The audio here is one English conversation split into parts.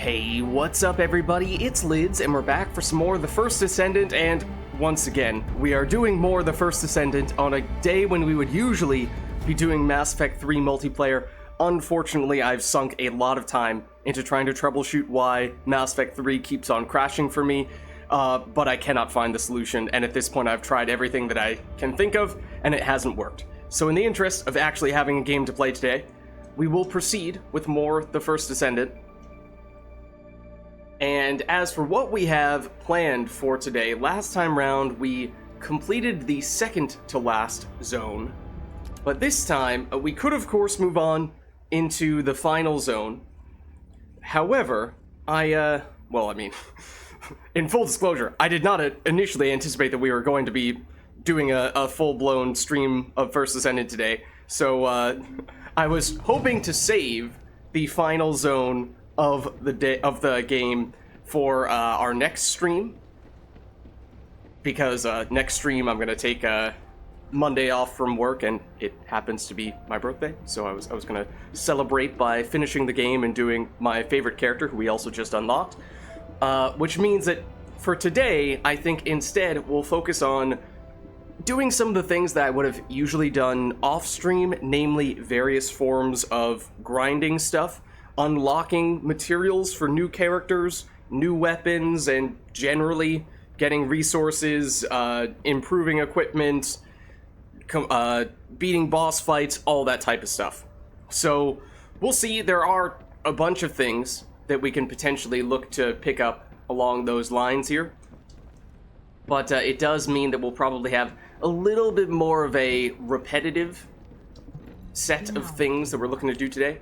Hey, what's up everybody? It's Lids, and we're back for some more of the First Descendant, and once again, we are doing more of the First Descendant on a day when we would usually be doing Mass Effect 3 multiplayer. Unfortunately, I've sunk a lot of time into trying to troubleshoot why Mass Effect 3 keeps on crashing for me, but I cannot find the solution, and at this point I've tried everything that I can think of, and it hasn't worked. So in the interest of actually having a game to play today, we will proceed with more The First Descendant. And as for what we have planned for today, last time round we completed the second to last zone. But this time, we could of course move on into the final zone. However, in full disclosure, I did not initially anticipate that we were going to be doing a full-blown stream of First Descendant today. So, I was hoping to save the final zone of the game for our next stream, because next stream I'm gonna take Monday off from work, and it happens to be my birthday, so I was gonna celebrate by finishing the game and doing my favorite character, who we also just unlocked, which means that for today I think instead we'll focus on doing some of the things that I would have usually done off stream, namely various forms of grinding stuff, unlocking materials for new characters, new weapons, and generally getting resources, improving equipment, beating boss fights, all that type of stuff. So we'll see. There are a bunch of things that we can potentially look to pick up along those lines here, but it does mean that we'll probably have a little bit more of a repetitive set of things that we're looking to do today.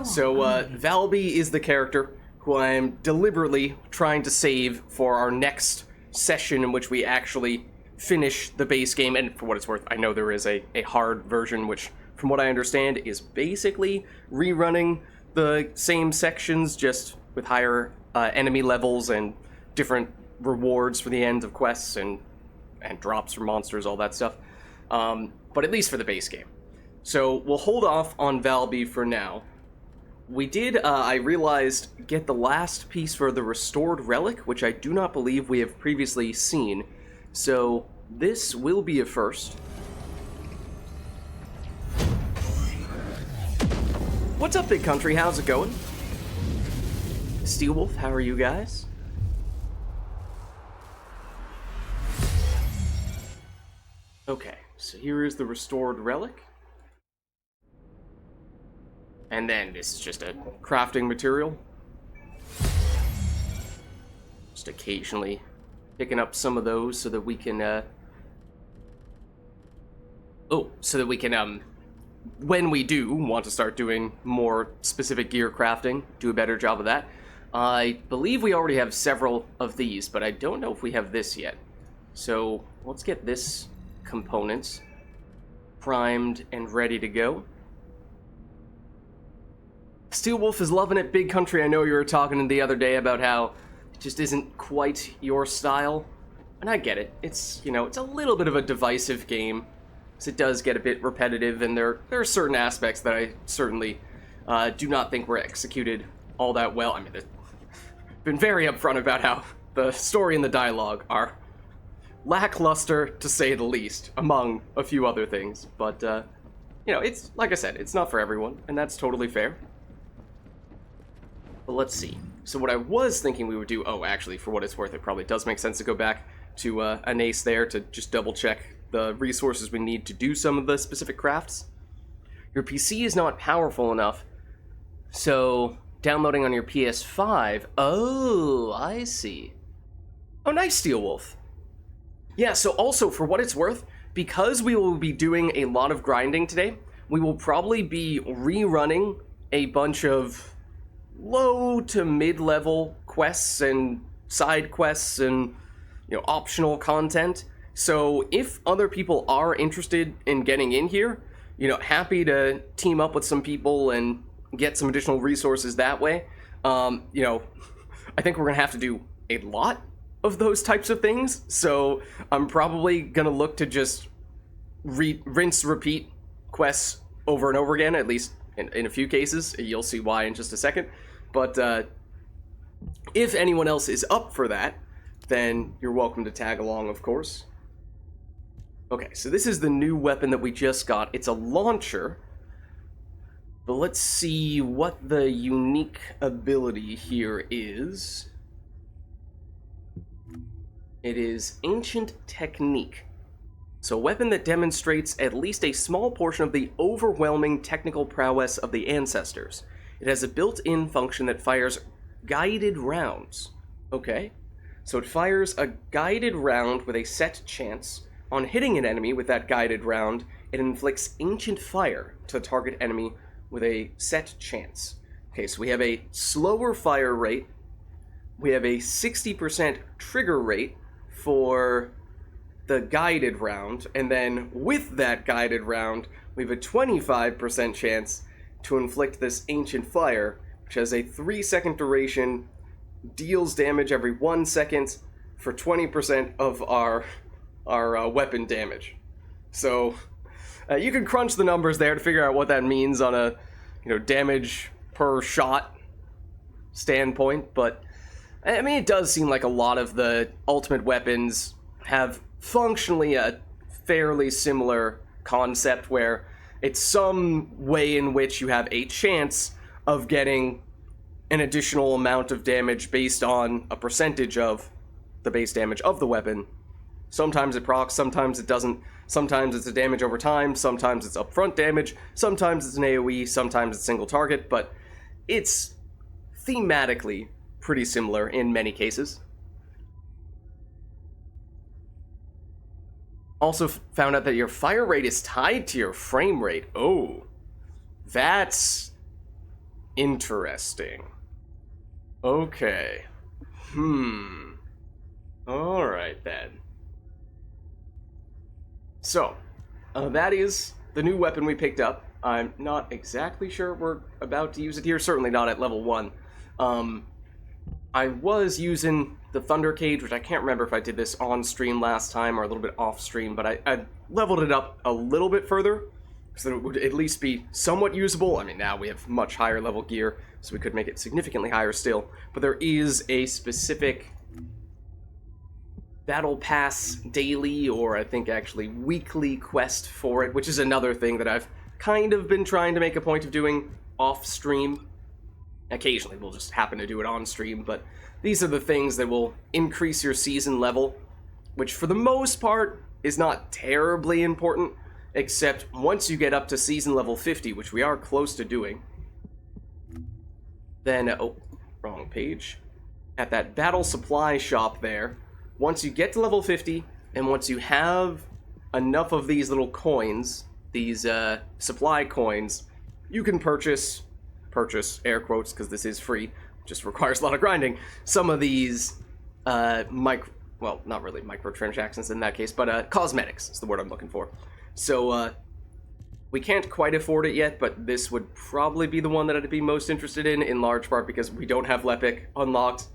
So, Valby is the character who I am deliberately trying to save for our next session in which we actually finish the base game. And for what it's worth, I know there is a hard version, which, from what I understand, is basically rerunning the same sections, just with higher enemy levels and different rewards for the end of quests and drops for monsters, all that stuff. But at least for the base game. So, we'll hold off on Valby for now. We did, I realized, get the last piece for the restored relic, which I do not believe we have previously seen. So, this will be a first. What's up, Big Country? How's it going? Steelwolf, how are you guys? Okay, so here is the restored relic. And then this is just a crafting material. Just occasionally picking up some of those so that we can, when we do want to start doing more specific gear crafting, do a better job of that. I believe we already have several of these, but I don't know if we have this yet. So let's get this component primed and ready to go. Steelwolf is loving it. Big Country, I know you were talking the other day about how it just isn't quite your style. And I get it. It's, it's a little bit of a divisive game, because it does get a bit repetitive, and there are certain aspects that I certainly do not think were executed all that well. I mean, I've been very upfront about how the story and the dialogue are lackluster, to say the least, among a few other things. But, it's, like I said, it's not for everyone, and that's totally fair. But let's see. So what I was thinking we would do... Oh, actually, for what it's worth, it probably does make sense to go back to an ace there to just double-check the resources we need to do some of the specific crafts. Your PC is not powerful enough, so downloading on your PS5... Oh, I see. Oh, nice, Steelwolf. Yeah, so also, for what it's worth, because we will be doing a lot of grinding today, we will probably be rerunning a bunch of low to mid-level quests and side quests and, optional content. So if other people are interested in getting in here, happy to team up with some people and get some additional resources that way. I think we're gonna have to do a lot of those types of things, so I'm probably gonna look to just rinse, repeat quests over and over again, at least in a few cases. You'll see why in just a second. But If anyone else is up for that, then you're welcome to tag along, of course. Okay, so this is the new weapon that we just got. It's a launcher. But let's see what the unique ability here is. It is Ancient Technique. So a weapon that demonstrates at least a small portion of the overwhelming technical prowess of the ancestors. It has a built-in function that fires guided rounds. Okay. So it fires a guided round with a set chance. On hitting an enemy with that guided round, it inflicts Ancient Fire to the target enemy with a set chance. Okay, so we have a slower fire rate. We have a 60% trigger rate for the guided round, and then with that guided round, we have a 25% chance to inflict this Ancient Fire, which has a 3-second duration, deals damage every 1 second for 20% of our weapon damage. So you can crunch the numbers there to figure out what that means on a damage per shot standpoint, but I mean, it does seem like a lot of the ultimate weapons have functionally a fairly similar concept where it's some way in which you have a chance of getting an additional amount of damage based on a percentage of the base damage of the weapon. Sometimes it procs, sometimes it doesn't. Sometimes it's a damage over time, sometimes it's upfront damage, sometimes it's an AoE, sometimes it's single target, but it's thematically pretty similar in many cases. Also found out that your fire rate is tied to your frame rate. Oh, that's interesting. Okay. Alright then. So, that is the new weapon we picked up. I'm not exactly sure we're about to use it here, certainly not at level 1. I was using the Thunder Cage, which I can't remember if I did this on stream last time or a little bit off stream, but I leveled it up a little bit further, so that it would at least be somewhat usable. I mean, now we have much higher level gear, so we could make it significantly higher still, but there is a specific Battle Pass daily, or I think actually weekly quest for it, which is another thing that I've kind of been trying to make a point of doing off stream. Occasionally we'll just happen to do it on stream, but these are the things that will increase your season level, which for the most part is not terribly important, except once you get up to season level 50, which we are close to doing, then, oh, wrong page, at that battle supply shop there, once you get to level 50, and once you have enough of these little coins, these supply coins, you can purchase, air quotes, because this is free, just requires a lot of grinding, some of these well, not really microtransactions in that case, but cosmetics is the word I'm looking for. So, we can't quite afford it yet, but this would probably be the one that I'd be most interested in large part because we don't have Lepic unlocked.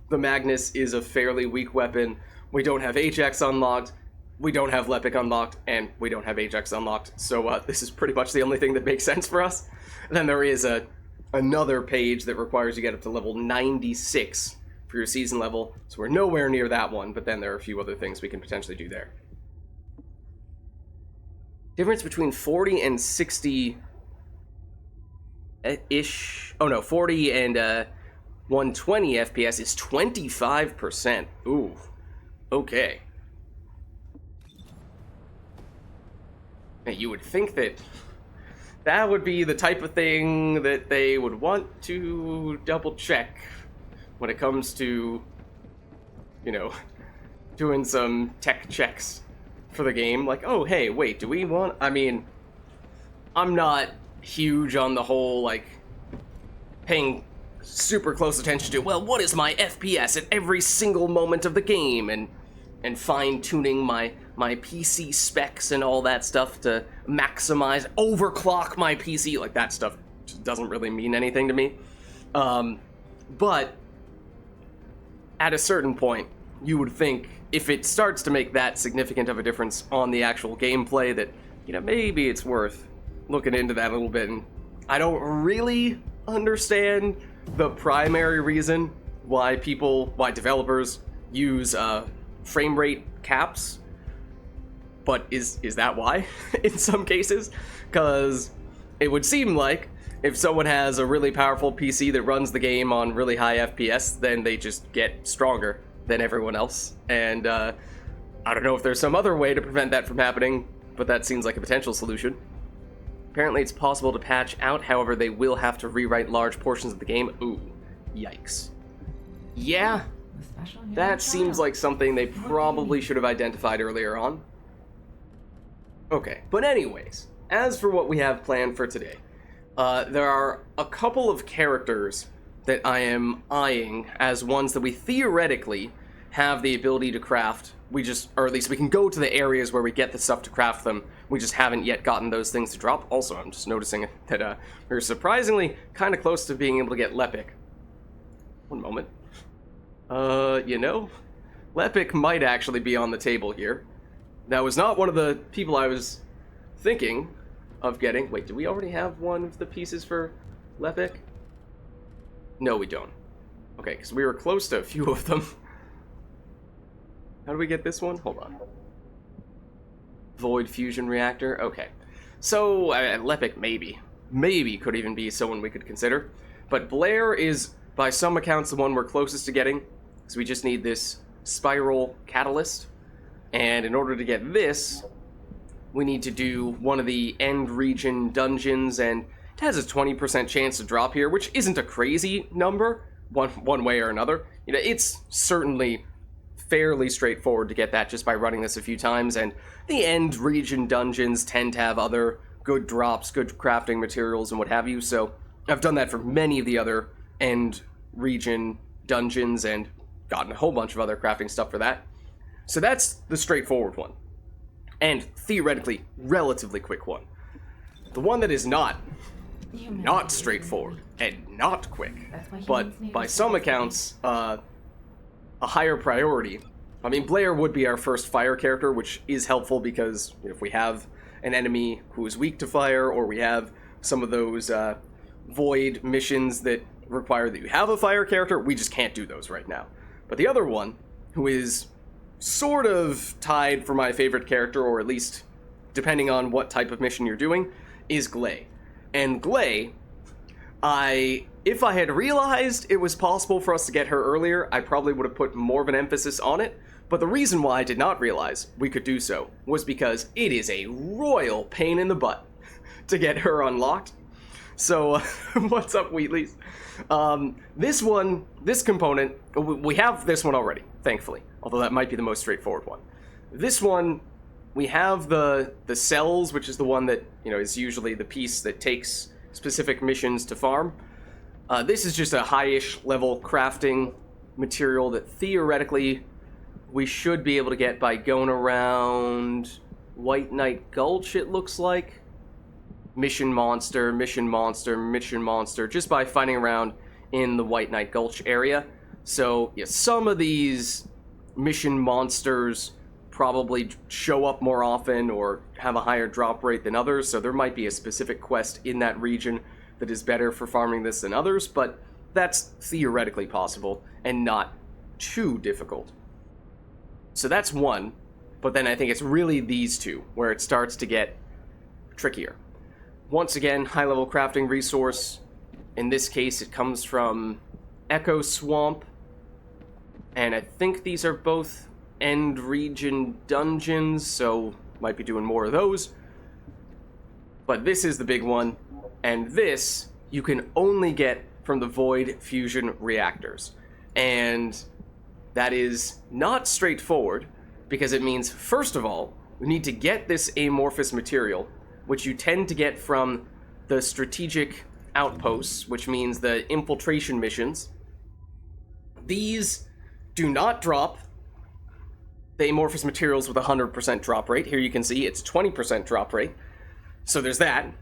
The Magnus is a fairly weak weapon. We don't have Ajax unlocked. We don't have Lepic unlocked, and we don't have Ajax unlocked. So this is pretty much the only thing that makes sense for us. And then there is another page that requires you get up to level 96 for your season level. So we're nowhere near that one, but then there are a few other things we can potentially do there. Difference between 40 and 60-ish. Oh no, 40 and 120 FPS is 25%. Ooh, okay. Now, you would think that that would be the type of thing that they would want to double check when it comes to, doing some tech checks for the game. Like, oh, hey, wait, do we want... I mean, I'm not huge on the whole, paying super close attention to, well, what is my FPS at every single moment of the game, and fine-tuning my PC specs and all that stuff to maximize, overclock my PC, like that stuff just doesn't really mean anything to me. But at a certain point, you would think if it starts to make that significant of a difference on the actual gameplay that, maybe it's worth looking into that a little bit. And I don't really understand the primary reason why developers use frame rate caps. But is that why in some cases? Because it would seem like if someone has a really powerful PC that runs the game on really high FPS, then they just get stronger than everyone else. And I don't know if there's some other way to prevent that from happening, but that seems like a potential solution. Apparently it's possible to patch out, however they will have to rewrite large portions of the game. Ooh, yikes. Yeah, that seems like something they probably should have identified earlier on. Okay, but anyways, as for what we have planned for today, there are a couple of characters that I am eyeing as ones that we theoretically have the ability to craft. Or at least we can go to the areas where we get the stuff to craft them. We just haven't yet gotten those things to drop. Also, I'm just noticing that we're surprisingly kind of close to being able to get Lepic. One moment. Lepic might actually be on the table here. That was not one of the people I was thinking of getting. Wait, do we already have one of the pieces for Lepic? No, we don't. Okay, because we were close to a few of them. How do we get this one? Hold on. Void fusion reactor. Okay. So, Lepic maybe. Maybe could even be someone we could consider. But Blair is, by some accounts, the one we're closest to getting. So we just need this spiral catalyst. And in order to get this, we need to do one of the end region dungeons, and it has a 20% chance to drop here, which isn't a crazy number, one way or another. It's certainly fairly straightforward to get that just by running this a few times, and the end region dungeons tend to have other good drops, good crafting materials, and what have you, so I've done that for many of the other end region dungeons and gotten a whole bunch of other crafting stuff for that. So that's the straightforward one, and theoretically relatively quick one. The one that is not straightforward and not quick, but by some accounts, a higher priority. I mean, Blair would be our first fire character, which is helpful because if we have an enemy who is weak to fire, or we have some of those void missions that require that you have a fire character, we just can't do those right now. But the other one, who is sort of tied for my favorite character, or at least depending on what type of mission you're doing, is Glay. And Glay, if I had realized it was possible for us to get her earlier, I probably would have put more of an emphasis on it. But the reason why I did not realize we could do so was because it is a royal pain in the butt to get her unlocked. So, what's up, Wheatleys? This component, we have this one already, thankfully. Although that might be the most straightforward one. This one, we have the cells, which is the one that, is usually the piece that takes specific missions to farm. This is just a high-ish level crafting material that theoretically we should be able to get by going around White Knight Gulch, it looks like. Mission monster, just by finding around in the White Knight Gulch area. So, yeah, some of these mission monsters probably show up more often or have a higher drop rate than others, so there might be a specific quest in that region that is better for farming this than others, but that's theoretically possible and not too difficult. So that's one, but then I think it's really these two where it starts to get trickier. Once again, high-level crafting resource. In this case, it comes from Echo Swamp, and I think these are both end region dungeons, so might be doing more of those. But this is the big one, and this you can only get from the Void Fusion Reactors. And that is not straightforward, because it means, first of all, we need to get this amorphous material, which you tend to get from the strategic outposts, which means the infiltration missions. These do not drop the amorphous materials with 100% drop rate. Here you can see it's 20% drop rate. So there's that.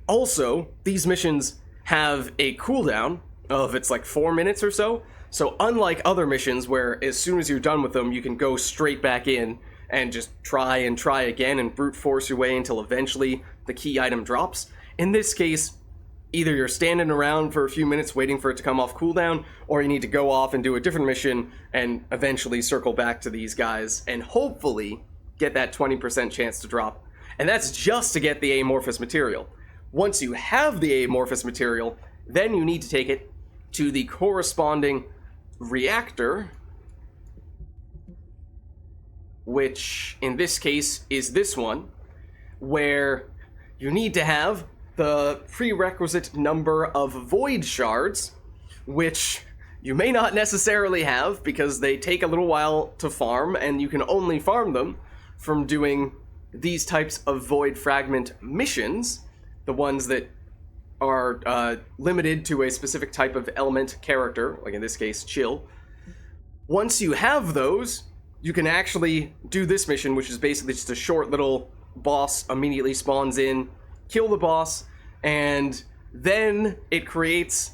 Also, these missions have a cooldown of it's like 4 minutes or so. So unlike other missions where as soon as you're done with them, you can go straight back in and just try again and brute force your way until eventually the key item drops. In this case, either you're standing around for a few minutes waiting for it to come off cooldown, or you need to go off and do a different mission and eventually circle back to these guys and hopefully get that 20% chance to drop. And that's just to get the amorphous material. Once you have the amorphous material, then you need to take it to the corresponding reactor, which in this case is this one, where you need to have the prerequisite number of void shards, which you may not necessarily have because they take a little while to farm, and you can only farm them from doing these types of void fragment missions, the ones that are limited to a specific type of element character, like in this case, chill. Once you have those, you can actually do this mission, which is basically just a short little boss immediately spawns in, kill the boss, and then it creates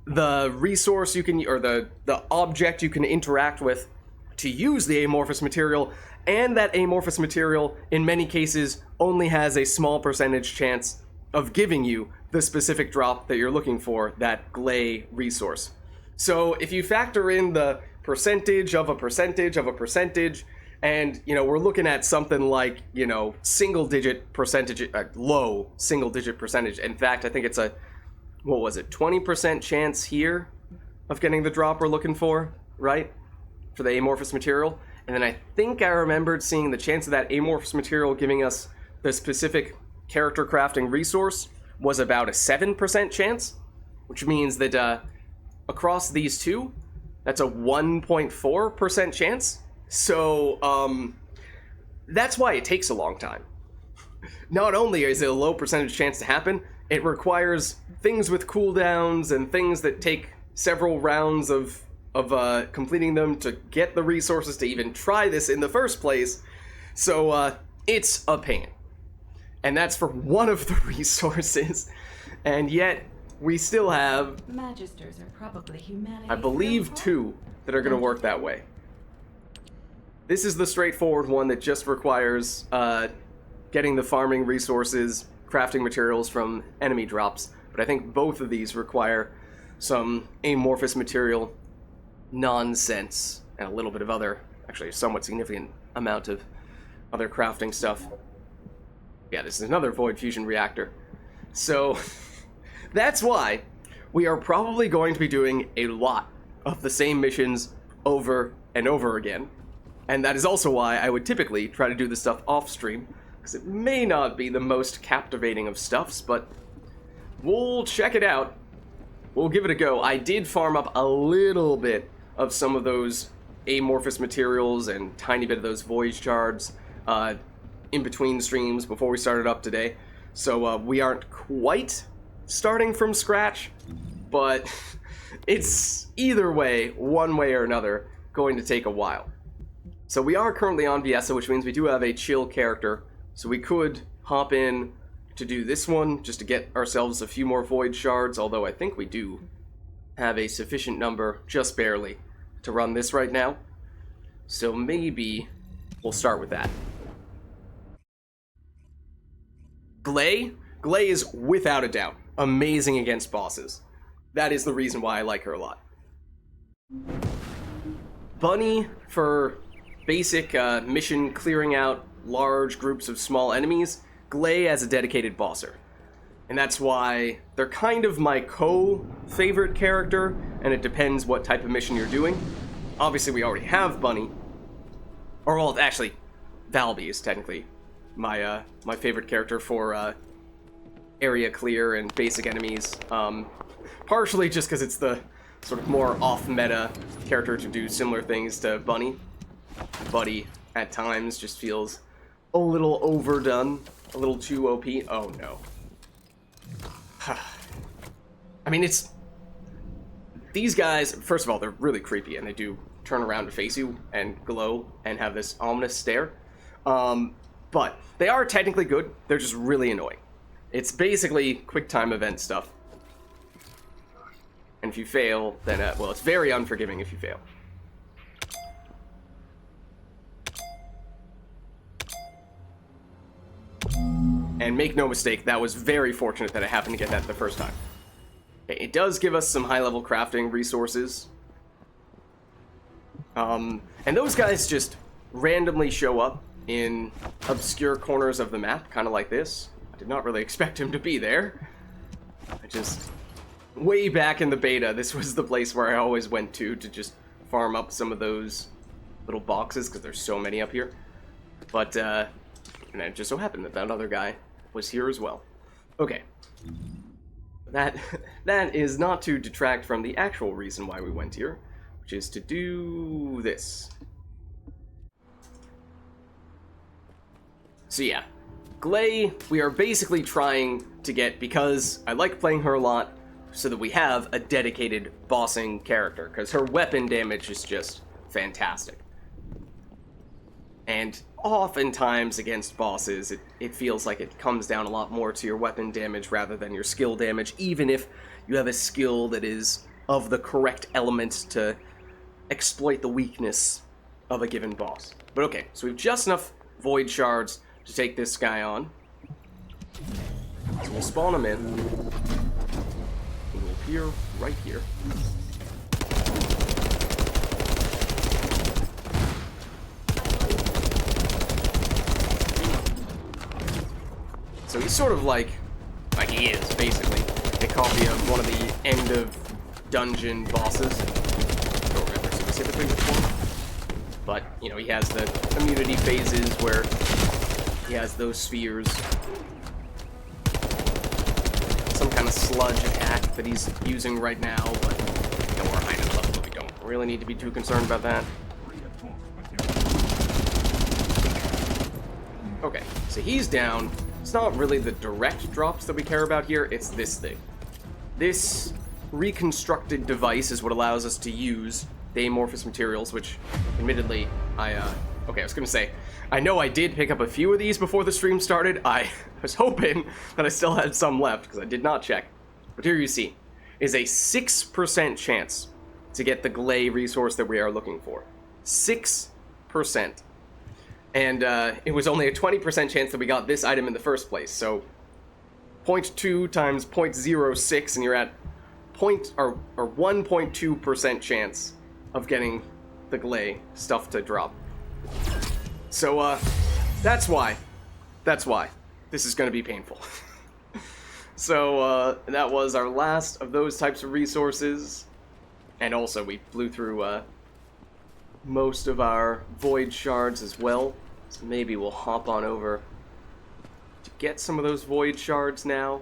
the resource you can, or the object you can interact with to use the amorphous material, and that amorphous material, in many cases, only has a small percentage chance of giving you the specific drop that you're looking for, that Glay resource. So if you factor in the percentage of a percentage of a percentage, and, you know, we're looking at something like, you know, single-digit percentage, low single-digit percentage. In fact, I think it's a, what was it, 20% chance here of getting the drop we're looking for, right? For the amorphous material. And then I think I remembered seeing the chance of that amorphous material giving us the specific character crafting resource was about a 7% chance, which means that across these two, that's a 1.4% chance. So that's why it takes a long time. Not only is it a low percentage chance to happen, it requires things with cooldowns and things that take several rounds of completing them to get the resources to even try this in the first place. So it's a pain. And that's for one of the resources. And yet, we still have, Magisters are probably humanity, I believe, two that are going to work that way. This is the straightforward one that just requires getting the farming resources, crafting materials from enemy drops. But I think both of these require some amorphous material nonsense and a little bit of other, actually a somewhat significant amount of other crafting stuff. Yeah, this is another void fusion reactor. So that's why we are probably going to be doing a lot of the same missions over and over again. And that is also why I would typically try to do this stuff off stream, because it may not be the most captivating of stuffs, but we'll check it out. We'll give it a go. I did farm up a little bit of some of those amorphous materials and tiny bit of those void shards in between streams before we started up today. So we aren't quite starting from scratch, but it's either way, one way or another, going to take a while. So we are currently on Viessa, which means we do have a chill character. So we could hop in to do this one, just to get ourselves a few more void shards, although I think we do have a sufficient number, just barely, to run this right now. So maybe we'll start with that. Glay is without a doubt amazing against bosses. That is the reason why I like her a lot. Bunny for basic mission clearing out large groups of small enemies. Glay as a dedicated bosser. And that's why they're kind of my co-favorite character, and it depends what type of mission you're doing. Obviously we already have Bunny. Or, well, actually, Valby is technically my my favorite character for area clear and basic enemies. Partially just because it's the sort of more off-meta character to do similar things to Bunny. Buddy, at times, just feels a little overdone, a little too OP. Oh, no. I mean, it's... These guys, first of all, they're really creepy, and they do turn around to face you and glow and have this ominous stare. But they are technically good. They're just really annoying. It's basically quick time event stuff. And if you fail, then, well, it's very unforgiving if you fail. And make no mistake, that was very fortunate that I happened to get that the first time. Okay, it does give us some high-level crafting resources. And those guys just randomly show up in obscure corners of the map, kind of like this. I did not really expect him to be there. Way back in the beta, this was the place where I always went to just farm up some of those little boxes, because there's so many up here. But, and it just so happened that that other guy was here as well. Okay. That is not to detract from the actual reason why we went here, which is to do this. So yeah, Gley, we are basically trying to get, because I like playing her a lot, so that we have a dedicated bossing character, because her weapon damage is just fantastic. And oftentimes against bosses, it feels like it comes down a lot more to your weapon damage rather than your skill damage, even if you have a skill that is of the correct element to exploit the weakness of a given boss. But okay, so we have just enough void shards to take this guy on. So we'll spawn him in. He will appear right here. So he's sort of like he is, basically, a copy of one of the end of dungeon bosses. I don't remember specifically which one. But, you know, he has the immunity phases where he has those spheres. Some kind of sludge attack that he's using right now, but you know, we're high enough level that we don't really need to be too concerned about that. Okay, so he's down. It's not really the direct drops that we care about here, it's this thing. This reconstructed device is what allows us to use the amorphous materials, which, admittedly, I was gonna say, I know I did pick up a few of these before the stream started. I was hoping that I still had some left, because I did not check. But here you see, is a 6% chance to get the Gley resource that we are looking for. 6%. And it was only a 20% chance that we got this item in the first place, so 0.2 times 0.06, and you're at 1.2% chance of getting the Gley stuff to drop. So, that's why this is going to be painful. So, that was our last of those types of resources, and also we blew through, most of our void shards as well, so maybe we'll hop on over to get some of those void shards now.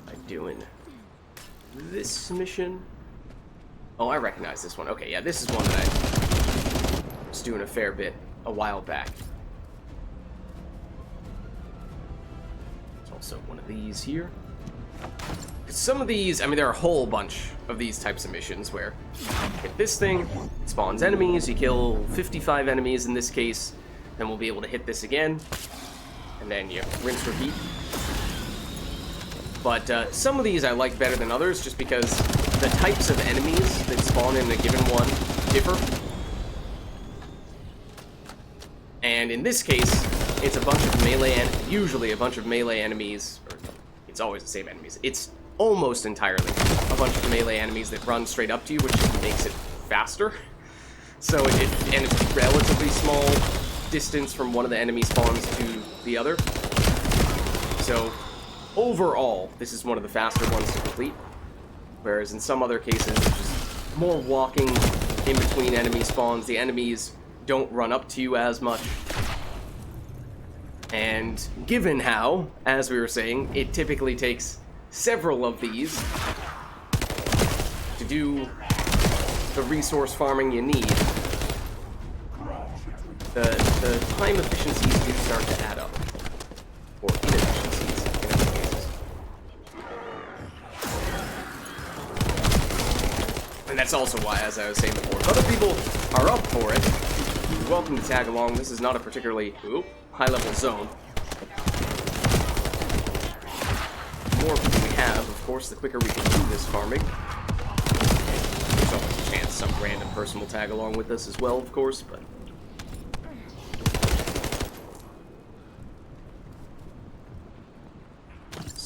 By doing this mission. Oh, I recognize this one. Okay, yeah, this is one that I was doing a fair bit a while back. There's also one of these here. Some of these, I mean, there are a whole bunch of these types of missions where you hit this thing, it spawns enemies, you kill 55 enemies in this case, then we'll be able to hit this again, and then you rinse, repeat. But some of these I like better than others just because the types of enemies that spawn in a given one differ. And in this case, it's a bunch of melee, usually a bunch of melee enemies, or it's always the same enemies. It's almost entirely a bunch of melee enemies that run straight up to you, which makes it faster. So and it's a relatively small distance from one of the enemy spawns to the other. So overall, this is one of the faster ones to complete. Whereas in some other cases, it's just more walking in between enemy spawns. The enemies don't run up to you as much. And given how, as we were saying, it typically takes several of these to do the resource farming you need, the time efficiencies do start to add up. Or inefficiencies, in other cases. And that's also why, as I was saying before, if other people are up for it, you're welcome to tag along. This is not a particularly high-level zone. The more people we have, of course, the quicker we can do this farming. There's always a chance some random person will tag along with us as well, of course, but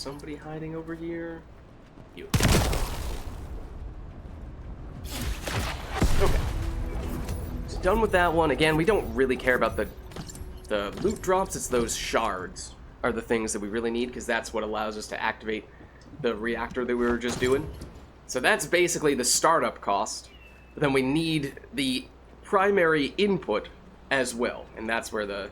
somebody hiding over here? You. Okay. So done with that one. Again, we don't really care about the loot drops. It's those shards are the things that we really need, because that's what allows us to activate the reactor that we were just doing. So that's basically the startup cost. But then we need the primary input as well, and that's where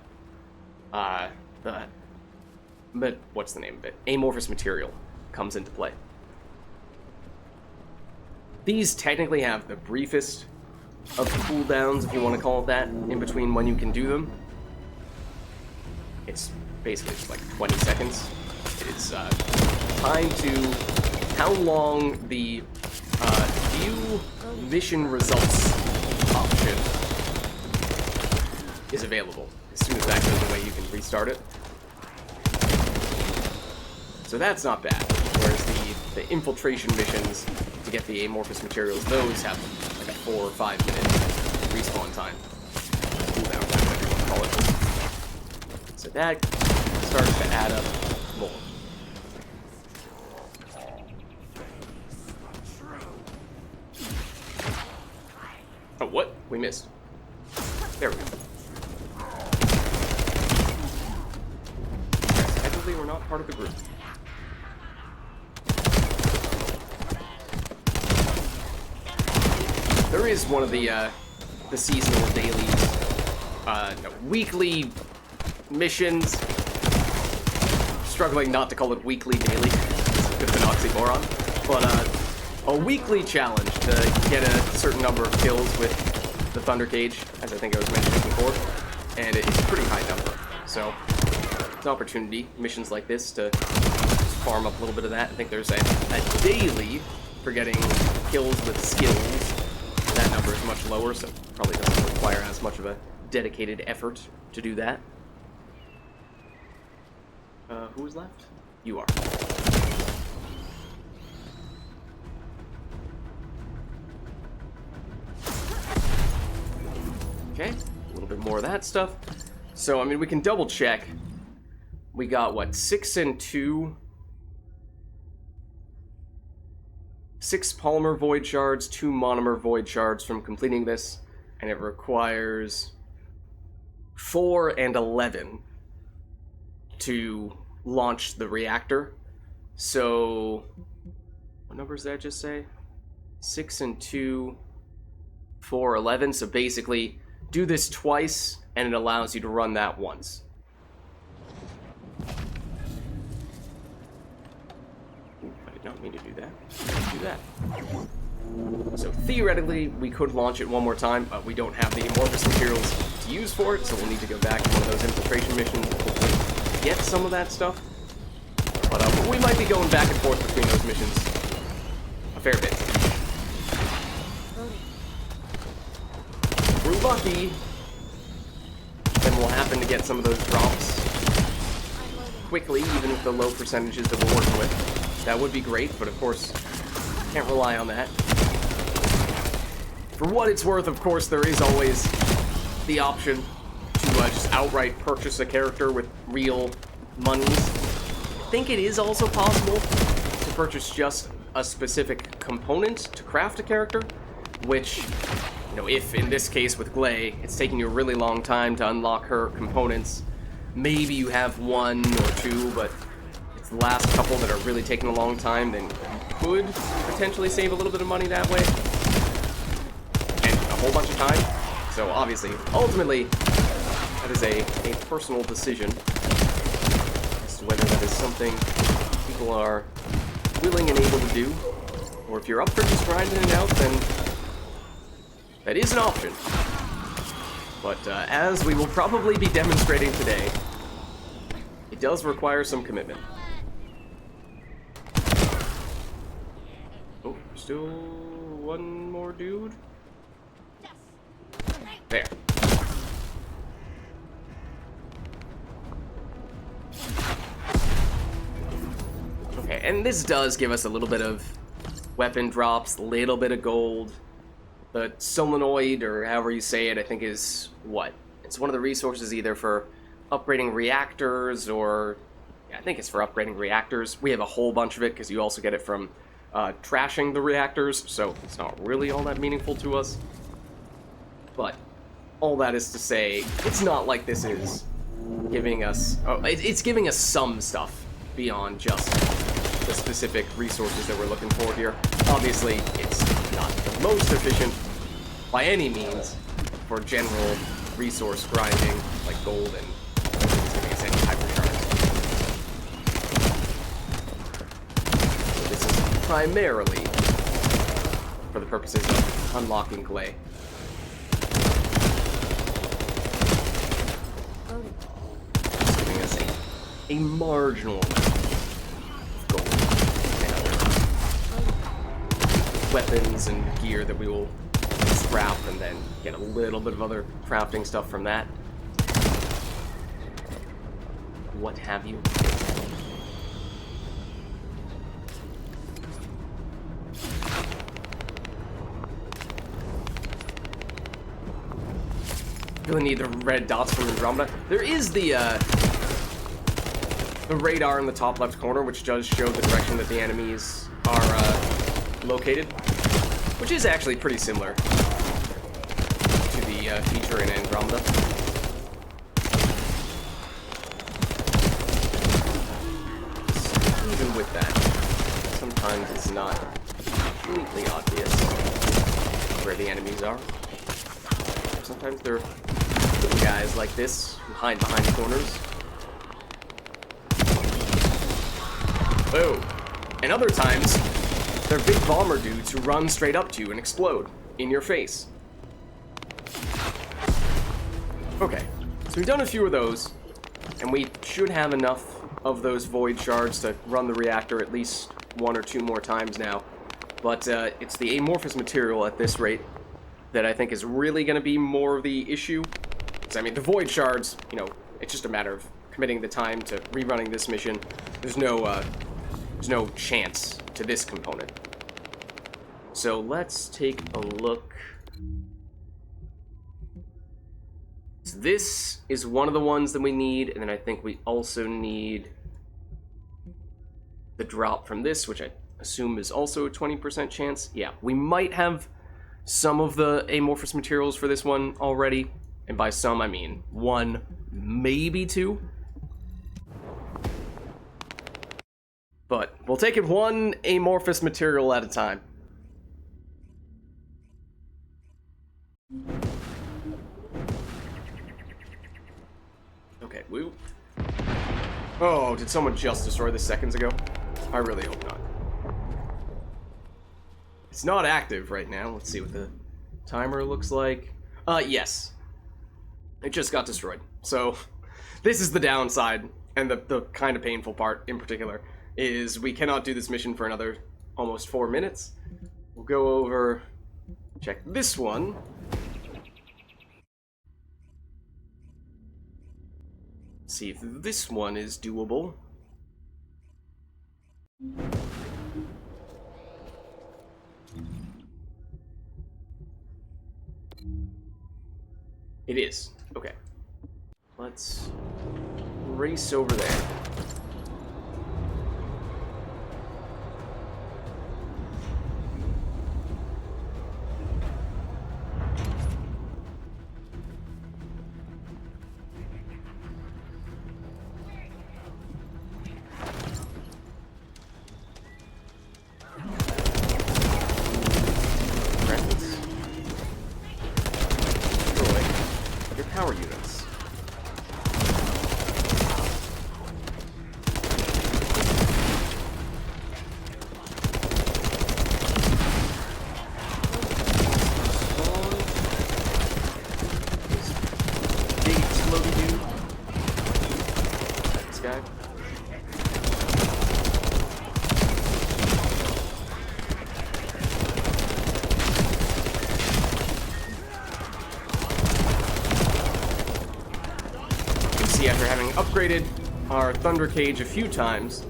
what's the name of it? Amorphous material comes into play. These technically have the briefest of cooldowns, if you want to call it that, in between when you can do them. It's basically just like 20 seconds. It's tied to how long the view mission results option is available. As soon as that goes away, you can restart it. So that's not bad. Whereas the infiltration missions to get the amorphous materials, those have like a 4 or 5 minute respawn time. Cooldown time, whatever you want to call it. So that starts to add up more. Oh, what? We missed. There we go. Technically, we're not part of the group. There is one of the seasonal dailies, no, weekly missions. Struggling not to call it weekly daily. It's a bit of an oxymoron. But a weekly challenge to get a certain number of kills with the Thunder Cage, as I think I was mentioning before. And it's a pretty high number. So it's an opportunity, missions like this, to farm up a little bit of that. I think there's a daily for getting kills with skills. That number is much lower, so probably doesn't require as much of a dedicated effort to do that. Who is left? You are. Okay, a little bit more of that stuff. So, I mean, we can double check. We got, what, 6 and 2? 6 polymer void shards, 2 monomer void shards from completing this, and it requires 4 and 11 to launch the reactor. So, what numbers did I just say? 6 and 2, 4, 11. So basically, do this twice, and it allows you to run that once. I did not mean to do that. Do that. So theoretically, we could launch it one more time. We don't have the amorphous materials to use for it, so we'll need to go back to one of those infiltration missions and hopefully get some of that stuff. But we might be going back and forth between those missions a fair bit. If we're lucky, then we'll happen to get some of those drops quickly, even with the low percentages that we're working with. That would be great, but of course, can't rely on that. For what it's worth, of course, there is always the option to just outright purchase a character with real monies. I think it is also possible to purchase just a specific component to craft a character, which, you know, if in this case with Glay, it's taking you a really long time to unlock her components, maybe you have 1 or 2, but it's the last couple that are really taking a long time, then you could potentially save a little bit of money that way. And a whole bunch of time. So obviously, ultimately, that is a personal decision as to whether that is something people are willing and able to do, or if you're up for just grinding it out, then that is an option. But as we will probably be demonstrating today, it does require some commitment. Oh, still one more dude? There. Okay, and this does give us a little bit of weapon drops, a little bit of gold. The solenoid, or however you say it, I think is what? It's one of the resources either for upgrading reactors, or Yeah, I think it's for upgrading reactors. We have a whole bunch of it because you also get it from trashing the reactors, so it's not really all that meaningful to us. But all that is to say, it's not like this is giving us... Oh, it's giving us some stuff beyond just the specific resources that we're looking for here. Obviously, it's not the most efficient by any means for general resource grinding, like gold and it's giving us any hypershards. So this is primarily for the purposes of unlocking clay. It's giving us a marginal amount of gold and other weapons and gear that we will scrap and then get a little bit of other crafting stuff from that. What have you. Really need the red dots from Andromeda. There is the radar in the top left corner, which does show the direction that the enemies are located, which is actually pretty similar to the feature in Andromeda. Even with that, sometimes it's not completely obvious where the enemies are. Sometimes they're little guys like this who hide behind corners. Whoa! And other times, they're big bomber dudes who run straight up to you and explode in your face. Okay, so we've done a few of those, and we should have enough of those void shards to run the reactor at least 1 or 2 more times now. But it's the amorphous material at this rate that I think is really going to be more of the issue. Because, I mean, the void shards, you know, it's just a matter of committing the time to rerunning this mission. There's no chance to this component. So let's take a look. So this is one of the ones that we need, and then I think we also need the drop from this, which I assume is also a 20% chance. Yeah, we might have some of the amorphous materials for this one already, and by some I mean 1, maybe 2. But we'll take it 1 amorphous material at a time. Okay, woo. Oh, did someone just destroy this seconds ago? I really hope not. It's not active right now. Let's see what the timer looks like. Yes. It just got destroyed. So, this is the downside, and the kind of painful part in particular, is we cannot do this mission for another almost 4 minutes. We'll go over, check this one. See if this one is doable. It is. Okay. Let's race over there. Power units. Big explodey dude. This guy. After having upgraded our Thunder Cage a few times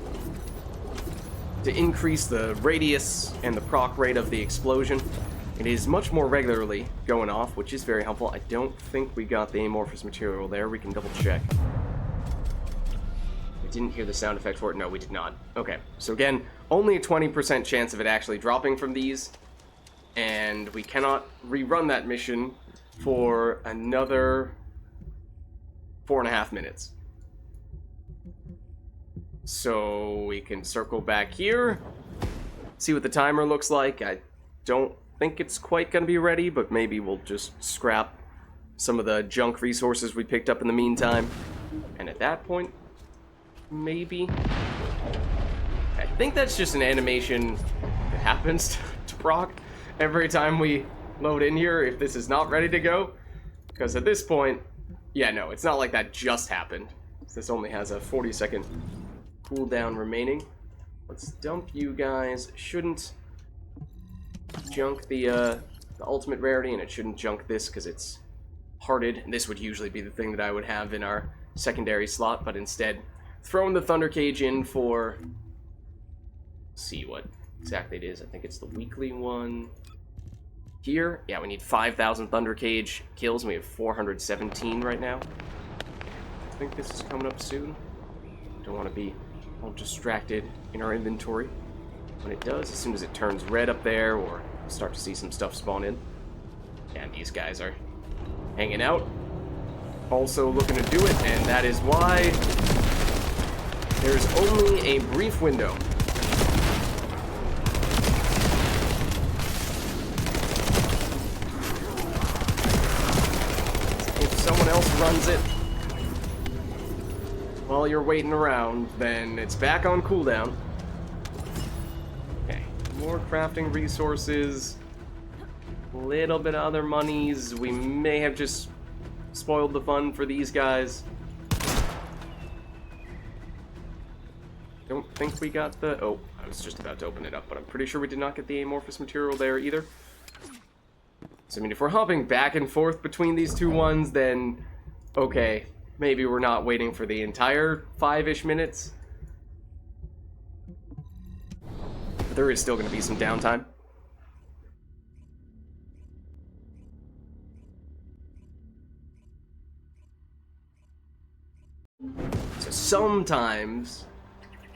to increase the radius and the proc rate of the explosion, it is much more regularly going off, which is very helpful. I don't think we got the amorphous material there. We can double check. We didn't hear the sound effect for it. No, we did not. Okay, so again, only a 20% chance of it actually dropping from these. And we cannot rerun that mission for another 4.5 minutes. So we can circle back here, see what the timer looks like. I don't think it's quite going to be ready, but maybe we'll just scrap some of the junk resources we picked up in the meantime. And at that point, maybe. I think that's just an animation that happens to proc every time we load in here if this is not ready to go. Because at this point, yeah, no, it's not like that just happened. This only has a 40-second cooldown remaining. Let's dump you guys. Shouldn't junk the ultimate rarity, and it shouldn't junk this because it's hearted. And this would usually be the thing that I would have in our secondary slot, but instead throwing the Thunder Cage in for... see what exactly it is. I think it's the weekly one. Here, yeah, we need 5,000 Thunder Cage kills, and we have 417 right now. I think this is coming up soon. Don't want to be all distracted in our inventory. When it does, as soon as it turns red up there, or start to see some stuff spawn in. And these guys are hanging out. Also looking to do it, and that is why there's only a brief window. If someone else runs it while you're waiting around, then it's back on cooldown. Okay, more crafting resources, a little bit of other monies. We may have just spoiled the fun for these guys. Don't think we got the... oh, I was just about to open it up, but I'm pretty sure we did not get the amorphous material there either. So, I mean, if we're hopping back and forth between these two ones, then... okay, maybe we're not waiting for the entire 5-ish minutes. But there is still going to be some downtime. So sometimes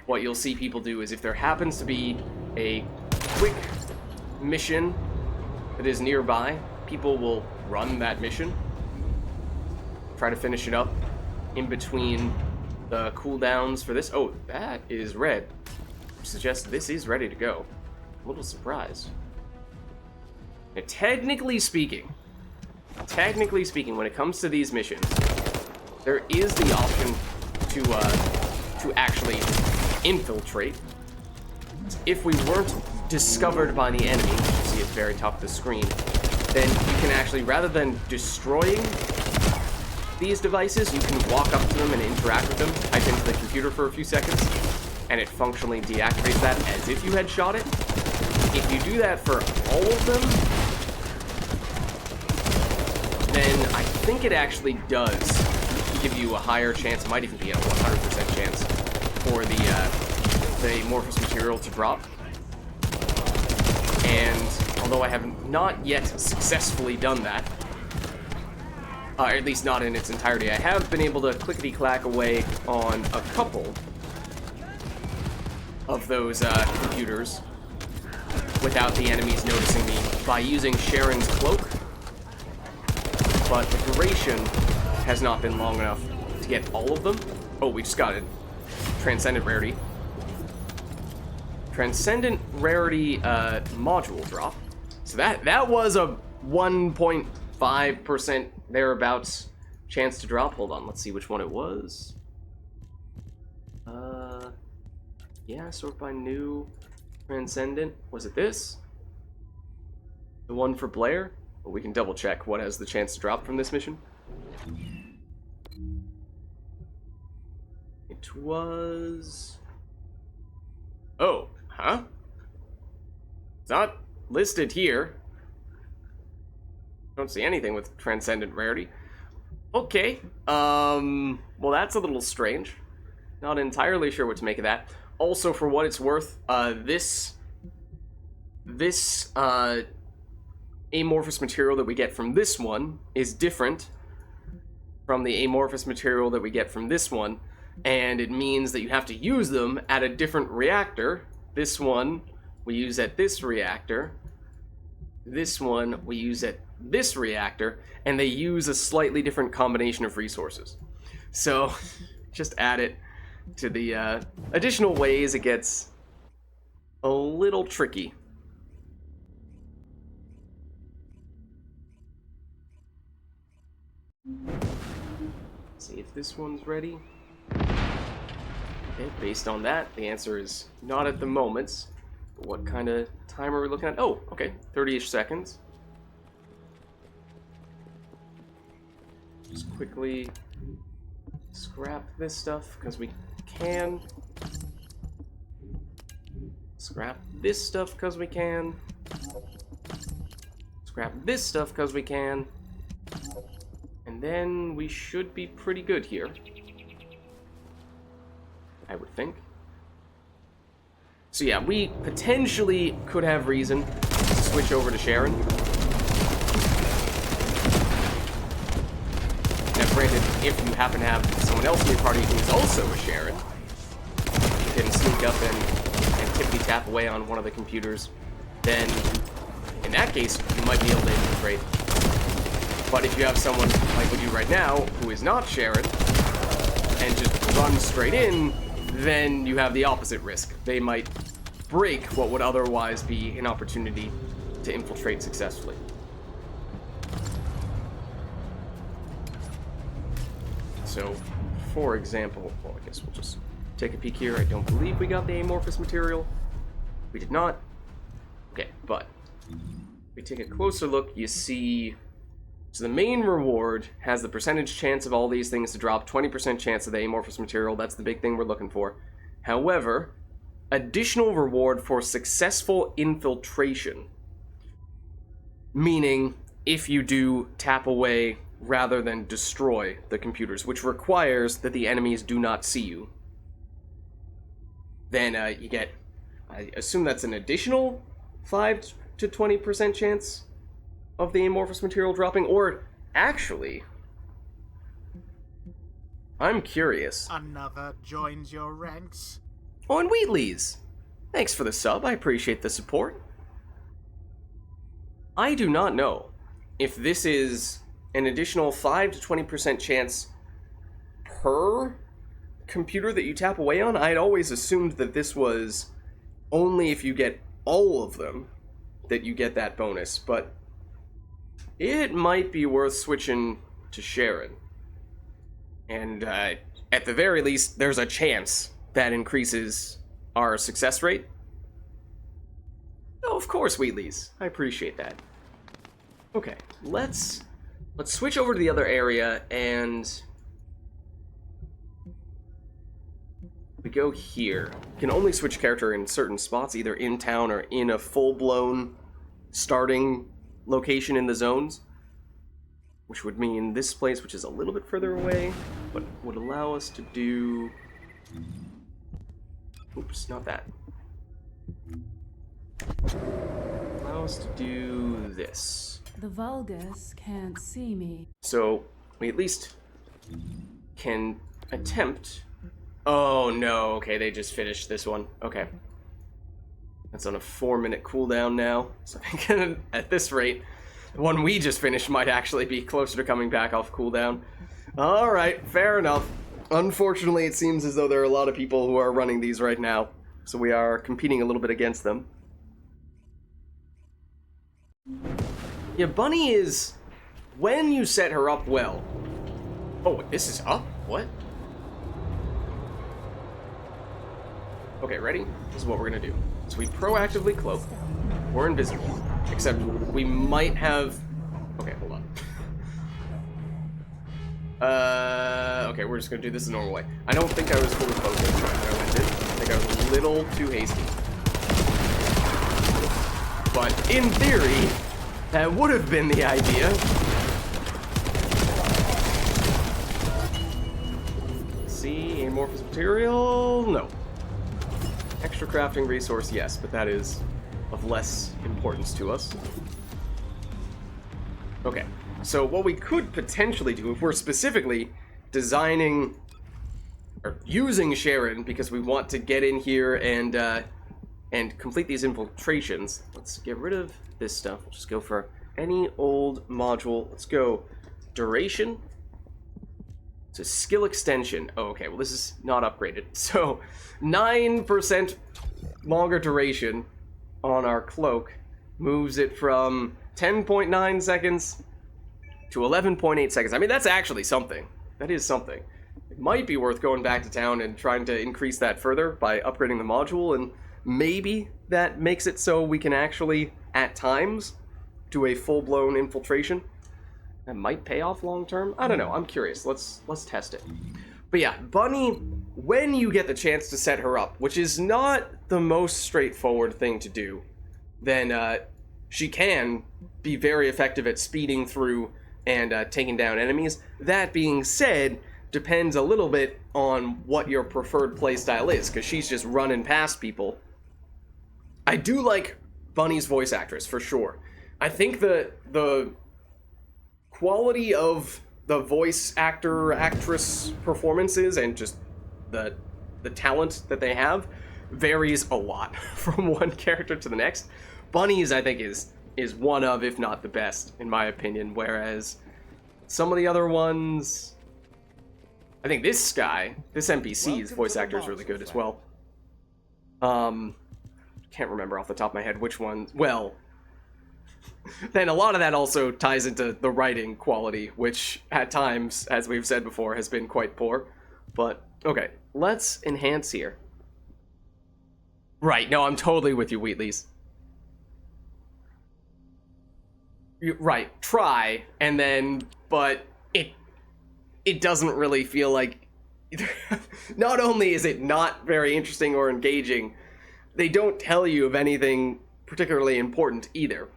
what you'll see people do is if there happens to be a quick mission that is nearby, people will run that mission, try to finish it up in between the cooldowns for this. Oh, that is red, which suggests this is ready to go. A little surprised. Now, technically speaking, when it comes to these missions, there is the option to actually infiltrate. If we weren't discovered by the enemy, which you see at the very top of the screen, then you can actually, rather than destroying these devices, you can walk up to them and interact with them, type into the computer for a few seconds, and it functionally deactivates that as if you had shot it. If you do that for all of them, then I think it actually does give you a higher chance, it might even be a 100% chance, for the amorphous material to drop. And although I have not yet successfully done that, or at least not in its entirety, I have been able to clickety-clack away on a couple of those computers without the enemies noticing me by using Sharon's cloak, but the duration has not been long enough to get all of them. Oh, we just got a Transcendent rarity. Transcendent rarity module drop. So that was a 1.5% thereabouts chance to drop. Hold on, let's see which one it was. Yeah, sort by new Transcendent. Was it this? The one for Blair? Well, we can double check what has the chance to drop from this mission. It was... oh, huh? It's not listed here. Don't see anything with Transcendent rarity. Okay, well that's a little strange. Not entirely sure what to make of that. Also, for what it's worth, this amorphous material that we get from this one is different from the amorphous material that we get from this one, and it means that you have to use them at a different reactor. This one we use at this reactor. This one we use at this reactor, and they use a slightly different combination of resources. So, just add it to the additional ways it gets a little tricky. See if this one's ready. Okay, based on that, the answer is not at the moment. But what kind of time are we looking at? Oh, okay, 30-ish seconds. Just quickly scrap this stuff, because we can. Scrap this stuff, because we can. Scrap this stuff, because we can. And then we should be pretty good here. I would think. So yeah, we potentially could have reason to switch over to Sharon. Now granted, if you happen to have someone else in your party who is also a Sharon, you can sneak up and tippity-tap away on one of the computers, then in that case, you might be able to infiltrate. But if you have someone like we do right now, who is not Sharon, and just run straight in, then you have the opposite risk. They might break what would otherwise be an opportunity to infiltrate successfully. So, for example, well, I guess we'll just take a peek here. I don't believe we got the amorphous material. We did not. Okay, but if we take a closer look, you see. So the main reward has the percentage chance of all these things to drop, 20% chance of the amorphous material. That's the big thing we're looking for. However, additional reward for successful infiltration. Meaning, if you do tap away rather than destroy the computers, which requires that the enemies do not see you, then you get, I assume that's an additional 5 to 20% chance of the amorphous material dropping, or actually, I'm curious. Another joins your ranks. Oh, and Wheatley's. Thanks for the sub, I appreciate the support. I do not know if this is an additional 5 to 20% chance per computer that you tap away on. I'd always assumed that this was only if you get all of them that you get that bonus, but it might be worth switching to Sharon. And at the very least, there's a chance that increases our success rate. Oh, of course, Wheatley's. I appreciate that. Okay, let's switch over to the other area, and we go here. You can only switch character in certain spots, either in town or in a full-blown starting location in the zones, which would mean this place, which is a little bit further away, but would allow us to do... Oops, not that. Allow us to do this. The Vulgis can't see me. So, we at least can attempt... Oh no, okay, they just finished this one. Okay. That's on a 4-minute cooldown now, so I think at this rate, the one we just finished might actually be closer to coming back off cooldown. Alright, fair enough. Unfortunately, it seems as though there are a lot of people who are running these right now, so we are competing a little bit against them. Yeah, Bunny is... when you set her up well... Oh, this is up? What? Okay, ready? This is what we're gonna do. So we proactively cloak. We're invisible. Except we might have... Okay, hold on. Okay, we're just gonna do this the normal way. I don't think I was fully focused when I went in. I think I was a little too hasty. But in theory, that would have been the idea. See, amorphous material? No. Extra crafting resource, yes, but that is of less importance to us. Okay, so what we could potentially do, if we're specifically designing or using Sharon because we want to get in here and complete these infiltrations. Let's get rid of this stuff. We'll just go for any old module. Let's go duration. So skill extension. Oh, okay, well this is not upgraded. So 9% longer duration on our cloak moves it from 10.9 seconds to 11.8 seconds. I mean, that's actually something. That is something. It might be worth going back to town and trying to increase that further by upgrading the module, and maybe that makes it so we can actually, at times, do a full-blown infiltration. That might pay off long term. I don't know. I'm curious. Let's test it. But yeah, Bunny, when you get the chance to set her up, which is not the most straightforward thing to do, then she can be very effective at speeding through and taking down enemies. That being said, depends a little bit on what your preferred playstyle is, because she's just running past people. I do like Bunny's voice actress, for sure. I think the quality of the voice actor, actress performances and just the talent that they have varies a lot from one character to the next. Bunny's, I think, is one of, if not the best, in my opinion, whereas some of the other ones... I think this guy, this NPC's voice actor is really good as well. Can't remember off the top of my head which one. Well, then a lot of that also ties into the writing quality, which at times, as we've said before, has been quite poor. But, okay, let's enhance here. Right, no, I'm totally with you, Wheatleys. Right, try, and then, but it doesn't really feel like... Not only is it not very interesting or engaging, they don't tell you of anything particularly important either.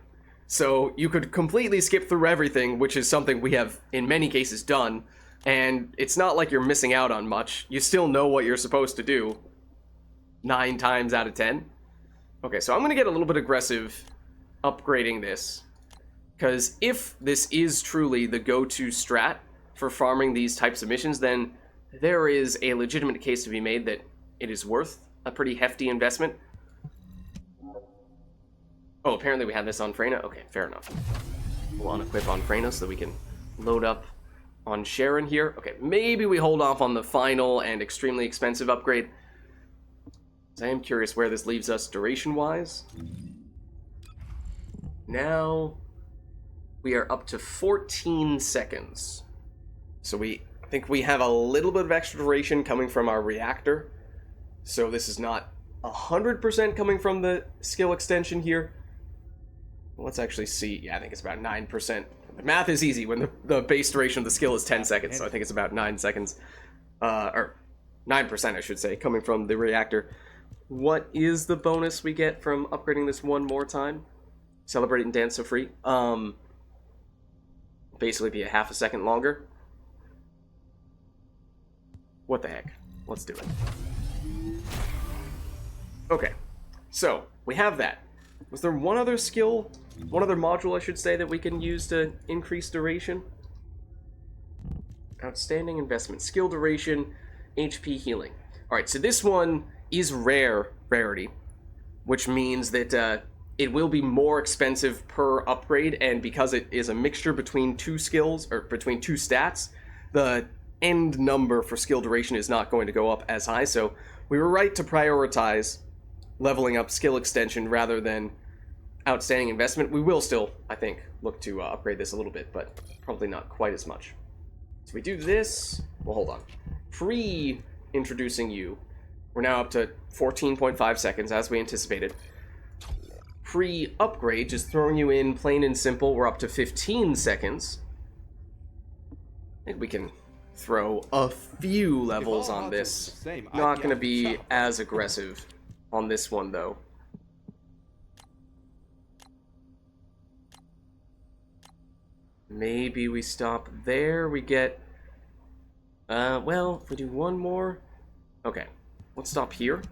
So you could completely skip through everything, which is something we have in many cases done, and it's not like you're missing out on much. You still know what you're supposed to do 9 times out of 10. Okay, so I'm going to get a little bit aggressive upgrading this, because if this is truly the go-to strat for farming these types of missions, then there is a legitimate case to be made that it is worth a pretty hefty investment. Oh, apparently we have this on Freyna? Okay, fair enough. We'll unequip on Freyna so that we can load up on Sharon here. Okay, maybe we hold off on the final and extremely expensive upgrade. I am curious where this leaves us duration-wise. Now, we are up to 14 seconds. So I think we have a little bit of extra duration coming from our reactor. So this is not 100% coming from the skill extension here. Let's actually see. Yeah, I think it's about 9%. The math is easy when the base duration of the skill is 10 seconds, so I think it's about 9 seconds. Or 9%, I should say, coming from the reactor. What is the bonus we get from upgrading this one more time? Celebrate and dance so free. Basically be a half a second longer. What the heck? Let's do it. Okay, so we have that. Was there one other skill, one other module, I should say, that we can use to increase duration? Outstanding investment. Skill duration, HP healing. Alright, so this one is rarity, which means that it will be more expensive per upgrade, and because it is a mixture between 2 skills, or between 2 stats, the end number for skill duration is not going to go up as high, so we were right to prioritize leveling up skill extension rather than outstanding investment. We will still, I think, look to upgrade this a little bit, but probably not quite as much. So we do this. Well, hold on. Pre-introducing you, we're now up to 14.5 seconds, as we anticipated. Pre-upgrade, just throwing you in plain and simple, we're up to 15 seconds. I think we can throw a few levels on this. Not going to be as aggressive on this one, though. Maybe we stop there. We get... well, if we do one more... Okay, let's stop here.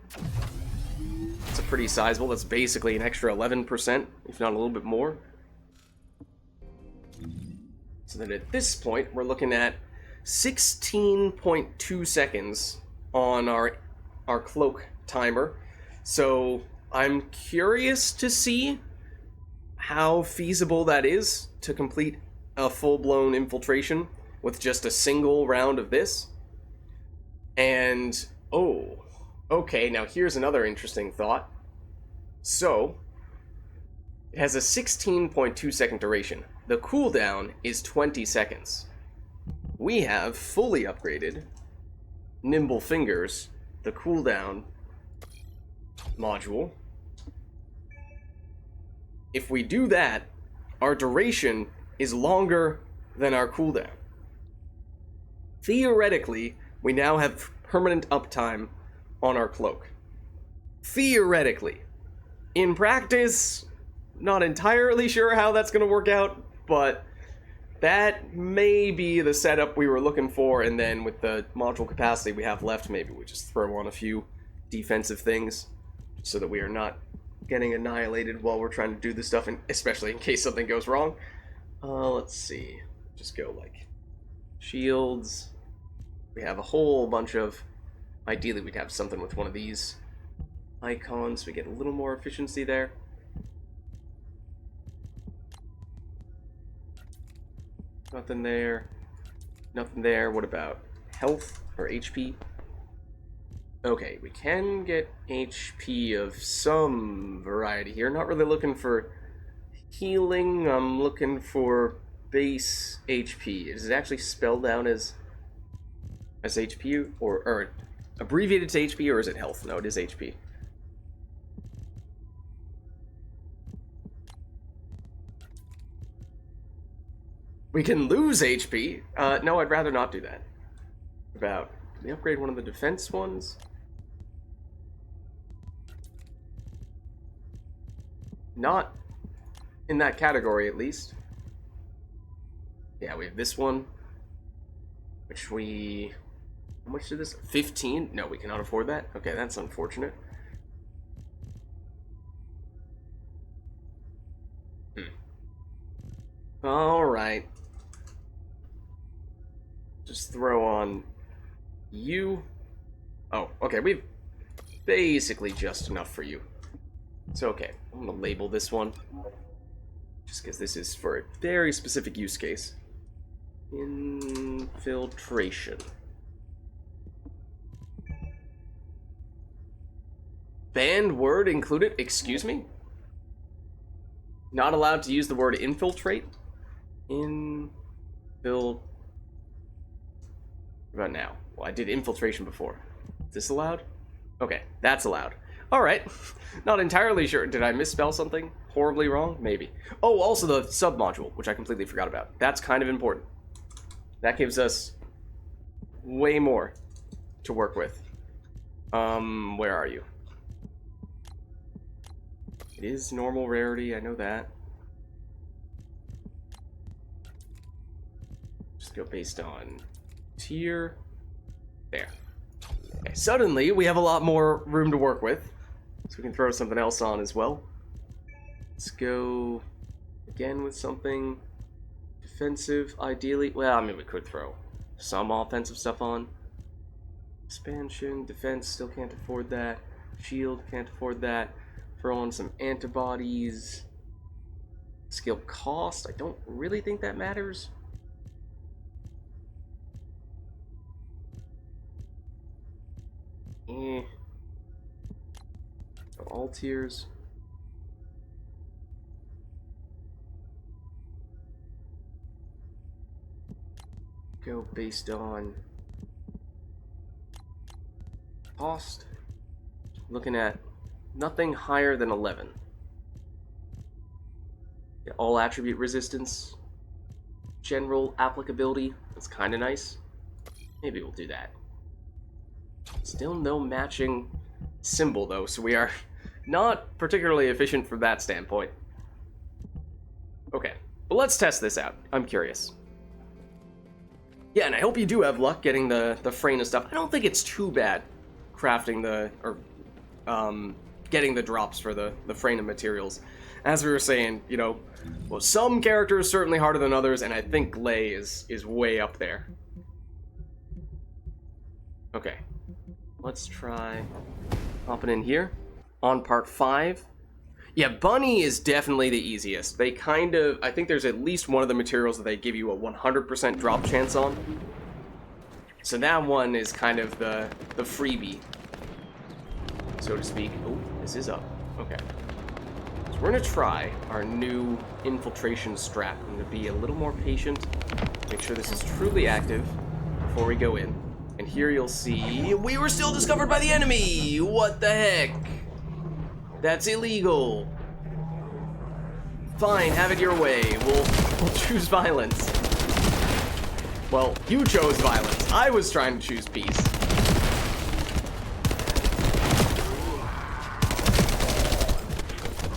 It's a pretty sizable. That's basically an extra 11%, if not a little bit more. So then at this point, we're looking at 16.2 seconds on our cloak timer. So I'm curious to see how feasible that is to complete a full-blown infiltration with just a single round of this. And, oh, okay, now here's another interesting thought. So, it has a 16.2 second duration. The cooldown is 20 seconds. We have fully upgraded Nimble Fingers, the cooldown module. If we do that, our duration is longer than our cooldown. Theoretically, we now have permanent uptime on our cloak. Theoretically. In practice, not entirely sure how that's going to work out, but that may be the setup we were looking for, and then with the module capacity we have left, maybe we just throw on a few defensive things so that we are not getting annihilated while we're trying to do this stuff, and especially in case something goes wrong. Let's see. Just go like shields. We have a whole bunch of... Ideally, we'd have something with one of these icons so we get a little more efficiency there. Nothing there. Nothing there. What about health or HP? Okay, we can get HP of some variety here. Not really looking for healing. I'm looking for base HP. Is it actually spelled out as HP or abbreviated to HP, or is it health? No, it is HP. We can lose HP. No, I'd rather not do that. Did we upgrade one of the defense ones? Not in that category, at least. Yeah, we have this one, which we... How much did this? 15? No, we cannot afford that. Okay, that's unfortunate. Alright. Just throw on you. Oh, okay, we've basically just enough for you. It's okay. I'm gonna label this one, just because this is for a very specific use case. Infiltration. Banned word included? Excuse me? Not allowed to use the word infiltrate? What about now? Well, I did infiltration before. Is this allowed? Okay, that's allowed. Alright. Not entirely sure. Did I misspell something horribly wrong? Maybe. Oh, also the sub-module, which I completely forgot about. That's kind of important. That gives us way more to work with. Where are you? It is normal rarity, I know that. Just go based on tier. There. Okay, suddenly we have a lot more room to work with. So we can throw something else on as well. Let's go again with something defensive, ideally. Well, I mean, we could throw some offensive stuff on. Expansion, defense, still can't afford that. Shield, can't afford that. Throw on some antibodies. Skill cost, I don't really think that matters. All tiers. Go based on cost. Looking at nothing higher than 11. Yeah, all attribute resistance. General applicability. That's kind of nice. Maybe we'll do that. Still no matching symbol though, so we are not particularly efficient from that standpoint. Okay, but let's test this out. I'm curious. Yeah, and I hope you do have luck getting the Freyna stuff. I don't think it's too bad crafting getting the drops for the Freyna materials. As we were saying, you know, well, some characters certainly harder than others, and I think Lei is way up there. Okay. let's try hopping in here on part 5. Yeah, Bunny is definitely the easiest. They kind of, I think there's at least one of the materials that they give you a 100% drop chance on. So that one is kind of the freebie, so to speak. Oh, this is up. Okay. So we're going to try our new infiltration strat. I'm going to be a little more patient, make sure this is truly active before we go in. And here you'll see, we were still discovered by the enemy! What the heck? That's illegal. Fine, have it your way. We'll choose violence. Well, you chose violence. I was trying to choose peace.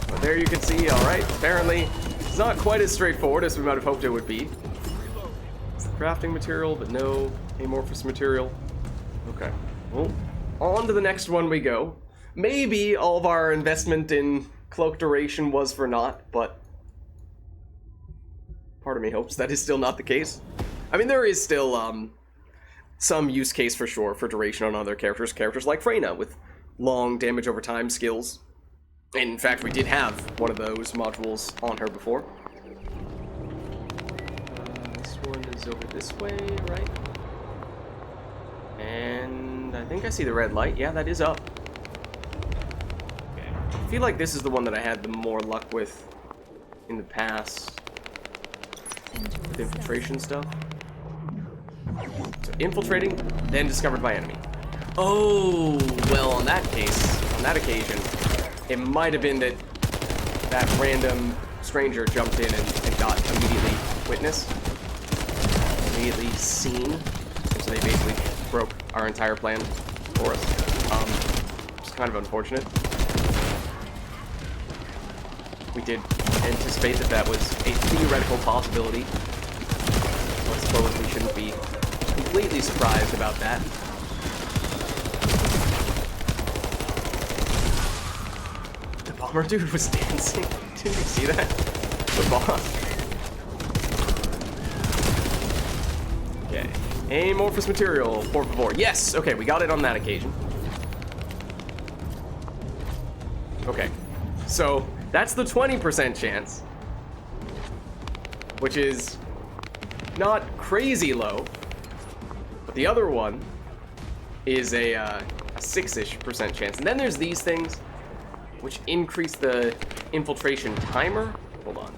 But there you can see, alright, apparently it's not quite as straightforward as we might have hoped it would be. It's the crafting material, but no amorphous material. Okay, well, on to the next one we go. Maybe all of our investment in cloak duration was for naught, but part of me hopes that is still not the case. I mean, there is still some use case for sure for duration on other characters. Characters like Freyna with long damage over time skills. And in fact, we did have one of those modules on her before. This one is over this way, right? And I think I see the red light. Yeah, that is up. Okay. I feel like this is the one that I had the more luck with in the past. With infiltration stuff. So infiltrating, then discovered by enemy. Oh, well, on that case, on that occasion, it might have been that that random stranger jumped in and got immediately witnessed, immediately seen. So they basically broke our entire plan for us. It's kind of unfortunate. We did anticipate that that was a theoretical possibility. So I suppose we shouldn't be completely surprised about that. The bomber dude was dancing. Didn't you see that? The boss. Okay. Amorphous material, por favor. Yes! Okay, we got it on that occasion. Okay. So, that's the 20% chance. Which is not crazy low. But the other one is a 6-ish% chance. And then there's these things, which increase the infiltration timer. Hold on.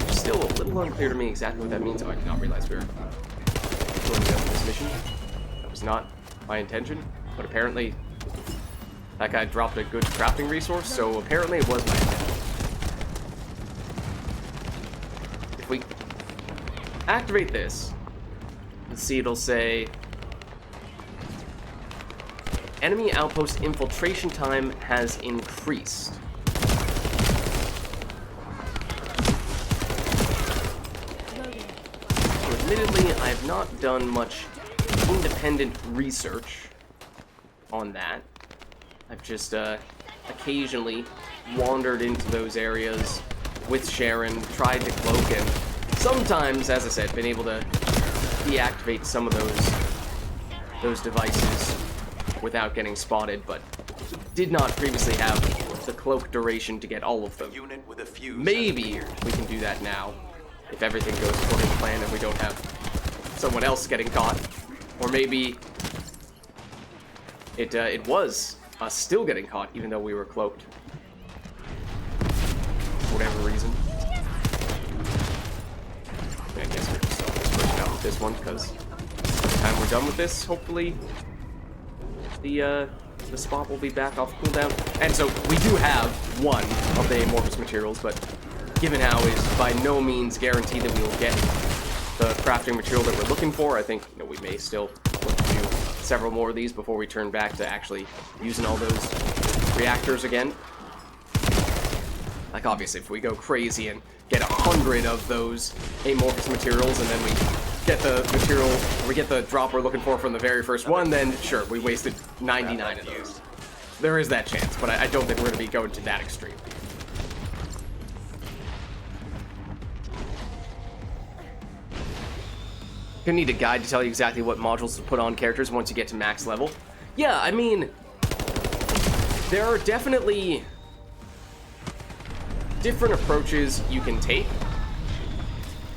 It's still a little unclear to me exactly what that means. Oh, I did not realize we were going down this mission. That was not my intention. But apparently, that guy dropped a good crafting resource, so apparently it was my intention. If we activate this, let's see, it'll say enemy outpost infiltration time has increased. So admittedly, I have not done much independent research on that. I've just occasionally wandered into those areas with Sharon, tried to cloak, and sometimes, as I said, been able to deactivate some of those devices without getting spotted, but did not previously have the cloak duration to get all of them. Unit with a fuse. Maybe we can do that now, if everything goes according to plan and we don't have someone else getting caught. Or maybe it was us still getting caught, even though we were cloaked. For whatever reason. I guess we're just pushing out with this one, because by the time we're done with this, hopefully the spot will be back off cooldown. And so we do have one of the amorphous materials, but given how it is by no means guaranteed that we will get the crafting material that we're looking for, I think we may still look to do several more of these before we turn back to actually using all those reactors again. Like, obviously, if we go crazy and get 100 of those amorphous materials and then we get the material, or we get the drop we're looking for from the very first one, then sure, we wasted 99 of those. There is that chance, but I don't think we're going to be going to that extreme. Gonna need a guide to tell you exactly what modules to put on characters once you get to max level. Yeah, I mean, there are definitely different approaches you can take.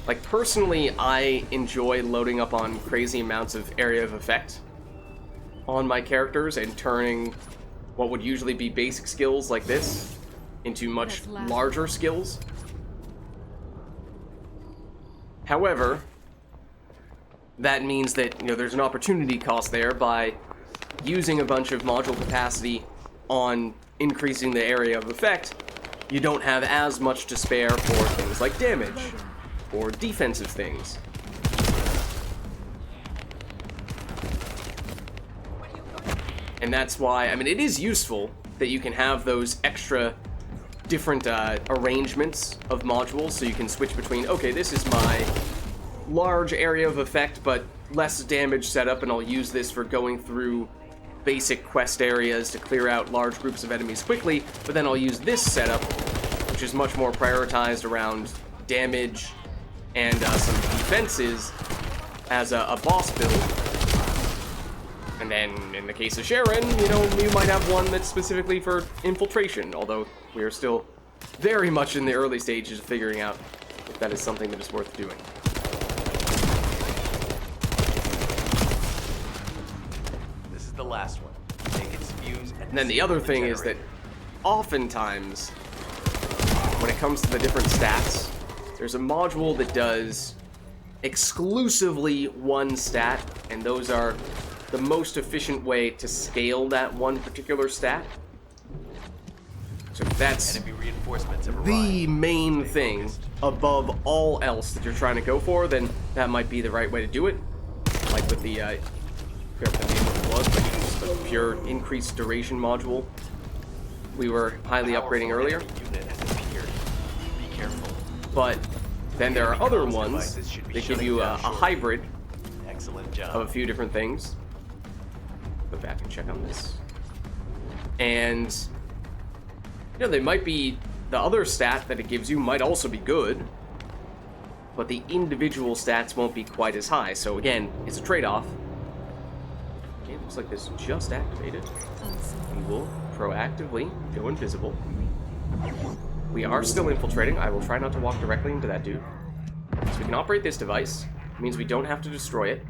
Like, personally, I enjoy loading up on crazy amounts of area of effect on my characters and turning what would usually be basic skills like this into much larger skills. However, that means that, you know, there's an opportunity cost there by using a bunch of module capacity on increasing the area of effect. You don't have as much to spare for things like damage or defensive things. And that's why, I mean, it is useful that you can have those extra different arrangements of modules, so you can switch between, okay, this is my large area of effect, but less damage setup, and I'll use this for going through basic quest areas to clear out large groups of enemies quickly, but then I'll use this setup, which is much more prioritized around damage and some defenses as a boss build. And then, in the case of Sharon, you know, you might have one that's specifically for infiltration, although we are still very much in the early stages of figuring out if that is something that is worth doing. This is the last one. Take its fuse And then the other thing is that oftentimes, when it comes to the different stats, there's a module that does exclusively one stat, and those are the most efficient way to scale that one particular stat. So that's enemy reinforcements have the arrived. main Stay thing focused. above all else that you're trying to go for, then that might be the right way to do it. Like with the, I forget what the name of it was, but just the pure increased duration module we were highly upgrading Powerful earlier. enemy unit has appeared. Be careful. But then there are Enemy other comms ones devices should be that give shutting you a down shortly. hybrid Excellent job. of a few different things. Go back and check on this. And, you know, they might be, the other stat that it gives you might also be good, but the individual stats won't be quite as high. So again, it's a trade-off. Okay, looks like this just activated. We will proactively go invisible. We are still infiltrating. I will try not to walk directly into that dude. So we can operate this device. It means we don't have to destroy it.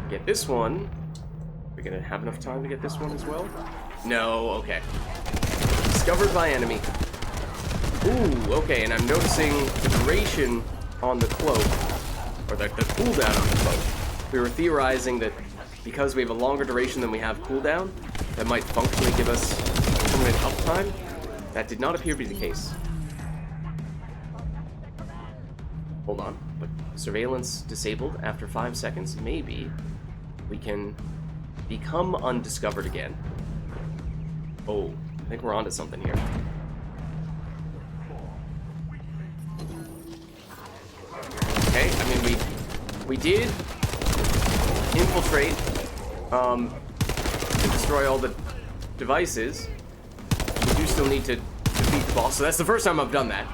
Get this one. We're gonna have enough time to get this one as well? No, okay. Discovered by enemy. Ooh, okay, and I'm noticing the duration on the cloak, or the cooldown on the cloak. We were theorizing that because we have a longer duration than we have cooldown, that might functionally give us permanent uptime. That did not appear to be the case. Hold on, but surveillance disabled after 5 seconds. Maybe we can become undiscovered again. Oh, I think we're onto something here. Okay, I mean, we did infiltrate, to destroy all the devices. We do still need to defeat the boss, so that's the first time I've done that.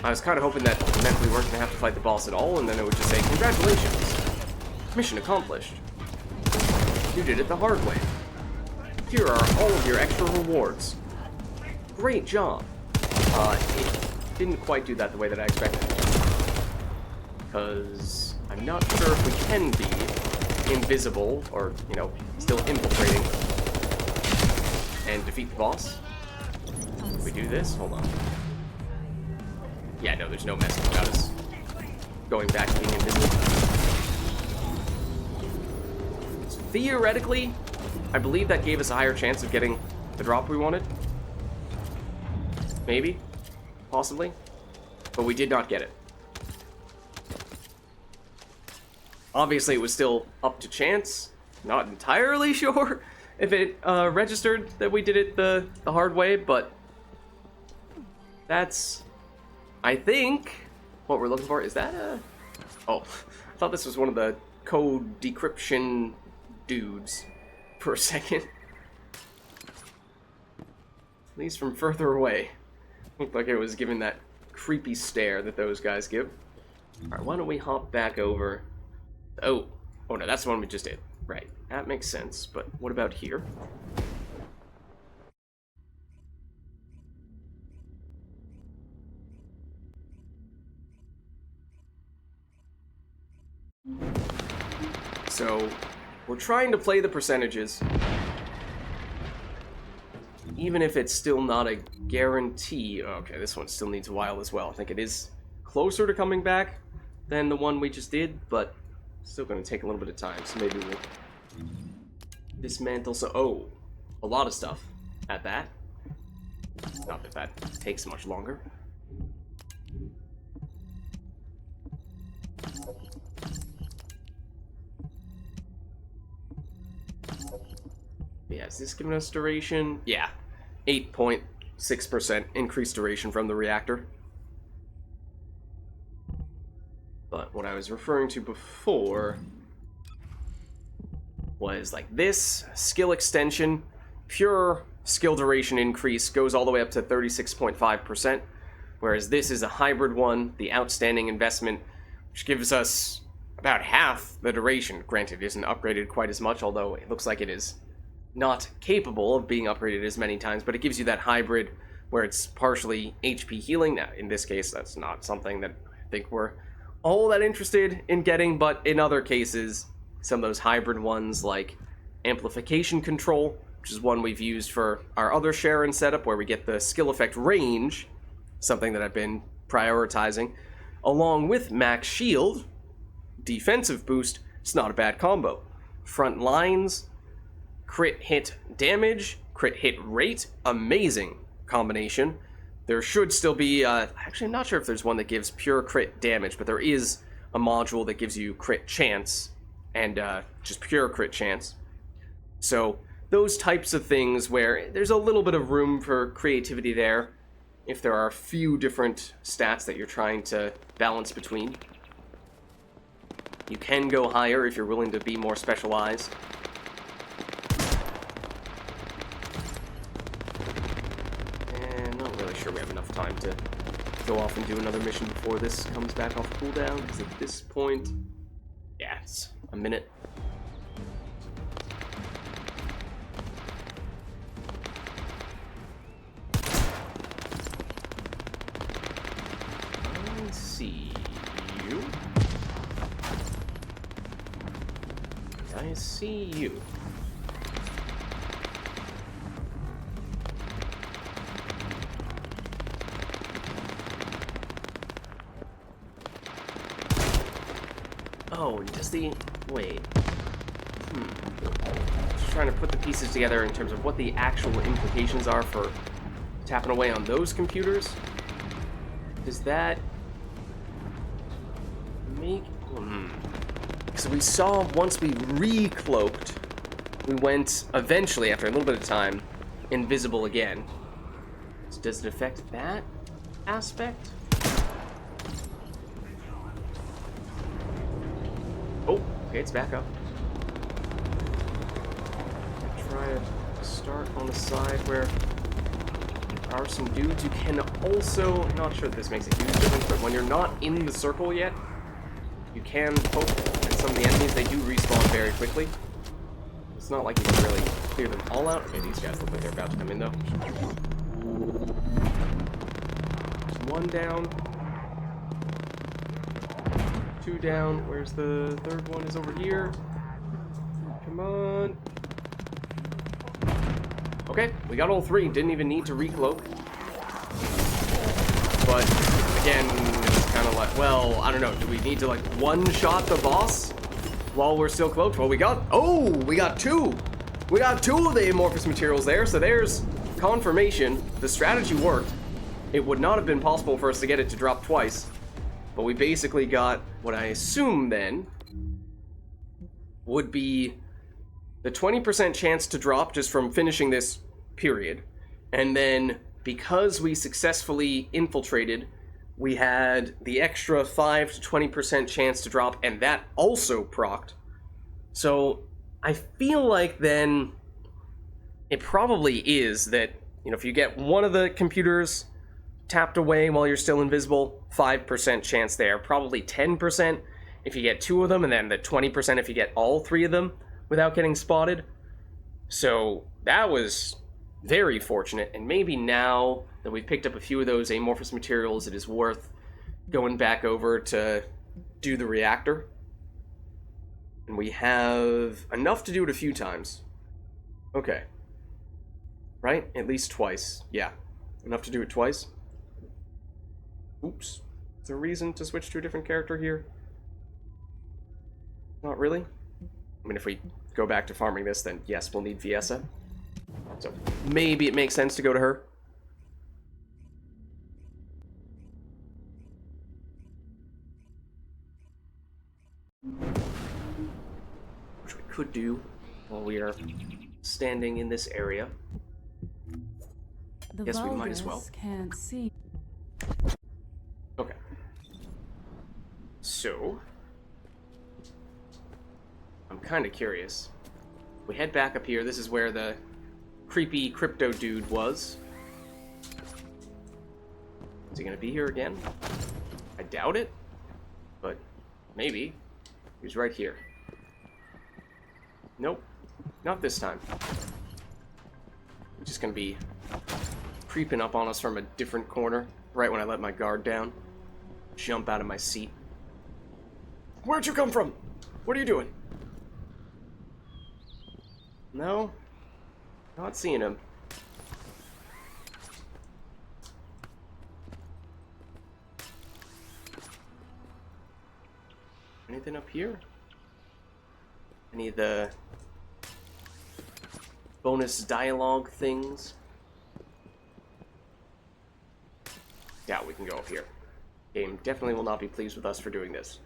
I was kind of hoping that meant we weren't going to have to fight the boss at all, and then it would just say, congratulations, mission accomplished. You did it the hard way. Here are all of your extra rewards. Great job. It didn't quite do that the way that I expected. Because I'm not sure if we can be invisible, or, you know, still infiltrating, and defeat the boss. If we do this, hold on. Yeah, no, there's no messing about us going back to being invisible. So theoretically, I believe that gave us a higher chance of getting the drop we wanted. Maybe. Possibly. But we did not get it. Obviously, it was still up to chance. Not entirely sure if it registered that we did it the hard way, but that's, I think, what we're looking for. Is that a... Oh, I thought this was one of the code decryption dudes for a second. At least from further away. Looked like it was giving that creepy stare that those guys give. Alright, why don't we hop back over... Oh, Oh no, that's the one we just did. Right, that makes sense, but what about here? So, we're trying to play the percentages, even if it's still not a guarantee. Okay, this one still needs a while as well. I think it is closer to coming back than the one we just did, but still going to take a little bit of time, so maybe we'll dismantle. So, oh, a lot of stuff at that. Not that that takes much longer. Yeah, is this giving us duration? Yeah, 8.6% increased duration from the reactor. But what I was referring to before was like this skill extension, pure skill duration increase goes all the way up to 36.5%, whereas this is a hybrid one, the outstanding investment, which gives us about half the duration. Granted, it isn't upgraded quite as much, although it looks like it is not capable of being upgraded as many times, but it gives you that hybrid where it's partially HP healing. Now, in this case, that's not something that I think we're all that interested in getting, but in other cases, some of those hybrid ones like amplification control, which is one we've used for our other Sharon setup where we get the skill effect range, something that I've been prioritizing, along with max shield, defensive boost. It's not a bad combo. Front lines, crit hit damage, crit hit rate, amazing combination. There should still be, actually I'm not sure if there's one that gives pure crit damage, but there is a module that gives you crit chance, and just pure crit chance. So those types of things where there's a little bit of room for creativity there, if there are a few different stats that you're trying to balance between. You can go higher if you're willing to be more specialized. Sure we have enough time to go off and do another mission before this comes back off cooldown, because at this point, yeah, it's a minute. I see you. I see you. Oh, does the... wait. Just trying to put the pieces together in terms of what the actual implications are for tapping away on those computers. Does that make... So we saw once we re-cloaked, we went, eventually, after a little bit of time, invisible again. So does it affect that aspect? Oh, okay, it's back up. Try to start on the side where there are some dudes. You can also, I'm not sure that this makes a huge difference, but when you're not in the circle yet, you can poke at some of the enemies. They do respawn very quickly. It's not like you can really clear them all out. Okay, these guys look like they're about to come in, though. There's one down. Two down. Where's the third one? Is over here. Come on. Okay, we got all three. Didn't even need to recloak. But again, it's kind of like, well, I don't know. Do we need to like one-shot the boss while we're still cloaked? Well, we got two. We got two of the amorphous materials there. So there's confirmation. The strategy worked. It would not have been possible for us to get it to drop twice. But we basically got what I assume then would be the 20% chance to drop just from finishing this period. And then because we successfully infiltrated, we had the extra 5 to 20% chance to drop, and that also procced. So I feel like then it probably is that, you know, if you get one of the computers tapped away while you're still invisible, 5% chance there, probably 10% if you get 2 of them, and then the 20% if you get all 3 of them without getting spotted. So that was very fortunate, and maybe now that we've picked up a few of those amorphous materials, it is worth going back over to do the reactor. And we have enough to do it a few times. Okay. Right? At least twice. Yeah. Enough to do it twice. Oops. Is there a reason to switch to a different character here? Not really. I mean, if we go back to farming this, then yes, we'll need Viessa. So maybe it makes sense to go to her. Which we could do while we are standing in this area. The Guess we might as well. Vulgis can't see. Okay. So, I'm kind of curious. We head back up here. This is where the creepy crypto dude was. Is he gonna be here again? I doubt it, but maybe. He's right here. Nope, not this time. He's just gonna be creeping up on us from a different corner, right when I let my guard down. Jump out of my seat. Where'd you come from? What are you doing? No, not seeing him. Anything up here? Any of the bonus dialogue things? Doubt we can go up here. Game definitely will not be pleased with us for doing this.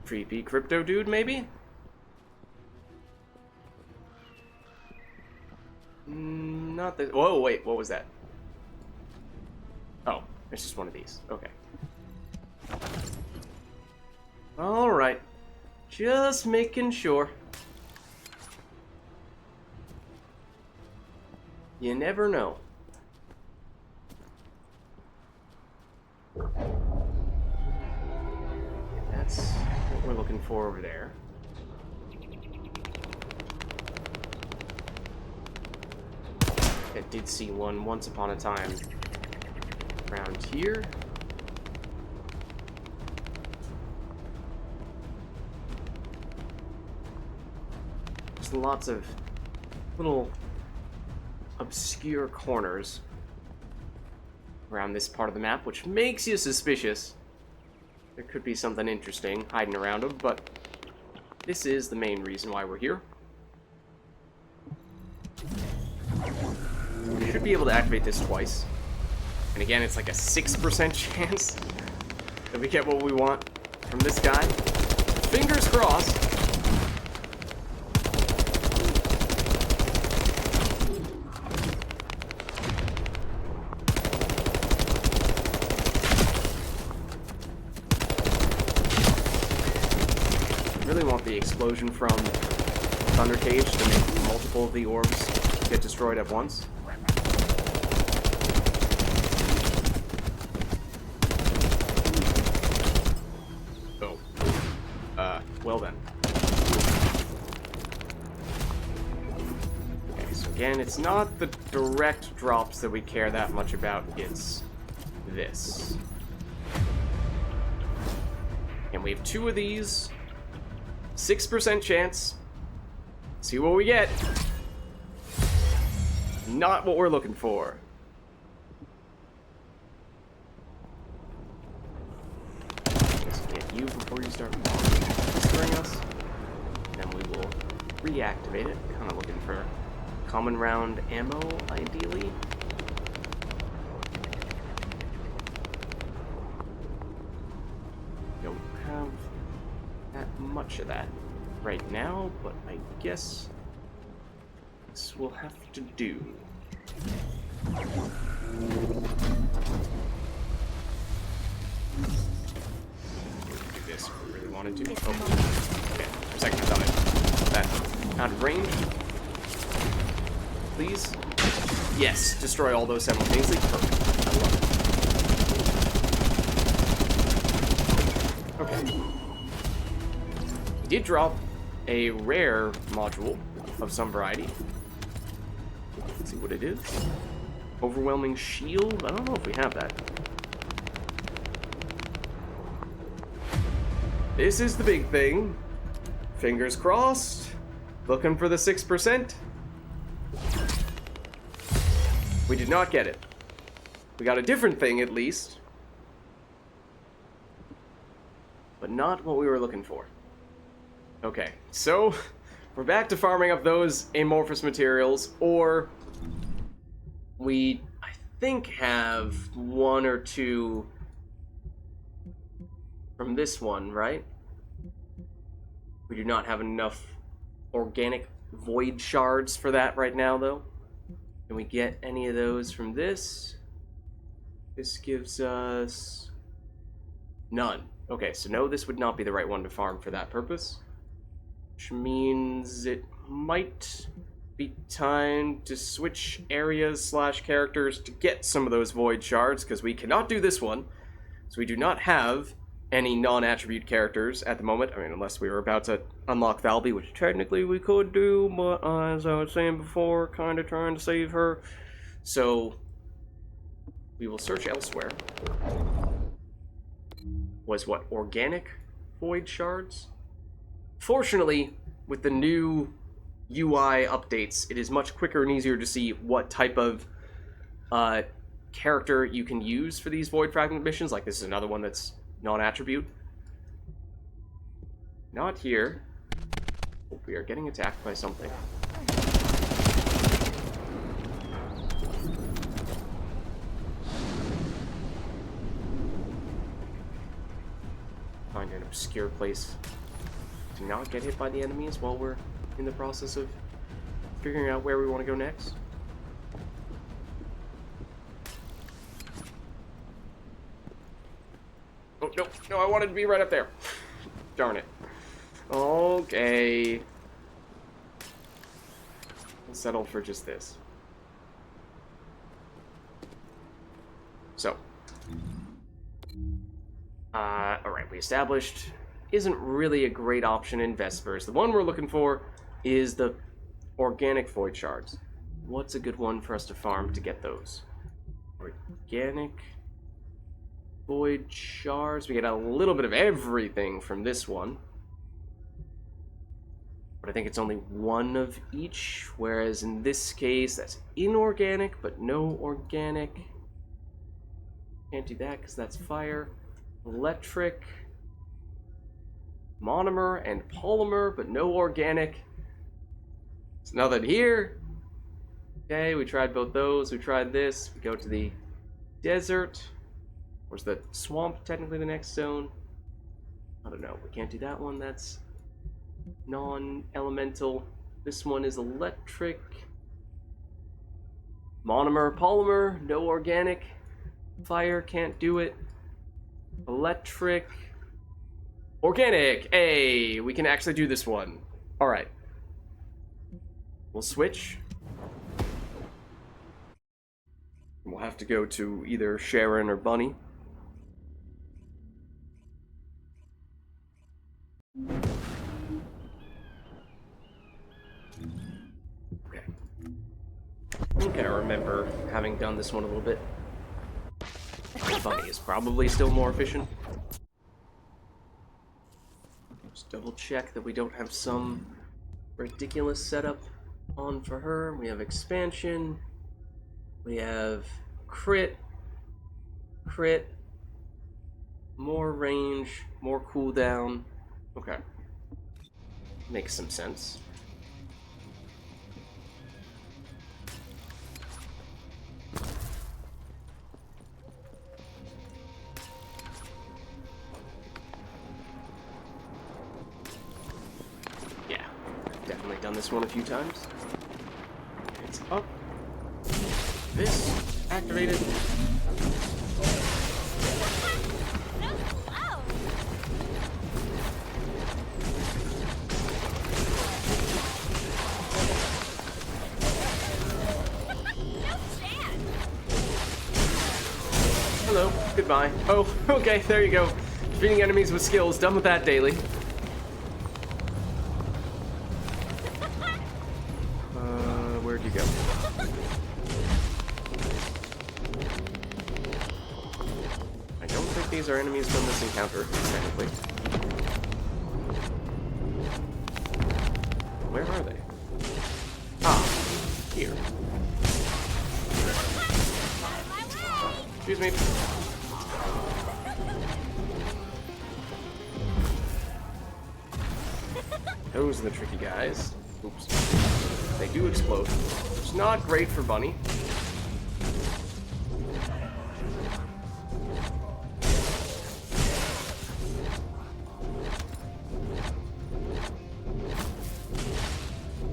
Creepy crypto dude, maybe? Not the. Whoa, wait, what was that? Oh, it's just one of these. Okay. Alright. Just making sure. You never know. That's what we're looking for over there. I did see one once upon a time around here. There's lots of little obscure corners around this part of the map, which makes you suspicious. There could be something interesting hiding around them, but this is the main reason why we're here. We should be able to activate this twice. And again, it's like a 6% chance that we get what we want from this guy. Fingers crossed. Really want the explosion from Thunder Cage to make multiple of the orbs get destroyed at once. Well then. Okay, so again, it's not the direct drops that we care that much about, it's this. And we have 2 of these. 6% chance. See what we get. Not what we're looking for. Let's get you before you start destroying us. Then we will reactivate it. Kind of looking for common round ammo, ideally. Don't have that much of that right now, but I guess this will have to do. Do this if we really wanted to. Oh, okay. For a second I thought that out of range. please. Yes, destroy all those simultaneously. Perfect. I love it. Okay. We did drop a rare module of some variety. Let's see what it is. Overwhelming shield? I don't know if we have that. This is the big thing. Fingers crossed. Looking for the 6%. We did not get it. We got a different thing at least. But not what we were looking for. Okay, so we're back to farming up those amorphous materials, or we, I think, have one or two from this one, right? We do not have enough organic void shards for that right now, though. Can we get any of those from this? This gives us none. Okay, so no, this would not be the right one to farm for that purpose. Which means it might be time to switch areas / characters to get some of those void shards, because we cannot do this one. So we do not have any non-attribute characters at the moment. I mean, unless we were about to unlock Valby, which technically we could do, but as I was saying before, kind of trying to save her. So we will search elsewhere. Was what, organic void shards? Fortunately, with the new UI updates, it is much quicker and easier to see what type of character you can use for these void fragment missions. Like, this is another one that's non-attribute. Not here. Oh, we are getting attacked by something. Find an obscure place to not get hit by the enemies while we're in the process of figuring out where we want to go next. Oh, no, no, I wanted to be right up there. Darn it. Okay. We'll settle for just this. So. Alright, we established isn't really a great option in Vespers. The one we're looking for is the organic void shards. What's a good one for us to farm to get those? Organic void shards. We get a little bit of everything from this one. But I think it's only one of each, whereas in this case, that's inorganic, but no organic. Can't do that because that's fire. Electric, monomer, and polymer, but no organic. There's nothing here. Okay, we tried both those. We tried this. We go to the desert. Where's the swamp technically the next zone? I don't know. We can't do that one. That's non-elemental. This one is electric. Monomer, polymer, no organic. Fire, can't do it. Electric. Organic! Hey, we can actually do this one. Alright. We'll switch. We'll have to go to either Sharon or Bunny. Okay. I think I remember having done this one a little bit. Bunny is probably still more efficient. Just double check that we don't have some ridiculous setup on for her. We have expansion. We have crit. Crit. More range. More cooldown. Okay. Makes some sense. Done this one a few times. It's up. This activated. hello. Goodbye. Oh, okay, there you go. Defeating enemies with skills. Done with that daily. Where'd you go? I don't think these are enemies from this encounter, technically. Where are they? Ah, here. Excuse me. Those are the tricky guys. Oops. They do explode. It's not great for Bunny.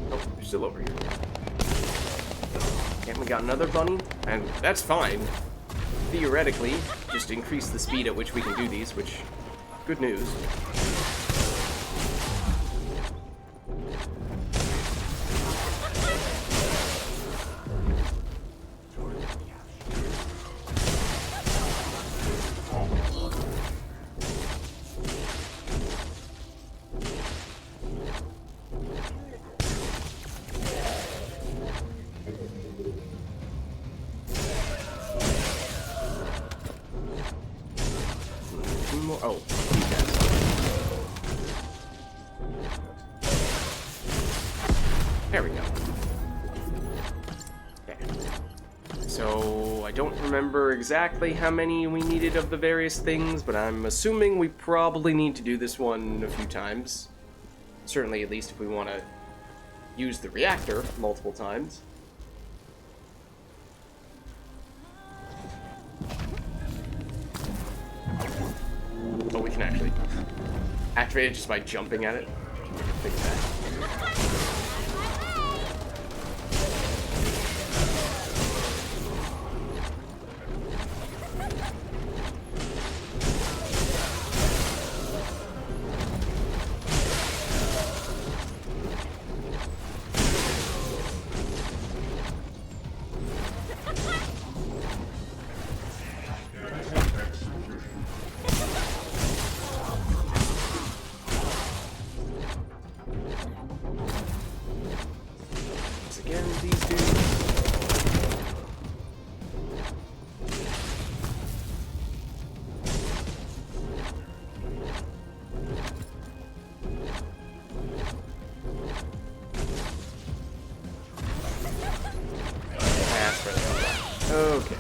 Oh, they're still over here. And we got another bunny, and that's fine. Theoretically, just increase the speed at which we can do these, which, good news. Oh, there we go. Okay. So, I don't remember exactly how many we needed of the various things, but I'm assuming we probably need to do this one a few times. Certainly, at least if we want to use the reactor multiple times. Oh, we can actually activate it just by jumping at it. Think of that. Okay.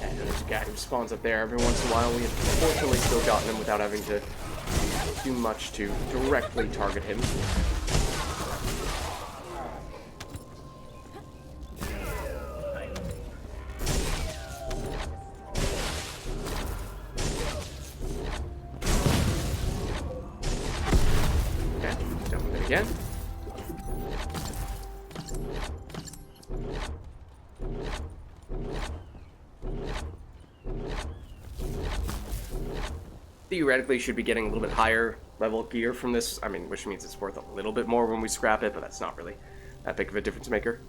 And there's a guy who spawns up there every once in a while. We have fortunately still gotten him without having to do much to directly target him. Again. Theoretically, should be getting a little bit higher level gear from this. I mean, which means it's worth a little bit more when we scrap it, but that's not really that big of a difference maker.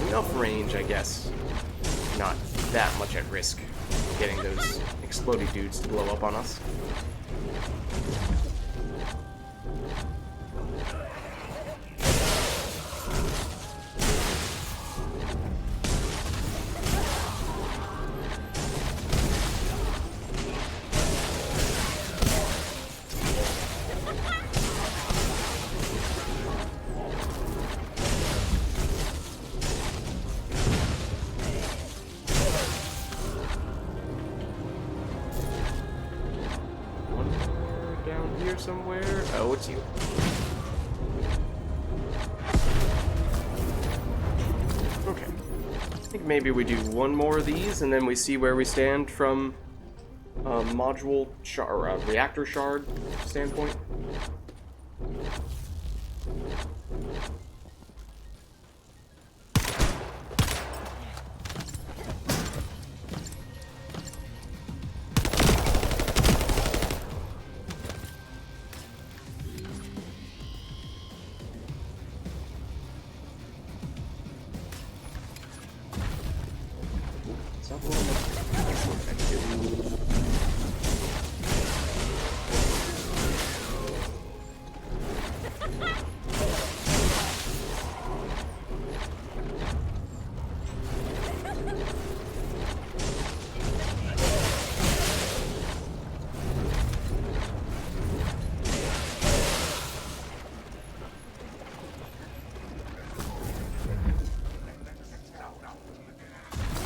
Enough range, I guess. Not that much at risk of getting those explodey dudes to blow up on us. somewhere. Oh, it's you. Okay. I think maybe we do one more of these, and then we see where we stand from module shard, reactor shard standpoint.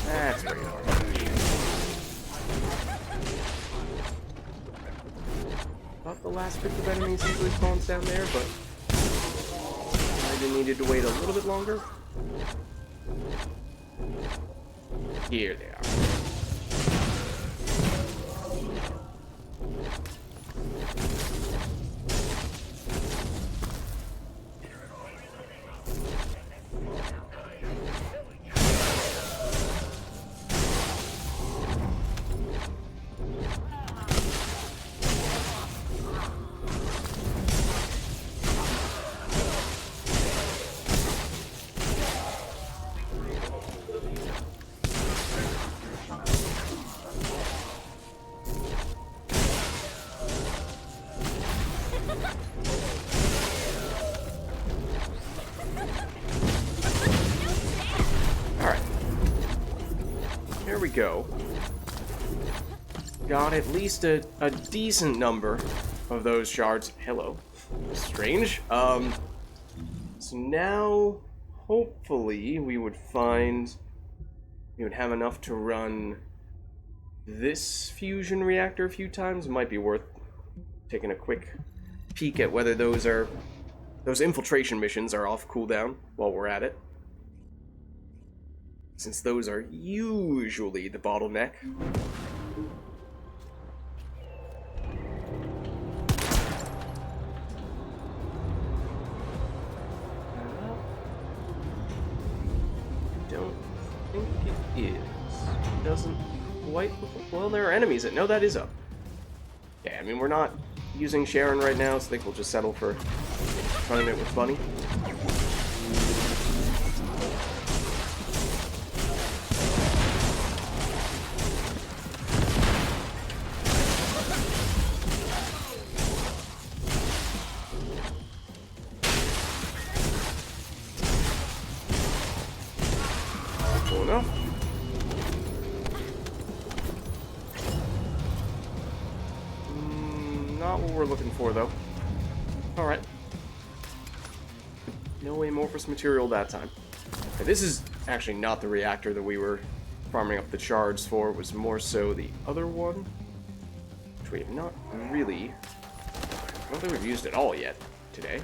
That's pretty hard. Thought the last group of enemies usually spawns down there, but I needed to wait a little bit longer. Here they are. There we go. Got at least a decent number of those shards. Hello. Strange. So now, hopefully, we would have enough to run this fusion reactor a few times. It might be worth taking a quick peek at whether those infiltration missions are off cooldown while we're at it, since those are usually the bottleneck. Don't think it is. It doesn't quite look... Well, there are enemies. No, that is up. Yeah, I mean, we're not using Sharon right now, so I think we'll just settle for running it with Bunny. Cool enough. Not what we're looking for, though. Alright. No amorphous material that time. Okay, this is actually not the reactor that we were farming up the shards for. It was more so the other one, which we have not really... I don't think we've used at all yet today.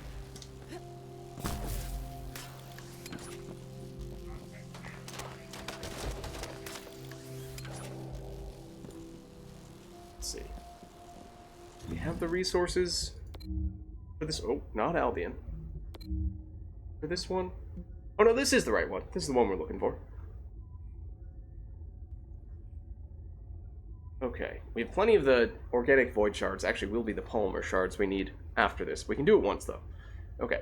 Let's see. We have the resources for this. Oh, not Albion. For this one. Oh no, this is the right one. This is the one we're looking for. Okay, we have plenty of the organic void shards. Actually, will be the polymer shards we need after this. We can do it once though. Okay.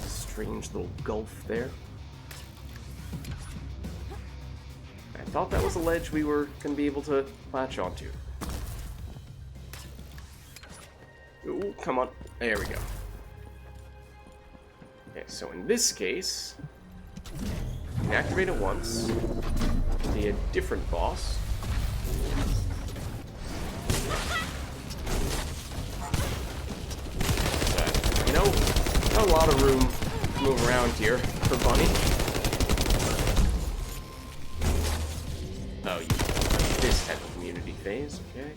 Strange little gulf there. I thought that was a ledge we were going to be able to latch onto. Ooh, come on. There we go. Okay, so in this case, you can activate it once. Be a different boss. not a lot of room to move around here for Bunny. Oh, this type of immunity phase, okay.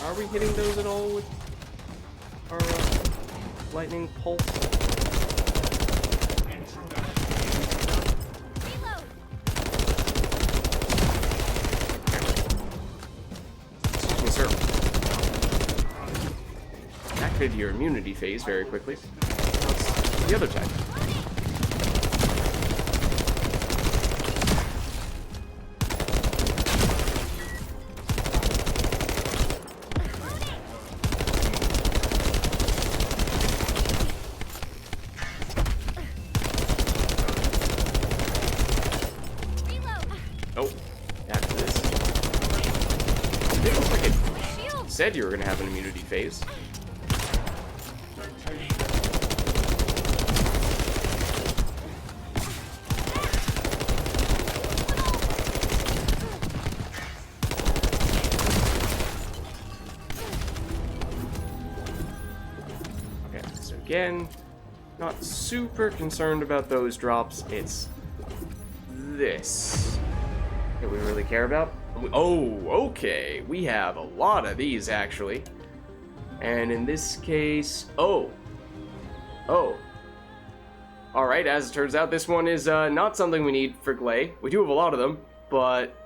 Are we hitting those at all with our lightning pulse? Excuse me, sir. Activated your immunity phase very quickly. That's the other type. Said you were going to have an immunity phase. Okay, so again, not super concerned about those drops. It's this that we really care about. Oh, okay. We have a lot of these, actually. And in this case... Oh. Alright, as it turns out, this one is not something we need for Glay. We do have a lot of them, but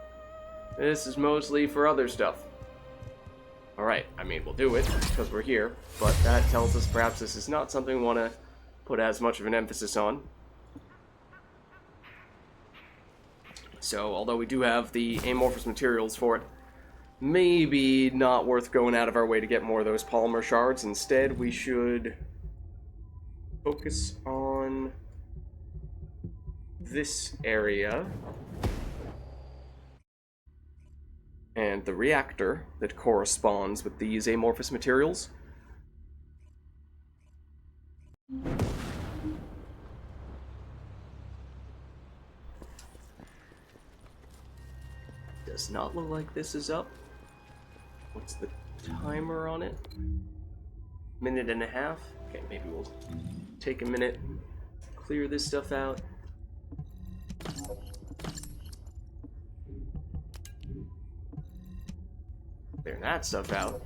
this is mostly for other stuff. Alright, I mean, we'll do it, because we're here, but that tells us perhaps this is not something we want to put as much of an emphasis on. So, although we do have the amorphous materials for it, maybe not worth going out of our way to get more of those polymer shards. Instead, we should focus on this area and the reactor that corresponds with these amorphous materials. Does not look like this is up. What's the timer on it? Minute and a half? Okay, maybe we'll take a minute, clear this stuff out. Clear that stuff out.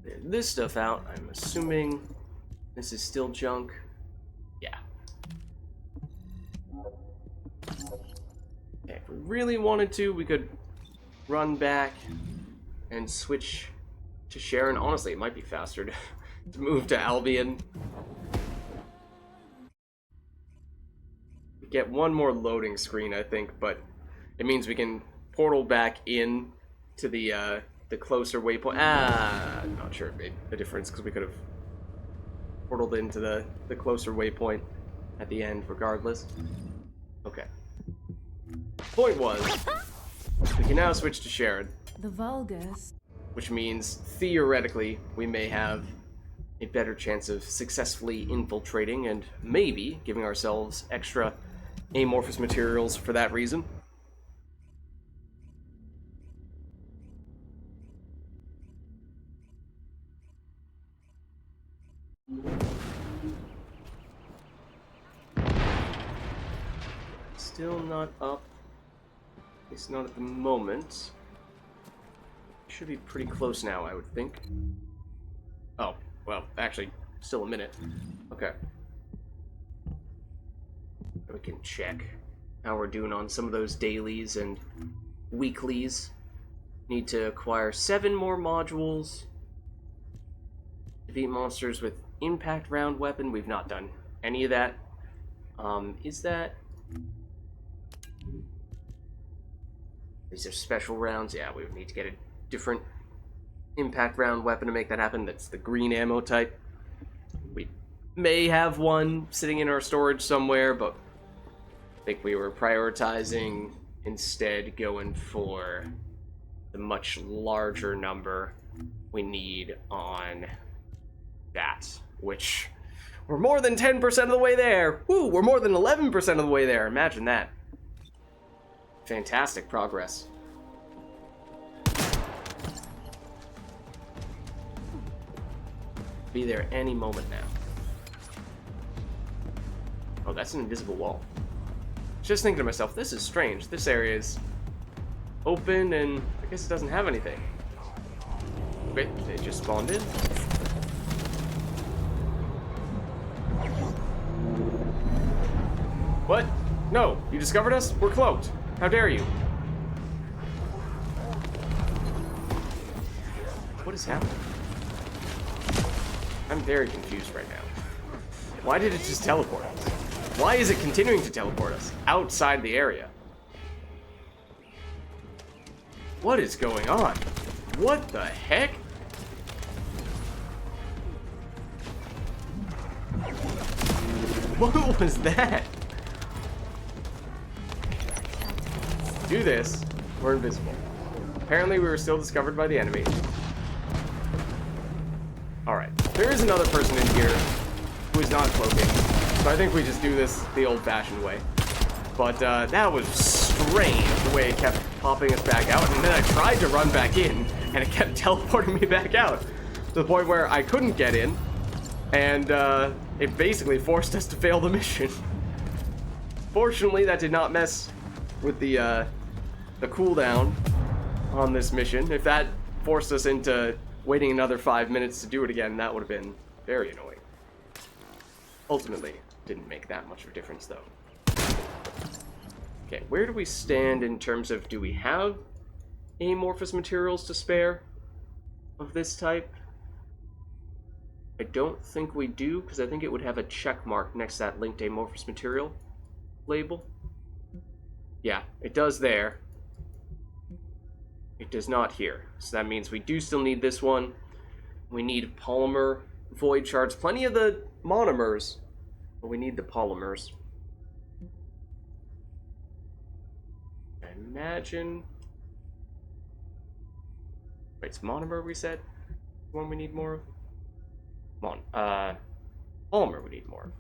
Clear this stuff out. I'm assuming this is still junk. Yeah. If we really wanted to, we could run back and switch to Sharon. Honestly, it might be faster to move to Albion. We get one more loading screen, I think, but it means we can portal back in to the closer waypoint. I'm not sure it made a difference because we could have portaled into the closer waypoint at the end regardless. Okay. Point was, we can now switch to Sharon. The Vulgis. Which means, theoretically, we may have a better chance of successfully infiltrating and maybe giving ourselves extra amorphous materials for that reason. Still not up. It's not at the moment. Should be pretty close now, I would think. Oh, well, actually, still a minute. Okay. We can check how we're doing on some of those dailies and weeklies. Need to acquire 7 more modules. Defeat monsters with impact round weapon. We've not done any of that. Is that... These are special rounds. Yeah, we would need to get a different impact round weapon to make that happen. That's the green ammo type. We may have one sitting in our storage somewhere, but I think we were prioritizing instead going for the much larger number we need on that, which we're more than 10% of the way there. Woo, we're more than 11% of the way there. Imagine that. Fantastic progress. Be there any moment now. Oh, that's an invisible wall. Just thinking to myself, this is strange. This area is open and I guess it doesn't have anything. Wait, they just spawned in? What? No, you discovered us? We're cloaked. How dare you? What is happening? I'm very confused right now. Why did it just teleport us? Why is it continuing to teleport us outside the area? What is going on? What the heck? What was that? Do this. We're invisible. Apparently we were still discovered by the enemy. Alright. There is another person in here who is not cloaking. So I think we just do this the old-fashioned way. But that was strange the way it kept popping us back out. And then I tried to run back in and it kept teleporting me back out. To the point where I couldn't get in. And it basically forced us to fail the mission. Fortunately, that did not mess with the cooldown on this mission. If that forced us into waiting another 5 minutes to do it again, that would have been very annoying. Ultimately, didn't make that much of a difference, though. Okay, where do we stand in terms of, do we have amorphous materials to spare of this type? I don't think we do, because I think it would have a check mark next to that linked amorphous material label. Yeah, it does there. It does not here. So that means we do still need this one. We need polymer void shards. Plenty of the monomers, but we need the polymers. I imagine... Wait, it's monomer we said? The one we need more of? Polymer we need more of.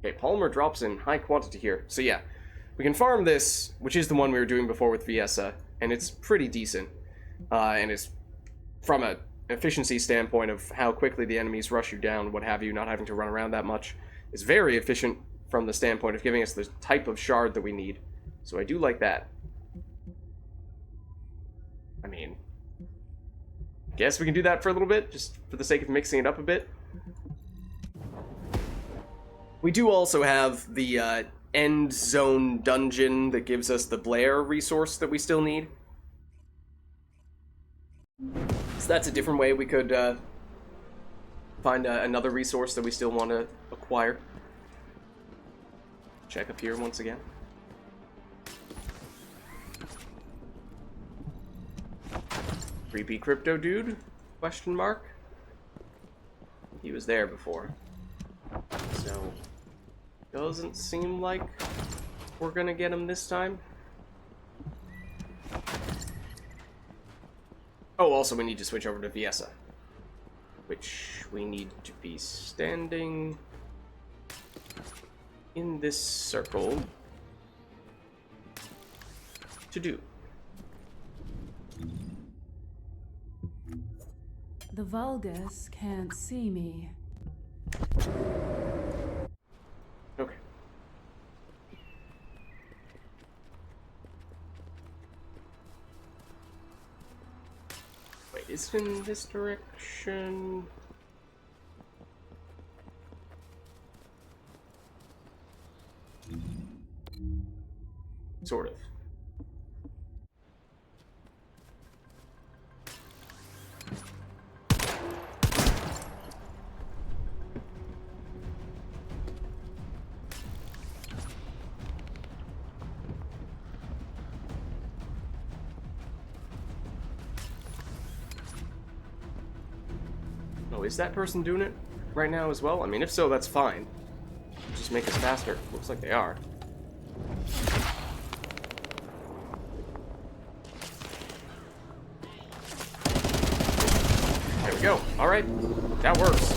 Okay, polymer drops in high quantity here. So yeah, we can farm this, which is the one we were doing before with Viessa, and it's pretty decent. And it's, from an efficiency standpoint of how quickly the enemies rush you down, what have you, not having to run around that much, is very efficient from the standpoint of giving us the type of shard that we need. So I do like that. I mean, I guess we can do that for a little bit, just for the sake of mixing it up a bit. We do also have the end zone dungeon that gives us the Blair resource that we still need. So that's a different way we could find another resource that we still want to acquire. Check up here once again. Creepy crypto dude? Question mark? He was there before. So, doesn't seem like we're gonna get him this time. Oh, also we need to switch over to Viessa, which we need to be standing in this circle to do. The Vulgis can't see me. Okay. Wait, is it in this direction? Sort of. Oh, is that person doing it right now as well? I mean, if so, that's fine. Just make us faster. Looks like they are. There we go. Alright. That works.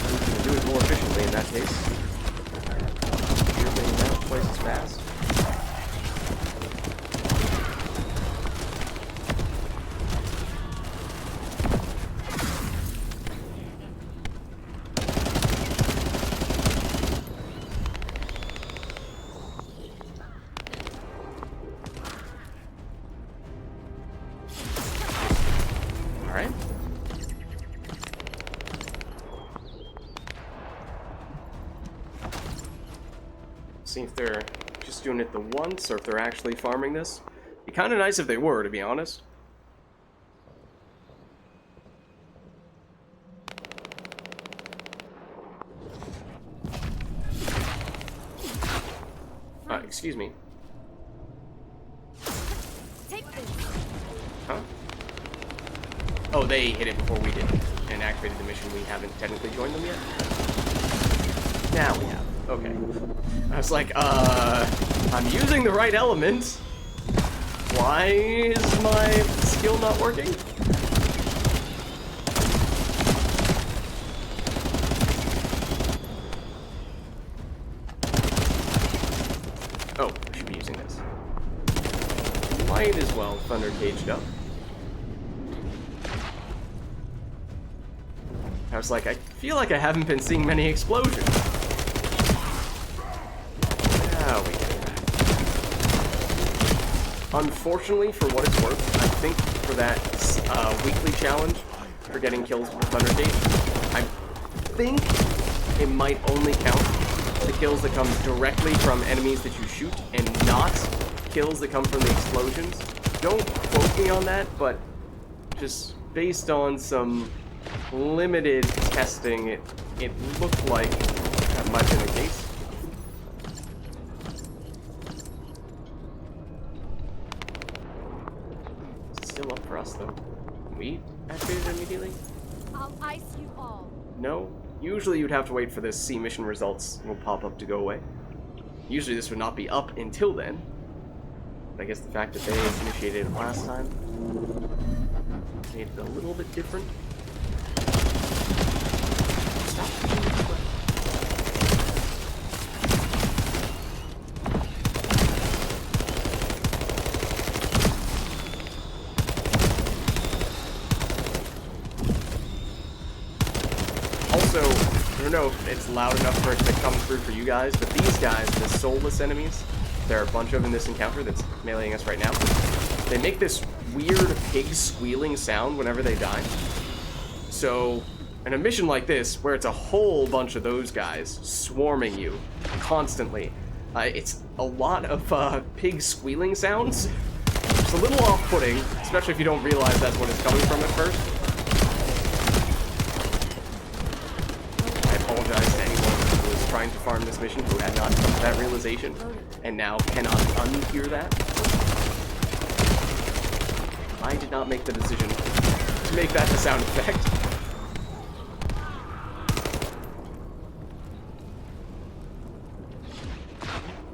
We can do it more efficiently in that case. You're getting down twice as fast. Alright. See if they're just doing it the once, or if they're actually farming this. Be kind of nice if they were, to be honest. Excuse me. Take this. Huh? Oh, they hit it before we did and activated the mission. We haven't technically joined them yet. Now we have. Okay. I was like, I'm using the right element. Why is my skill not working? Oh, I should be using this. Might as well thunder caged up. I was like, I feel like I haven't been seeing many explosions. Now we get it back. Unfortunately, for what it's worth, I think for that weekly challenge for getting kills with Thunder Gate, I think it might only count the kills that come directly from enemies that you shoot and not kills that come from the explosions. Don't quote me on that, but just based on some limited testing, it looked like that might have been the case. It's still up for us, though. Can we activate it immediately? I'll ice you all. No? Usually you'd have to wait for this see mission results will pop up to go away. Usually this would not be up until then. But I guess the fact that they initiated it last time made it a little bit different. Stop. Also, I don't know if it's loud enough for it to come through for you guys, but these guys, the soulless enemies, there are a bunch of them in this encounter that's meleeing us right now. They make this weird pig squealing sound whenever they die. So, in a mission like this, where it's a whole bunch of those guys swarming you constantly, it's a lot of pig squealing sounds. It's a little off-putting, especially if you don't realize that's what it's coming from at first. I apologize to anyone who was trying to farm this mission who had not come to that realization and now cannot unhear that. I did not make the decision to make that the sound effect.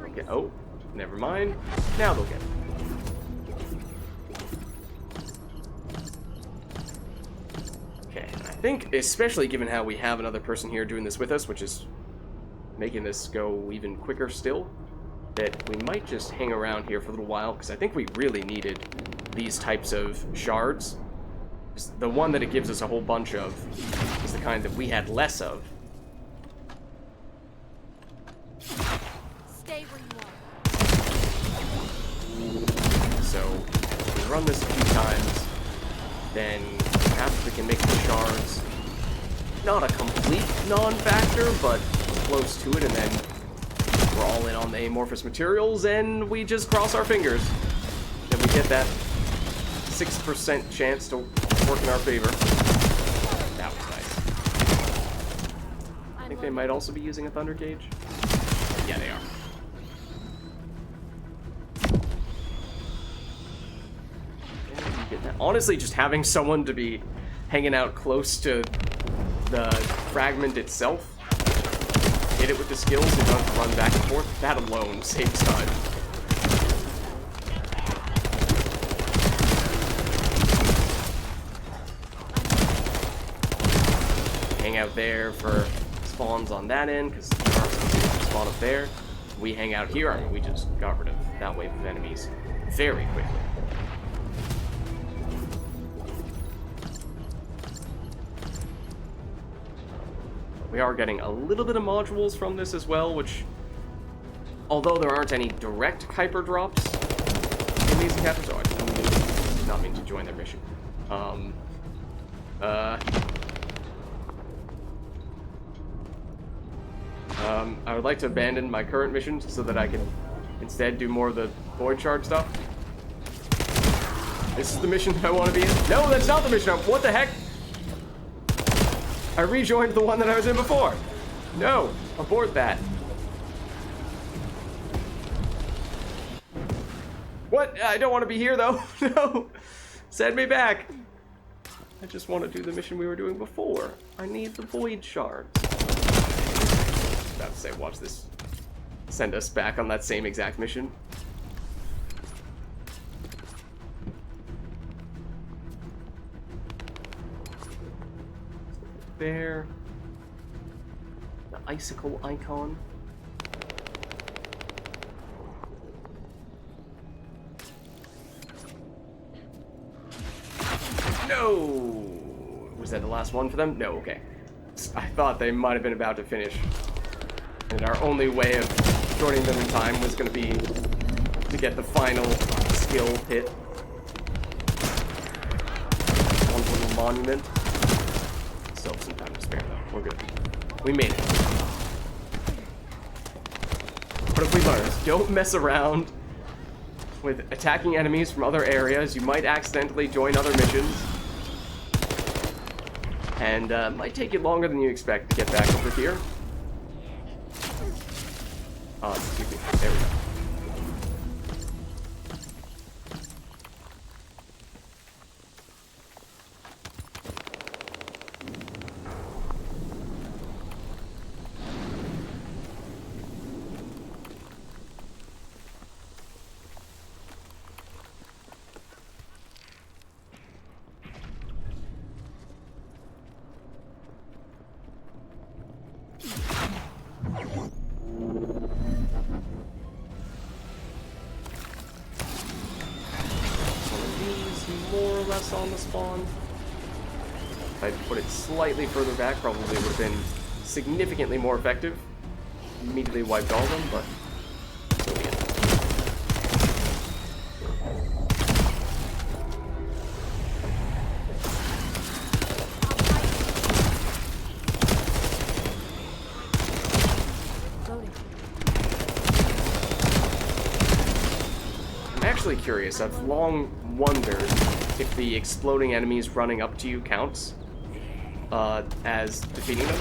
Okay, oh, never mind. Now they'll get it. Okay, I think, especially given how we have another person here doing this with us, which is making this go even quicker still, that we might just hang around here for a little while, because I think we really needed these types of shards. The one that it gives us a whole bunch of is the kind that we had less of. Stay where you are. So, if we run this a few times, then perhaps we can make the shards not a complete non-factor, but close to it, and then we're all in on the amorphous materials, and we just cross our fingers that we get that 6% chance to work in our favor. That was nice. I think they might also be using a thunder gauge. Yeah, they are. Honestly, just having someone to be hanging out close to the fragment itself, hit it with the skills and don't have to run back and forth, that alone saves time. Hang out there for spawns on that end, because the sharks can spawn up there. We hang out here, I mean, we just got rid of that wave of enemies very quickly. We are getting a little bit of modules from this as well, which, although there aren't any direct Kuiper drops in these encounters, oh, I did not mean to join their mission. I would like to abandon my current mission so that I can instead do more of the void shard stuff. This is the mission that I want to be in. No, that's not the mission. What the heck? I rejoined the one that I was in before. No, abort that. What? I don't want to be here though. No, send me back. I just want to do the mission we were doing before. I need the void shards. About to say, watch this send us back on that same exact mission. There. The icicle icon. No! Was that the last one for them? No, okay. I thought they might have been about to finish. And our only way of joining them in time was going to be to get the final skill hit onto the monument. Still have some time to spare though. We're good. We made it. What have we learned? Don't mess around with attacking enemies from other areas. You might accidentally join other missions. And it might take you longer than you expect to get back over here. Oh, excuse me. There we go. On the spawn. If I'd put it slightly further back, probably would have been significantly more effective. Immediately wiped all of them, but so be it. I'm actually curious. I've long wondered if the exploding enemies running up to you counts as defeating them.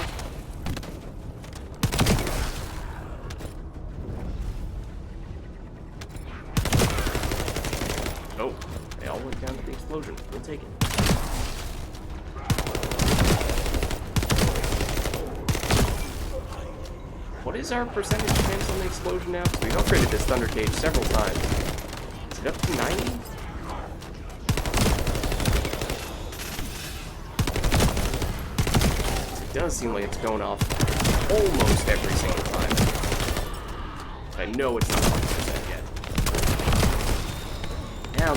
Oh, they all went down to the explosion. We'll take it. What is our percentage chance on the explosion now? We've upgraded this thunder cage several times. Is it up to 90? It does seem like it's going off almost every single time. I know it's not 100% yet. Now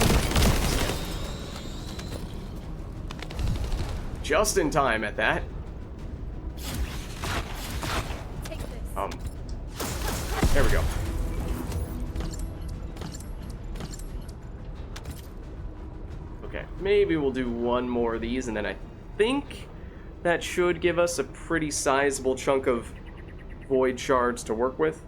just in time at that. There we go. Okay, maybe we'll do one more of these, and then I think that should give us a pretty sizable chunk of void shards to work with.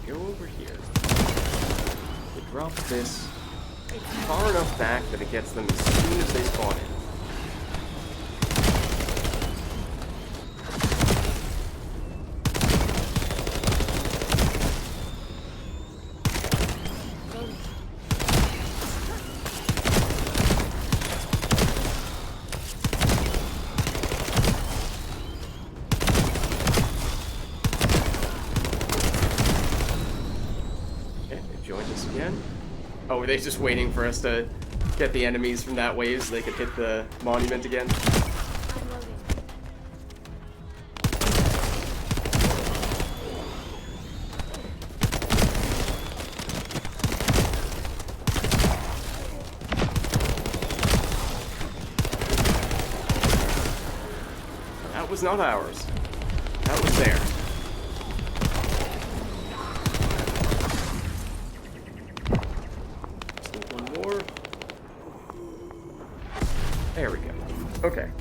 Go over here. We drop this far enough back that it gets them as soon as they spawn in. Oh, were they just waiting for us to get the enemies from that wave so they could hit the monument again? That was not ours. That was there. Just one more. There we go. Okay.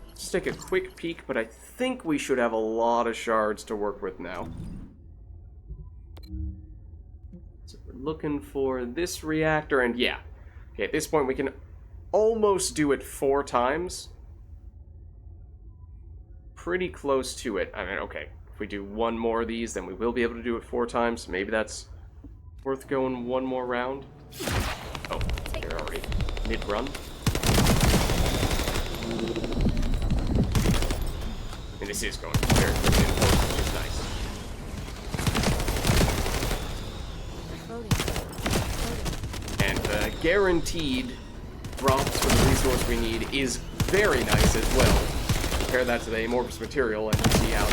Let's take a quick peek, but I think we should have a lot of shards to work with now. So we're looking for this reactor, and yeah. Okay, at this point we can almost do it 4 times. Pretty close to it. I mean, okay, if we do one more of these, then we will be able to do it 4 times. Maybe that's worth going one more round. Oh, they're already mid-run. And this is going very quickly, which is nice. And the guaranteed drops for the resource we need is very nice as well. Compare that to the amorphous material and you see how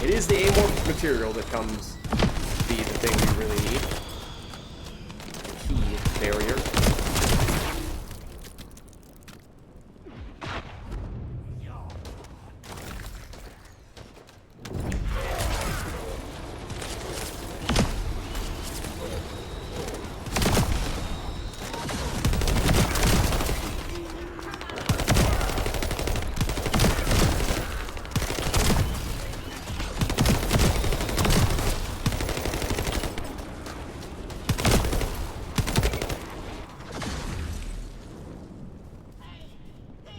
it is the amorphous material that comes to be the thing we really need. The key barrier.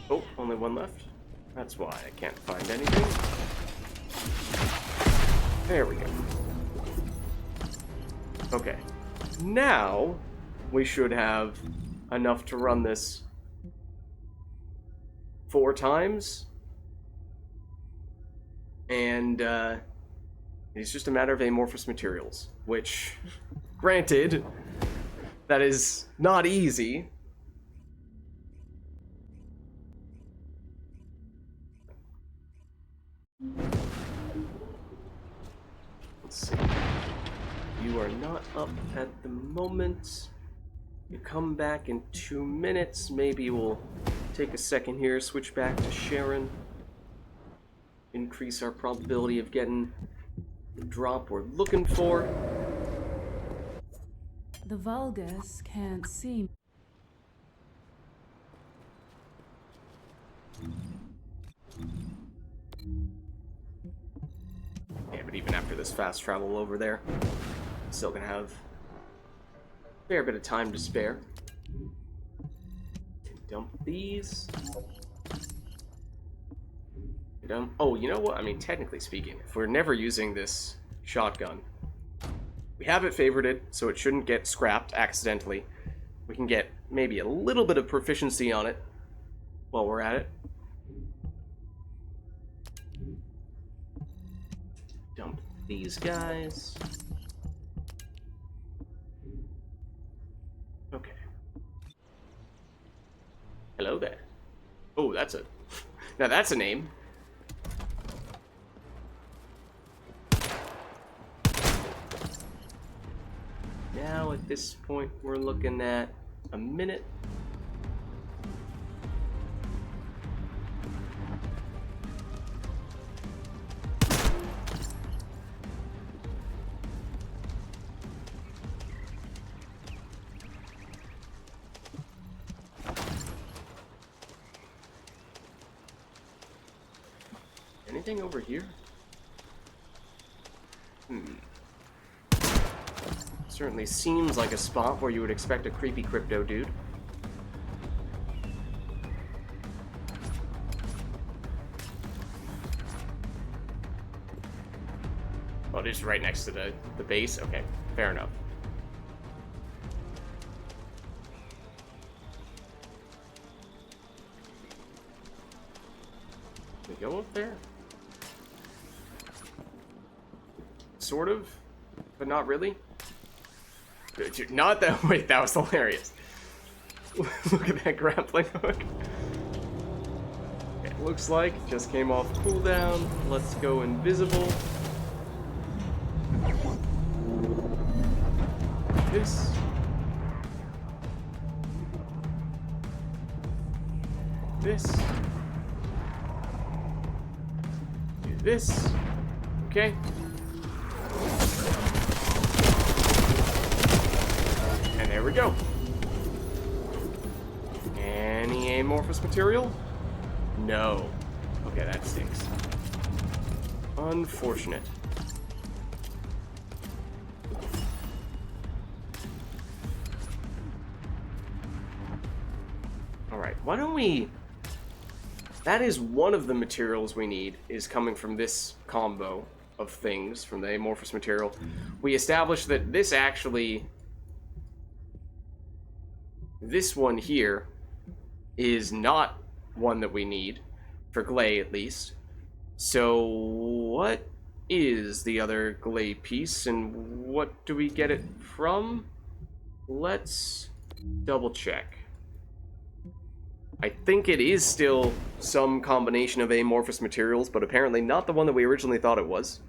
Oh, only one left. That's why I can't find anything. There we go. Okay. Now, we should have enough to run this 4 times. And, it's just a matter of amorphous materials. Which, granted, that is not easy. Let's see. You are not up at the moment. You come back in 2 minutes. Maybe we'll take a second here, switch back to Sharon. Increase our probability of getting the drop we're looking for. The Vulgis can't see me. Yeah, but even after this fast travel over there, still gonna have a fair bit of time to spare. Dump these. Oh, you know what? I mean, technically speaking, if we're never using this shotgun, we have it favorited, so it shouldn't get scrapped accidentally. We can get maybe a little bit of proficiency on it while we're at it. Dump these guys. Okay. Hello there. Oh, that's a... Now that's a name. Now at this point we're looking at a minute. Anything over here? Certainly seems like a spot where you would expect a creepy crypto dude. Oh, it is right next to the base? Okay, fair enough. Can we go up there? Sort of, but not really. Not that. Wait, that was hilarious. Look at that grappling hook. Okay, looks like it just came off cooldown. Let's go invisible. This. This. this. Okay. And there we go. Any amorphous material? No. Okay, that stinks. Unfortunate. Alright, why don't we... That is one of the materials we need, is coming from this combo of things, from the amorphous material. We established that this actually... This one here is not one that we need, for Glay at least. So, what is the other Glay piece, and what do we get it from? Let's double check. I think it is still some combination of amorphous materials, but apparently not the one that we originally thought it was.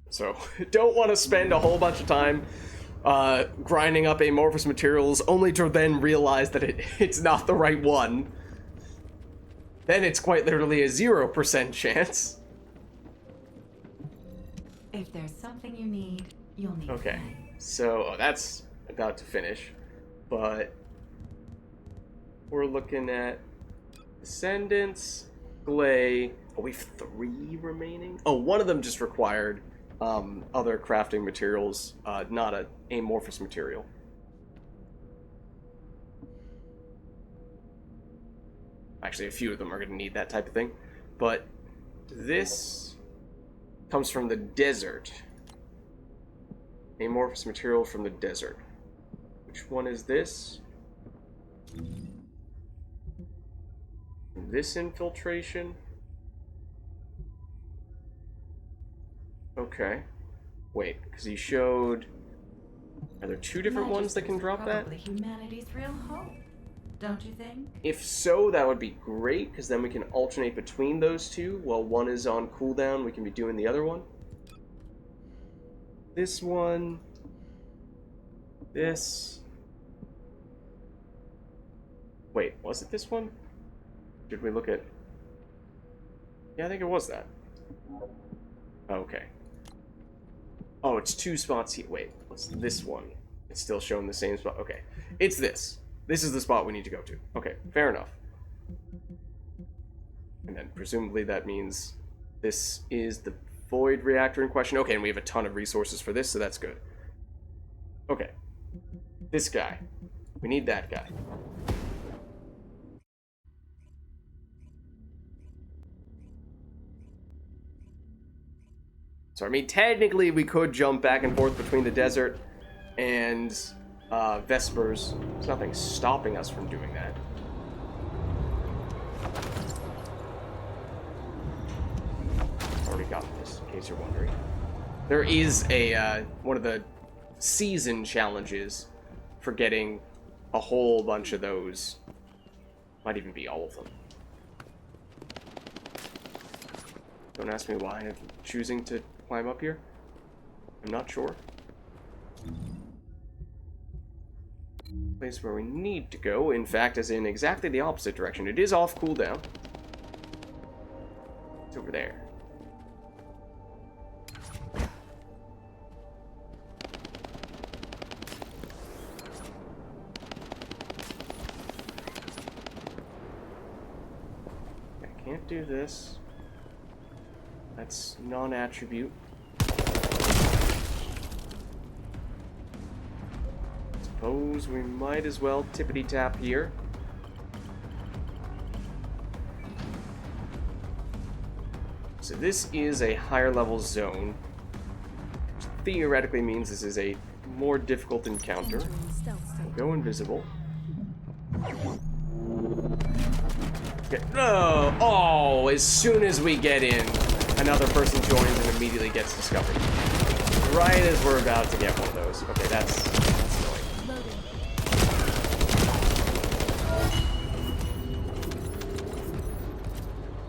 So, don't want to spend a whole bunch of time grinding up amorphous materials, only to then realize that it's not the right one. Then it's quite literally a 0% chance. If there's something you need, you'll need Okay, Glay. so that's about to finish, but we're looking at Descendants, Glay. Oh, we have 3 remaining? Oh, one of them just required other crafting materials, not an amorphous material. Actually, a few of them are going to need that type of thing. But this comes from the desert. Amorphous material from the desert. Which one is this? This infiltration? Okay. Wait, because he showed... Are there 2 different ones that can drop that? Probably humanity's real hope, don't you think? If so, that would be great, because then we can alternate between those 2. While one is on cooldown, we can be doing the other one. This one... This... Wait, was it this one? Did we look at... Yeah, I think it was that. Okay. Oh, it's 2 spots here. Wait, what's this one? It's still showing the same spot. Okay. It's this. This is the spot we need to go to. Okay, fair enough. And then presumably that means this is the void reactor in question. Okay, and we have a ton of resources for this, so that's good. Okay. This guy. We need that guy. So, I mean, technically we could jump back and forth between the desert and Vespers. There's nothing stopping us from doing that. Already got this, in case you're wondering. There is a one of the season challenges for getting a whole bunch of those. Might even be all of them. Don't ask me why I'm choosing to climb up here. I'm not sure. Place where we need to go, in fact, is in exactly the opposite direction. It is off cooldown. It's over there. I can't do this. That's non-attribute. Suppose we might as well tippity-tap here. So this is a higher level zone, which theoretically means this is a more difficult encounter. We'll go invisible. Okay. Oh, as soon as we get in, another person joins and immediately gets discovered. Right as we're about to get one of those. Okay, that's annoying.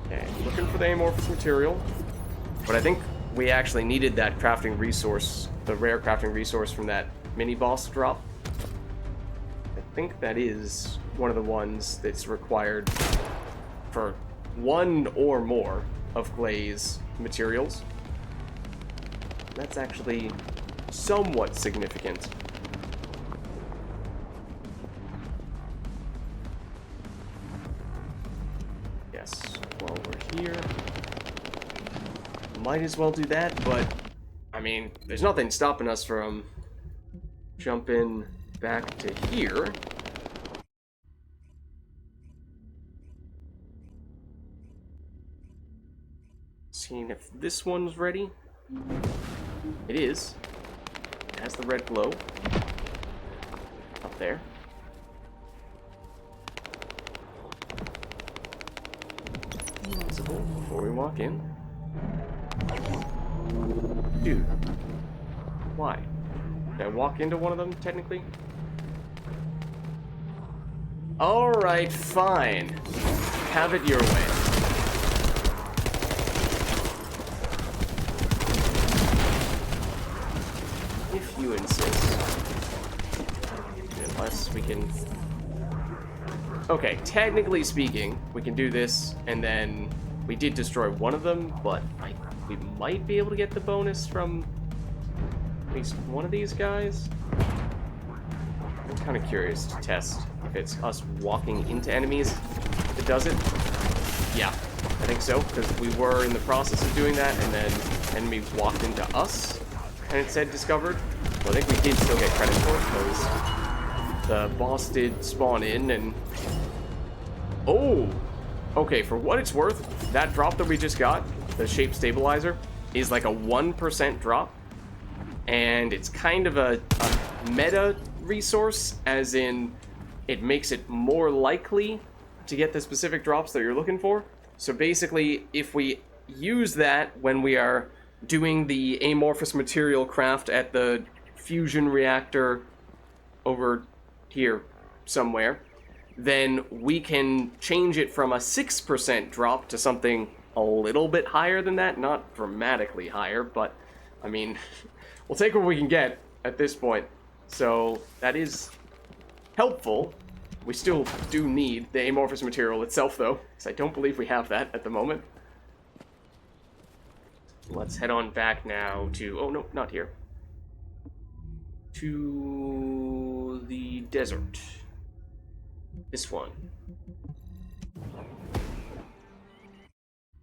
Okay, looking for the amorphous material. But I think we actually needed that crafting resource, the rare crafting resource from that mini-boss drop. I think that is one of the ones that's required for one or more of Glaze materials. That's actually somewhat significant. Yes, while we're here, might as well do that, but I mean, there's nothing stopping us from jumping back to here. Seeing if this one's ready. It is. It has the red glow. Up there. Visible before we walk in. Dude. Why? Did I walk into one of them, technically? Alright, fine. Have it your way. If you insist. Unless we can... Okay, technically speaking, we can do this, and then we did destroy one of them, but we might be able to get the bonus from at least one of these guys. I'm kind of curious to test if it's us walking into enemies that does it. Yeah, I think so, because we were in the process of doing that, and then enemy walked into us, and it said discovered. Well, I think we did still get credit for it, because the boss did spawn in, and... Oh! Okay, for what it's worth, that drop that we just got, the shape stabilizer, is like a 1% drop. And it's kind of a meta resource, as in it makes it more likely to get the specific drops that you're looking for. So basically, if we use that when we are doing the amorphous material craft at the fusion reactor over here somewhere, then we can change it from a 6% drop to something a little bit higher than that. Not dramatically higher, but, I mean, we'll take what we can get at this point. So, that is helpful. We still do need the amorphous material itself, though, because I don't believe we have that at the moment. Let's head on back now to... Oh, no, not here. To the desert. This one.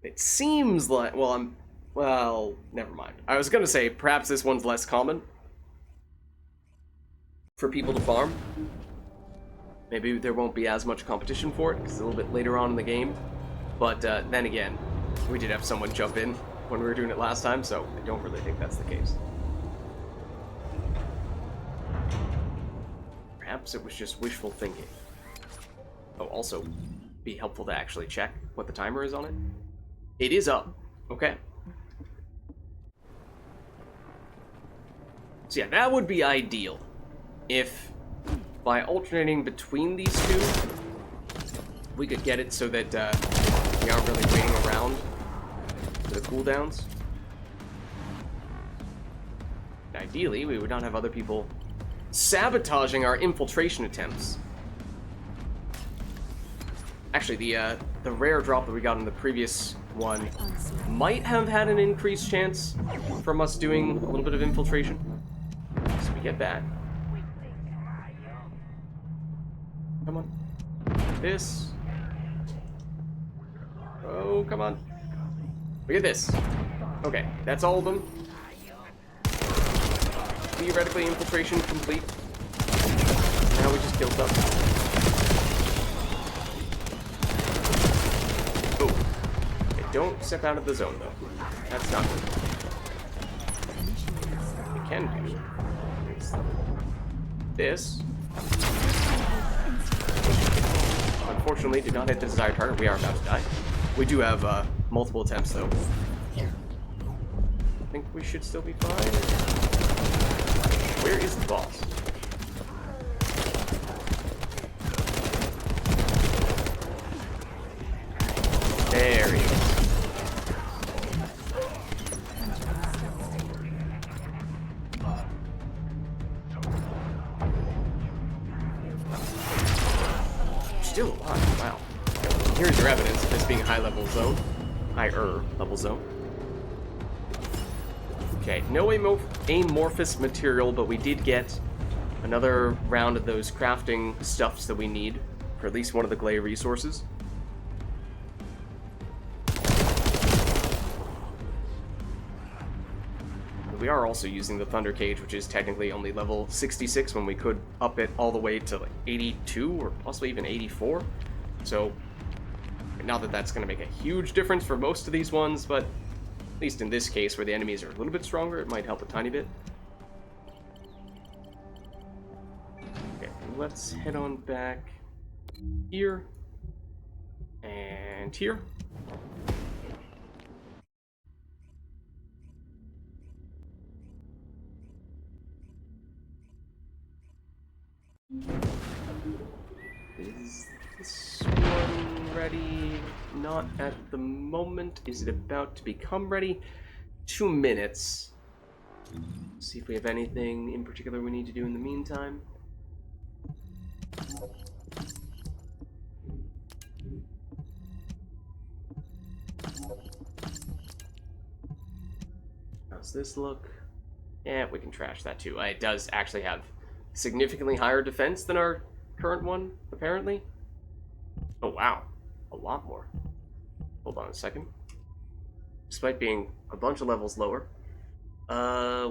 It seems like... Well, never mind. I was gonna say, perhaps this one's less common for people to farm. Maybe there won't be as much competition for it, because it's a little bit later on in the game. But then again, we did have someone jump in when we were doing it last time, so I don't really think that's the case. Perhaps it was just wishful thinking. Oh, also, be helpful to actually check what the timer is on it. It is up. Okay. So yeah, that would be ideal. If, by alternating between these two, we could get it so that we aren't really waiting around for the cooldowns. And ideally, we would not have other people sabotaging our infiltration attempts. Actually, the rare drop that we got in the previous one might have had an increased chance from us doing a little bit of infiltration. So we get that. Come on. This. Oh, come on. We get this. Okay, that's all of them. Theoretically, infiltration complete. Now we just killed them. Don't step out of the zone, though. That's not good. What we can do is this. Unfortunately, did not hit the desired target. We are about to die. We do have multiple attempts, though. I think we should still be fine. Where is the boss? There he is. Still alive, wow. here's your evidence of this being a high-level zone. Higher level zone. Okay, no amorphous material, but we did get another round of those crafting stuffs that we need for at least one of the Glay resources. We are also using the Thunder Cage, which is technically only level 66 when we could up it all the way to like 82 or possibly even 84. So, not that that's going to make a huge difference for most of these ones, but at least in this case where the enemies are a little bit stronger, it might help a tiny bit. Okay, let's head on back here and here. Is this one ready? Not at the moment. Is it about to become ready? 2 minutes. See if we have anything in particular we need to do in the meantime. How's this look? Yeah, we can trash that too. It does actually have significantly higher defense than our current one, apparently. Oh, wow. A lot more. Hold on a second. Despite being a bunch of levels lower.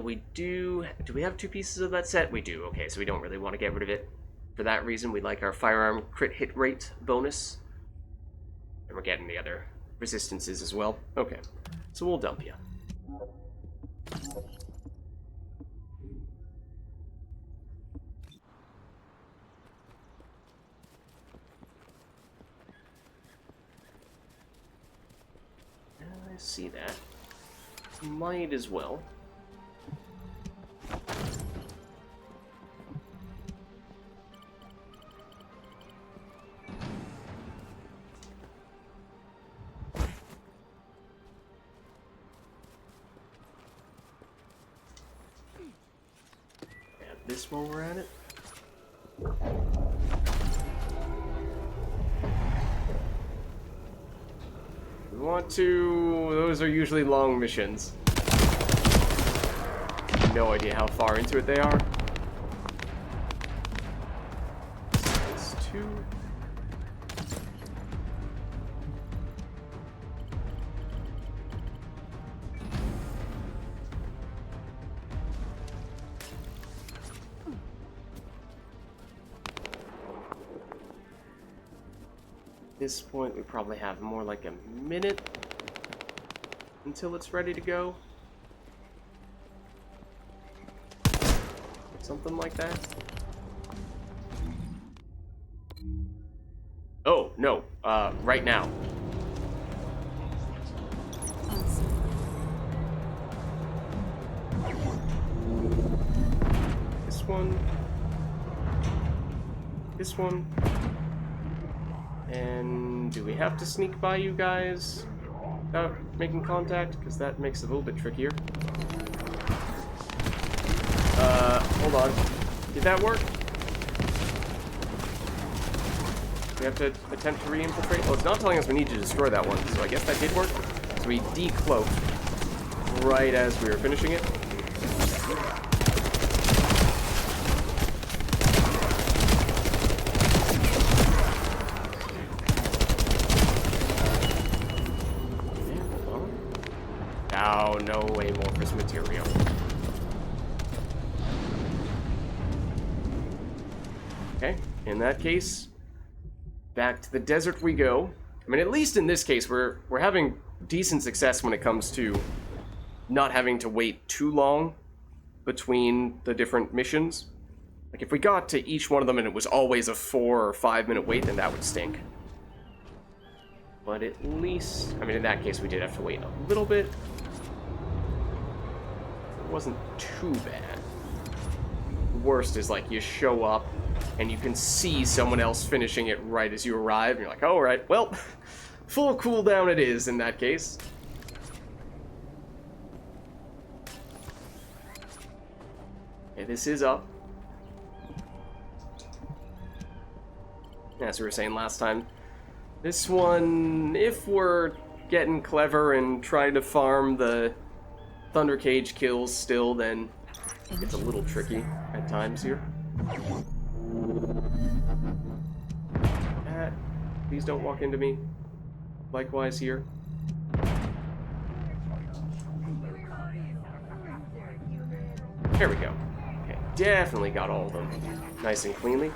We do we have 2 pieces of that set? We do. Okay, so we don't really want to get rid of it. For that reason, we like our firearm crit hit rate bonus. And we're getting the other resistances as well. Okay, so we'll dump you. I see that. Might as well. Add this while we're at it. We want to... Those are usually long missions. No idea how far into it they are. It's 2. At this point, we probably have more like a minute until it's ready to go. Something like that. Oh, no. Right now. This one. This one. And do we have to sneak by you guys without making contact? Because that makes it a little bit trickier. Hold on. Did that work? We have to attempt to re-infiltrate? Well, it's not telling us we need to destroy that one, so I guess that did work. So we decloaked right as we were finishing it. Oh, no amorphous material. Okay, in that case, back to the desert we go. I mean, at least in this case, we're having decent success when it comes to not having to wait too long between the different missions. Like, if we got to each one of them and it was always a 4 or 5 minute wait, then that would stink. But at least, I mean, in that case, we did have to wait a little bit. It wasn't too bad. The worst is, like, you show up and you can see someone else finishing it right as you arrive, and you're like, oh, right, well, full cooldown it is in that case. Okay, this is up. As we were saying last time, This one, if we're getting clever and trying to farm the Thunder Cage kills still, then it's a little tricky at times here. Please don't walk into me. Likewise here. There we go. Okay, definitely got all of them nice and cleanly.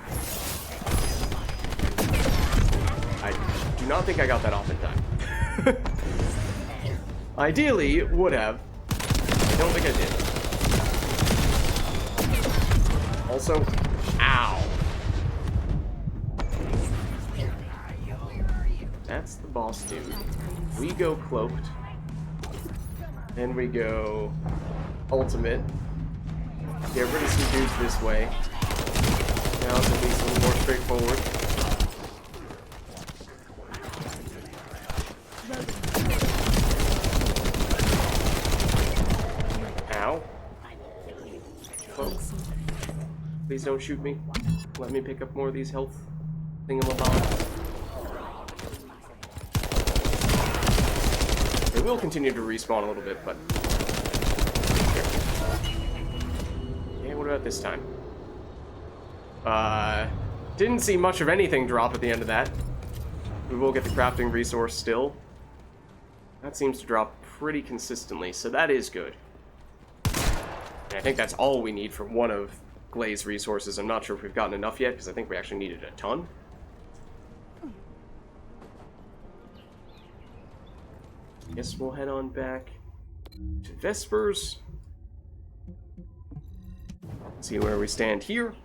I do not think I got that off in time. Ideally, would have. I don't think I did. Also, ow. That's the boss dude. We go cloaked. Then we go ultimate. Get rid of some dudes this way. Now it's at least a little more straightforward. Ow. Cloak. Please don't shoot me. Let me pick up more of these health thingamabobs. They will continue to respawn a little bit, but... Okay, what about this time? Didn't see much of anything drop at the end of that. We will get the crafting resource still. That seems to drop pretty consistently, so that is good. And I think that's all we need for one of Glaze resources. I'm not sure if we've gotten enough yet, because I think we actually needed a ton. Guess we'll head on back to Vespers. See where we stand here.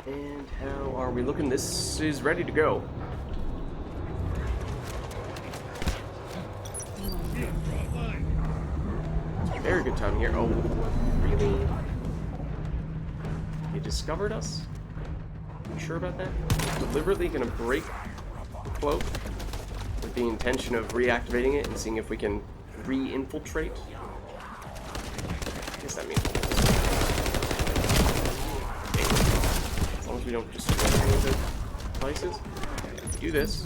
And how are we looking? This is ready to go. Very good time here. Oh, really? You discovered us? You sure about that? Deliberately gonna break the cloak with the intention of reactivating it and seeing if we can re-infiltrate? I guess that means... As long as we don't destroy any of the places. Do this.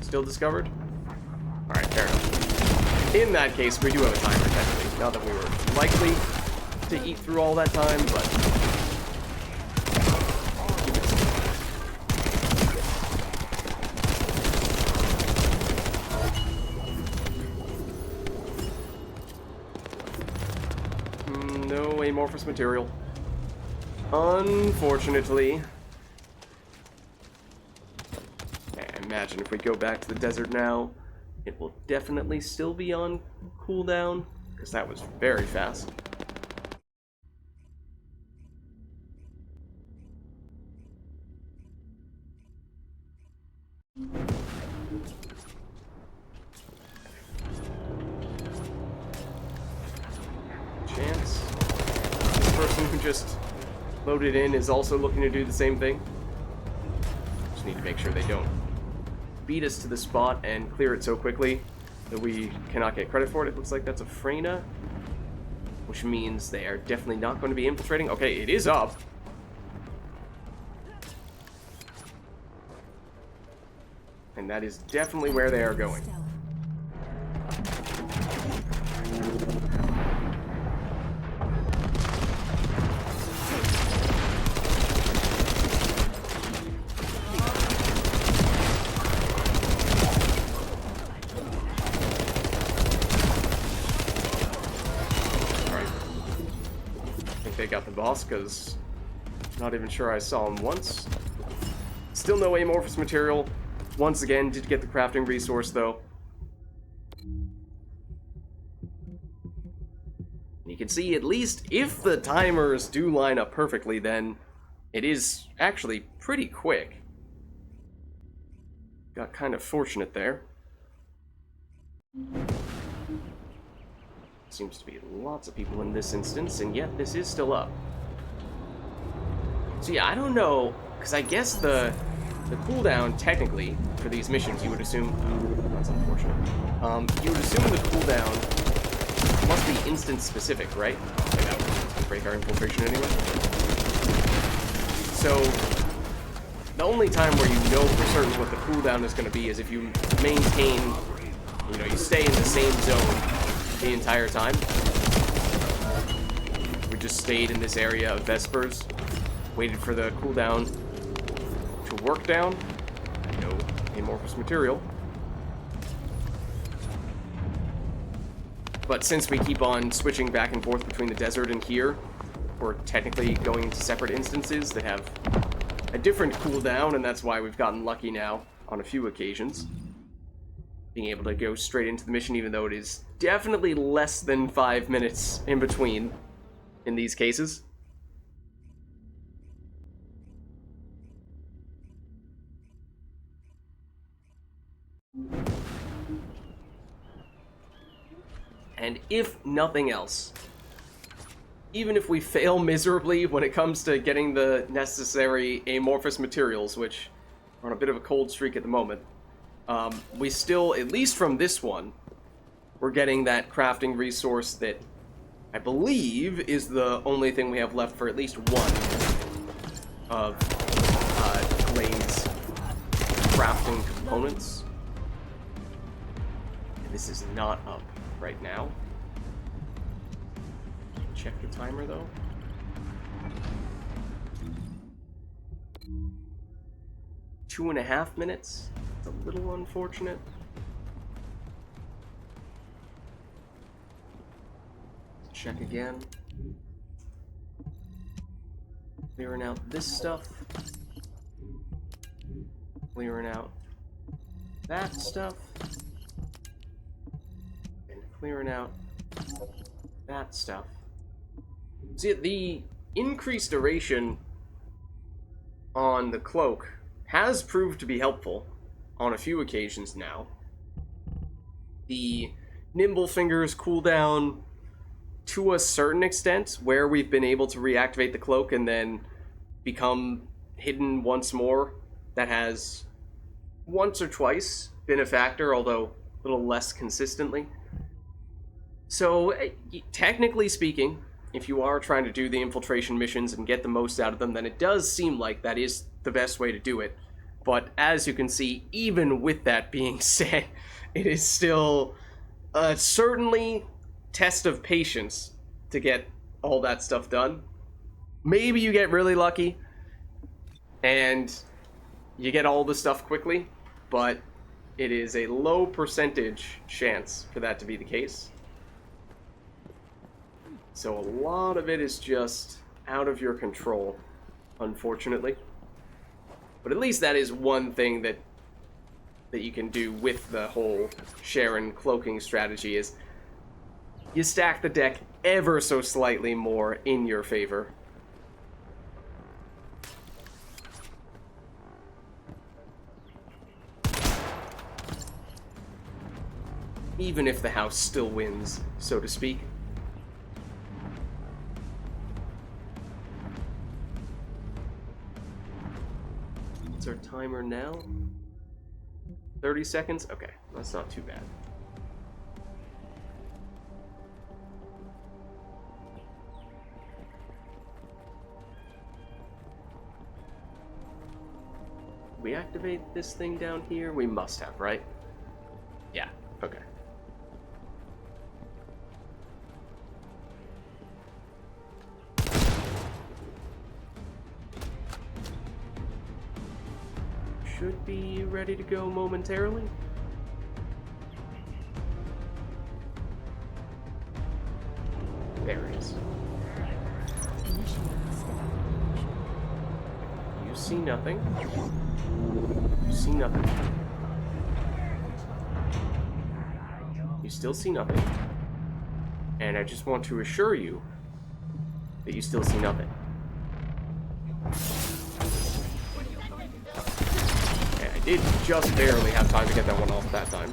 Still discovered? Alright, fair enough. In that case, we do have a timer, technically. Not that we were likely to eat through all that time, but... No amorphous material. Unfortunately. I imagine if we go back to the desert now, it will definitely still be on cooldown, because that was very fast. Chance. This person who just loaded in is also looking to do the same thing. Just need to make sure they don't beat us to the spot and clear it so quickly that we cannot get credit for it. It looks like that's a Freyna, which means they are definitely not going to be infiltrating. Okay, it is up. And that is definitely where they are going. They got the boss, because not even sure I saw him once. Still no amorphous material. Once again, did get the crafting resource, though. You can see, at least if the timers do line up perfectly, then it is actually pretty quick. Got kind of fortunate there. Seems to be lots of people in this instance, and yet this is still up. So yeah, I don't know, because I guess the the cooldown, technically, for these missions, you would assume... Oh, that's unfortunate. You would assume the cooldown must be instance-specific, right? Okay, that would break our infiltration anyway. So, the only time where you know for certain what the cooldown is going to be is if you maintain, you know, you stay in the same zone the entire time. We just stayed in this area of Vespers, waited for the cooldown to work down. No amorphous material. But since we keep on switching back and forth between the desert and here, we're technically going into separate instances that have a different cooldown, and that's why we've gotten lucky now on a few occasions. Being able to go straight into the mission, even though it is definitely less than 5 minutes in between in these cases. And if nothing else, even if we fail miserably when it comes to getting the necessary amorphous materials, which are on a bit of a cold streak at the moment, we still, at least from this one, we're getting that crafting resource that I believe is the only thing we have left for at least one of Glaine's crafting components. And this is not up right now. Check the timer though. Two and a half minutes. It's a little unfortunate. Check again. Clearing out this stuff. Clearing out that stuff. And clearing out that stuff. See, the increased duration on the cloak has proved to be helpful on a few occasions now. The nimble fingers cooldown to a certain extent, where we've been able to reactivate the cloak and then become hidden once more. That has once or twice been a factor, although a little less consistently. So, technically speaking, if you are trying to do the infiltration missions and get the most out of them, then it does seem like that is the best way to do it. But as you can see, even with that being said, it is still certainly test of patience to get all that stuff done. Maybe you get really lucky and you get all the stuff quickly, but it is a low percentage chance for that to be the case. So a lot of it is just out of your control, unfortunately. But at least that is one thing that you can do with the whole Sharon cloaking strategy is you stack the deck ever so slightly more in your favor. Even if the house still wins, so to speak. What's our timer now? 30 seconds? Okay, that's not too bad. We activate this thing down here? We must have, right? Yeah, okay. Should be ready to go momentarily. There it is. You see nothing. You see nothing. You still see nothing. And I just want to assure you that you still see nothing. I did just barely have time to get that one off that time.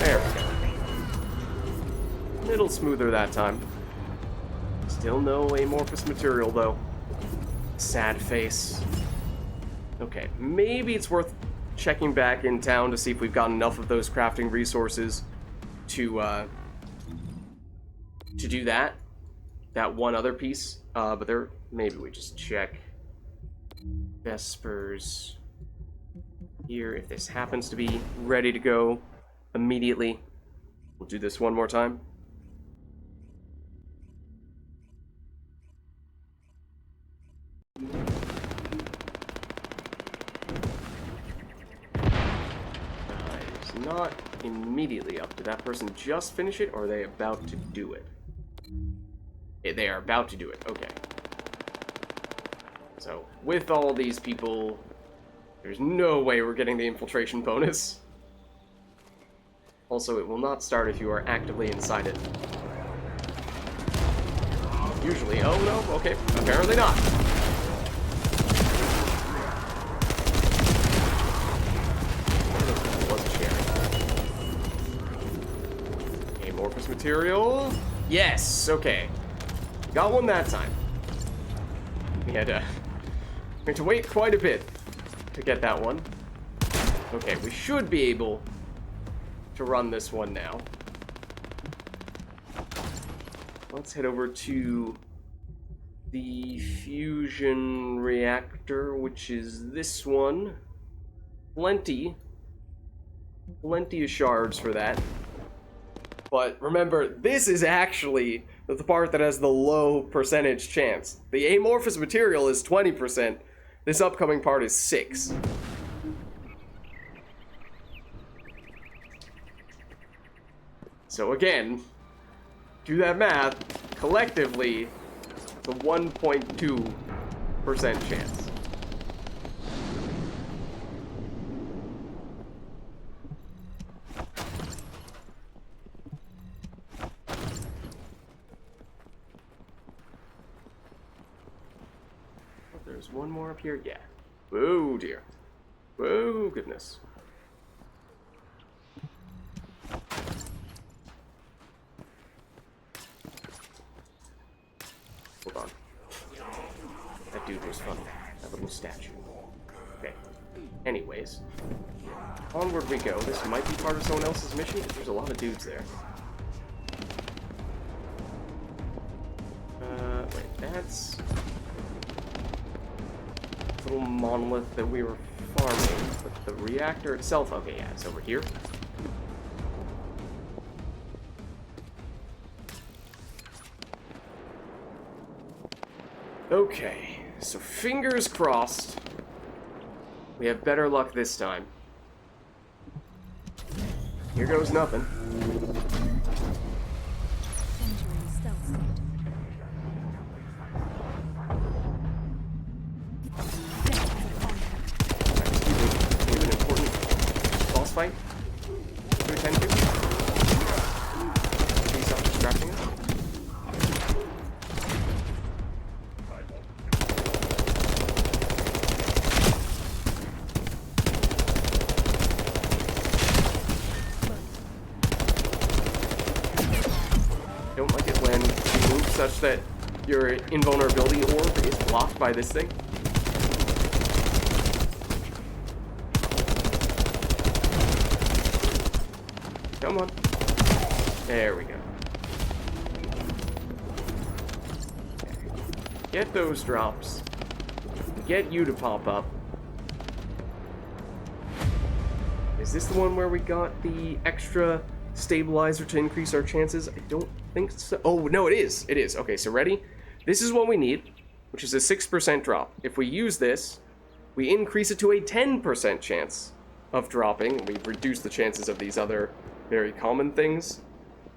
There we go. A little smoother that time. Still no amorphous material, though. Sad face. Okay, maybe it's worth checking back in town to see if we've got enough of those crafting resources to do that one other piece. But there, maybe we just check Vespers here if this happens to be ready to go immediately. We'll do this one more time. It's not immediately up. Did that person just finish it, or are they about to do it? They are about to do it. Okay. So, with all these people, there's no way we're getting the infiltration bonus. Also, it will not start if you are actively inside it. Usually. Oh, no. Okay. Apparently not. Amorphous material. Yes. Okay. Got one that time. We had to wait quite a bit to get that one. Okay, we should be able to run this one now. Let's head over to the fusion reactor, which is this one. Plenty of shards for that. But remember, this is actually the part that has the low percentage chance. The amorphous material is 20%. This upcoming part is 6. So again, do that math. Collectively, it's a 1.2% chance. There's one more up here. Yeah. Oh dear. Oh goodness. Hold on. That dude was fun. That little statue. Okay. Anyways. Onward we go. This might be part of someone else's mission, because there's a lot of dudes there. Wait, that's little monolith that we were farming, but the reactor itself, okay, yeah, it's over here. Okay, so fingers crossed we have better luck this time. Here goes nothing. Entering stealth state. We have an important boss fight to attend to. Please stop distracting us. Don't like it when you move such that your invulnerability orb is blocked by this thing. Come on. There we go. Get those drops. Get you to pop up. Is this the one where we got the extra stabilizer to increase our chances? I don't think so. Oh, no, it is. It is. Okay, so ready? This is what we need, which is a 6% drop. If we use this, we increase it to a 10% chance of dropping. We reduce the chances of these other very common things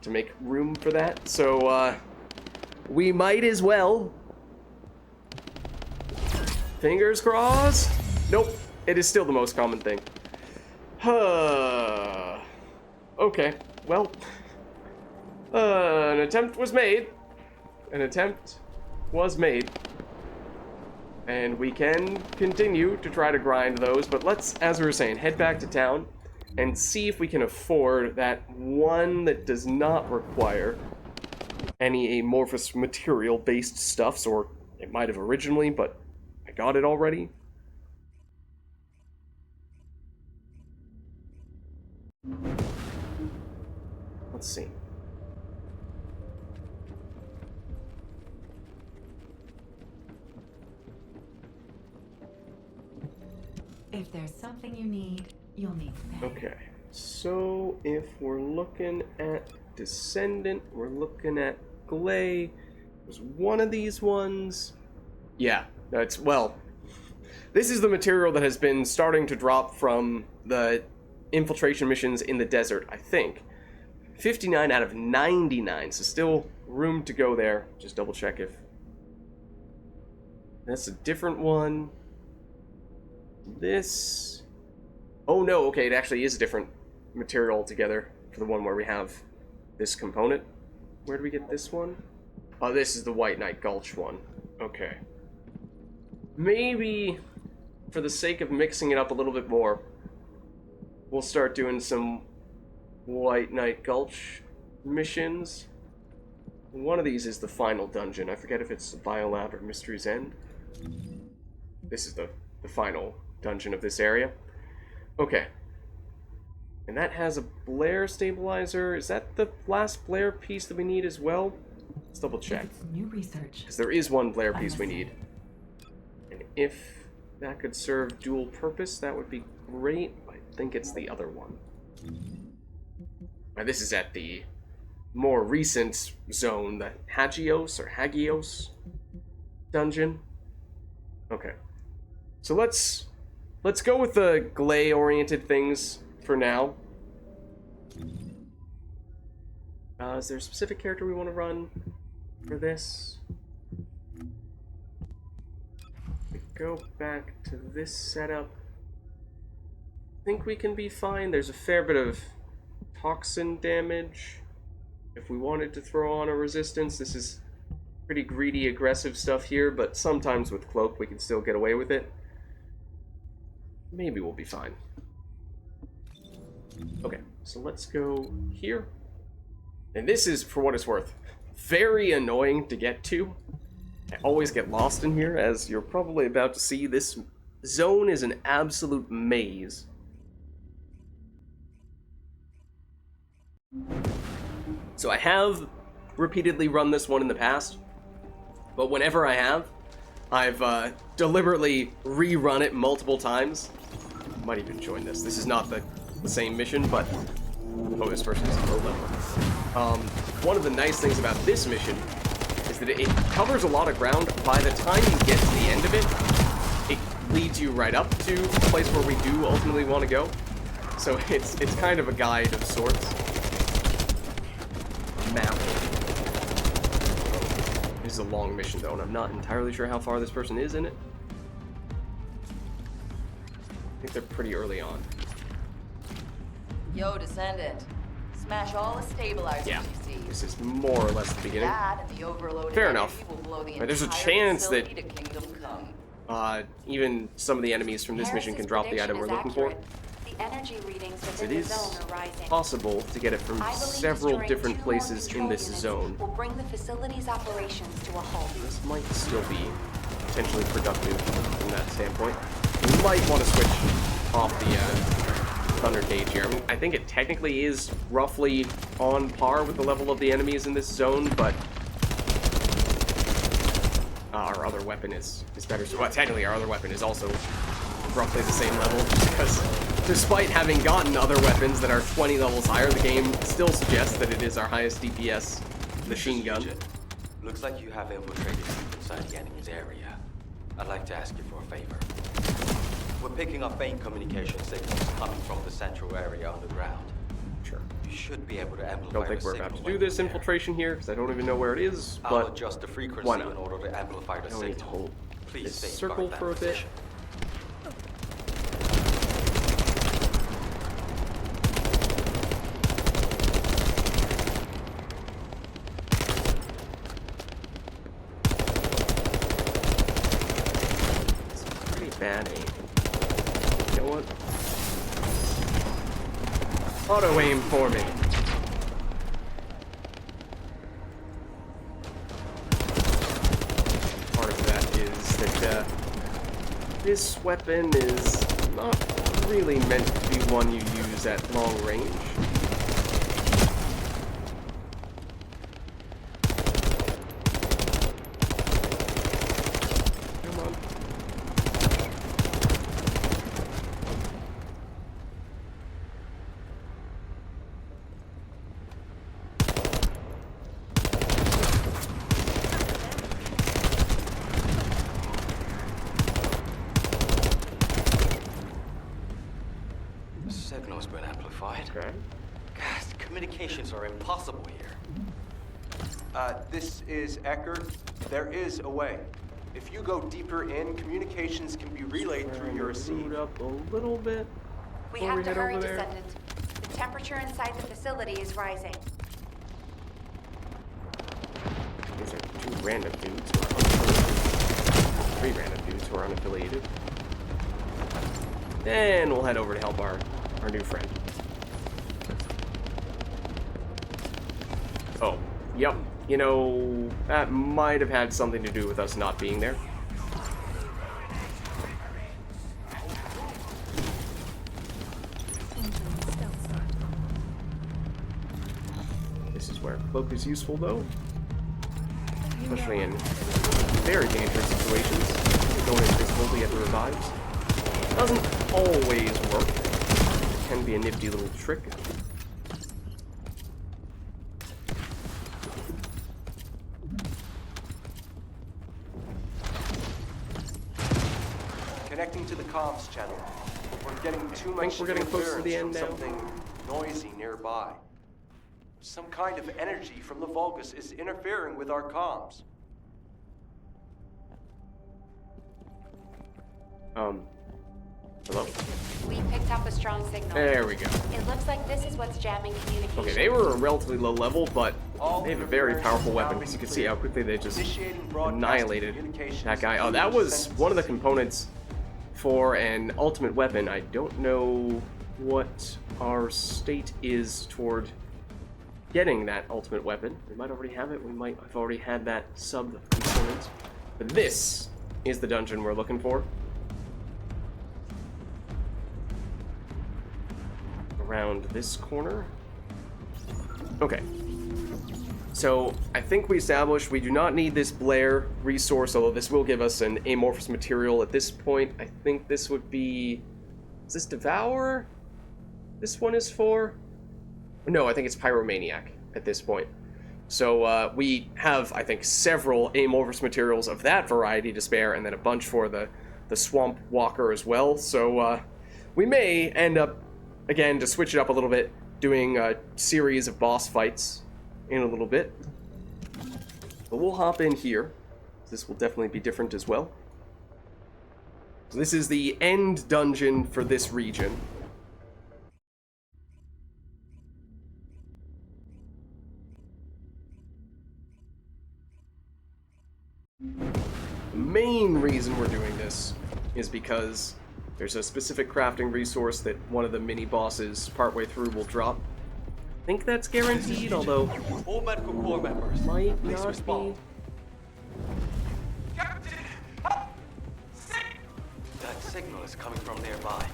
to make room for that. So, we might as well. Fingers crossed. Nope. It is still the most common thing. Okay. Well, an attempt was made. An attempt was made. And we can continue to try to grind those, but let's, as we were saying, head back to town. and see if we can afford that one that does not require any amorphous material-based stuffs, or it might have originally, but I got it already. Let's see. If there's something you need, you'll need to pay. Okay, so if we're looking at Descendant, we're looking at Glay. There's one of these ones. Yeah, that's, well, this is the material that has been starting to drop from the infiltration missions in the desert, I think. 59 out of 99, so still room to go there. Just double check if that's a different one. This, oh no, okay, it actually is a different material altogether for the one where we have this component. Where do we get this one? Oh, this is the White Knight Gulch one. Okay. Maybe, for the sake of mixing it up a little bit more, we'll start doing some White Knight Gulch missions. One of these is the final dungeon. I forget if it's Biolab or Mystery's End. This is the final dungeon of this area. Okay. And that has a Blair stabilizer. Is that the last Blair piece that we need as well? Let's double check. It's new research. Because there is one Blair piece we need. And if that could serve dual purpose, that would be great. I think it's the other one. Now, this is at the more recent zone, the Hagios or Hagios dungeon. Okay. So let's go with the Glay-oriented things for now. Is there a specific character we want to run for this? We go back to this setup. I think we can be fine. There's a fair bit of toxin damage. If we wanted to throw on a resistance, this is pretty greedy, aggressive stuff here, but sometimes with Cloak we can still get away with it. Maybe we'll be fine. Okay, so let's go here. And this is, for what it's worth, very annoying to get to. I always get lost in here, as you're probably about to see. This zone is an absolute maze. So I have repeatedly run this one in the past, but whenever I have, I've deliberately rerun it multiple times. Might even join this. This is not the same mission, but oh, this person is low level. One of the nice things about this mission is that it covers a lot of ground. By the time you get to the end of it, it leads you right up to the place where we do ultimately want to go. So it's kind of a guide of sorts. Map. This is a long mission though, and I'm not entirely sure how far this person is in it. I think they're pretty early on. Yo, Descendant. Smash all the stabilizers Yeah, you see. this is more or less the beginning. That and the overloaded Fair energy enough. will blow the There's a entire chance that facility to Kingdom Come. even some of the enemies from this mission can drop the item we're looking for. The energy readings It within the is zone are rising. possible to get it from I believe several destroying different 2 more places in control this units zone. will bring the facility's operations to a halt. This might still be potentially productive from that standpoint. We might want to switch off the Thunder Gauge here. I mean, I think it technically is roughly on par with the level of the enemies in this zone, but our other weapon is better. So, well, technically our other weapon is also roughly the same level, because despite having gotten other weapons that are 20 levels higher, the game still suggests that it is our highest DPS machine gun. Looks like you have infiltrated deep inside the enemy's area. I'd like to ask you for a favor. We're picking up faint communication signals coming from the central area underground. Sure. You should be able to amplify Don't think the we're about signal to do when this you're there. infiltration here, because I don't even know where it is, I'll but adjust the frequency why not? in order to amplify the I need to signal. hold Please this safeguard circle that for a bit. position. It's pretty bad aim. You know what? Auto aim for me. Part of that is that this weapon is not really meant to be one you use at long range. Come on. The signal's been amplified. Okay. God, communications are impossible here. This is Eckert. There is a way. If you go deeper in, communications can be relayed through your receive. Boot up a little bit. We before have to head hurry, over there. Descendant. The temperature inside the facility is rising. These are two random dudes who are unaffiliated. Three random dudes who are unaffiliated. Then we'll head over to help our new friend. Oh, yep. You know, that might have had something to do with us not being there. Entering stealth zone. This is where cloak is useful, though. Especially in very dangerous situations. Going invisible to get the revives. Doesn't always work. It can be a nifty little trick. Connecting to the comms channel. We're getting too think much we're getting close to the interference end from now. something noisy nearby. Some kind of energy from the Vulgis is interfering with our comms. Hello? We picked up a strong signal. There we go. It looks like this is what's jamming communication. Okay, they were a relatively low level, but All they have a very interference powerful is weapon, now because you being can see how cleared. quickly they just Initiating broadcast annihilated communications that guy. Oh, through that was Descendant one of the system. components for an ultimate weapon. I don't know what our state is toward getting that ultimate weapon. We might already have it. We might have already had that sub-component. But this is the dungeon we're looking for. Around this corner. Okay. So, I think we established we do not need this Blair resource, although this will give us an amorphous material at this point. I think this would be... Is this Devour? This one is for? No, I think it's Pyromaniac at this point. So, we have, I think, several amorphous materials of that variety to spare, and then a bunch for the Swamp Walker as well. So, we may end up, again, to switch it up a little bit, doing a series of boss fights in a little bit. But we'll hop in here. This will definitely be different as well. So this is the end dungeon for this region. The main reason we're doing this is because there's a specific crafting resource that one of the mini-bosses partway through will drop. I think that's guaranteed, although All medical corps members, might please not respond. be. That signal is coming from nearby.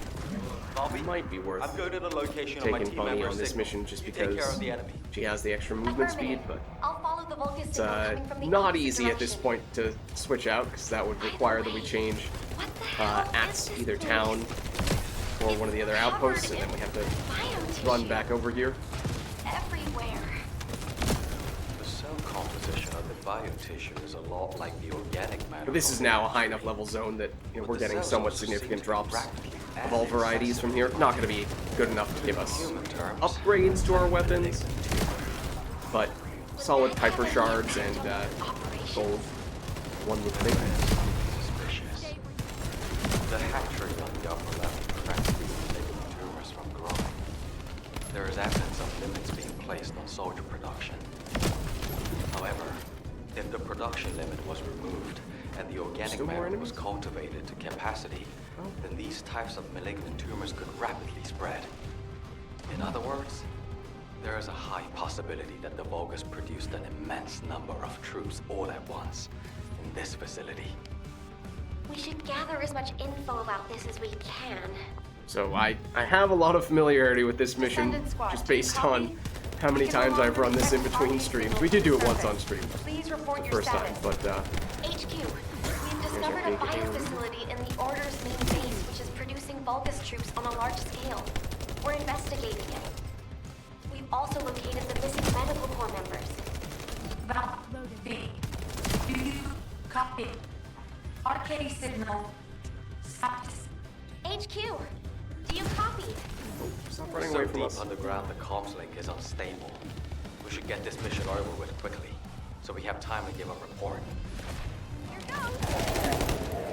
Bobby, Might be worth I'm going to the location of my taking team Bunny member's on this signal. mission just You take care because of the enemy. she has the extra movement speed, but I'll follow the Vulgis it's signal coming from the not opposite easy at this direction. point to switch out, because that would require that we change What the hell at is this either place? town or one of the other outposts, and then we have to run back over here. Everywhere. The cell composition of the biotissue is a lot like the organic matter. But this is now a high enough level zone that we're getting somewhat significant drops of all varieties from here. Not going to be good enough to give us upgrades to our weapons, but solid Piper shards and gold, one would think. Suspicious. The hatchery on the upper level prevents these malignant tumors from growing. There is evidence of limits being placed on soldier production. However, if the production limit was removed and the organic Still more matter was enemies? cultivated to capacity, then these types of malignant tumors could rapidly spread. In other words, there is a high possibility that the Vulgis produced an immense number of troops all at once in this facility. We should gather as much info about this as we can. So I have a lot of familiarity with this mission, Descendant squad, just do you based copy? on how many We can times no I've run longer this in detect between bodies streams. below We did do it the once on surface. stream, Please report the your first time, status. but HQ, we've discovered a biofacility in the Order's main base, which is producing Vulgis troops on a large scale. We're investigating it. We've also located the missing medical corps members. Do you copy? RK signal. Status. HQ, do you copy? stop running So away from deep us. underground, the comms link is unstable. We should get this mission over with quickly, so we have time to give a report. Here goes.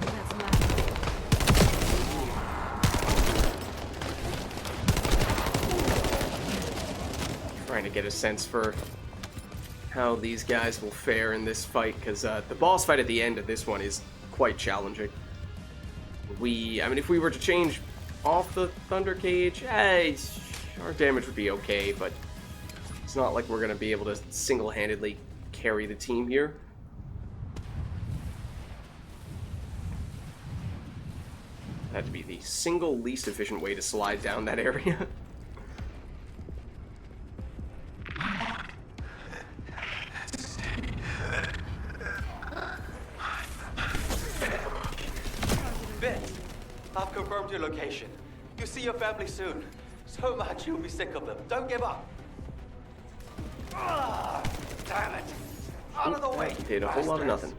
That's loud. Trying to get a sense for how these guys will fare in this fight, because the boss fight at the end of this one is quite challenging. I mean, if we were to change off the Thunder Cage, our damage would be okay, but it's not like we're going to be able to single-handedly carry the team here. That'd to be the single least efficient way to slide down that area. Vids, I've confirmed your location. You'll see your family soon. So much you'll be sick of them. Don't give up. Ah, damn it. Out of the way. Did a whole lot of nothing.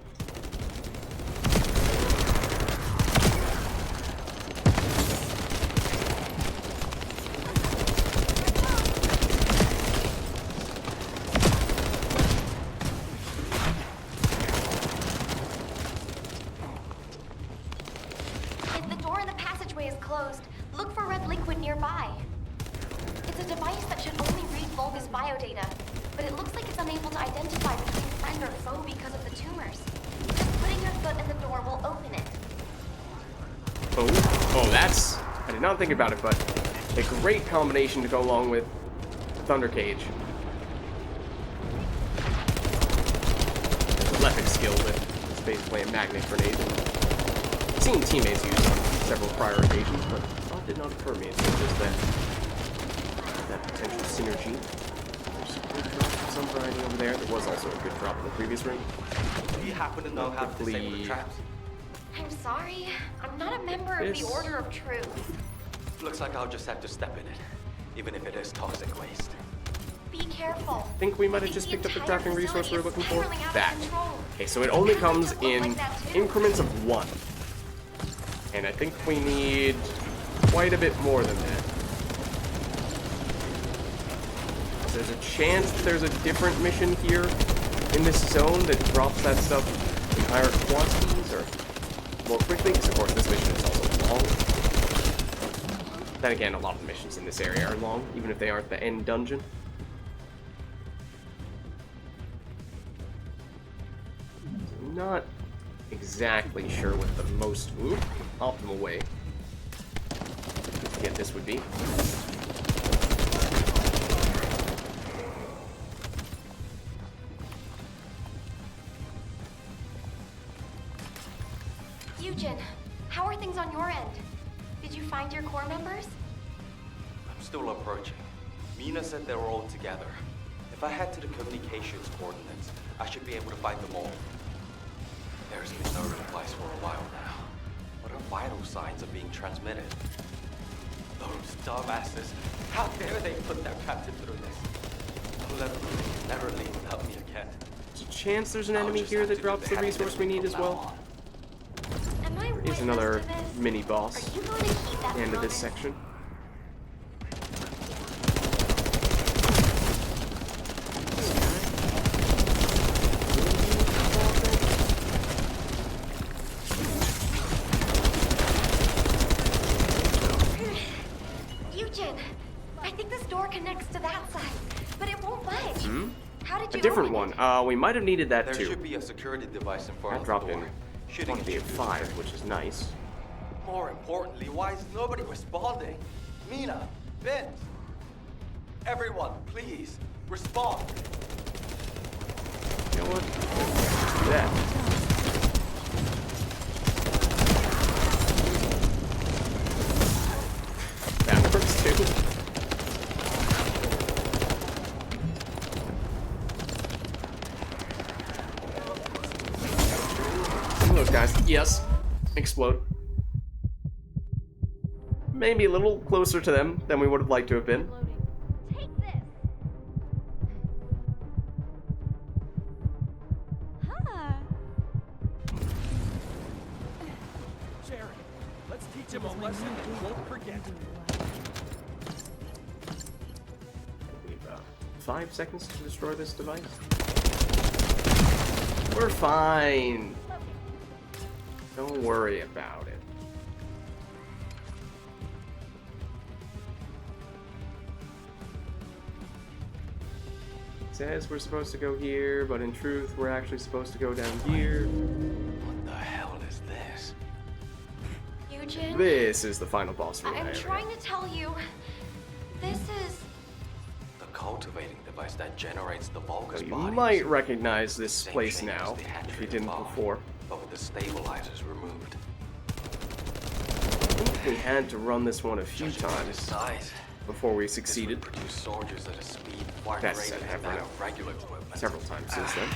If the door in the passageway is closed, look for red liquid nearby. It's a device that should only read Vulgis biodata, but it looks like it's unable to identify between friend or foe because of the tumors. Just putting your foot in the door will open it. Oh, that's... I did not think about it, but a great combination to go along with Thunder Cage. There's a Lepic skill that is basically a magnet grenade. I've seen teammates use it on several prior occasions, but thought did not occur to me until just that potential synergy. There's a good drop of some variety over there. There was also a good drop in the previous ring. Do you happen to know how to disable the Quickly- traps? I'm sorry, I'm not a member of the This- Order of Truth. Looks like I'll just have to step in it, even if it is toxic waste. Be careful. I think we might have just picked up the entire crafting resource we were looking for. facility is spiraling out of That. control. Okay, so it only comes It looks in like that too. increments of 1. And I think we need quite a bit more than that. There's a chance that there's a different mission here in this zone that drops that stuff in higher quantities or more quickly, because of course this mission is also long. Then again, a lot of the missions in this area are long, even if they aren't the end dungeon. Not exactly sure what the most optimal way to get this would be. Eugen, how are things on your end? Did you find your core members? I'm still approaching. Mina said they were all together. If I head to the communications coordinates, I should be able to find them all. There's been no replies for a while now, but our vital signs are being transmitted. Those dumbasses! How dare they put their captain through this? I'll never leave without me again. There's a chance there's an I'll enemy just here have that to drops do the resource we need as from well. now on. Am I There is witness another to this? mini boss Are you going to keep that at the end of this promise? section. Eugen, I think this door connects to that side, but it won't budge. How did A you different open one. it? We might have needed that There too. should be a security device in front That of dropped the door. in Shooting Want to be at 5, which is nice. More importantly, why is nobody responding? Mina, Vids, everyone, please respond. You know what? Do that. That works too. Some of those guys, yes, explode. Maybe a little closer to them than we would have liked to have been. Loading. Take this. Huh. Jerry, let's teach him a lesson he won't forget. We have 5 seconds to destroy this device. We're fine. Don't worry about it. It says we're supposed to go here, but in truth, we're actually supposed to go down here. What the hell is this? Eugen, This is the final boss room I'm area. trying to tell you. This is... The cultivating device that generates the Vulgis You bodies. might recognize this Same place shape now, as the hatchery if you didn't above, before. but with the stabilizers removed. I think we had to run this one a few Judging by the times size, before we this would succeeded. produce soldiers at a speed far That's greater said, than have that run of regular equipment. Several times since then.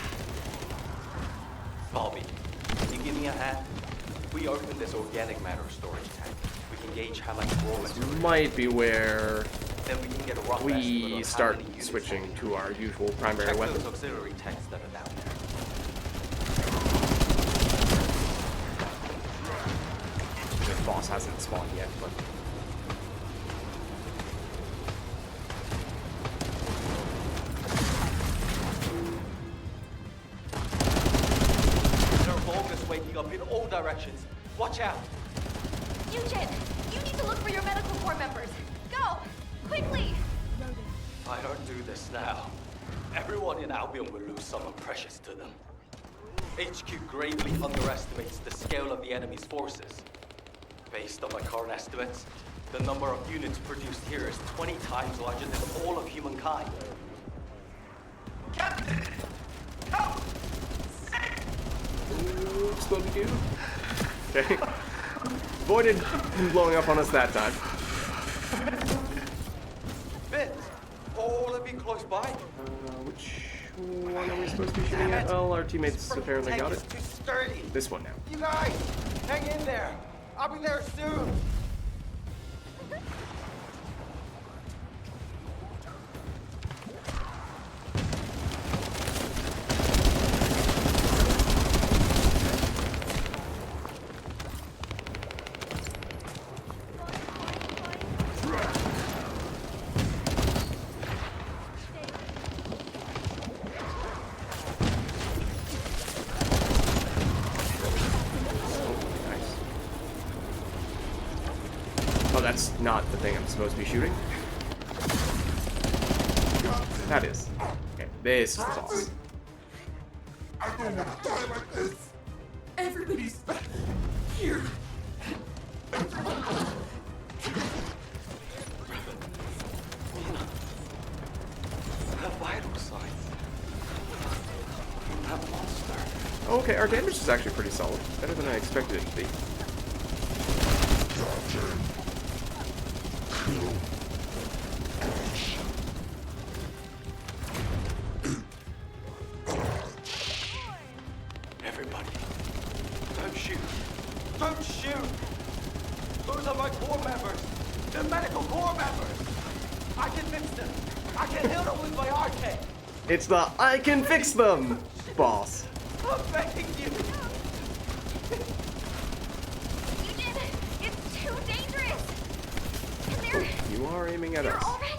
Bobby, can you give me a hand? We open this organic matter storage tank. We can gauge how much raw material. Might be where Then we can get a rough estimate on we how start many units switching we'll need. to our usual primary Check weapon. those auxiliary tanks that are down there. The boss hasn't spawned yet, but There are Vulgis waking up in all directions. Watch out! Eugen, you need to look for your medical corps members. Go! Quickly! If I don't do this now, everyone in Albion will lose someone precious to them. HQ gravely underestimates the scale of the enemy's forces. Based on my current estimates, the number of units produced here is 20 times larger than all of humankind. Captain! Help! oops, what did we do? Okay. Avoided him blowing up on us that time. Vids, all of you close by? Which one are we supposed to be shooting at? Well, our teammates apparently got it. Too sturdy. This one now. You guys, hang in there. I'll be there soon. Nice. Oh, that's not the thing I'm supposed to be shooting. That is. Okay, this is the boss. I don't want to die like this. Everybody's back here. The vital signs. That monster. Okay, our damage is actually pretty solid. Better than I expected it to be. Everybody, don't shoot. Don't shoot. Those are my corps members. They're medical corps members. I can fix them. I can heal them with my arcade. It's the I can fix them boss. I'm begging you. Eugen, it's too dangerous! And they're... You are aiming at they're us. already...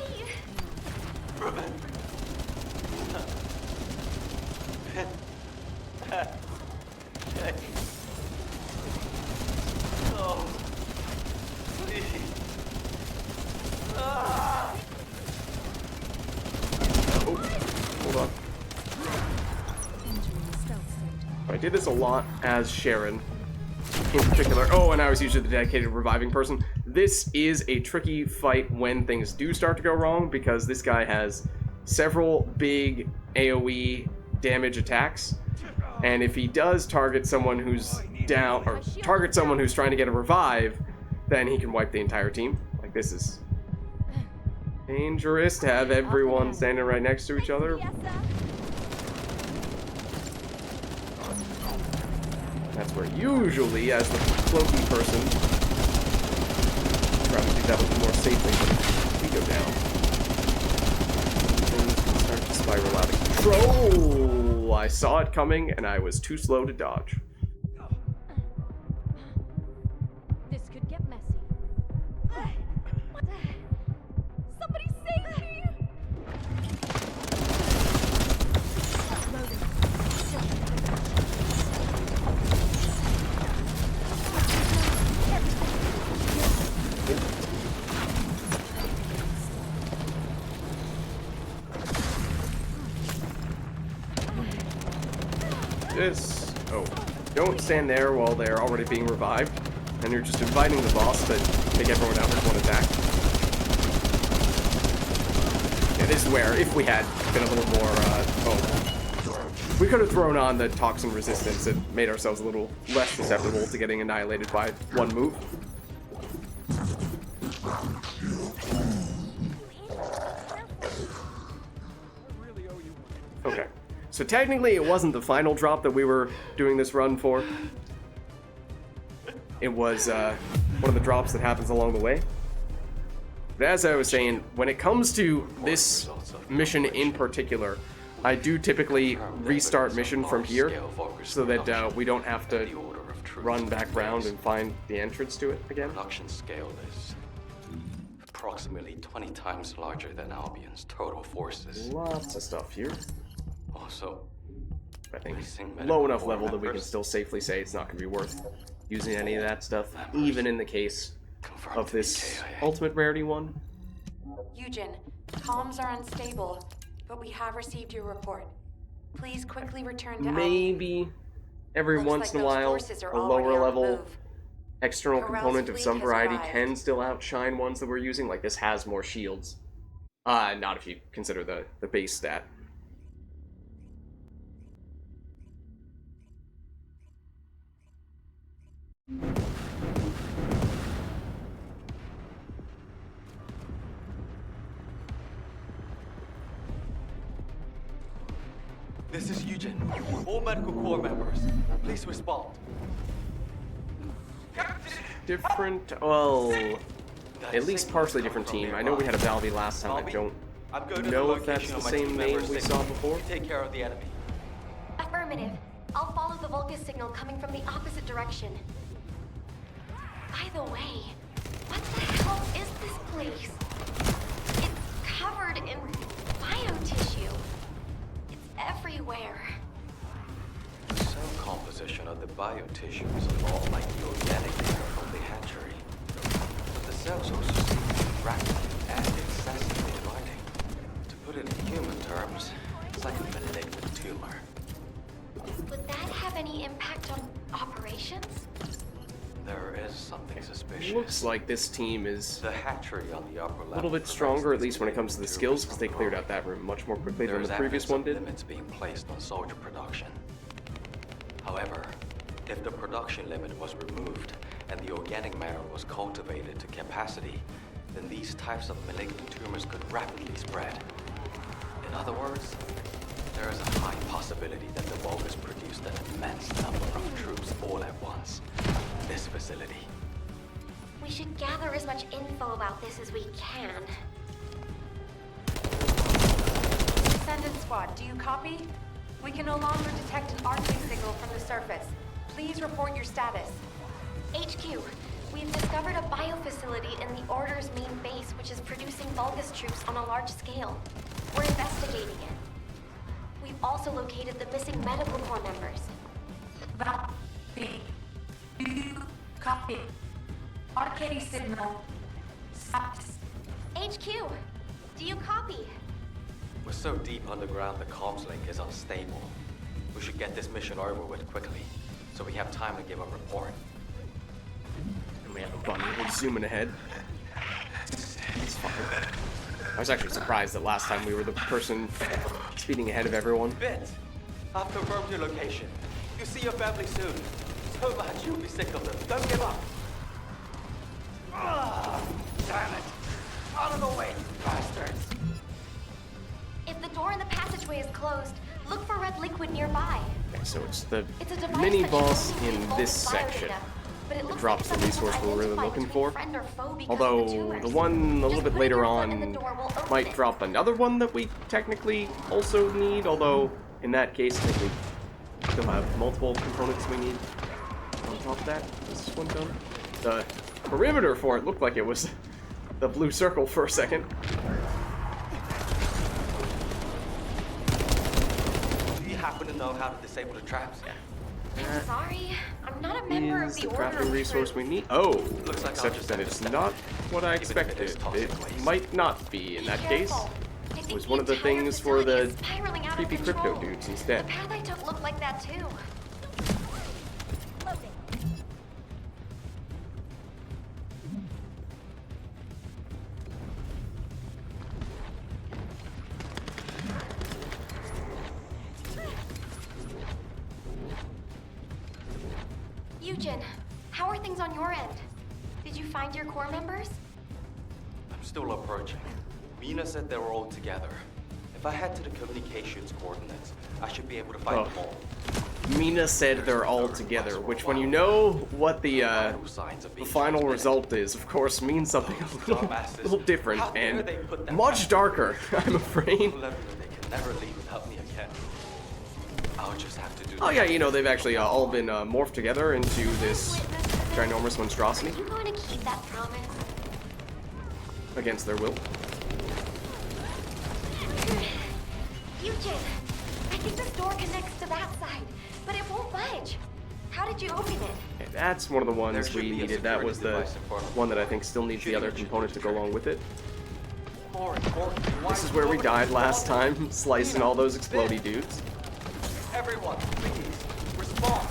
Oh, please. Ah! Oh, hold on. Entering the stealth sector. If I did this a lot as Sharon in particular. Oh, and I was usually the dedicated reviving person. This is a tricky fight when things do start to go wrong, because this guy has several big AoE damage attacks, and if he does target someone who's down, or target someone who's trying to get a revive, then he can wipe the entire team. Like, this is dangerous to have everyone standing right next to each other. That's where usually, as the cloaky person, try to do that a little more safely, but if we go down, things can start to spiral out of control. I saw it coming, and I was too slow to dodge. This could get messy. What? Somebody save me! Loading. This. Oh, don't stand there while they're already being revived, and you're just inviting the boss to take everyone out with one attack. Yeah, this is where, if we had been a little more, we could have thrown on the toxin resistance and made ourselves a little less susceptible to getting annihilated by one move. Okay. So technically, it wasn't the final drop that we were doing this run for. It was one of the drops that happens along the way. But as I was saying, when it comes to this mission in particular, I do typically restart mission from here so that we don't have to run back around and find the entrance to it again. Production scale is approximately 20 times larger than Albion's total forces. Lots of stuff here. Also, I think low enough level that we can still safely say it's not going to be worth using any of that stuff, even in the case of this ultimate rarity one. Eugen, comms are unstable, but we have received your report. Please quickly return to Maybe every once in a while, a lower level external component of some variety can still outshine ones that we're using. Like, this has more shields. Not if you consider the base stat. This is Eugen. All medical corps members, please respond. Different, well, at least partially different team. I know we had a Valby last time. I don't know if that's the same name we saw before. Take care of the enemy. Affirmative. I'll follow the Vulgis signal coming from the opposite direction. By the way, what the hell is this place? It's covered in biotissue. It's everywhere. The cell composition of the biotissue is a lot like the organic matter from the hatchery. But the cells also seem to be rapidly and excessively dividing. To put it in human terms, it's like a malignant tumor. Would that have any impact on operations? There is something suspicious. Looks like this team is The hatchery on the upper level. a little bit stronger, at least when it comes to the skills, because they cleared out that room much more quickly than the previous one did. Limits being placed on soldier production. However, if the production limit was removed and the organic matter was cultivated to capacity, then these types of malignant tumors could rapidly spread. In other words, there is a high possibility that the Vulgis produced an immense number of troops all at once in this facility. We should gather as much info about this as we can. Descendant squad, do you copy? We can no longer detect an arcing signal from the surface. Please report your status. HQ, we've discovered a biofacility in the Order's main base which is producing Vulgis troops on a large scale. We're investigating it. We've also located the missing medical corps members. Copy. Do you copy? Arcade signal. Status. HQ, do you copy? We're so deep underground the comms link is unstable. We should get this mission over with quickly, so we have time to give a report. And we have a bunny who's zooming ahead. He's fine. I was actually surprised that last time we were the person speeding ahead of everyone. Vids, I've confirmed your location. You'll see your family soon. So much you'll be sick of them. Don't give up. Ah, damn it. Out of the way, you bastards. If the door in the passageway is closed, look for red liquid nearby. Okay, so it's the It's a device mini that boss should only in read this Vulgis section. biodata, but it looks Drops like the it's unable resource to we're really identify looking between for. friend or foe because of Although tumors. the one a little Just bit put later your foot in the on door, we'll open might it. drop another one that we technically also need, although in that case I think we still have multiple components we need. On top of that, is this one done? The perimeter for it looked like it was the blue circle for a second. Do you happen to know how to disable the traps? I'm sorry, I'm not a member of Is the the Order crafting of resource Truth. we need? Oh, Looks like I'll except just that have to it's step not up. what I Even if it expected. is toxic It waste. might not be in that case. I think Was one of the entire things for facility the is spiraling out of creepy crypto control. dudes instead. The path I took looked like that too. Loading. Eugen, how are things on your end? Did you find your core members? I'm still approaching. Mina said they were all together. If I head to the communications coordinates, I should be able to find Oh. them all. Mina said they're all together, which when you know what the Vital signs of being final transmitted. result is, of course, means something Dumbasses. a little different How dare and they put that much back? darker, I'm afraid. Let me know they can never leave without me again. I'll just have to do Oh yeah, you know, they've actually all been morphed together into this ginormous monstrosity Are you going to keep that promise? against their will. Eugen, I think this door connects to that side, but it won't budge. How did you open it? And that's one of the There ones should we be a needed. That was the security device in front of me. one that I think still needs the other component to go along with it. More importantly, why This is where we nobody died last responds? time, slicing all those explodey dudes. Everyone, please, respond.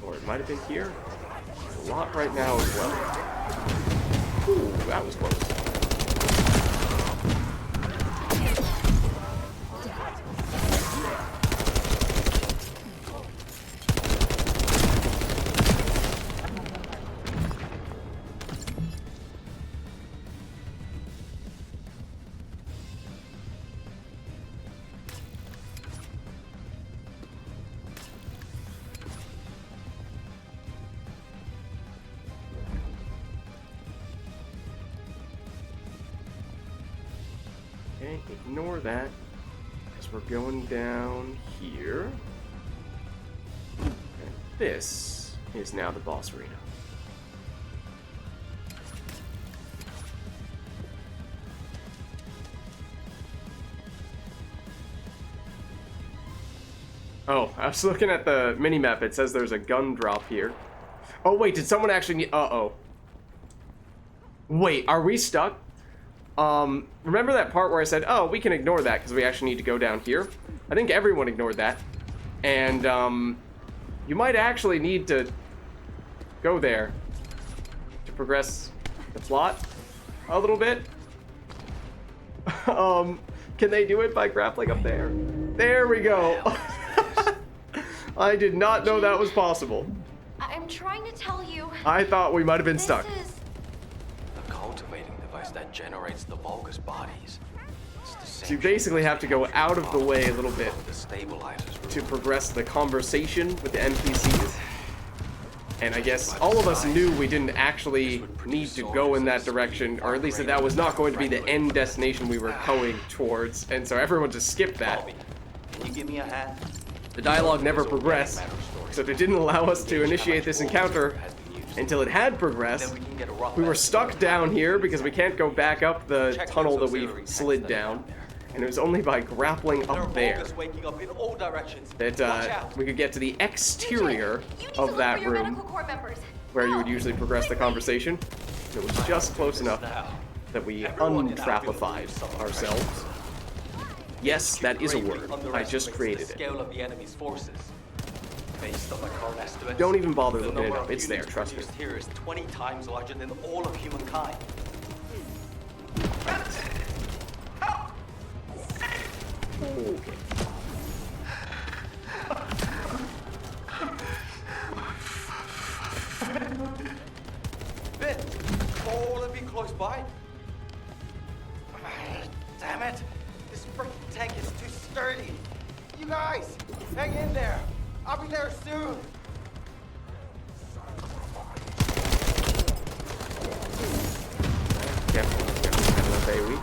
Or it might have been here. There's a lot right now as well. Ooh, that was close. Okay, ignore that, because we're going down here. And this is now the boss arena. Oh, I was looking at the minimap. It says there's a gun drop here. Oh, wait, did someone actually need... Uh-oh. Wait, are we stuck? Remember that part where I said, oh, we can ignore that because we actually need to go down here? I think everyone ignored that. And, you might actually need to go there to progress the plot a little bit. Can they do it by grappling up there? There we go. I did not know that was possible. I'm trying to tell you. I thought we might have been This stuck. is... The cultivating device that generates the Vulgis bodies. It's the same So you basically have to go out of the way a little bit the stabilizers to progress the conversation with the NPCs. And I guess all of us knew we didn't actually need to go in that direction, or at least that was not going to be the end destination we were going towards, and so everyone just skipped that. Albion, can you give me a hand? The dialogue never progressed, so it didn't allow us to initiate this encounter until it had progressed. We were stuck down here because we can't go back up the tunnel that we slid down, and it was only by grappling There are up there Vulgis waking up in all directions. that Watch out. we could get to the exterior You need to of look that for your room medical corps members. where you Go. would usually progress the Quickly. conversation. It was just close enough. Now, that we Everyone in Albion untrapified believes someone ourselves. Yes, that is a word. I just created the it. scale of the enemy's forces. Based on my current estimates, Don't even bother the looking it number up. of It's there, units trust me. produced here is 20 times larger than all of humankind. Okay. Ben, all of you close by? Damn it! This freaking tank is too sturdy. You guys, hang in there. I'll be there soon. Careful, baby.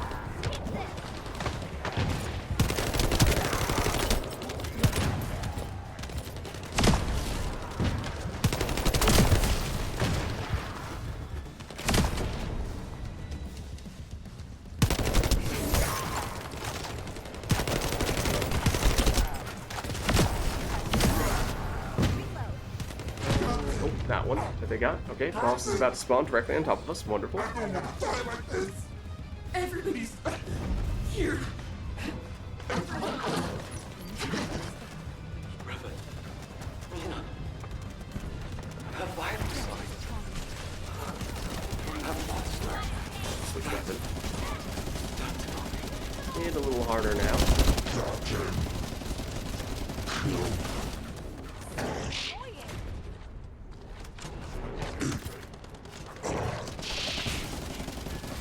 That one that they got. Okay, boss is about to spawn directly on top of us. Wonderful. I don't want to die like this. Everybody's here. Revan, Mina, that vital sign. That monster. Switch weapon. Hit a little harder now.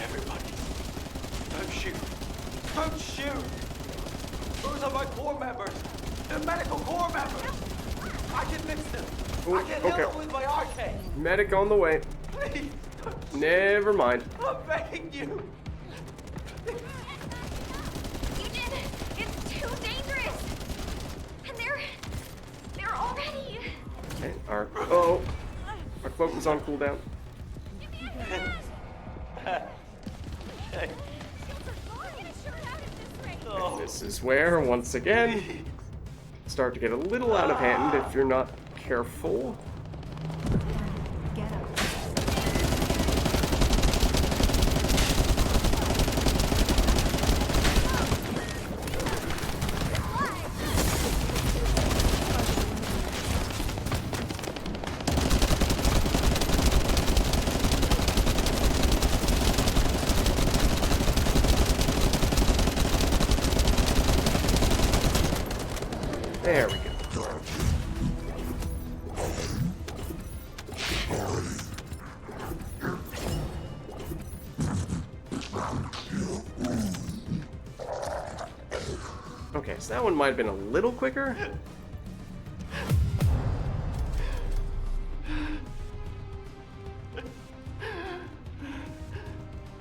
Everybody, don't shoot. Don't shoot. Those are my core members. The medical core members. I can fix them. I can heal them with my arcade. Medic on the way. Please. Never mind. I'm begging you. Eugene, it's too dangerous. And they're already. Okay, our cloak is on cooldown. And this is where, once again, start to get a little out of hand if you're not careful. There we go. Okay, so that one might have been a little quicker.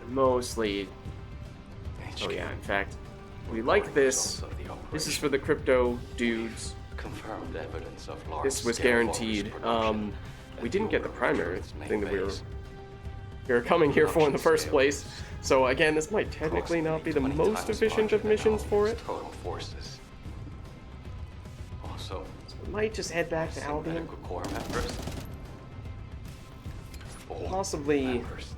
Mostly. Oh yeah, in fact, we like this. This is for the crypto dudes. Confirmed evidence of large This was guaranteed. We didn't get the primary thing that we were coming here for in the first place. So again, this might technically not be the most efficient of missions for it. Total forces. Also, We might just head back to Albion. medical corps members. All Possibly members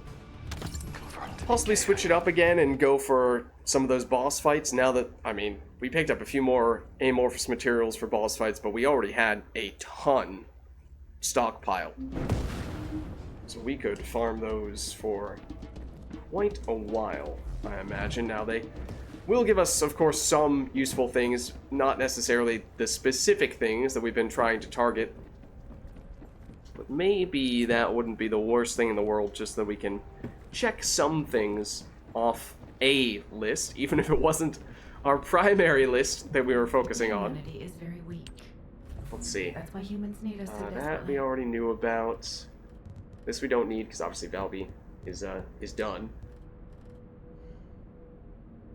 confirmed to be Possibly switch it up again and go for some of those boss fights now that, I mean, we picked up a few more amorphous materials for boss fights, but we already had a ton stockpiled. So we could farm those for quite a while, I imagine. Now they will give us, of course, some useful things, not necessarily the specific things that we've been trying to target. But maybe that wouldn't be the worst thing in the world, just that we can check some things off a list, even if it wasn't our primary list that we were focusing on. Humanity is very weak. Let's see. That's why humans need us so That desperately. we already knew about. This we don't need, because obviously Valby is done.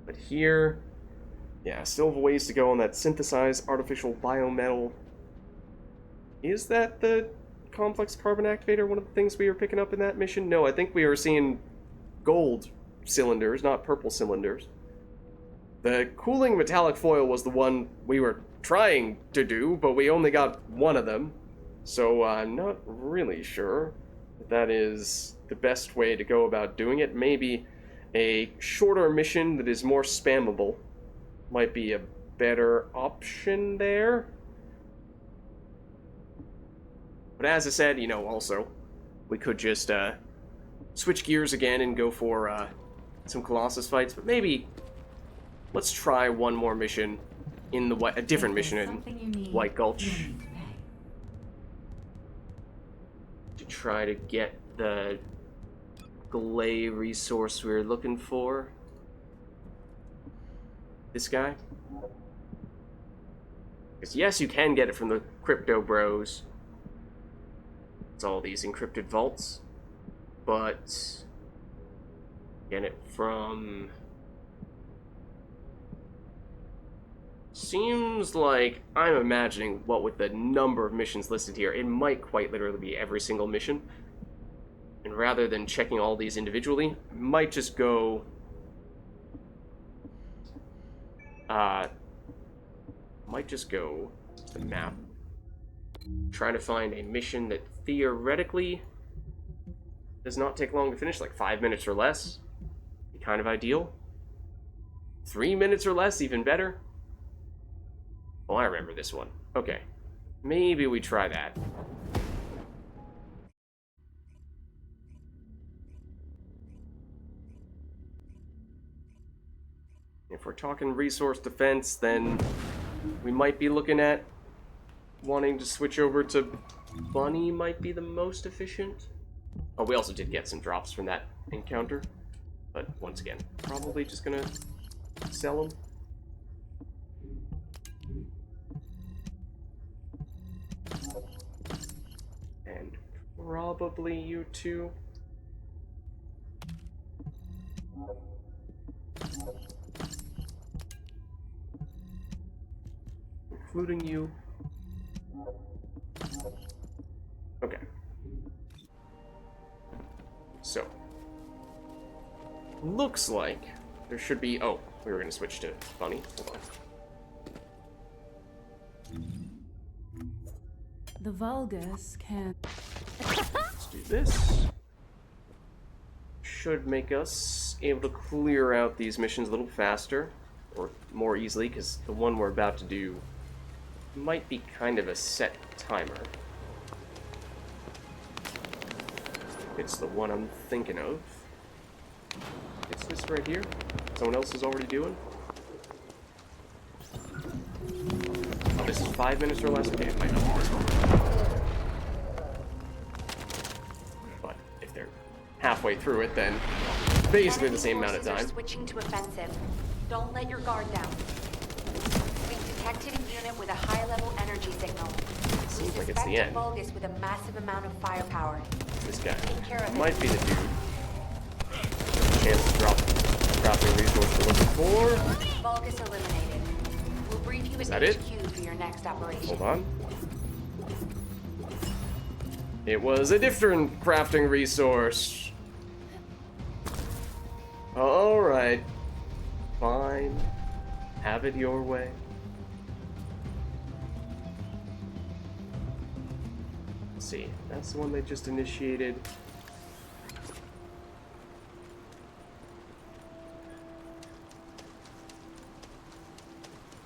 But here, yeah, still have a ways to go on that synthesized artificial biometal. Is that the complex carbon activator one of the things we were picking up in that mission? No, I think we were seeing gold cylinders, not purple cylinders. The cooling metallic foil was the one we were trying to do, but we only got one of them. So I'm not really sure that that is the best way to go about doing it. Maybe A shorter mission that is more spammable might be a better option there. But as I said, you know, also, we could just switch gears again and go for some Colossus fights. But maybe let's try one more mission in the a different mission in White Gulch to try to get the Glay resource we were looking for. This guy. Because yes, you can get it from the crypto bros. It's all these encrypted vaults. But get it from... Seems like I'm imagining what with the number of missions listed here, it might quite literally be every single mission. And rather than checking all these individually, might just go to the map, trying to find a mission that theoretically does not take long to finish, like 5 minutes or less. Be kind of ideal. 3 minutes or less, even better. Oh, I remember this one. Okay, maybe we try that. If we're talking resource defense, then we might be looking at wanting to switch over to Bunny might be the most efficient. Oh, we also did get some drops from that encounter. But once again, probably just gonna sell them. And probably you two. Including you. Okay. So. Looks like there should be... Oh, we were going to switch to Bunny. Hold on. The Vulgis can... Let's do this. Should make us able to clear out these missions a little faster. Or more easily, because the one we're about to do might be kind of a set timer. It's the one I'm thinking of. It's this right here. Someone else is already doing. Oh, this is 5 minutes or less? Okay, it might not be this one. But if they're halfway through it, then basically the same amount of time. Switching to offensive. Don't let your guard down. We've detected a unit with a high-level energy signal. Seems like it's the end. Vulgis with a massive amount of firepower. This guy might be the dude. Chance to drop the resource we're looking for. Vulgis eliminated. We'll brief you at HQ for your next operation. Hold on. It was a different crafting resource. Alright. Fine. Have it your way. Let's see. That's the one they just initiated.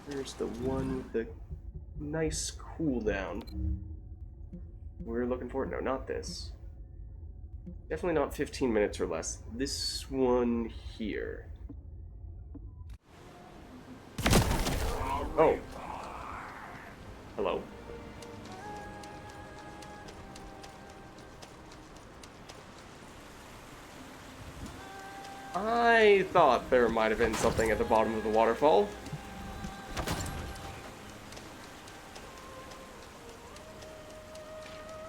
There's the one with the nice cooldown. We're looking for it. No, not this. Definitely not 15 minutes or less. This one here. Oh. Hello. I thought there might have been something at the bottom of the waterfall.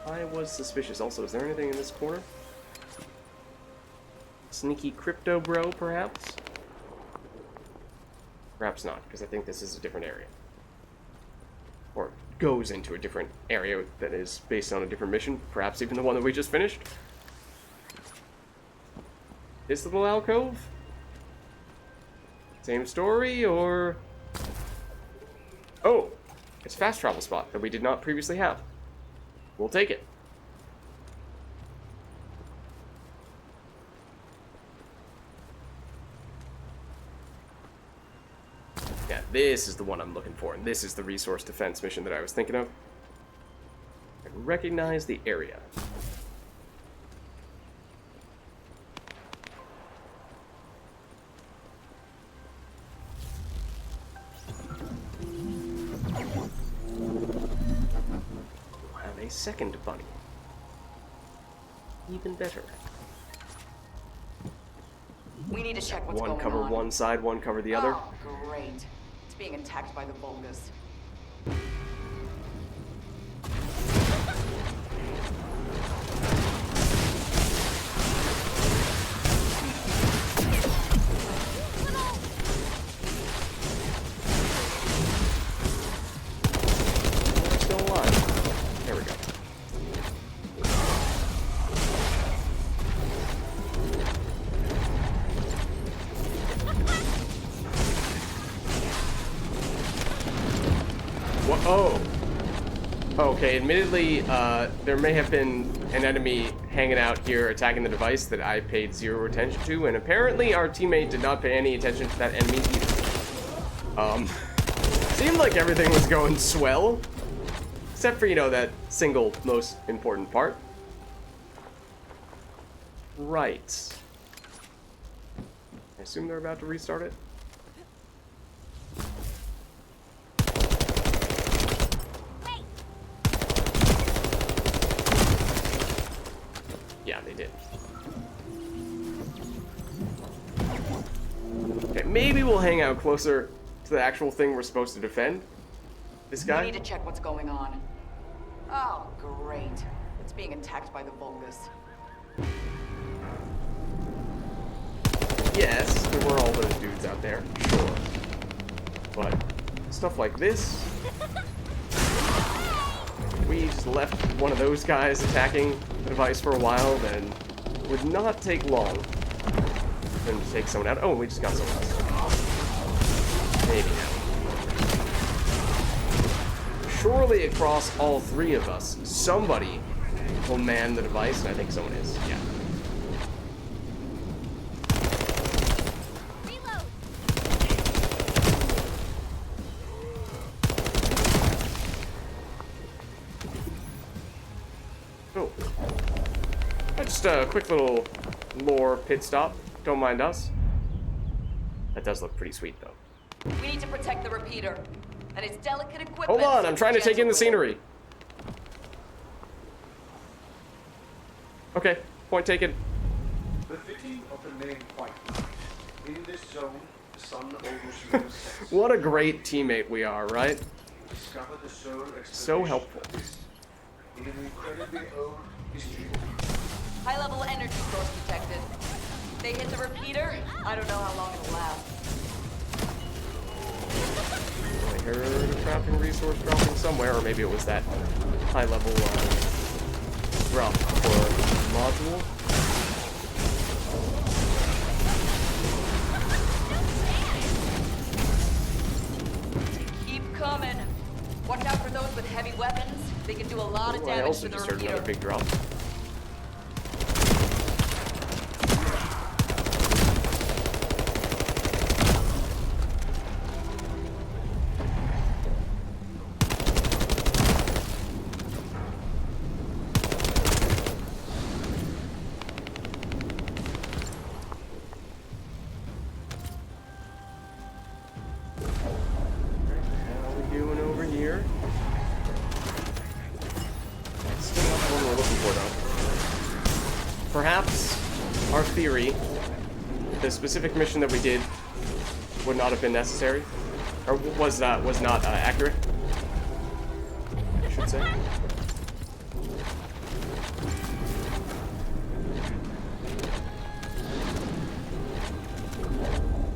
I was suspicious. Also, is there anything in this corner? Sneaky crypto bro, perhaps? Perhaps not, because I think this is a different area. Or goes into a different area that is based on a different mission. Perhaps even the one that we just finished. This little alcove? Same story, or... Oh! It's a fast travel spot that we did not previously have. We'll take it. this is the one I'm looking for, and this is the resource defense mission that I was thinking of. I recognize the area. We'll have a second bunny. Even better. We need to check what's One going cover on. one side, one cover the other. Oh, great. It's being attacked by the Vulgis. Still alive. There we go. Oh. Okay, admittedly, there may have been an enemy hanging out here attacking the device that I paid zero attention to, and apparently our teammate did not pay any attention to that enemy either. Seemed like everything was going swell, except for, you know, that single most important part. Right. I assume they're about to restart it. Yeah, they did. Okay, maybe we'll hang out closer to the actual thing we're supposed to defend. This guy? We need to check what's going on. Oh, great. It's being attacked by the Vulgis. Yes, there were all those dudes out there, sure. But stuff like this, we just left one of those guys attacking the device for a while, then would not take long for them to take someone out. Oh, we just got someone else. Maybe now. Surely across all three of us, somebody will man the device, and I think someone is, yeah. Oh. Just a quick little lore pit stop. Don't mind us. That does look pretty sweet, though. We need to protect the repeater and its delicate equipment. Hold on, I'm trying to take in the scenery. Okay, point taken. Befitting of the name White Knight. In this zone, the sun almost never sets. What a great teammate we are, right? Discover the soul So helpful. in an incredibly old history. High-level energy source detected. They hit the repeater. I don't know how long it'll last. I heard a crafting resource dropping somewhere, or maybe it was that high-level drop for module. Keep coming. Watch out for those with heavy weapons. They can do a lot of I damage also to the just heard repeater. another big drop. How are we doing over here? Still not the one we're looking for, though. Perhaps our theory, the specific mission that we did, would not have been necessary, or was not accurate, I should say. I'm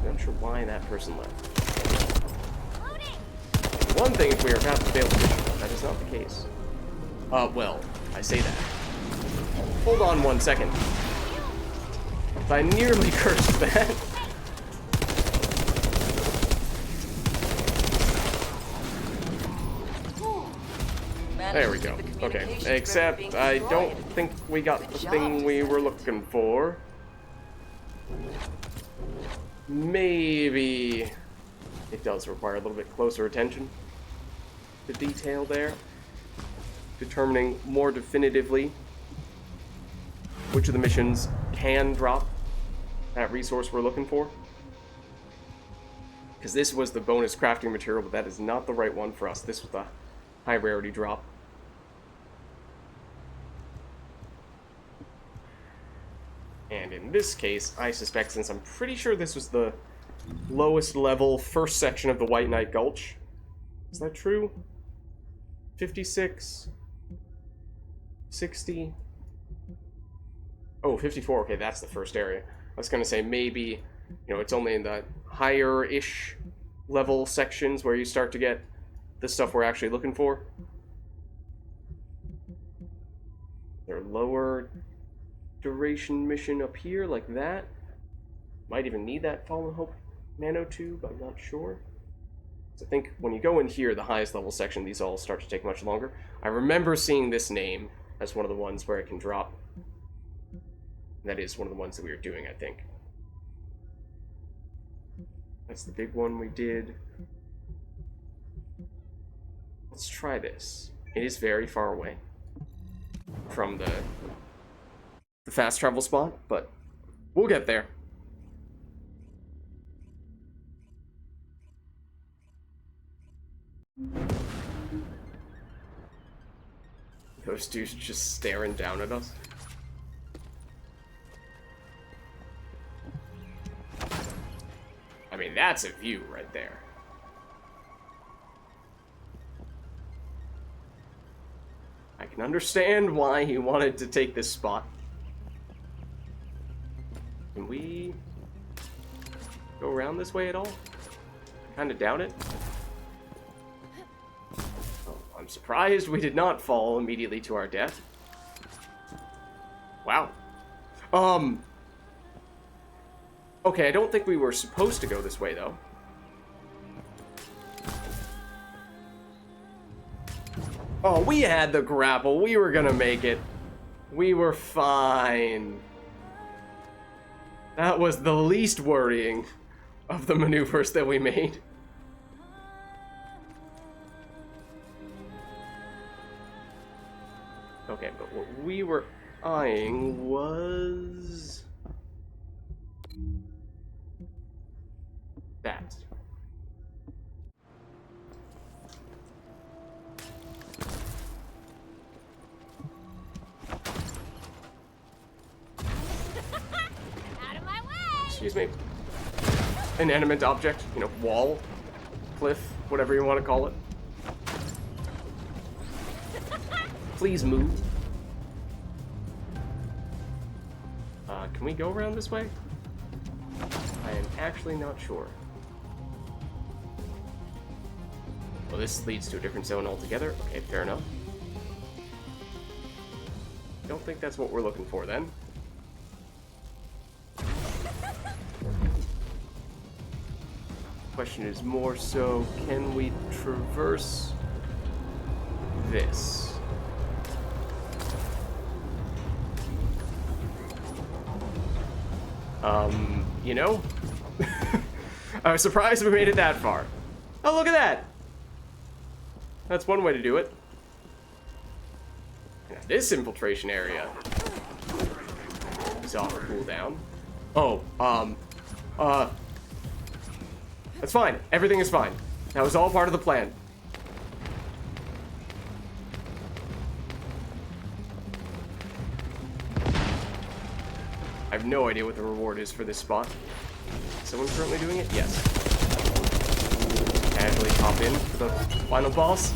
not sure why that person left. One thing if we are about to fail the mission, that is not the case. Well, I say that. Hold on 1 second. I nearly cursed that. There we go. Okay. Except I don't think we got the thing we were looking for. it does require a little bit closer attention to detail there, determining more definitively which of the missions can drop that resource we're looking for. Because this was the bonus crafting material, but that is not the right one for us. This was the high rarity drop. And in this case, I suspect, since I'm pretty sure this was the lowest level first section of the White Knight Gulch. Is that true? 56? 60? Oh, 54. Okay, that's the first area. I was going to say maybe, you know, it's only in the higher-ish level sections where you start to get the stuff we're actually looking for. Their lower duration mission up here, like that. Might even need that Fallen Hope nanotube, I'm not sure. So I think when you go in here, the highest level section, these all start to take much longer. I remember seeing this name as one of the ones where it can drop. That is one of the ones that we were doing, I think. That's the big one we did. Let's try this. It is very far away from the fast travel spot, but we'll get there. Those dudes just staring down at us. I mean, that's a view right there. I can understand why he wanted to take this spot. Can we go around this way at all? Kinda doubt it. Oh, I'm surprised we did not fall immediately to our death. Wow. Okay, I don't think we were supposed to go this way, though. Oh, we had the grapple. We were gonna make it. We were fine. That was the least worrying of the maneuvers that we made. Okay, but what we were eyeing was that. Excuse me. Inanimate object, you know, wall, cliff, whatever you want to call it. Please move. Can we go around this way? I am actually not sure. Well, this leads to a different zone altogether. Okay, fair enough. Don't think that's what we're looking for then. Question is more so, can we traverse this? You know? I was surprised we made it that far. Oh, look at that! That's one way to do it. Now, this infiltration area is off cooldown. Oh, that's fine. Everything is fine. That was all part of the plan. I have no idea what the reward is for this spot. Is someone currently doing it? Yes. Casually pop in for the final boss.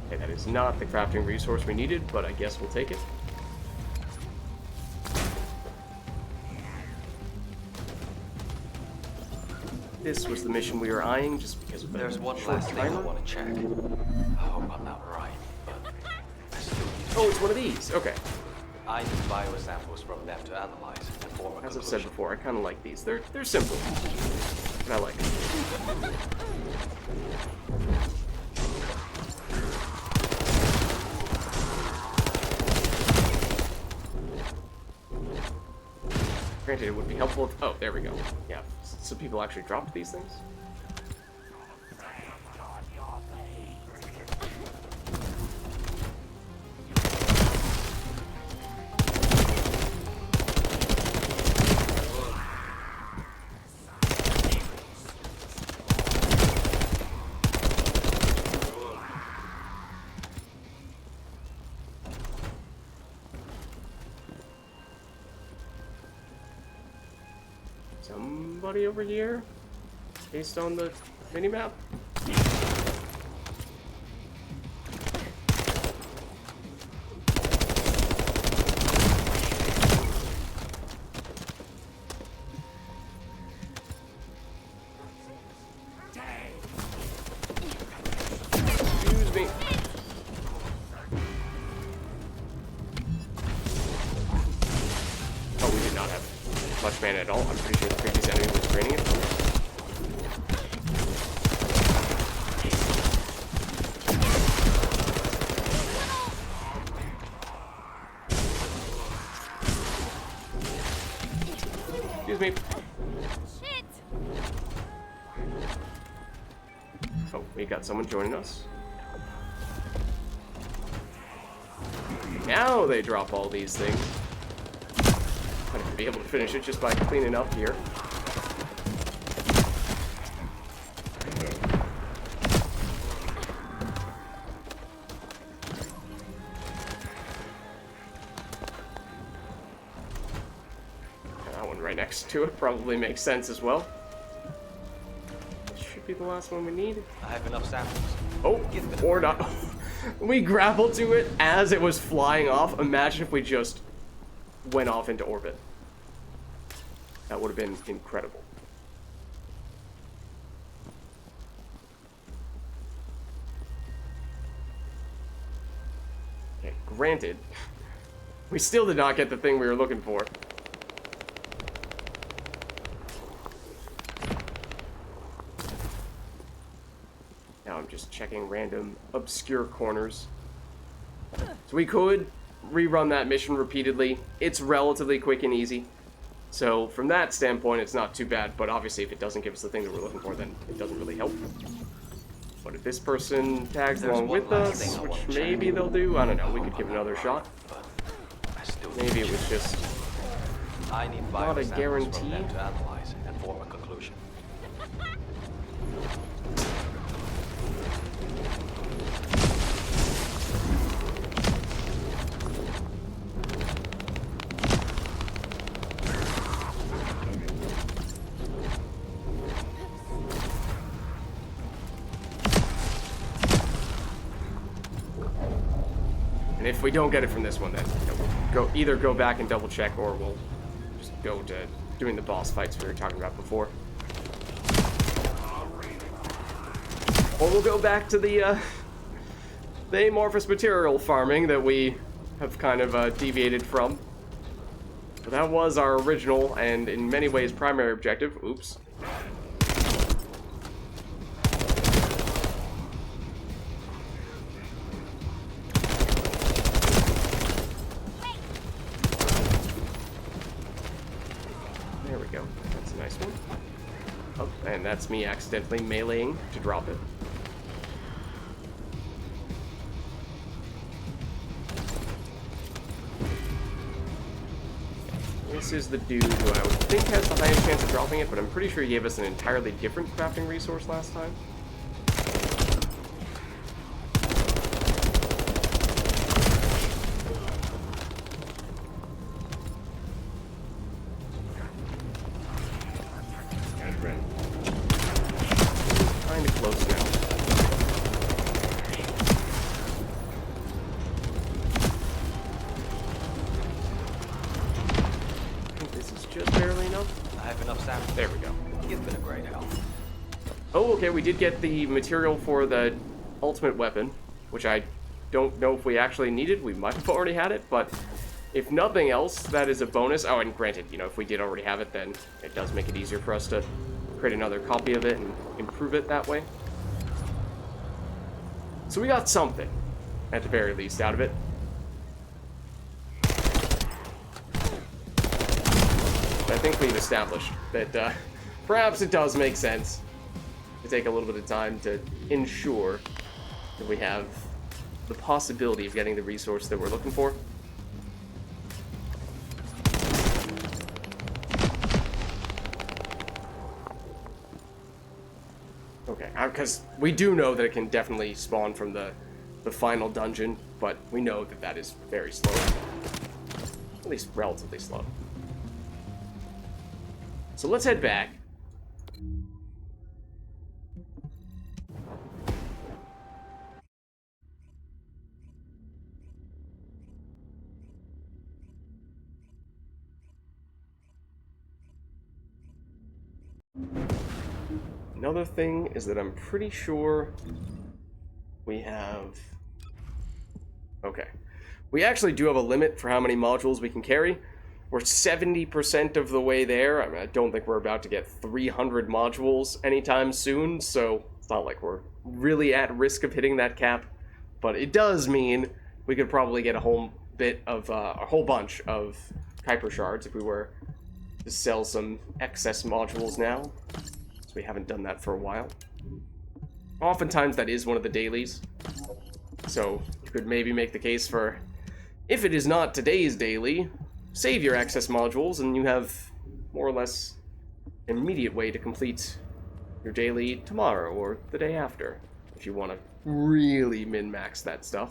Okay, that is not the crafting resource we needed, but I guess we'll take it. This was the mission we were eyeing just because of the There's one short last thing I timer. want to check. I hope I'm not right, but I still need to Oh, it's one of these. Okay. I need biosamples from them to analyze and form a As I've conclusion. said before, I kind of like these. They're simple, but I like them. Granted, it would be helpful if... Oh, there we go. Yeah, some people actually dropped these things. Somebody over here, based on the minimap. Excuse me. Oh, we did not have much mana at all. I'm pretty sure the previous enemy was draining it. Excuse me. Shit! Oh, we got someone joining us. Now they drop all these things. I'm gonna be able to finish it just by cleaning up here. That one right next to it probably makes sense as well. This should be the last one we need. I have enough samples. Oh, or not. We grappled to it as it was flying off. Imagine if we just went off into orbit. That would have been incredible. Okay, granted, we still did not get the thing we were looking for. Now I'm just checking random obscure corners. So we could rerun that mission repeatedly. It's relatively quick and easy. So from that standpoint, it's not too bad, but obviously if it doesn't give us the thing that we're looking for, then it doesn't really help. But if this person tags along with us, which maybe they'll do, I don't know, we could give it another shot. Maybe it was just not a guarantee. To analyze and form a conclusion. And if we don't get it from this one, then we'll either go back and double check, or we'll just go to doing the boss fights we were talking about before. Or we'll go back to the amorphous material farming that we have kind of deviated from. But that was our original and in many ways primary objective. Oops. There we go. That's a nice one. Oh, and that's me accidentally meleeing to drop it. This is the dude who I would think has the highest chance of dropping it, but I'm pretty sure he gave us an entirely different crafting resource last time. Kind of close now. Just barely enough. I have enough samples. There we go. You've been a great help. Oh, okay, we did get the material for the ultimate weapon, which I don't know if we actually needed. We might have already had it, but if nothing else, that is a bonus. Oh, and granted, you know, if we did already have it, then it does make it easier for us to create another copy of it and improve it that way. So we got something, at the very least, out of it. I think we've established that perhaps it does make sense to take a little bit of time to ensure that we have the possibility of getting the resource that we're looking for. Okay, because we do know that it can definitely spawn from the final dungeon, but we know that that is very slow. At least relatively slow. So let's head back. Another thing is that I'm pretty sure we have... Okay. We actually do have a limit for how many modules we can carry. We're 70% of the way there. I mean, I don't think we're about to get 300 modules anytime soon, so it's not like we're really at risk of hitting that cap. But it does mean we could probably get a whole bunch of Kuiper shards if we were to sell some excess modules now. We haven't done that for a while. Oftentimes that is one of the dailies. So you could maybe make the case for, if it is not today's daily, save your excess modules and you have more or less immediate way to complete your daily tomorrow or the day after, if you want to really min-max that stuff.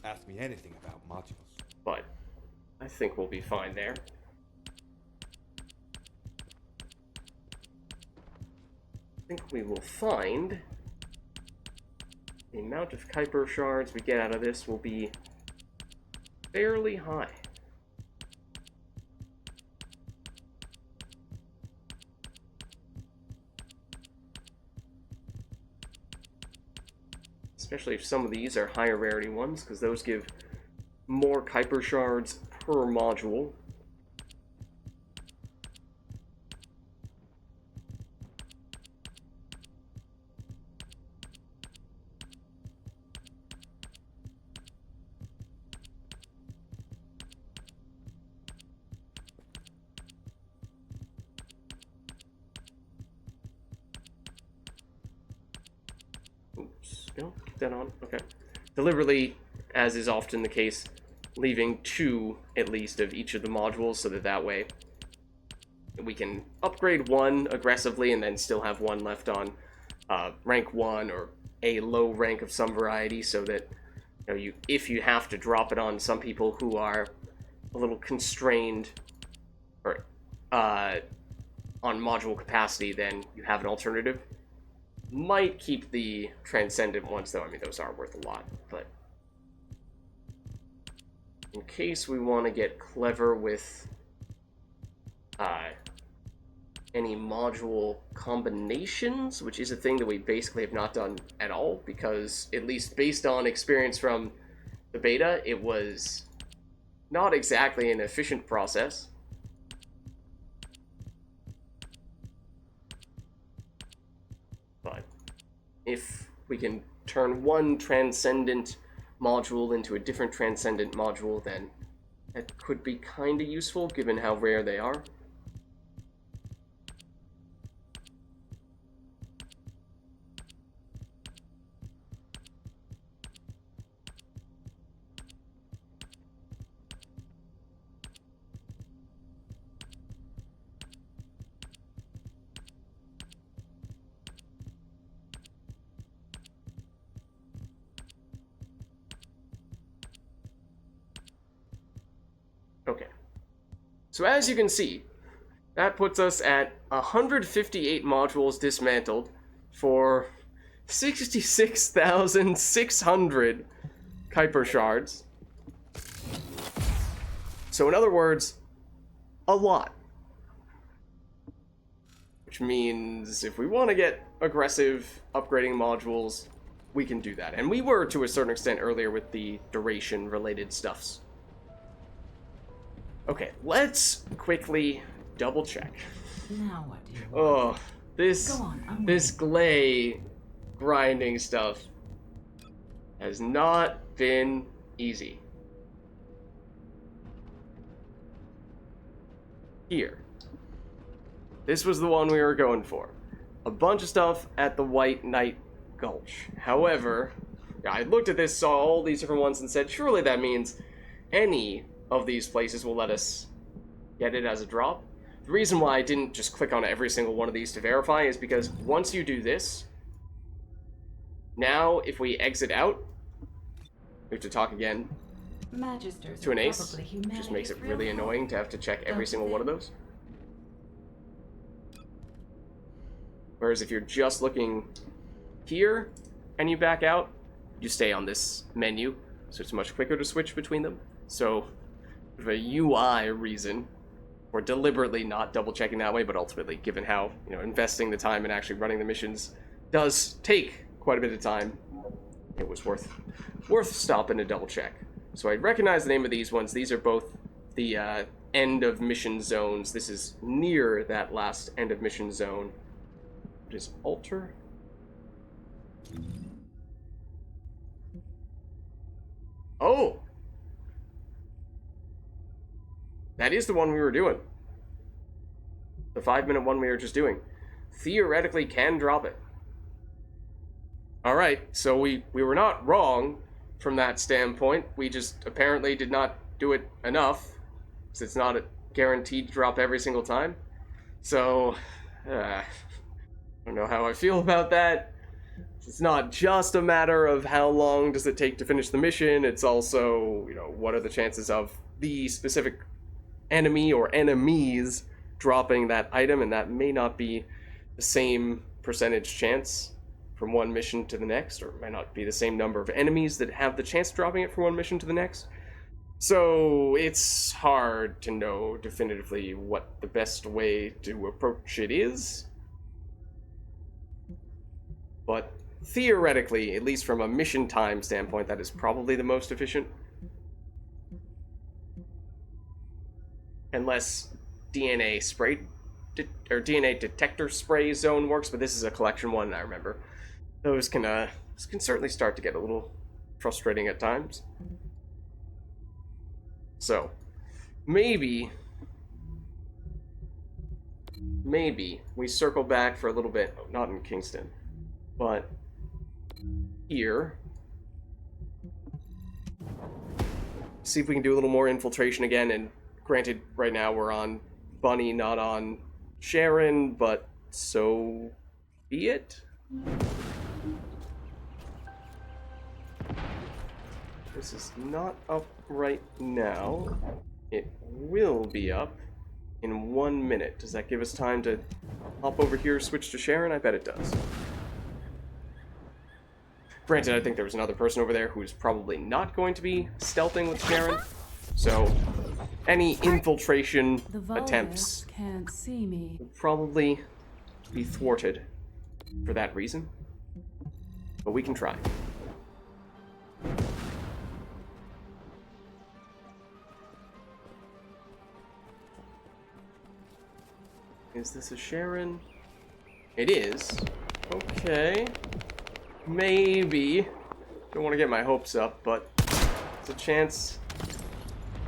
Ask me anything about modules. But I think we'll be fine there. I think we will find the amount of Kuiper shards we get out of this will be fairly high. Especially if some of these are higher rarity ones, because those give more Kuiper shards per module. Oops, no, keep that on, okay. Deliberately, as is often the case, leaving 2 at least of each of the modules so that that way we can upgrade 1 aggressively and then still have 1 left on rank 1 or a low rank of some variety, so that if you have to drop it on some people who are a little constrained or on module capacity, then you have an alternative. Might keep the Transcendent ones though, I mean those are worth a lot, but in case we want to get clever with any module combinations, which is a thing that we basically have not done at all, because at least based on experience from the beta, it was not exactly an efficient process. But if we can turn one Transcendent module into a different Transcendent module, then that could be kind of useful given how rare they are. Okay, so as you can see, that puts us at 158 modules dismantled for 66,600 Kuiper shards. So in other words, a lot. Which means if we want to get aggressive upgrading modules, we can do that. And we were to a certain extent earlier with the duration related stuffs. Okay, let's quickly double check. Now what do you want? Oh, this Go on, this Glay grinding stuff has not been easy. here. This was the one we were going for. A bunch of stuff at the White Knight Gulch. However, I looked at this, saw all these different ones, and said, surely that means any of these places will let us get it as a drop. The reason why I didn't just click on every single one of these to verify is because once you do this, now if we exit out, we have to talk again Magisters to an are ace, probably which just humanity's makes it real really hope. annoying to have to check every Don't single you one of think? those. Whereas if you're just looking here and you back out, you stay on this menu, so it's much quicker to switch between them. So, for a UI reason, we're deliberately not double checking that way, but ultimately, given how, investing the time and actually running the missions does take quite a bit of time, it was worth stopping to double check. So I recognize the name of these ones. These are both the end of mission zones. This is near that last end of mission zone. What is Alter? Oh! That is the one we were doing. The 5-minute one we were just doing. Theoretically can drop it. Alright, so we were not wrong from that standpoint. We just apparently did not do it enough, because it's not guaranteed to drop every single time. So, I don't know how I feel about that. It's not just a matter of how long does it take to finish the mission, it's also, what are the chances of the specific enemy or enemies dropping that item, and that may not be the same percentage chance from one mission to the next, or it might not be the same number of enemies that have the chance of dropping it from one mission to the next. So it's hard to know definitively what the best way to approach it is. But theoretically, at least from a mission time standpoint, that is probably the most efficient. Unless DNA spray or DNA detector spray zone works, but this is a collection one, I remember. Those can certainly start to get a little frustrating at times. So, maybe we circle back for a little bit, not in Kingston, but here. See if we can do a little more infiltration again, and granted, right now we're on Bunny, not on Sharon, but so be it. This is not up right now. It will be up in 1 minute. Does that give us time to hop over here, switch to Sharon? I bet it does. Granted, I think there was another person over there who's probably not going to be stealthing with Sharon. So, any infiltration The Vulgis attempts can't see me. will probably be thwarted for that reason. But we can try. Is this a Sharon? It is. Okay. Maybe. Don't want to get my hopes up, but there's a chance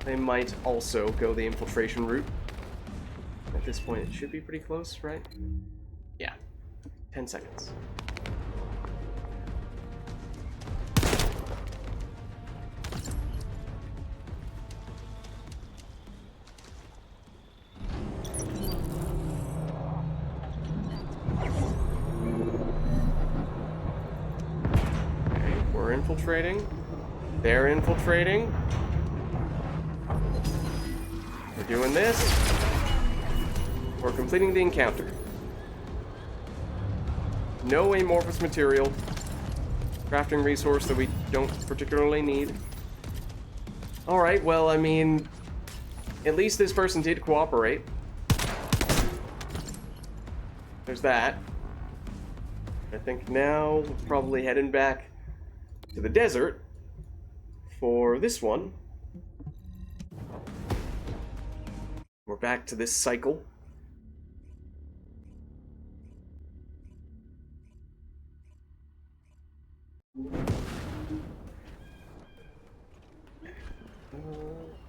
they might also go the infiltration route. At this point, it should be pretty close, right? Yeah. 10 seconds. We're infiltrating. They're infiltrating. We're doing this. We're completing the encounter. No amorphous material. Crafting resource that we don't particularly need. Alright, well, I mean, at least this person did cooperate. There's that. I think now we're probably heading back to the desert for this one. We're back to this cycle.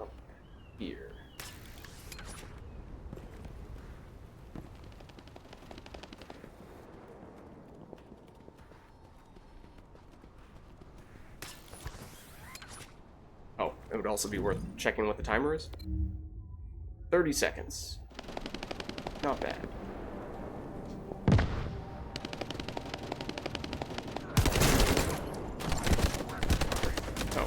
Up here. would also be worth checking what the timer is. 30 seconds. Not bad. Oh.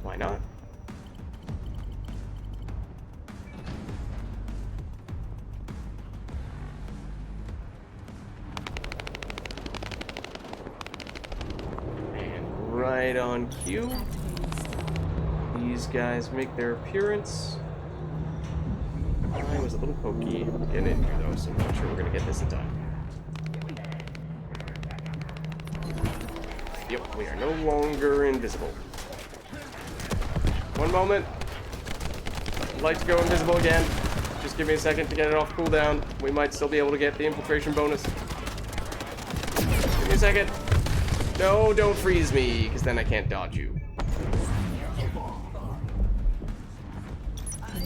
Why not? Right on cue. These guys make their appearance. I was a little pokey getting in here though, so I'm not sure we're gonna get this in time. Yep, we are no longer invisible. One moment. I'd like to go invisible again. Just give me a second to get it off cooldown. We might still be able to get the infiltration bonus. Give me a second. No, don't freeze me, because then I can't dodge you. I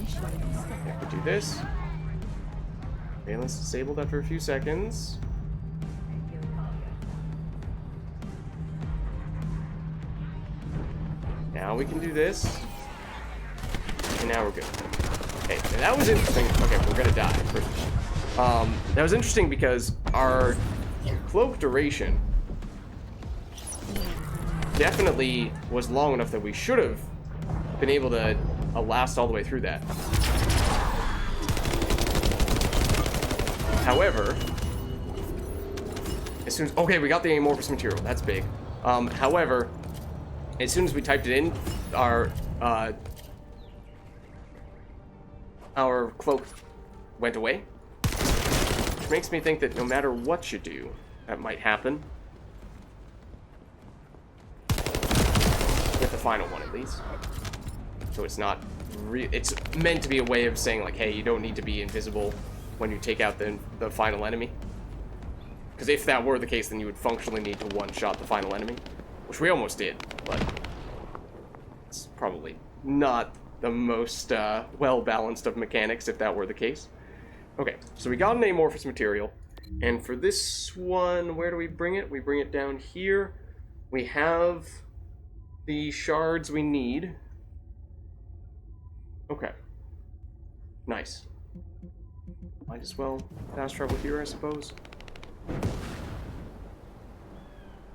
could do this. Valence disabled after a few seconds. Now we can do this. And now we're good. Okay, and that was interesting. Okay, we're gonna die. That was interesting because our cloak duration definitely was long enough that we should have been able to last all the way through that. However, as soon as... Okay, we got the amorphous material. That's big. However, as soon as we typed it in, our cloak went away. Which makes me think that no matter what you do, that might happen. With the final one, at least. So it's not... it's meant to be a way of saying, like, hey, you don't need to be invisible when you take out the final enemy. Because if that were the case, then you would functionally need to one-shot the final enemy. Which we almost did, but... it's probably not the most well-balanced of mechanics if that were the case. Okay, so we got an amorphous material. And for this one, where do we bring it? We bring it down here. We have the shards we need. Okay. Nice. Might as well fast travel here, I suppose.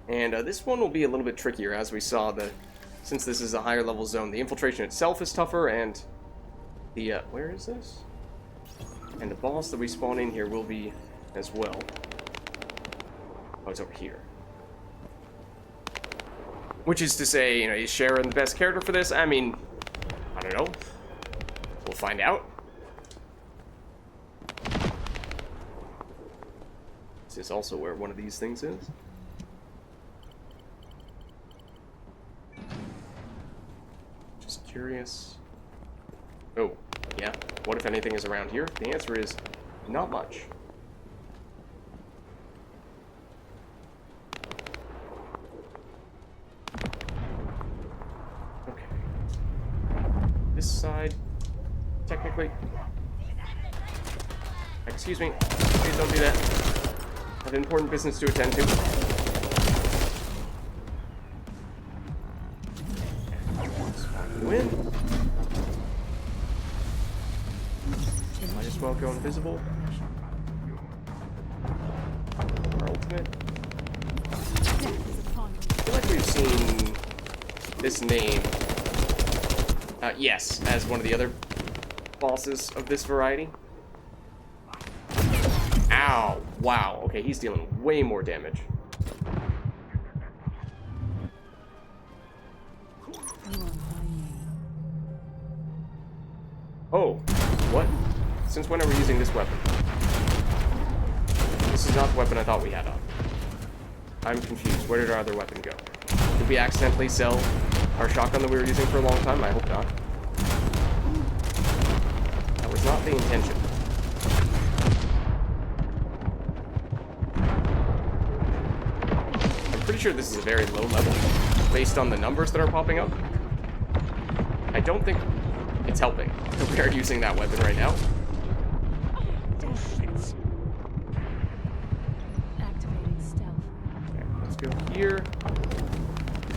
And this one will be a little bit trickier, as we saw. Since this is a higher level zone, the infiltration itself is tougher, and the where is this? And the boss that we spawn in here will be as well. Oh, it's over here. Which is to say, you know, is Sharon the best character for this? I mean, I don't know. We'll find out. This is also where one of these things is. Just curious. Oh, yeah. What if anything is around here? The answer is not much. Okay. This side, technically. Excuse me. Please don't do that. I have important business to attend to. Win. Might as well go invisible. Our ultimate. I feel like we've seen this name, yes, as one of the other bosses of this variety. Ow! Wow. Okay, he's dealing way more damage. Oh, what? Since when are we using this weapon? This is not the weapon I thought we had on. I'm confused. Where did our other weapon go? Did we accidentally sell our shotgun that we were using for a long time? I hope not. That was not the intention. I'm pretty sure this is a very low level, based on the numbers that are popping up. I don't think it's helping compared to using that weapon right now. here.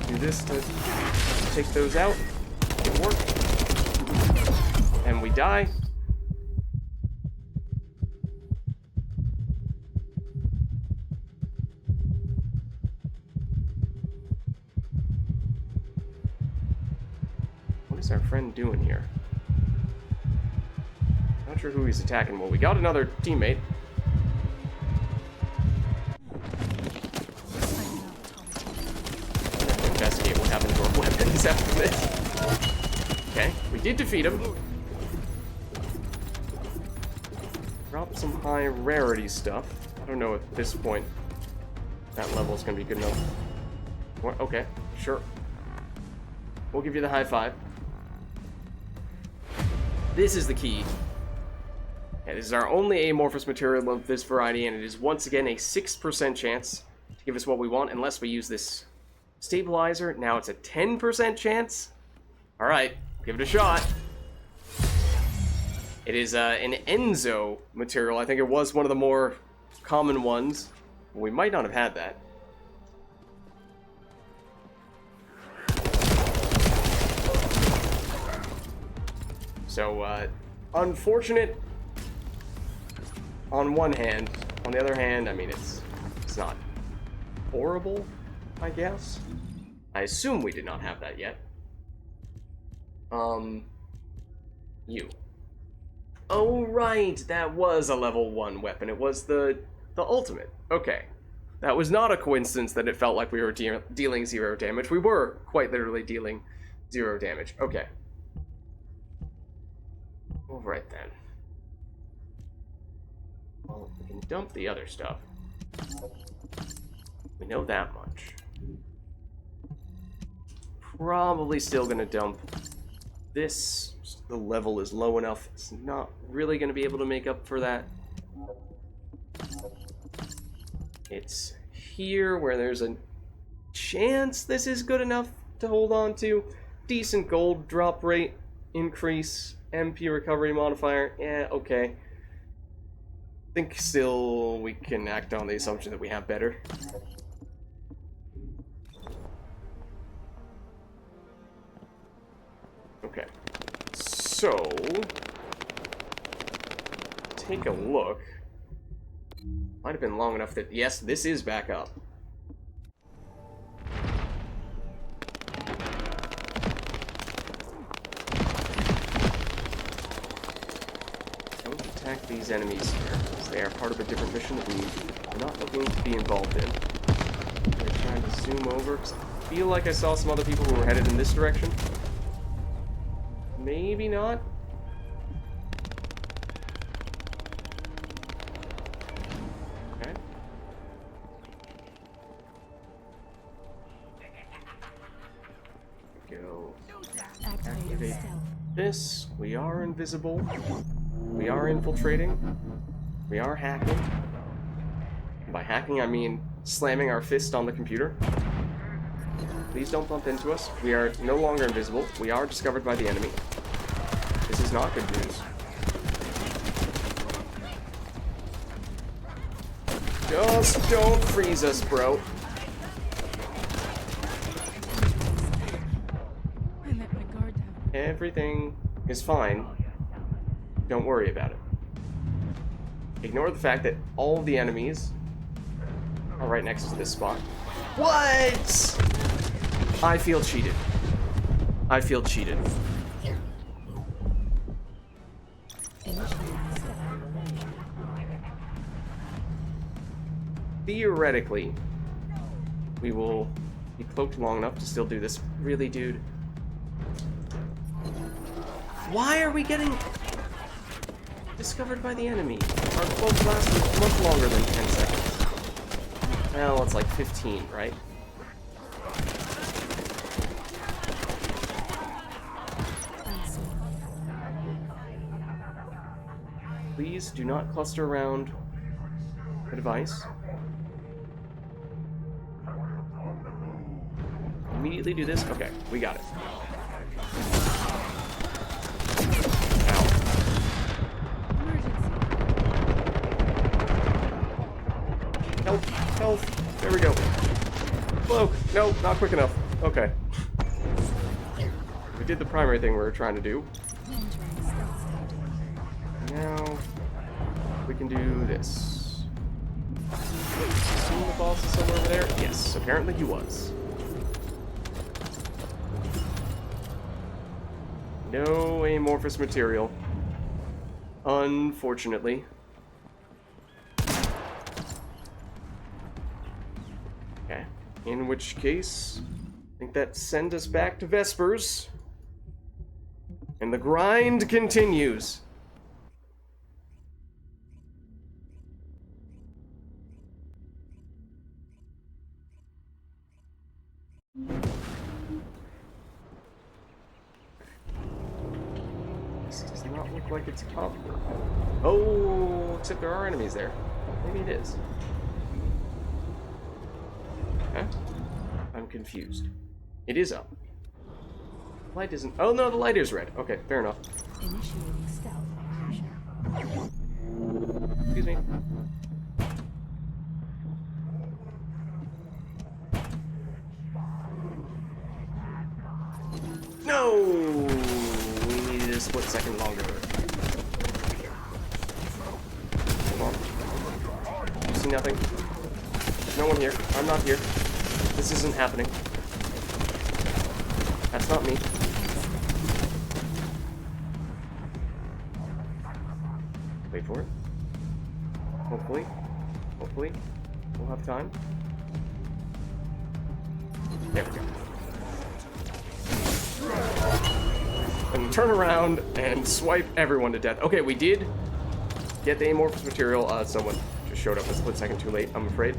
Do this to take those out. It worked. And we die. What is our friend doing here? Not sure who he's attacking. Well, we got another teammate. I'm gonna investigate what happened to our weapons after this. Okay, we did defeat him. Dropped some high rarity stuff. I don't know at this point that level is gonna be good enough. What? Okay, sure. We'll give you the high five. This is the key. It is our only amorphous material of this variety, and it is once again a 6% chance to give us what we want, unless we use this stabilizer. Now it's a 10% chance. Alright, give it a shot. It is an Enzo material. I think it was one of the more common ones. We might not have had that. So, unfortunate on one hand. On the other hand, I mean, it's not horrible, I guess. I assume we did not have that yet. You. Oh, right, that was a level 1 weapon. It was the ultimate. Okay. That was not a coincidence that it felt like we were dealing 0 damage. We were quite literally dealing 0 damage. Okay. All right, then. Well, we can dump the other stuff. We know that much. Probably still gonna dump this. The level is low enough. It's not really gonna be able to make up for that. It's here where there's a chance this is good enough to hold on to. Decent gold drop rate increase. MP recovery modifier. Yeah, okay. I think still we can act on the assumption that we have better. Okay. So, take a look. Might have been long enough that, yes, this is back up. Don't attack these enemies here, because they are part of a different mission that we are not looking to be involved in. I'm trying to zoom over, because I feel like I saw some other people who were headed in this direction. Maybe not. Okay. Go. Activate this. We are invisible. We are infiltrating. We are hacking. And by hacking, I mean slamming our fist on the computer. Please don't bump into us. We are no longer invisible. We are discovered by the enemy. This is not good news. Just don't freeze us, bro. I let my guard down. Everything is fine. Don't worry about it. Ignore the fact that all the enemies are right next to this spot. What? I feel cheated. I feel cheated. Theoretically, we will be cloaked long enough to still do this. Really, dude? Why are we getting discovered by the enemy? Our cloak lasts much longer than 10 seconds. Well, it's like 15, right? Please do not cluster around the device. Immediately do this. Okay, we got it. Ow. Help, help. There we go. Cloak! No, not quick enough. Okay. We did the primary thing we were trying to do. Now, we can do this. Assume the boss is somewhere over there? Yes, apparently he was. No amorphous material. Unfortunately. Okay. In which case, I think that sends us back to Vespers. And the grind continues. This does not look like it's up. Oh, except there are enemies there. Maybe it is. Huh? I'm confused. It is up. Light isn't. Oh no, the light is red. Okay, fair enough. Initiating stealth operation. Excuse me. No! We needed a split second longer. Come on. You see nothing? There's no one here. I'm not here. This isn't happening. That's not me. Wait for it. Hopefully. Hopefully. We'll have time. There we go. And turn around and swipe everyone to death. Okay, we did get the amorphous material. Someone just showed up a split second too late, I'm afraid.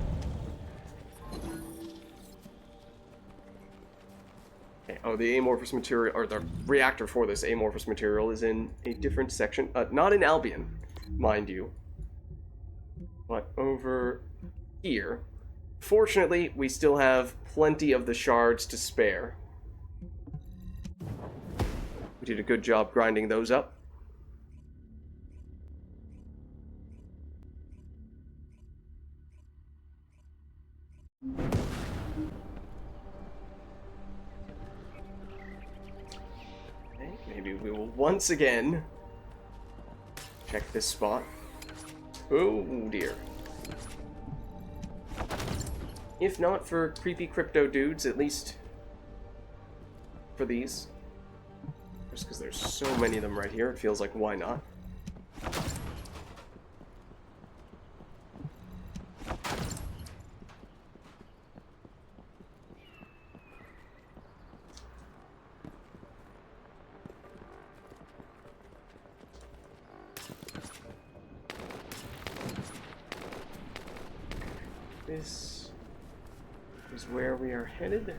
Okay, oh, the amorphous material, or the reactor for this amorphous material is in a different section. Not in Albion, mind you. But over here. Fortunately, we still have plenty of the shards to spare. We did a good job grinding those up. Okay, maybe we will once again check this spot. Oh dear. If not for creepy crypto dudes, at least for these. Just because there's so many of them right here, it feels like why not? This is where we are headed.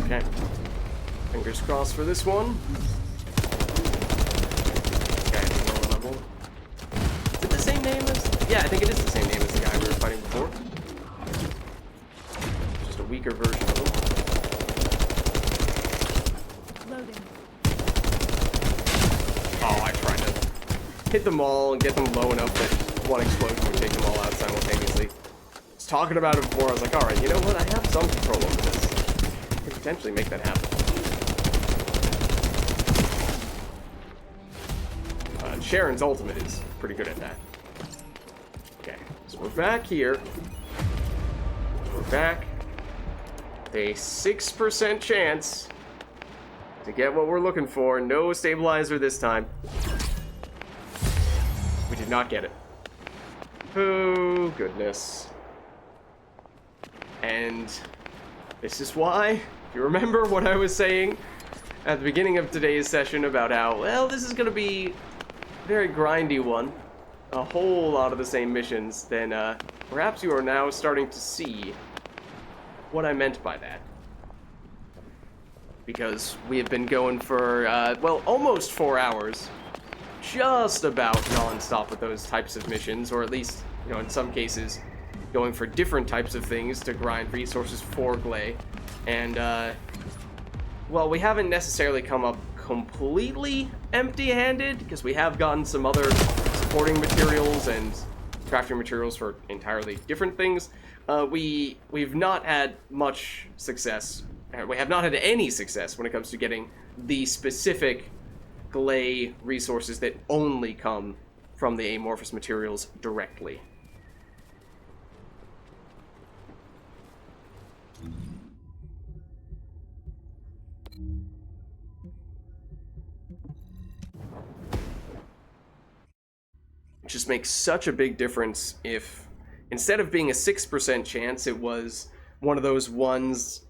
Okay. Fingers crossed for this one. Okay, lower level. Is it the same name as... Yeah, I think it is the same name as the guy we were fighting before. Just a weaker version of him. Loading. Oh, I tried to hit them all and get them low enough that one explosion would take them all out simultaneously. I was talking about it before, I was like, alright, you know what, I have some control over this. I can potentially make that happen. Sharon's ultimate is pretty good at that. Okay, so we're back here. We're back. A 6% chance to get what we're looking for. No stabilizer this time. We did not get it. Oh, goodness. And this is why, if you remember what I was saying at the beginning of today's session about how, well, this is going to be a very grindy one. A whole lot of the same missions, then perhaps you are now starting to see what I meant by that. Because we have been going for, well, almost 4 hours. Just about non-stop with those types of missions, or at least, you know, in some cases, going for different types of things to grind resources for Glay. And, well, we haven't necessarily come up completely empty-handed, because we have gotten some other supporting materials and crafting materials for entirely different things. We've not had much success. We have not had any success when it comes to getting the specific Glay resources that only come from the amorphous materials directly. It just makes such a big difference if, instead of being a 6% chance, it was one of those ones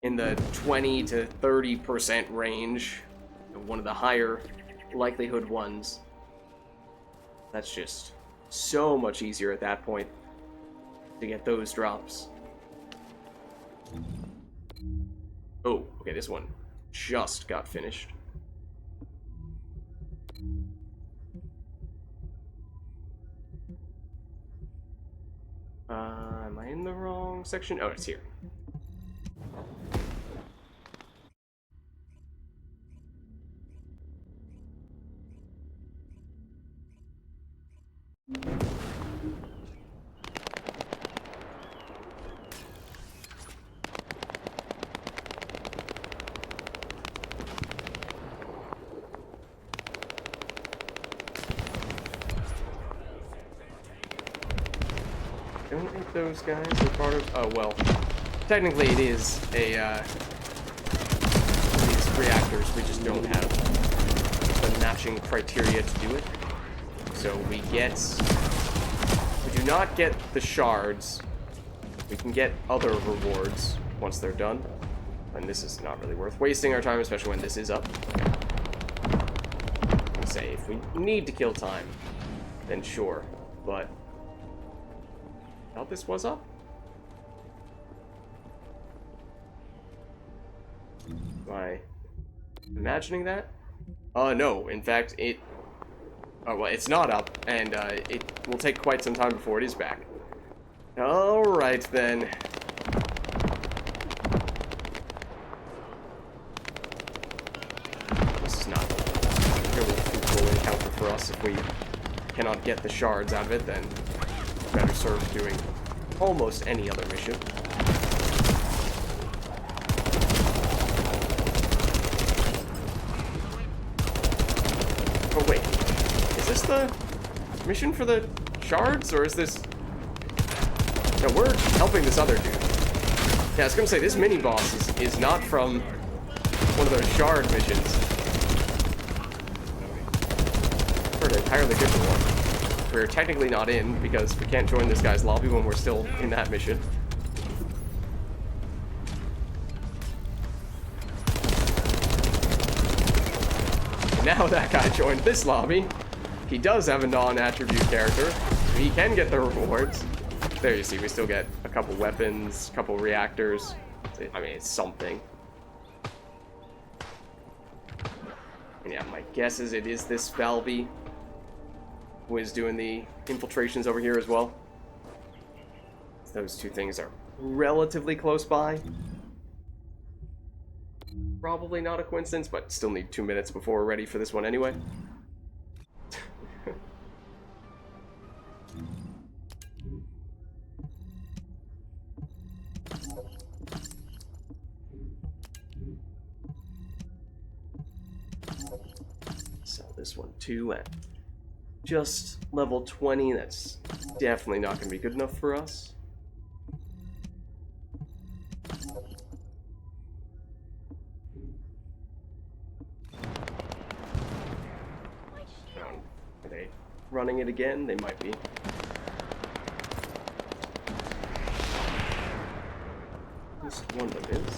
in the 20 to 30% range, one of the higher likelihood ones. That's just so much easier at that point to get those drops. Oh, okay, this one just got finished. Am I in the wrong section? Oh, it's here. I don't think those guys are part of... Oh, well. Technically it is a, these reactors. We just don't have the matching criteria to do it. So we do not get the shards. We can get other rewards once they're done. And this is not really worth wasting our time, especially when this is up. I'll say, if we need to kill time, then sure. But I thought this was up. Am I imagining that? No. In fact, it... Oh, well, it's not up, and it will take quite some time before it is back. Alright, then. This is not a really fruitful encounter for us. If we cannot get the shards out of it, then better served doing almost any other mission. Oh wait, is this the mission for the shards, or is this... No, we're helping this other dude. Yeah, I was gonna say, this mini-boss is not from one of those shard missions. For an entirely different one. We're technically not in, because we can't join this guy's lobby when we're still in that mission. And now that guy joined this lobby. He does have a non-attribute character. He can get the rewards. There you see, we still get a couple weapons, a couple reactors. I mean, it's something. And yeah, my guess is it is this Valby who is doing the infiltrations over here as well. Those two things are relatively close by. Probably not a coincidence, but still need 2 minutes before we're ready for this one anyway. Sell this one too at just level 20. That's definitely not going to be good enough for us. Are they running it again? They might be. At least one of them is.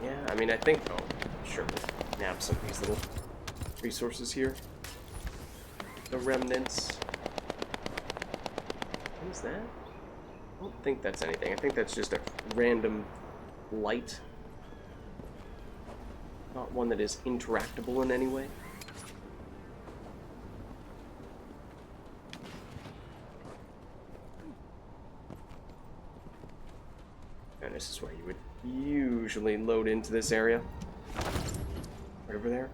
Yeah, I mean, I think... Oh, sure, we'll nab some of these little resources here. The remnants. What is that? I don't think that's anything. I think that's just a random light. Not one that is interactable in any way. And this is where you would usually load into this area. Right over there.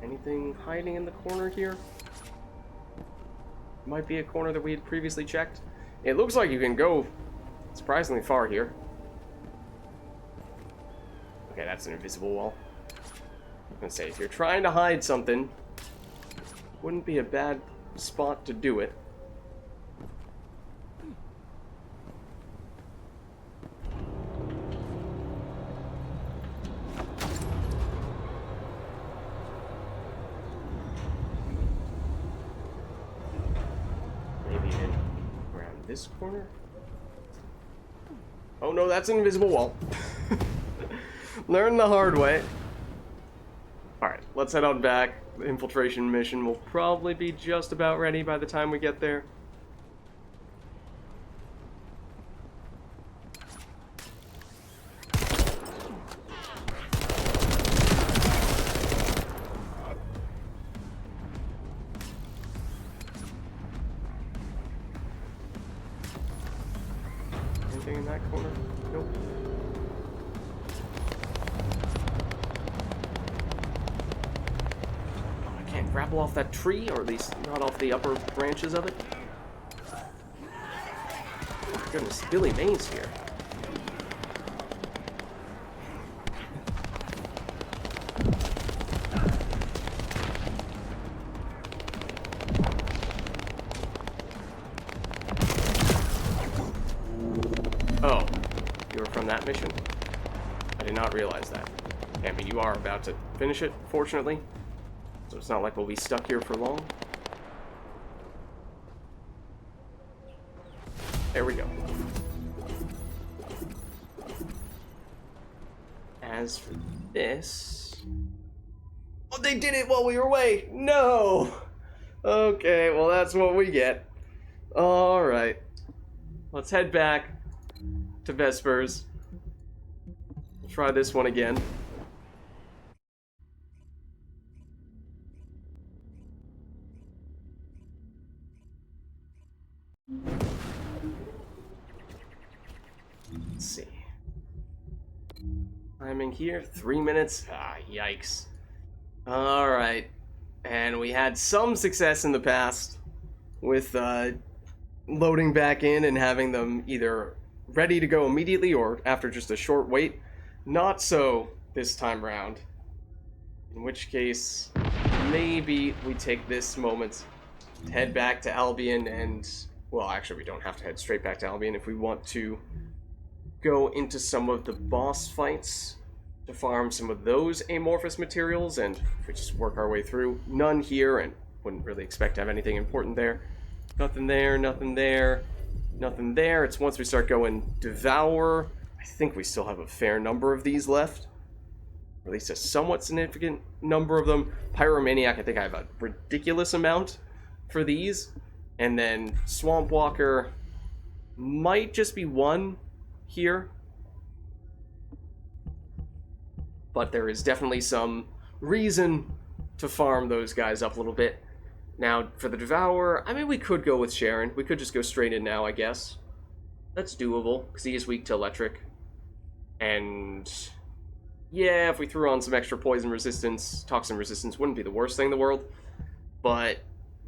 Anything hiding in the corner here? Might be a corner that we had previously checked. It looks like you can go surprisingly far here. Okay, that's an invisible wall. I'm gonna say, if you're trying to hide something, wouldn't be a bad spot to do it. This corner? Oh no, that's an invisible wall. Learn the hard way. Alright, let's head on back. The infiltration mission will probably be just about ready by the time we get there. In that corner? Nope. Oh, I can't grapple off that tree, or at least not off the upper branches of it. Oh my goodness, Billy Mays here. Oh, you were from that mission? I did not realize that. I mean, you are about to finish it, fortunately. So it's not like we'll be stuck here for long. There we go. As for this... Oh, they did it while we were away! No! Okay, well that's what we get. Alright. Let's head back to Vespers. We'll try this one again. Let's see. Timing here, 3 minutes. Ah, yikes. Alright. And we had some success in the past with loading back in and having them either ready to go immediately or after just a short wait. Not so this time round. In which case, maybe we take this moment to head back to Albion and... Well, actually, we don't have to head straight back to Albion if we want to go into some of the boss fights to farm some of those amorphous materials, and if we just work our way through. None here, and wouldn't really expect to have anything important there. Nothing there, nothing there, nothing there. It's once we start going Devour. I think we still have a fair number of these left. Or at least a somewhat significant number of them. Pyromaniac, I think I have a ridiculous amount for these. And then Swamp Walker might just be one here. But there is definitely some reason to farm those guys up a little bit. Now, for the Devourer, I mean, we could go with Sharon. We could just go straight in now, I guess. That's doable, because he is weak to electric. And yeah, if we threw on some extra poison resistance, toxin resistance wouldn't be the worst thing in the world. But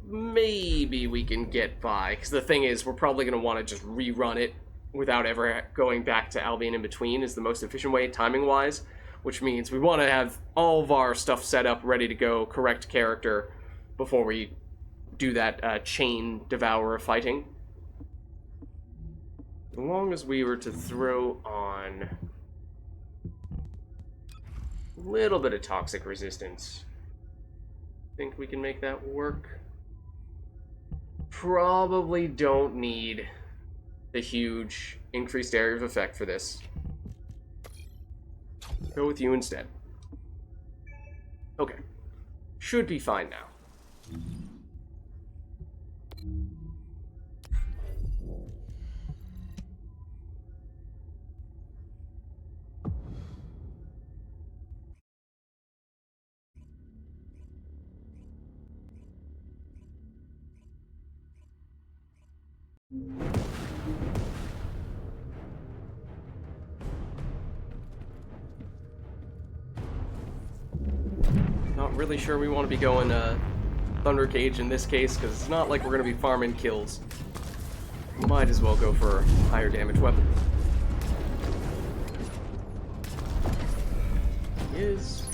maybe we can get by, because the thing is, we're probably going to want to just rerun it without ever going back to Albion in between is the most efficient way, timing-wise. Which means we want to have all of our stuff set up, ready to go, correct character, before we do that chain Devourer fighting. As long as we were to throw on a little bit of toxic resistance, think we can make that work? Probably don't need the huge increased area of effect for this. Go with you instead. Okay. Should be fine now. really sure we want to be going Thunder Cage in this case, because it's not like we're going to be farming kills. Might as well go for a higher damage weapon. Is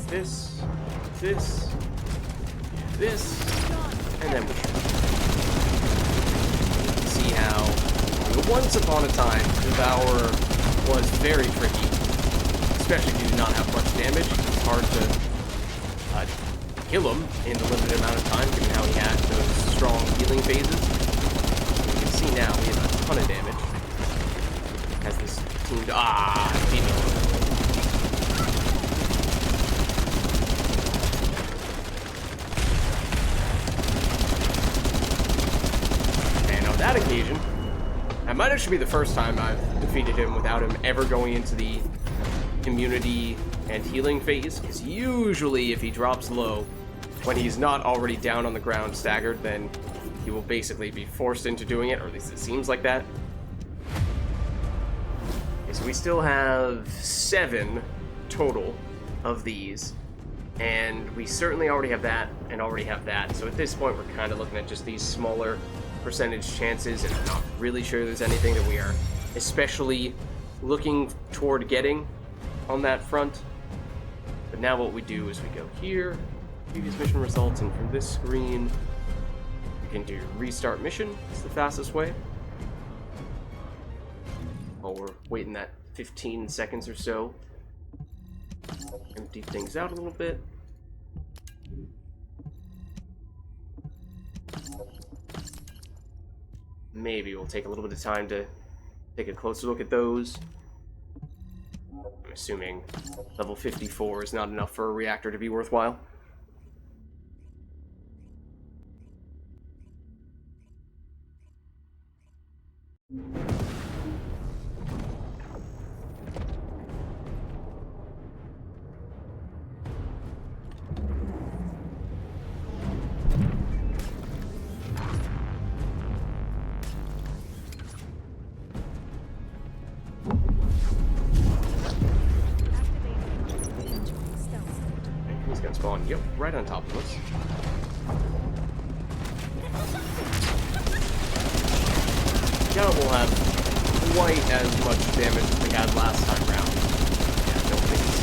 this, and then we see how once upon a time Devour was very tricky, especially if you do not have much damage. It's hard to kill him in the limited amount of time, given how he had those strong healing phases. You can see now we have a ton of damage. Has this team and on that occasion, that might actually be the first time I've defeated him without him ever going into the immunity and healing phase, because usually if he drops low, when he's not already down on the ground staggered, then he will basically be forced into doing it, or at least it seems like that. Okay, so we still have 7 total of these, and we certainly already have that, and already have that, so at this point we're kind of looking at just these smaller percentage chances, and I'm not really sure there's anything that we are especially looking toward getting on that front. But now what we do is we go here, previous mission results, and from this screen we can do restart mission. It's the fastest way. While we're waiting that 15 seconds or so, empty things out a little bit. Maybe we'll take a little bit of time to take a closer look at those. I'm assuming level 54 is not enough for a reactor to be worthwhile. He's gonna spawn, yep, right on top of us. Now we'll have quite as much damage as we had last time round. Yeah, I don't think it's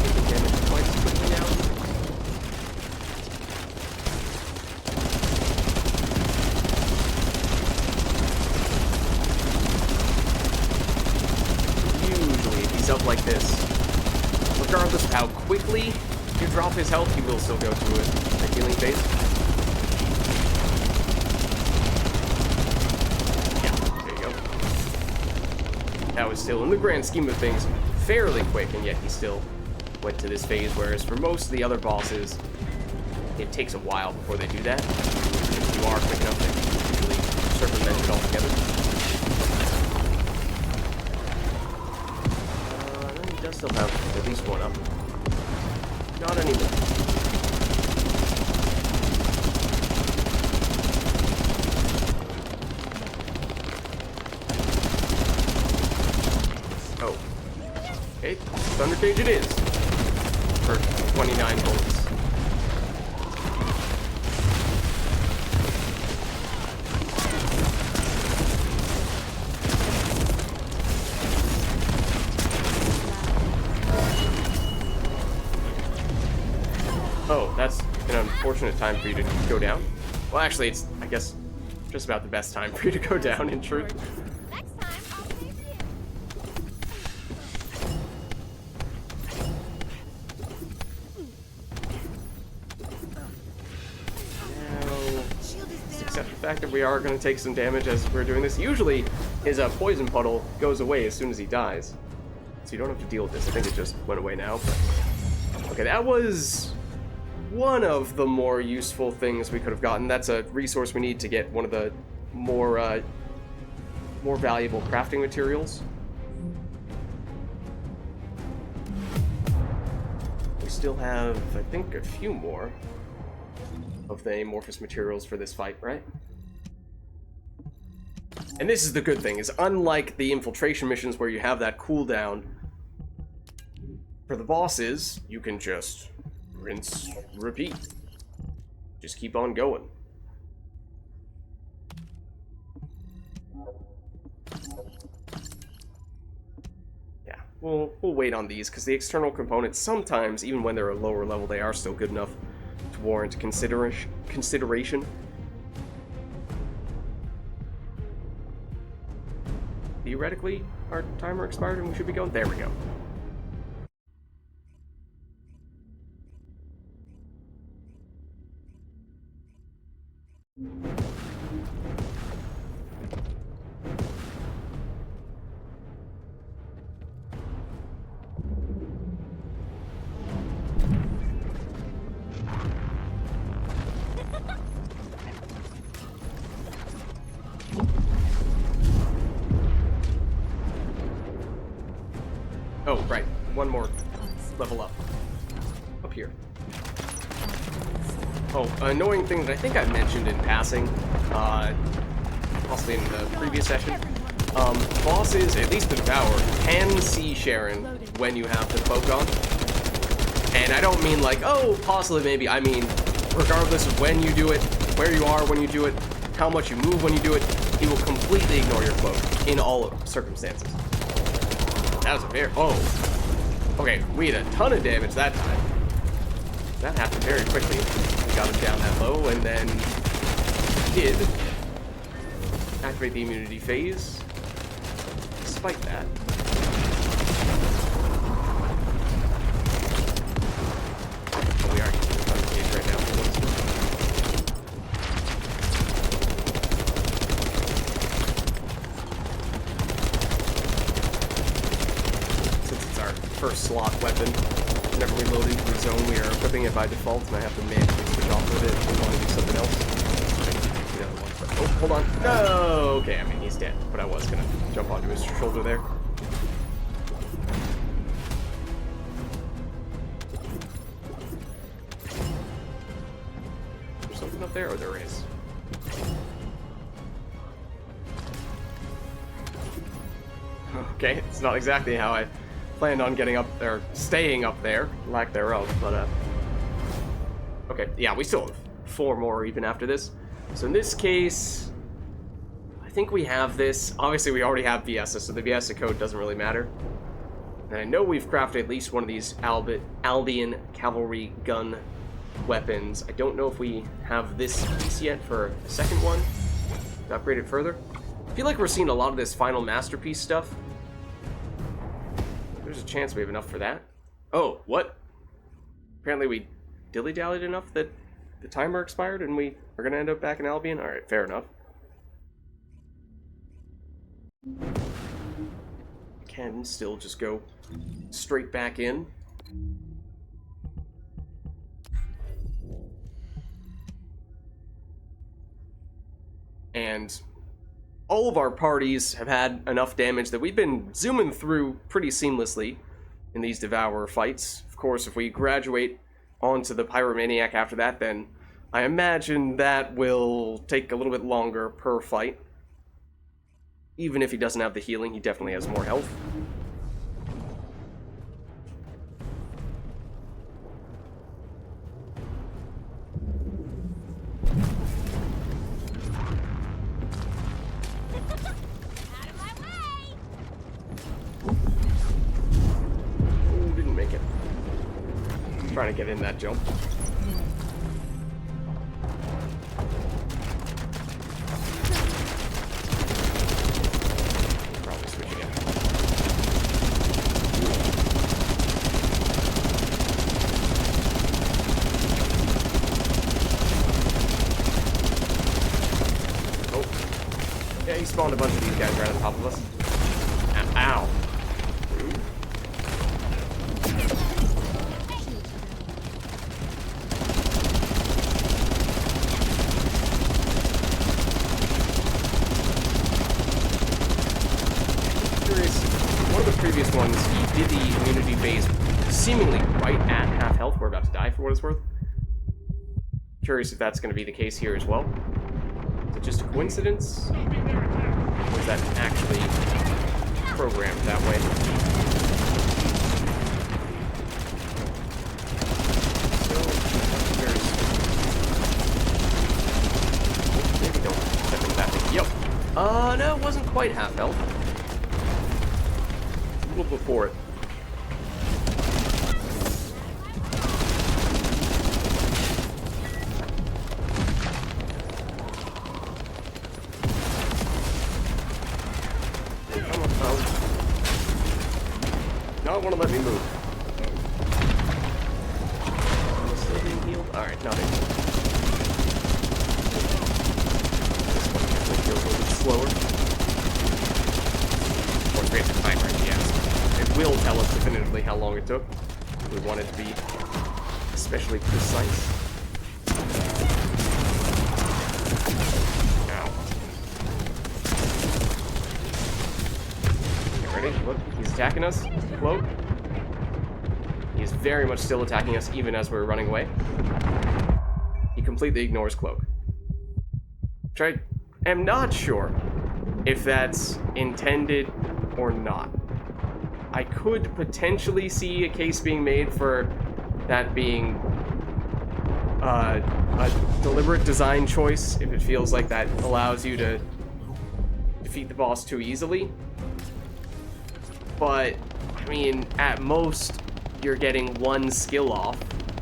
taking damage quite as quickly now. Usually, if he's up like this, regardless of how quickly you drop his health, he will still go through a healing phase. Yeah, there you go. That was still, in the grand scheme of things, fairly quick, and yet he still went to this phase, whereas for most of the other bosses, it takes a while before they do that. If you are quick enough, they usually circumvent it altogether. He does still have at least one up. Not anymore. Oh. Okay, Thunder Cage it is. For 29 bullets. Oh, that's an unfortunate time for you to go down. Well, actually, it's, I guess, just about the best time for you to go down, in truth. Next time, I'll save you. Now, let's accept the fact that we are going to take some damage as we're doing this. Usually, his poison puddle goes away as soon as he dies. So you don't have to deal with this. I think it just went away now. But... okay, that was one of the more useful things we could have gotten. That's a resource we need to get one of the more valuable crafting materials. We still have, I think, a few more of the amorphous materials for this fight, right? And this is the good thing, is unlike the infiltration missions where you have that cooldown, For the bosses, you can just rinse, repeat. Just keep on going. Yeah, we'll wait on these, because the external components, sometimes, even when they're a lower level, they are still good enough to warrant consideration. Theoretically, our timer expired and we should be going. There we go. Oh, right. One more level up. Up here. Oh, annoying thing that I think I mentioned in passing, possibly in the previous session. Bosses, at least the Devour, can see Sharon when you have the cloak on. And I don't mean like, oh, possibly maybe. I mean, regardless of when you do it, where you are when you do it, how much you move when you do it, he will completely ignore your cloak in all circumstances. That was a very... Oh. Okay, we had a ton of damage that time. That happened very quickly. We got him down that low, and then did activate the immunity phase. Despite that. We are using the fun gauge right now. First slot weapon. Whenever we load into the zone, we are equipping it by default, and I have to manually switch off with it if we want to do something else. The other one, but, oh, hold on. No! Okay, I mean, he's dead, but I was gonna jump onto his shoulder there. There's something up there? Oh, there is. Okay, it's not exactly how I planned on getting up there, staying up there, lack thereof, but okay, yeah, we still have 4 more even after this. So in this case, I think we have this. Obviously, we already have Viesa, so the Viesa code doesn't really matter. And I know we've crafted at least one of these Albion cavalry gun weapons. I don't know if we have this piece yet for a second one to upgrade it further. I feel like we're seeing a lot of this final masterpiece stuff. There's a chance we have enough for that. Oh, what? Apparently we dilly-dallied enough that the timer expired and we are going to end up back in Albion? Alright, fair enough. Can still just go straight back in. And all of our parties have had enough damage that we've been zooming through pretty seamlessly in these Devourer fights. Of course, if we graduate onto the Pyromaniac after that, then I imagine that will take a little bit longer per fight. Even if he doesn't have the healing, he definitely has more health. Trying to get in that jump. Probably switching it. Oh. Yeah, he spawned a bunch of these guys right on top of us. Ow. Previous ones, he did the immunity phase seemingly right at half health. We're about to die for what it's worth. Curious if that's going to be the case here as well. Is it just a coincidence? Or is that actually programmed that way? No, it wasn't quite half health. A little before it. Come on, oh. Not want to let me move. Still being healed? Alright, nothing. Feels a little bit slower. Of course, we have the timer, yes. It will tell us definitively how long it took. We want it to be especially precise. Ow. Get ready. Look, he's attacking us. Float. He is very much still attacking us even as we're running away. He completely ignores Cloak. Try. I'm not sure if that's intended or not. I could potentially see a case being made for that being a deliberate design choice if it feels like that allows you to defeat the boss too easily. But, I mean, at most, you're getting one skill off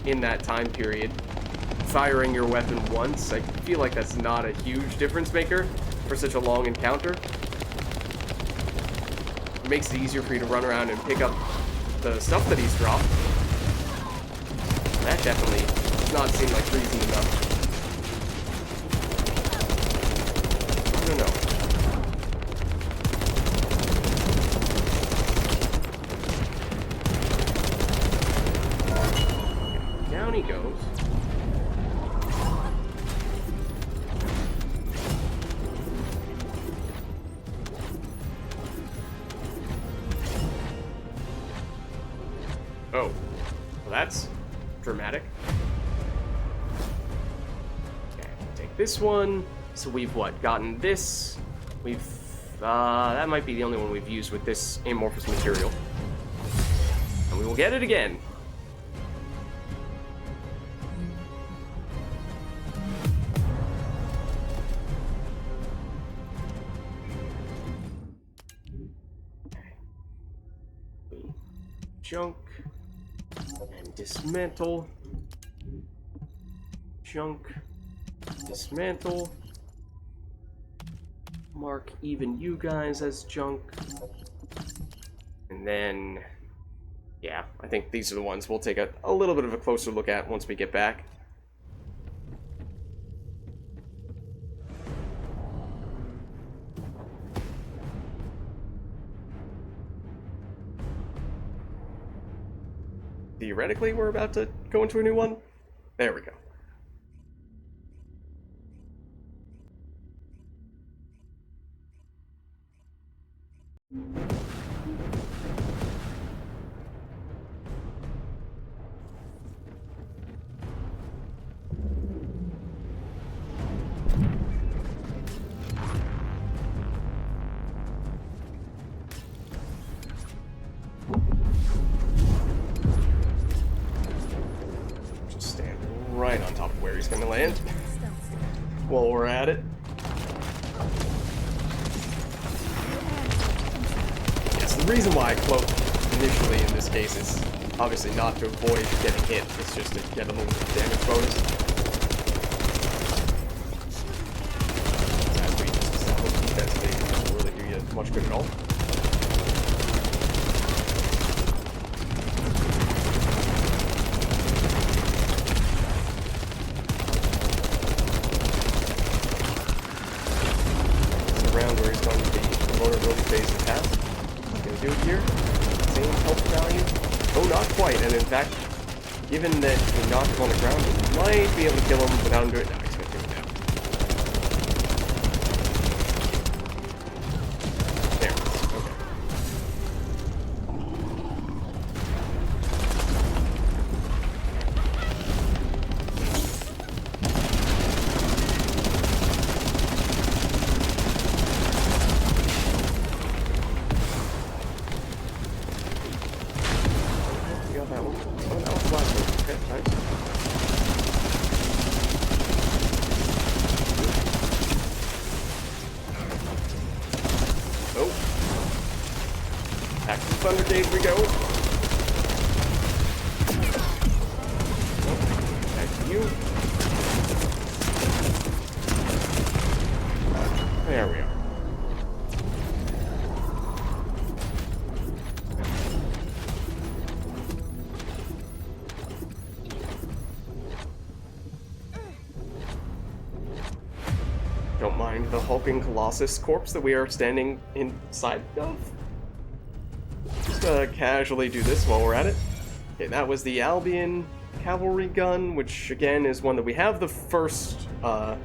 in that time period. Firing your weapon once, I feel like that's not a huge difference maker for such a long encounter. It makes it easier for you to run around and pick up the stuff that he's dropped. That definitely does not seem like reason enough. I don't know. Down he goes. Oh, well that's dramatic. Okay, take this one. So we've what, gotten this? We've, that might be the only one we've used with this amorphous material. And we will get it again. Junk. And dismantle. Junk. Dismantle. Mark even you guys as junk. And then, yeah, I think these are the ones we'll take a little bit of a closer look at once we get back. Theoretically, we're about to go into a new one. There we go. Right on top of where he's gonna land. While we're at it. Yes, the reason why I cloak initially in this case is obviously not to avoid getting hit, it's just to get a little damage bonus. As we just established defensively, it doesn't really do you much good at all. And in fact, given that we knocked him on the ground, we might be able to kill him without him doing it. No, he's going to do it now. There it is. Okay. barricade we go. Back to you. There we are. Don't mind the hulking colossus corpse that we are standing inside of. Just casually do this while we're at it. Okay, that was the Albion cavalry gun, which again is one that we have the first. Oh,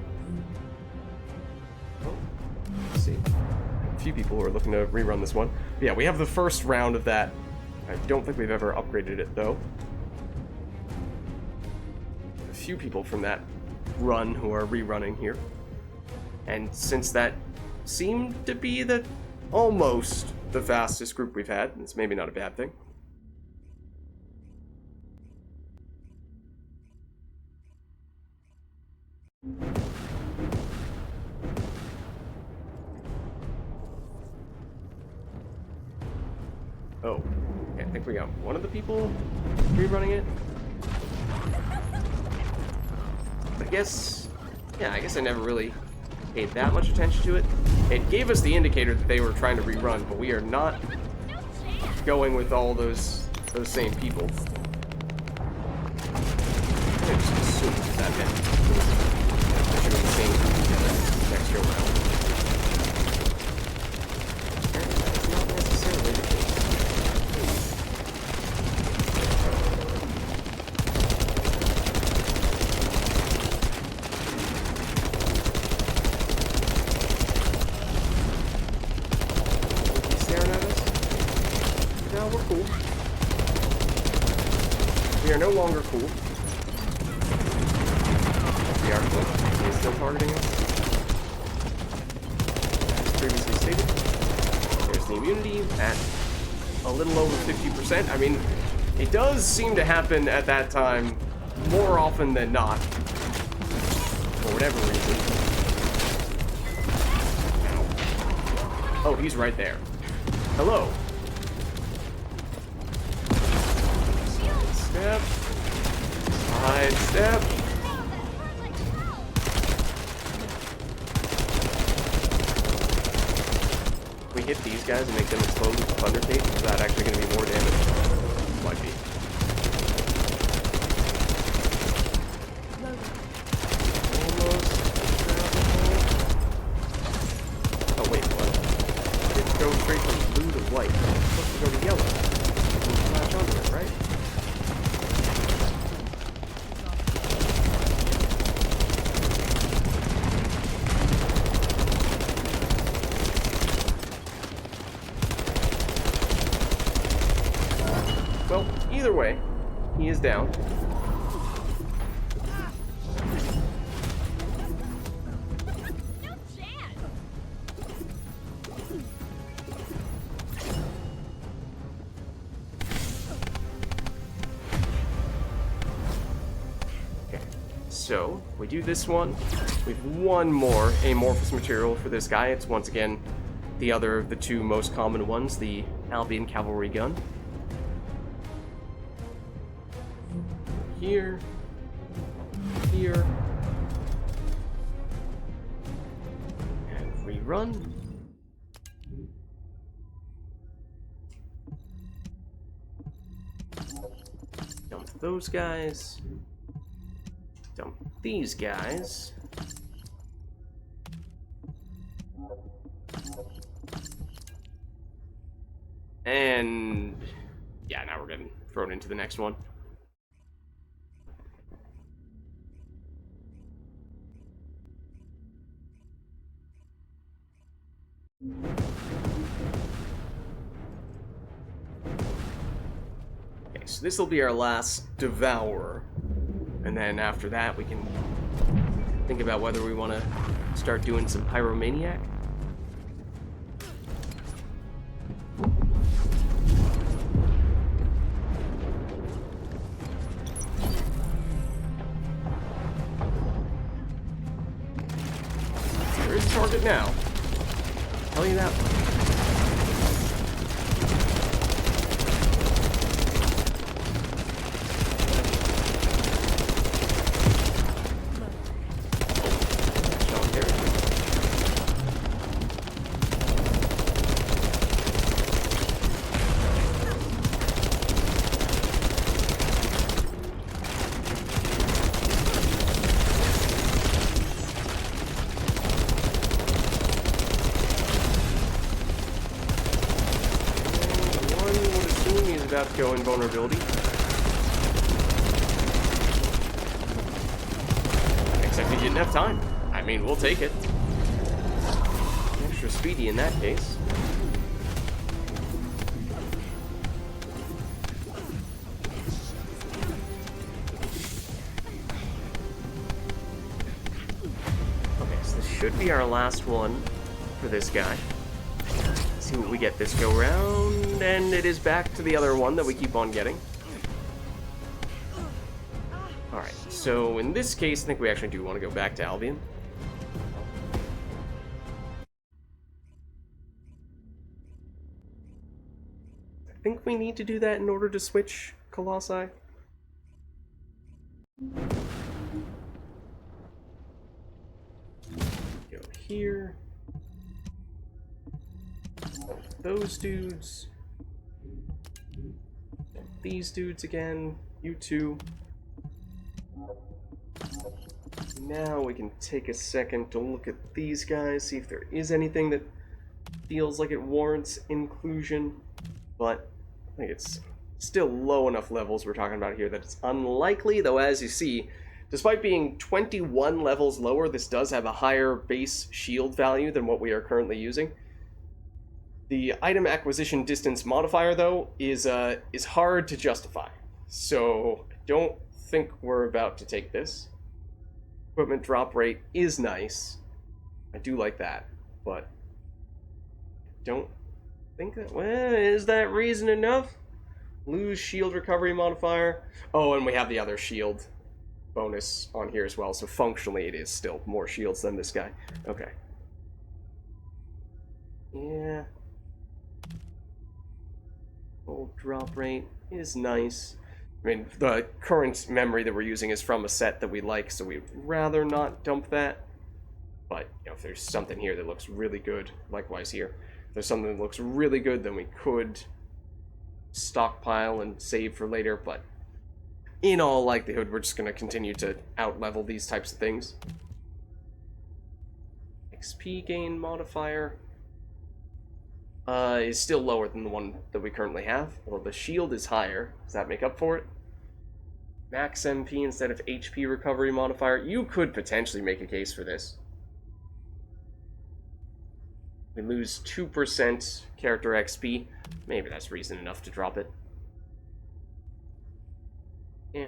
let's see. A few people are looking to rerun this one. But yeah, we have the first round of that. I don't think we've ever upgraded it though. A few people from that run who are rerunning here. And since that seemed to be almost the fastest group we've had, it's maybe not a bad thing. Oh, okay, I think we got one of the people rerunning it. I guess I never really paid that much attention to it. It gave us the indicator that they were trying to rerun, but we are not going with all those same people. I just assumed that meant they're doing the same next go round. Apparently that's not necessarily the case. We're cool. We are no longer cool. We are cool. He is still targeting us. As previously stated, there's the immunity at a little over 50%. I mean, it does seem to happen at that time more often than not, for whatever reason. Oh, he's right there. Hello. Step. Side step. If we hit these guys and make them explode with the thunder tape, is that actually going to be more damage? Might be. Almost. Oh wait, what? I didn't go straight from blue to white. I'm supposed to go to yellow. We'll flash onto it, right? Well, either way, he is down. Okay, so we do this one. We have one more amorphous material for this guy. It's once again the other of the two most common ones, the Albion cavalry gun. Here, here, and rerun. Dump those guys. Dump these guys. And yeah, now we're getting thrown into the next one. Okay, so this will be our last Devourer, and then after that we can think about whether we want to start doing some Pyromaniac. There is a target now. Tell you that one. about to go in vulnerability. Except he didn't have time. I mean, we'll take it. Extra speedy in that case. Okay, so this should be our last one for this guy. See what we get this go round, and it is back to the other one that we keep on getting. Alright, so in this case, I think we actually do want to go back to Albion. I think we need to do that in order to switch colossi. Go here. Those dudes. These dudes again. You two. Now we can take a second to look at these guys, see if there is anything that feels like it warrants inclusion. But I think it's still low enough levels we're talking about here that it's unlikely, though as you see, despite being 21 levels lower, this does have a higher base shield value than what we are currently using. The item acquisition distance modifier, though, is hard to justify. So I don't think we're about to take this. Equipment drop rate is nice. I do like that, but I don't think that... Well, is that reason enough? Lose shield recovery modifier. Oh, and we have the other shield bonus on here as well, so functionally it is still more shields than this guy. Okay. Yeah. Old drop rate is nice. I mean, the current memory that we're using is from a set that we like, so we'd rather not dump that. But, you know, if there's something here that looks really good, likewise here. If there's something that looks really good, then we could stockpile and save for later, but in all likelihood, we're just going to continue to out-level these types of things. XP gain modifier is still lower than the one that we currently have, although the shield is higher. Does that make up for it? Max MP instead of HP recovery modifier. You could potentially make a case for this. We lose 2% character XP. Maybe that's reason enough to drop it. Yeah.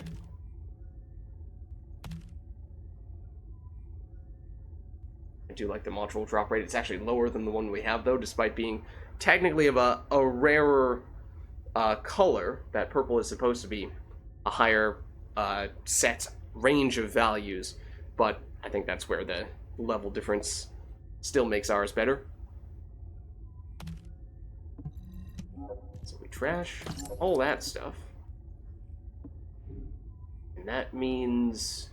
I do like the module drop rate. It's actually lower than the one we have, though, despite being technically of a rarer color. That purple is supposed to be a higher set range of values, but I think that's where the level difference still makes ours better. So we trash all that stuff. And that means...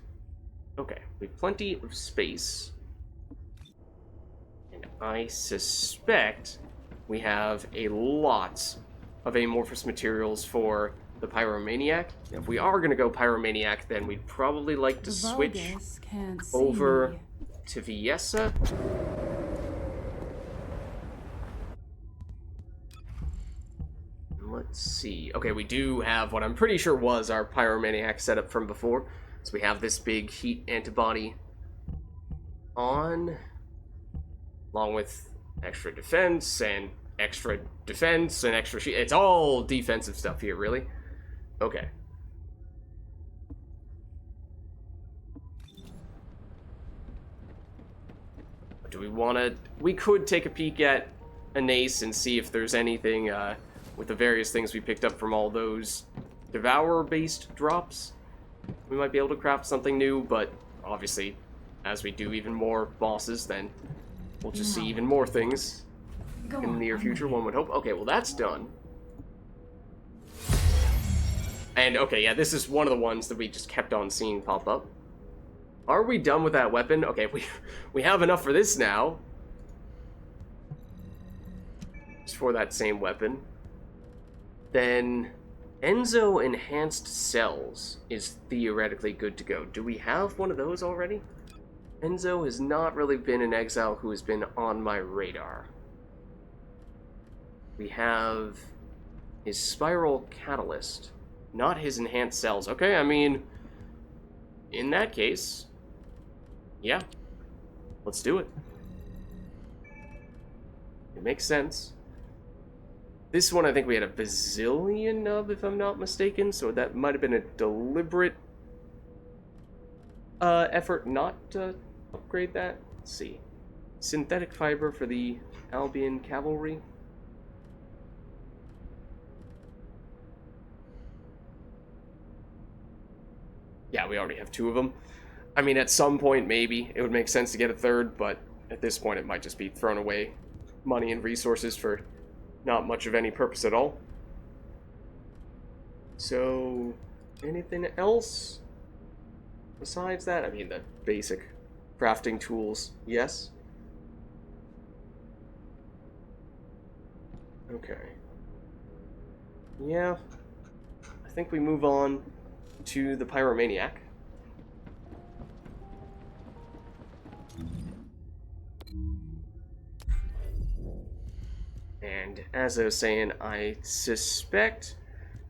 Okay, we have plenty of space. And I suspect we have a lot of amorphous materials for the Pyromaniac. If we are going to go Pyromaniac, then we'd probably like to switch over to Viessa. Let's see. Okay, we do have what I'm pretty sure was our Pyromaniac setup from before. So we have this big heat antibody on, along with extra defense and extra shield. It's all defensive stuff here, really. Okay. Do we want to... We could take a peek at an ace and see if there's anything with the various things we picked up from all those Devourer-based drops. We might be able to craft something new, but obviously, as we do even more bosses, then we'll just see even more things in the near future, one would hope. Okay, well that's done. And, okay, yeah, this is one of the ones that we just kept on seeing pop up. Are we done with that weapon? Okay, we have enough for this now. Just for that same weapon. Then, Enzo Enhanced Cells is theoretically good to go. Do we have one of those already? Enzo has not really been an exile who has been on my radar. We have His spiral catalyst, not his enhanced cells. Okay, I mean, in that case, yeah, let's do it. It makes sense. This one I think we had a bazillion of, if I'm not mistaken, so that might have been a deliberate effort not to upgrade that. Let's see. Synthetic fiber for the Albion cavalry. Yeah, we already have 2 of them. I mean, at some point, maybe it would make sense to get a 3rd, but at this point, it might just be thrown away money and resources for not much of any purpose at all. So, anything else besides that? I mean, the basic crafting tools, yes. Okay. Yeah. I think we move on to the Pyromaniac. And as I was saying, I suspect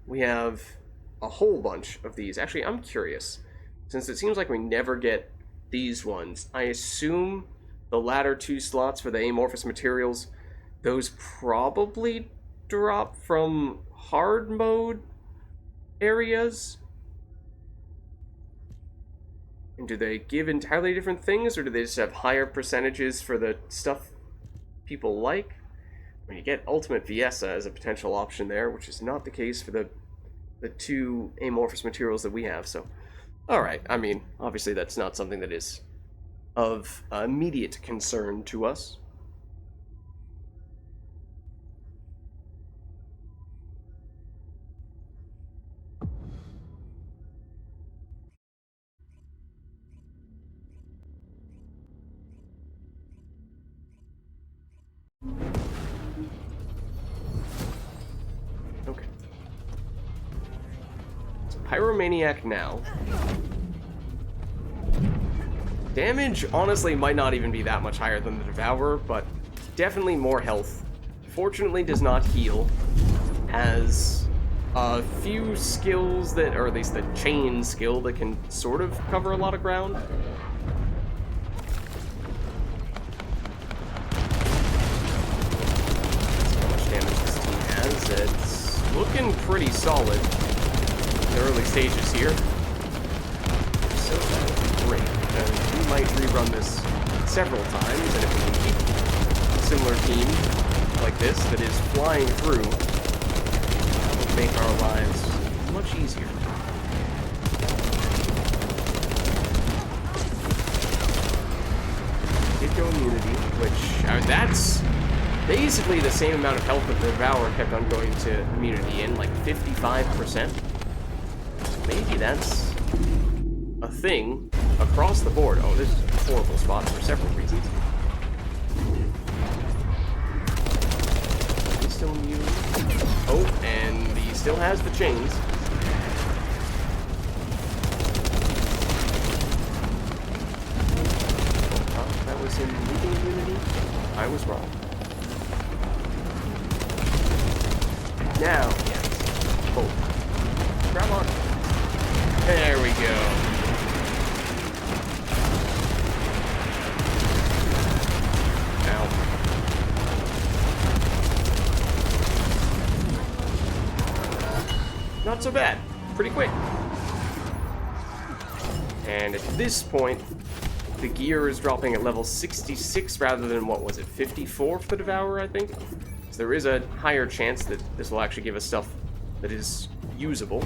we have a whole bunch of these. Actually, I'm curious. Since it seems like we never get these ones, I assume the latter 2 slots for the amorphous materials, those probably drop from hard mode areas. And do they give entirely different things, or do they just have higher percentages for the stuff people like? I mean, you get Ultimate Viessa as a potential option there, which is not the case for the 2 amorphous materials that we have, so... Alright, I mean, obviously that's not something that is of immediate concern to us. Okay. So Pyromaniac now. Damage, honestly, might not even be that much higher than the Devourer, but definitely more health. Fortunately does not heal. Has a few skills that, or at least the chain skill that can sort of cover a lot of ground. How much damage this team has. It's looking pretty solid in the early stages here. So that would be great. And we might rerun this several times, and if we can keep a similar team like this that is flying through, that will make our lives much easier. Did go immunity, which that's basically the same amount of health that the Devourer kept on going to immunity in, like 55%. Maybe that's a thing across the board. Oh, this is a horrible spot for several reasons. He's still immune. Oh, and he still has the chains. Oh, that was him leaving immunity? I was wrong. Now, yes. Oh. Grab on. There we go. Not so bad. Pretty quick. And at this point, the gear is dropping at level 66 rather than, what was it, 54 for the Devourer, I think? So there is a higher chance that this will actually give us stuff that is usable.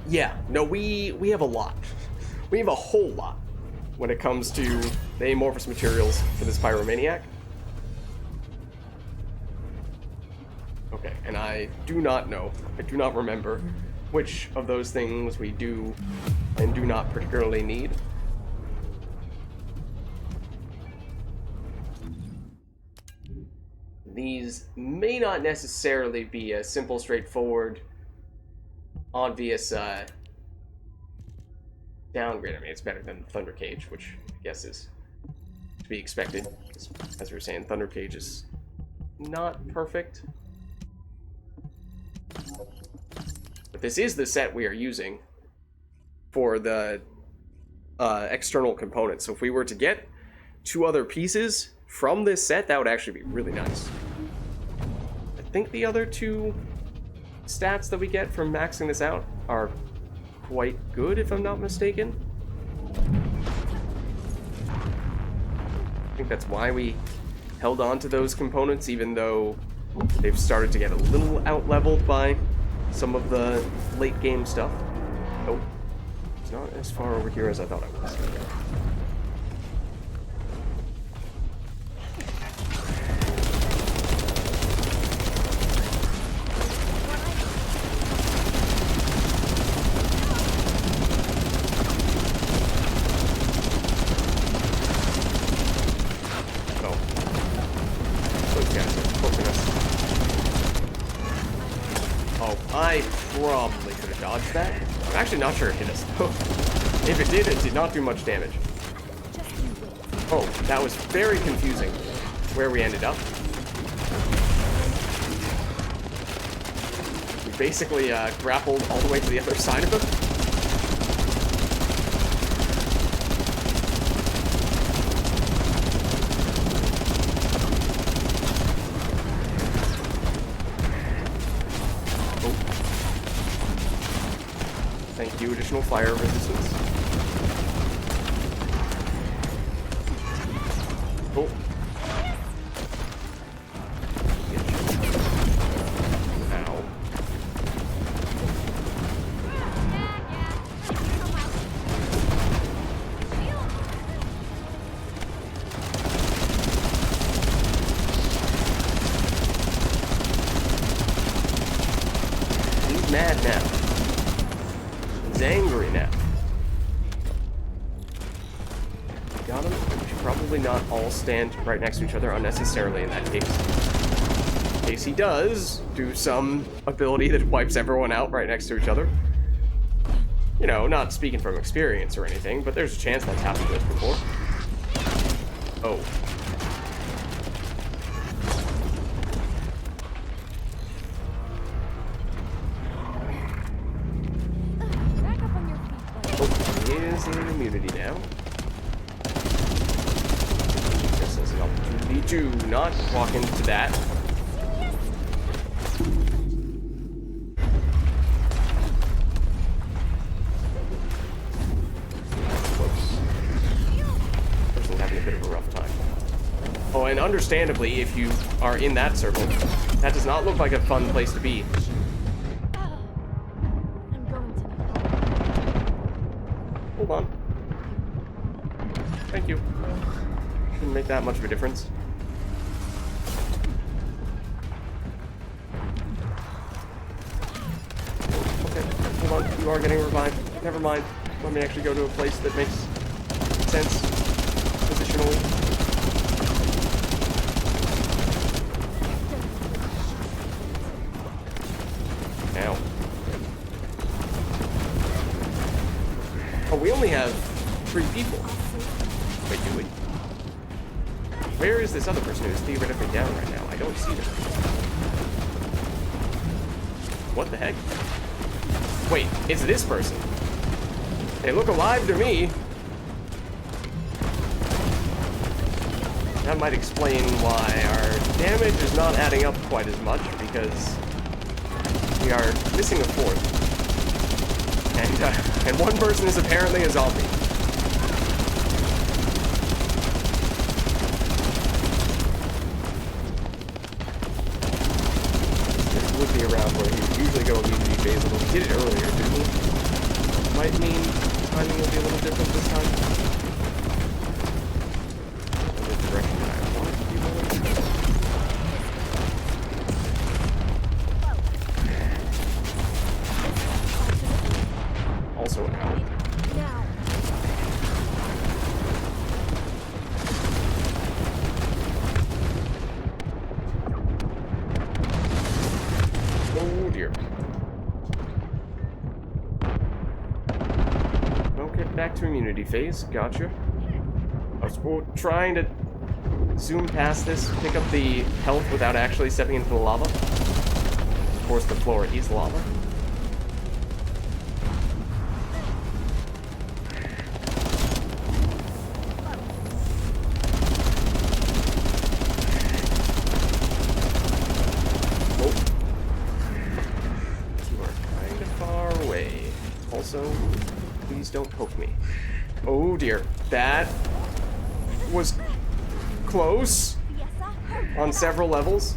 Yeah, no, we have a lot. We have a whole lot when it comes to the amorphous materials for this Pyromaniac. Okay, and I do not know, I do not remember which of those things we do and do not particularly need. These may not necessarily be a simple, straightforward, obvious downgrade. I mean, it's better than Thunder Cage, which I guess is to be expected. As we were saying, Thunder Cage is not perfect. But this is the set we are using for the external components. So if we were to get 2 other pieces from this set, that would actually be really nice. I think the other 2 stats that we get from maxing this out are quite good, if I'm not mistaken. I think that's why we held on to those components, even though they've started to get a little out-leveled by some of the late-game stuff. Oh, it's not as far over here as I thought it was. I probably could have dodged that. I'm actually not sure it hit us, though. If it did not do much damage. Oh, that was very confusing where we ended up. We basically grappled all the way to the other side of him. Thank you, additional fire resistance. Oh. Ow. He's mad now. He's angry now. Got him. We should probably not all stand right next to each other unnecessarily in that case. In case he does do some ability that wipes everyone out right next to each other. You know, not speaking from experience or anything, but there's a chance that's happened to us before. Oh. An immunity now. This is an opportunity to not walk into that. Whoops. Person's having a bit of a rough time. Oh, and understandably, if you are in that circle, that does not look like a fun place to be. Hold on. Thank you. Shouldn't make that much of a difference. Okay, hold on. You are getting revived. Never mind. Let me actually go to a place that makes sense positionally. Ow. Oh, we only have 3 people. Wait, do we? Where is this other person who's theoretically down right now? I don't see them. What the heck? Wait, it's this person. They look alive to me. That might explain why our damage is not adding up quite as much, because we are missing a 4th. And one person is apparently a zombie. This would be around where he would usually go immunity phase, although he did it earlier, didn't he? Might mean timing will be a little different this time. The direction that I want it to be going. Also an out. Oh dear. Okay, back to immunity phase. Gotcha. I was trying to zoom past this, pick up the health without actually stepping into the lava. Of course, the floor is lava. me. Oh dear. That was close on several levels.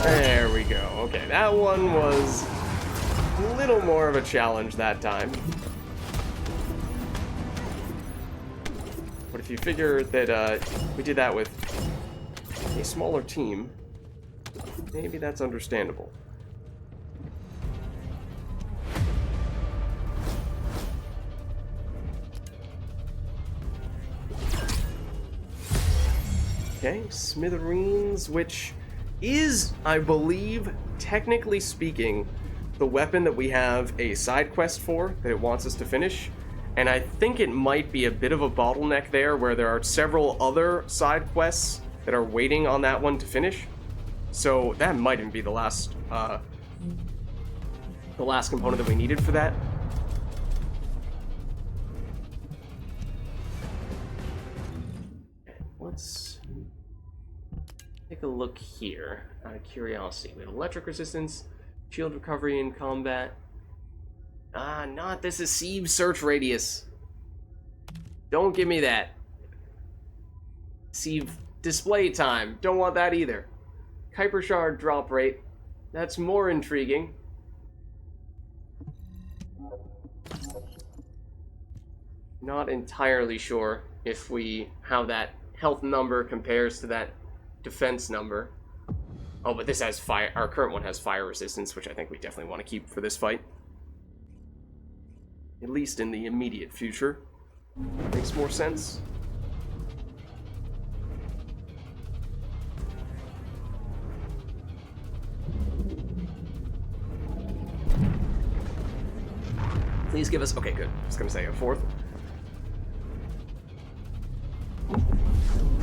There we go. Okay, that one was a little more of a challenge that time. But if you figure that we did that with a smaller team, maybe that's understandable. Okay, Smithereens, which is, I believe, technically speaking, the weapon that we have a side quest for that it wants us to finish. And I think it might be a bit of a bottleneck there where there are several other side quests that are waiting on that one to finish. So that might even be the last component that we needed for that. Let's take a look here, out of curiosity. We have electric resistance, shield recovery in combat. Not this is sieve search radius. Don't give me that. Sieve display time. Don't want that either. Kuiper shard drop rate. That's more intriguing. Not entirely sure if how that health number compares to that defense number. Oh, but this has fire. Our current one has fire resistance, which I think we definitely want to keep for this fight. At least in the immediate future. Makes more sense. Please give us... Okay, good. I was going to say a fourth.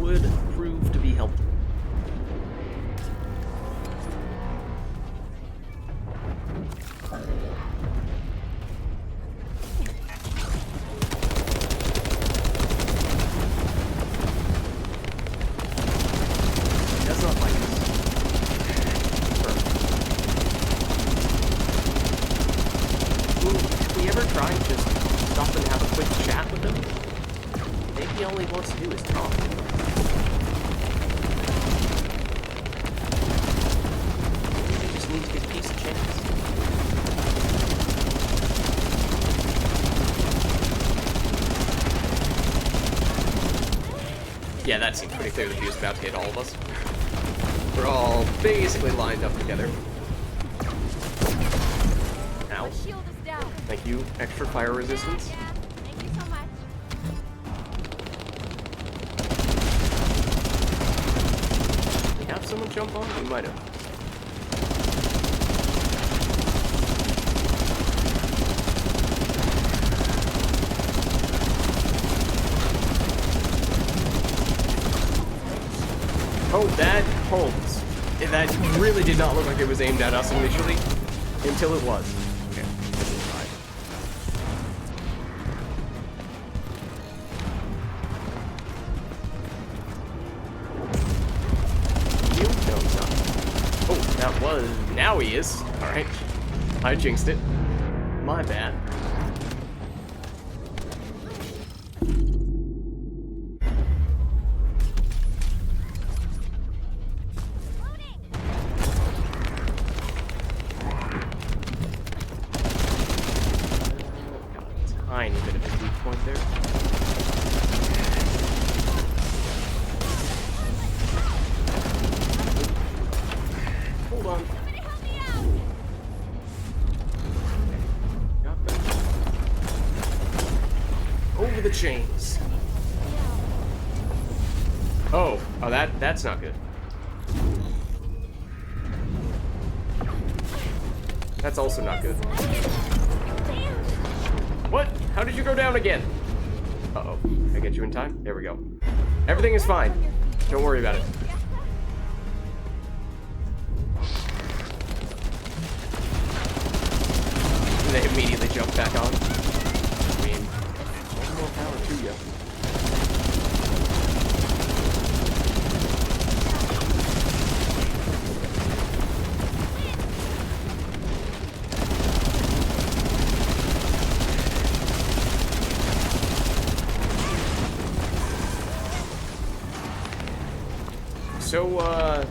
Would prove to be helpful. Does not like us. If we ever try and just stop and have a quick chat with him, maybe all he wants to do is talk. Maybe we just need to give peace a chance. Yeah, that seemed pretty clear that he was about to hit all of us. We're all basically lined up together. Ow. Thank you. Extra fire resistance. Yeah, thank you so much. Did we have someone jump on? We might have. Oh, that holds. That really did not look like it was aimed at us initially, until it was. Okay. Right. You? No, he's not. Oh, that was... Now he is. Alright. I jinxed it. My bad. Tiny bit of a weak point there. Hold on. Somebody help me out! Got them. Over the chains. Oh, that's not good. That's also not good. What? How did you go down again? Uh-oh. Can I get you in time? There we go. Everything is fine. Don't worry about it. And they immediately jump back on. I mean, one more power to you. So, at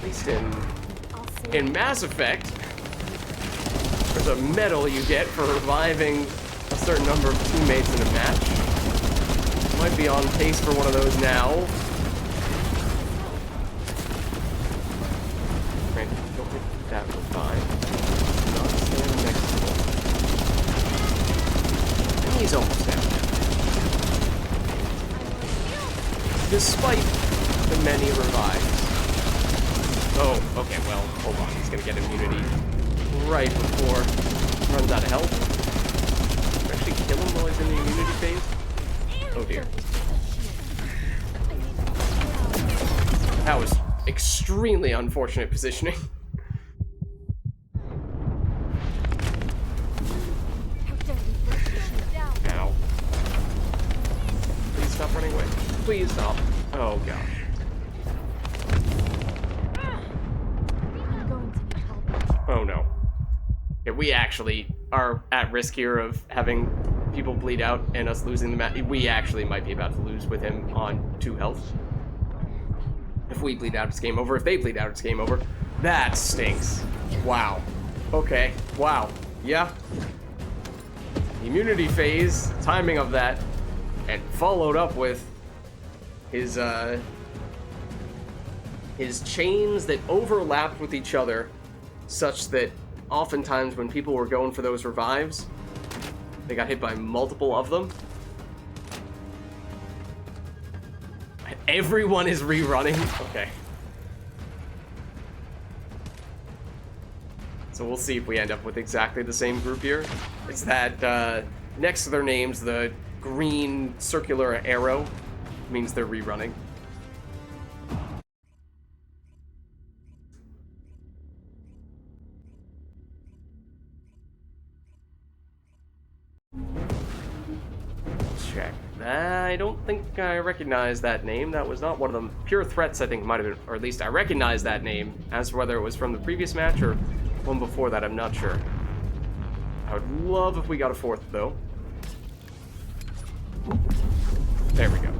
least in Mass Effect, there's a medal you get for reviving a certain number of teammates in a match. Might be on pace for one of those now. Right, don't think that will fine. Not stand next to him. And he's almost down. Despite the many revives. Oh, okay, well, hold on. He's gonna get immunity right before he runs out of health. Actually kill him while he's in the immunity phase? Oh dear. That was extremely unfortunate positioning. Ow. Please stop running away. Please stop. Oh gosh. Oh no. Yeah, we actually are at risk here of having people bleed out and us losing the match. We actually might be about to lose with him on 2 health. If we bleed out, it's game over. If they bleed out, it's game over. That stinks. Wow. Okay. Wow. Yeah. Immunity phase, timing of that, and followed up with his chains that overlapped with each other, such that oftentimes when people were going for those revives, they got hit by multiple of them. Everyone is rerunning? Okay. So we'll see if we end up with exactly the same group here. It's that, next to their names, the green circular arrow means they're rerunning. Check. I don't think I recognize that name. That was not one of them. Pure Threats, I think, might have been, or at least I recognize that name. As to whether it was from the previous match or one before that, I'm not sure. I would love if we got a 4th, though. There we go.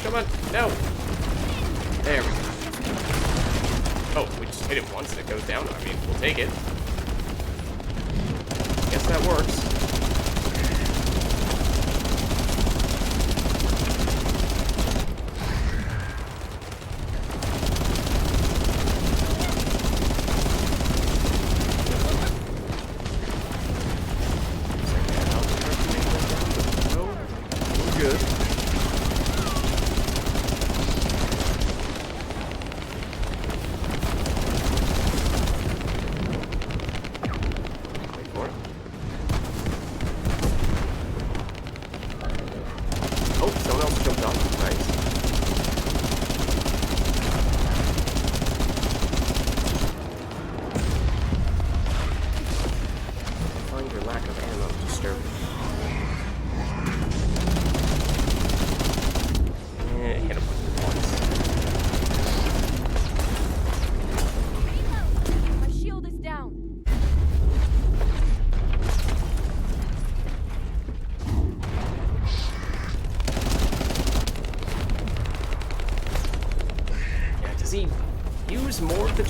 Come on, no! There we go. Oh, we just hit it once and it goes down. I mean, we'll take it. Guess that works.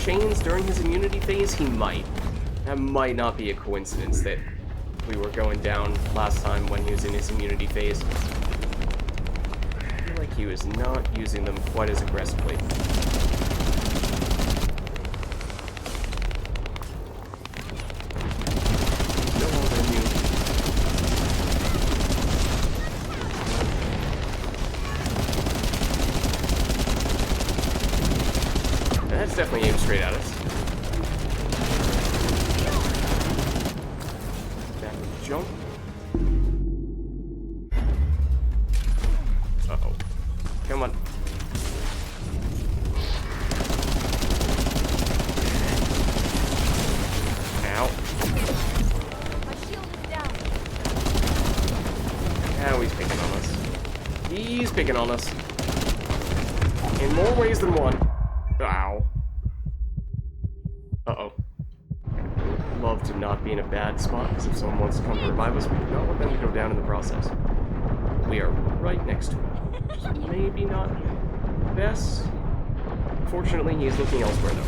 chains during his immunity phase, he might. That might not be a coincidence that we were going down last time when he was in his immunity phase. I feel like he was not using them quite as aggressively. No longer immune. That's definitely aimed straight at us. Jump. Uh-oh. Come on. Ow. My shield is down. Now he's picking on us. He's picking on us. In more ways than one. Ow. Uh-oh. Love to not be in a bad spot, because if someone wants to come to revive us, we do not want them to go down in the process. We are right next to him. Which is maybe not best. Fortunately, he is looking elsewhere, though.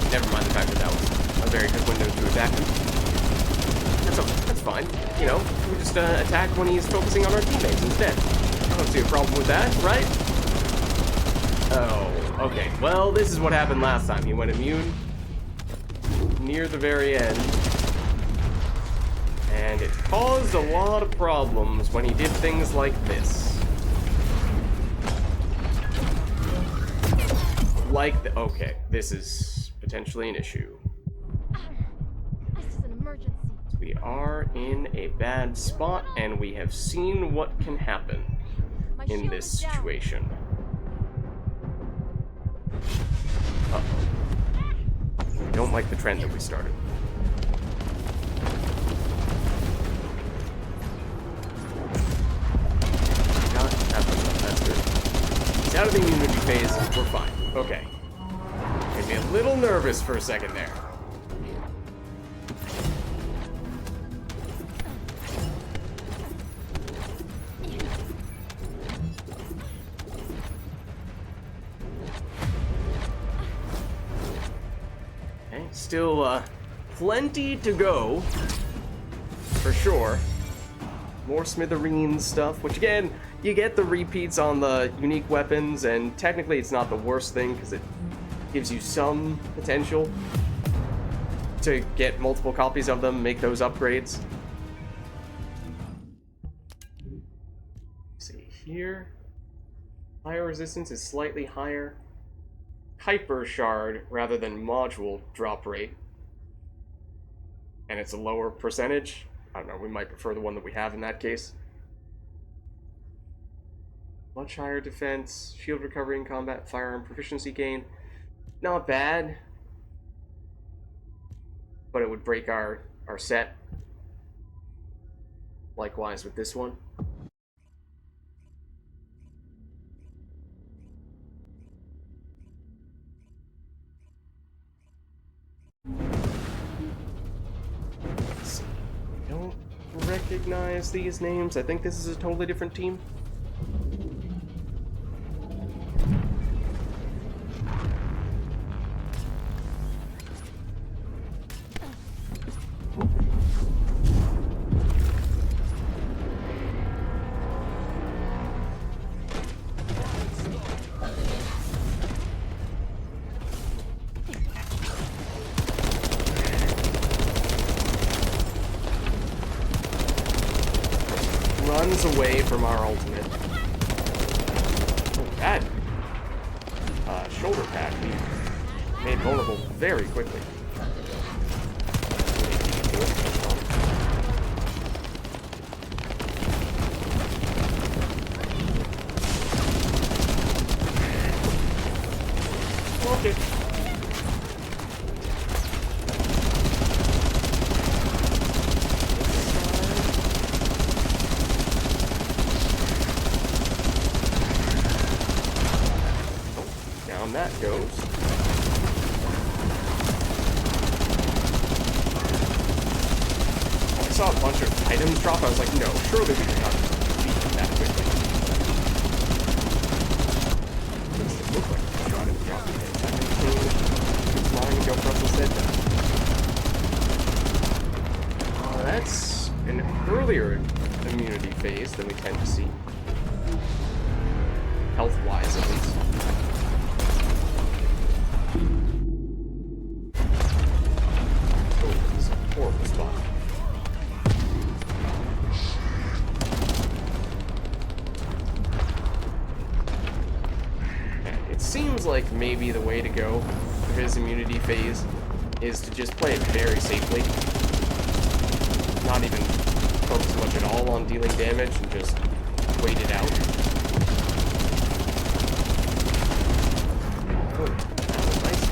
Never mind the fact that that was a very good window to attack him. That's fine. You know, we just attack when he's focusing on our teammates instead. I don't see a problem with that, right? Oh, okay. Well, this is what happened last time. He went immune near the very end. And it caused a lot of problems when he did things like this. Okay, this is potentially an issue. This is an emergency. We are in a bad spot, and we have seen what can happen in this situation. Uh-oh. I don't like the trend that we started. That's good. He's out of the immunity phase. We're fine. Okay. Made me a little nervous for a second there. Okay, still plenty to go, for sure. More smithereens stuff, which again, you get the repeats on the unique weapons, and technically it's not the worst thing because it gives you some potential to get multiple copies of them, make those upgrades. Let's see here. Fire resistance is slightly higher. Hyper shard rather than module drop rate. And it's a lower percentage. I don't know, we might prefer the one that we have in that case. Much higher defense, shield recovery in combat, firearm proficiency gain. Not bad. But it would break our set. Likewise with this one. Let's see. I don't recognize these names. I think this is a totally different team. Runs away from our ultimate. Oh, that shoulder pad we made vulnerable very quickly. Okay. saw a bunch of items drop, I was like, no, surely we cannot beat them that quickly. At least it looked like a shot in the drop. Flying and go across the set then. That's an earlier immunity phase than we tend to see. Health-wise, at least. Oh, this is a horrible spot. It seems like maybe the way to go for his immunity phase is to just play it very safely. Not even focus much at all on dealing damage and just wait it out. Oh, that was nice.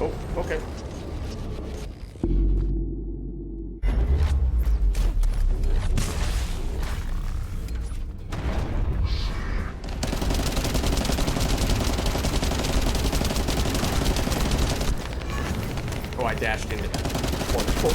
Oh, okay. Oh, I dashed into that. Wonderful.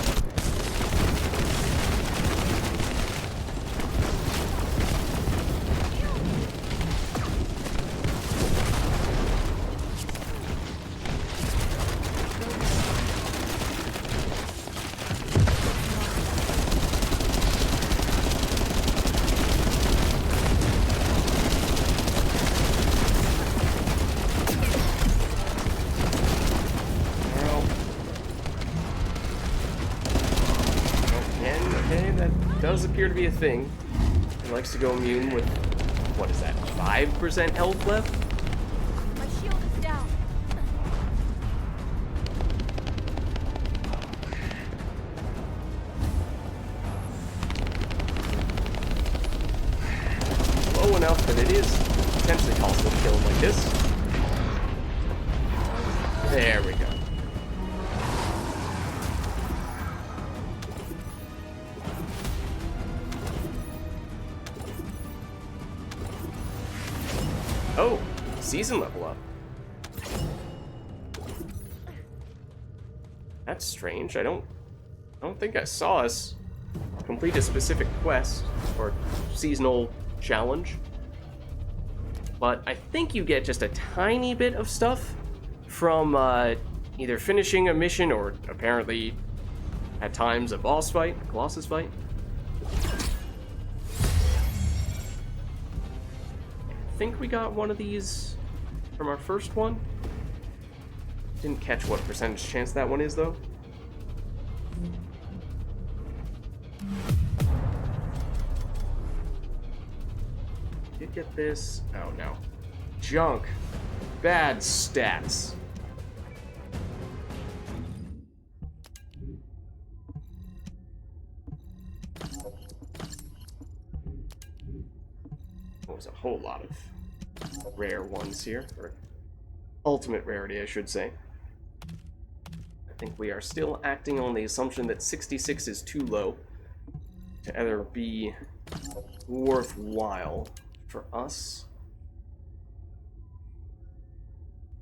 Does appear to be a thing. He likes to go immune with, what is that, 5% health left? My shield is down. Low enough that it is potentially possible to kill him like this. There we go. Oh, season level up. That's strange. I don't think I saw us complete a specific quest or seasonal challenge. But I think you get just a tiny bit of stuff from either finishing a mission or apparently at times a boss fight, a colossus fight. I think we got one of these from our first one. Didn't catch what percentage chance that one is, though. Did get this. Oh, no. Junk. Bad stats. There's a whole lot of rare ones here, or ultimate rarity, I should say. I think we are still acting on the assumption that 66 is too low to ever be worthwhile for us.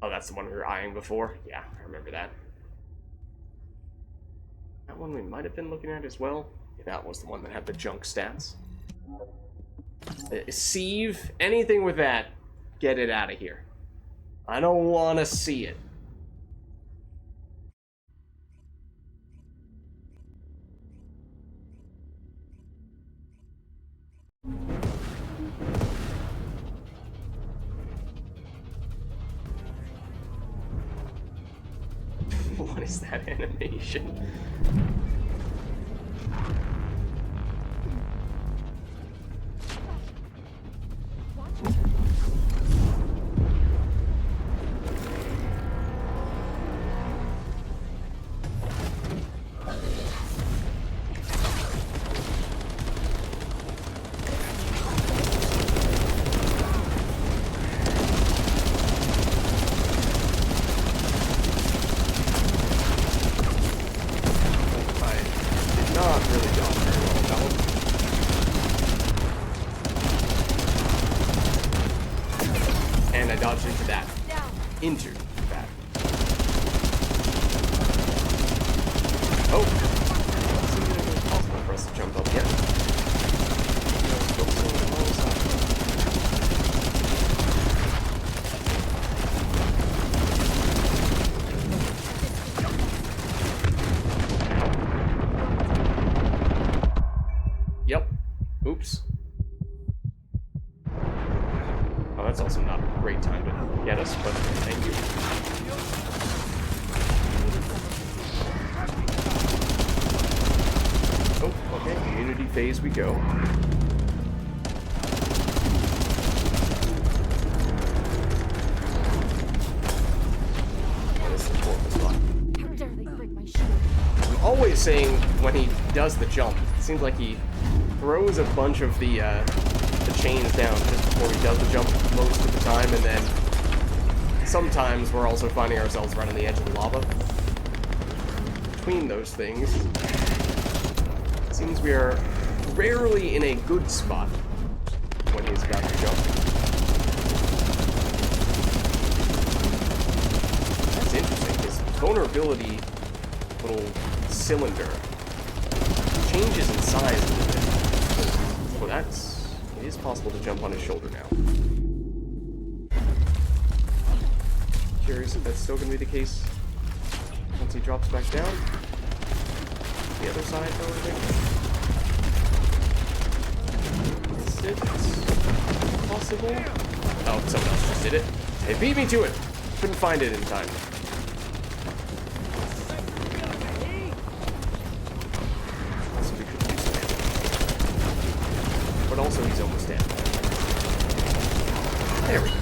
Oh, that's the one we were eyeing before? Yeah, I remember that. That one we might have been looking at as well. Yeah, that was the one that had the junk stats. Sieve, anything with that, get it out of here. I don't want to see it. What is that animation? Not really dodge Oh! It doesn't seem like it's possible for us to jump up yet. Still on the wrong side. Yep. Oops. Oh, that's also not a great time to get us, but thank you. Oh, okay. Community phase we go. Oh, this is a horrible spot. How dare they break my shield? I'm always saying when he does the jump, it seems like he throws a bunch of the chains down just before he does the jump most of the time, and then sometimes we're also finding ourselves right on the edge of the lava. Between those things, it seems we are rarely in a good spot when he's about to jump. That's interesting. His vulnerability little cylinder changes in size a little bit. So that's... It is possible to jump on his shoulder now. Curious if that's still going to be the case once he drops back down. The other side, though, Is it possible? Oh, someone else just did it. They beat me to it! Couldn't find it in time. But also he's almost dead. There we go.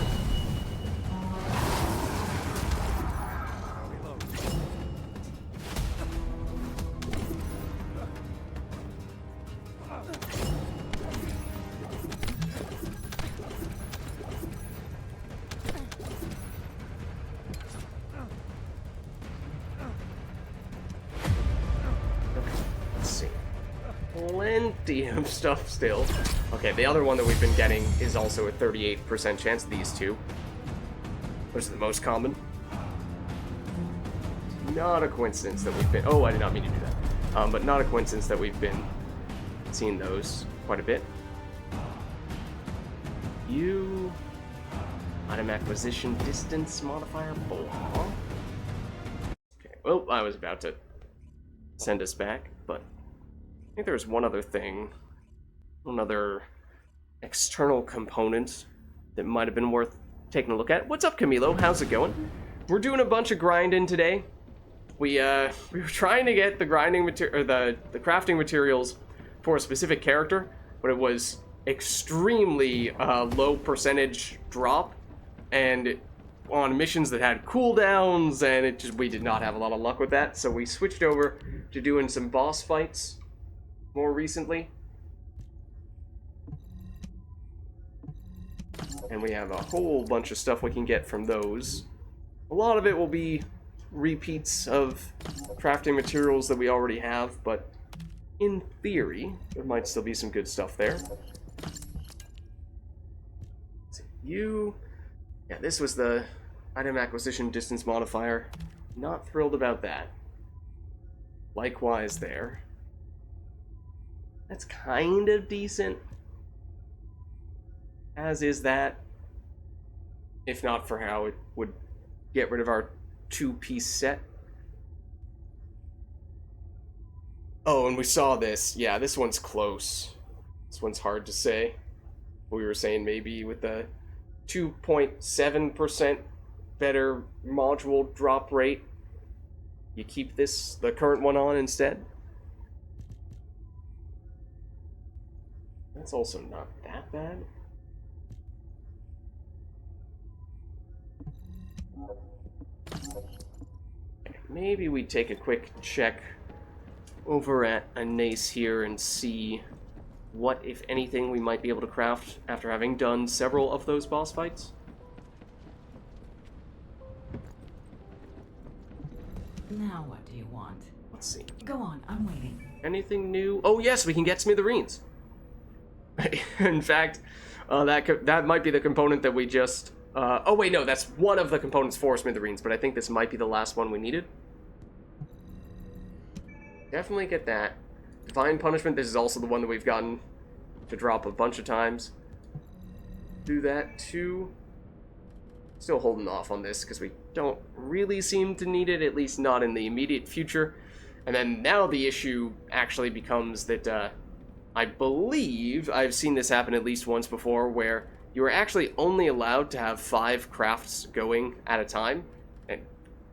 Plenty of stuff still. Okay, the other one that we've been getting is also a 38% chance, these two. Those are the most common. Not a coincidence that we've been... Oh, I did not mean to do that. But not a coincidence that we've been seeing those quite a bit. You... Item acquisition distance modifier blah. Okay, well, I was about to send us back, but... I think there was one other thing, one other external component that might have been worth taking a look at. What's up, Camilo? How's it going? We're doing a bunch of grinding today. We were trying to get the grinding material, or the crafting materials for a specific character, but it was extremely low percentage drop, and on missions that had cooldowns, and we did not have a lot of luck with that. So we switched over to doing some boss fights more recently, and we have a whole bunch of stuff we can get from those. A lot of it will be repeats of crafting materials that we already have, but in theory there might still be some good stuff there. So yeah, this was the item acquisition distance modifier. Not thrilled about that. Likewise there. That's kind of decent, as is that, if not for how it would get rid of our two-piece set. Oh, and we saw this. Yeah, this one's close. This one's hard to say. We were saying maybe with the 2.7% better module drop rate, you keep the current one on instead. That's also not that bad. Maybe we take a quick check over at a Nace here and see what, if anything, we might be able to craft after having done several of those boss fights. Now what do you want? Let's see. Go on, I'm waiting. Anything new? Oh yes, we can get smithereens. In fact, that might be the component that we just... oh wait, no, that's one of the components for smithereens, but I think this might be the last one we needed. Definitely get that. Divine Punishment, this is also the one that we've gotten to drop a bunch of times. Do that too. Still holding off on this because we don't really seem to need it, at least not in the immediate future. And then now the issue actually becomes that I believe I've seen this happen at least once before, where you are actually only allowed to have 5 crafts going at a time. And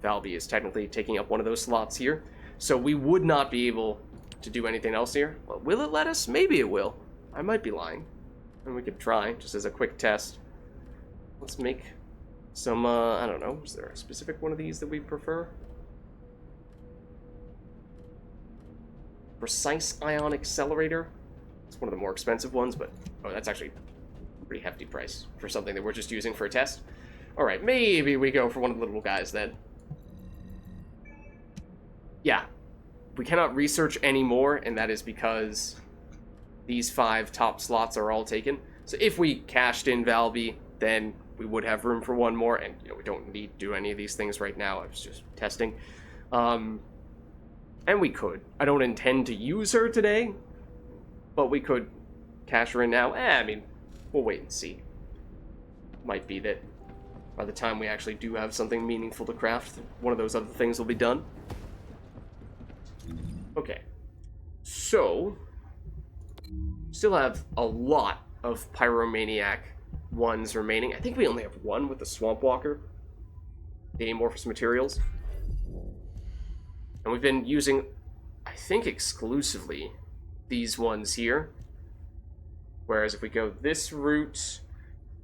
Valby is technically taking up one of those slots here. So we would not be able to do anything else here. Well, will it let us? Maybe it will. I might be lying. And we could try, just as a quick test. Let's make some, I don't know, is there a specific one of these that we prefer? Precise Ion Accelerator. It's one of the more expensive ones, but, oh, that's actually a pretty hefty price for something that we're just using for a test. Alright, maybe we go for one of the little guys then. Yeah, we cannot research anymore, and that is because these 5 top slots are all taken. So if we cashed in Valby, then we would have room for one more, and you know, we don't need to do any of these things right now. I was just testing. And we could. I don't intend to use her today, but we could cash her in now. I mean, we'll wait and see. Might be that by the time we actually do have something meaningful to craft, one of those other things will be done. Okay. So, still have a lot of Pyromaniac ones remaining. I think we only have one with the Swamp Walker, the amorphous materials. And we've been using, I think, exclusively these ones here. Whereas if we go this route,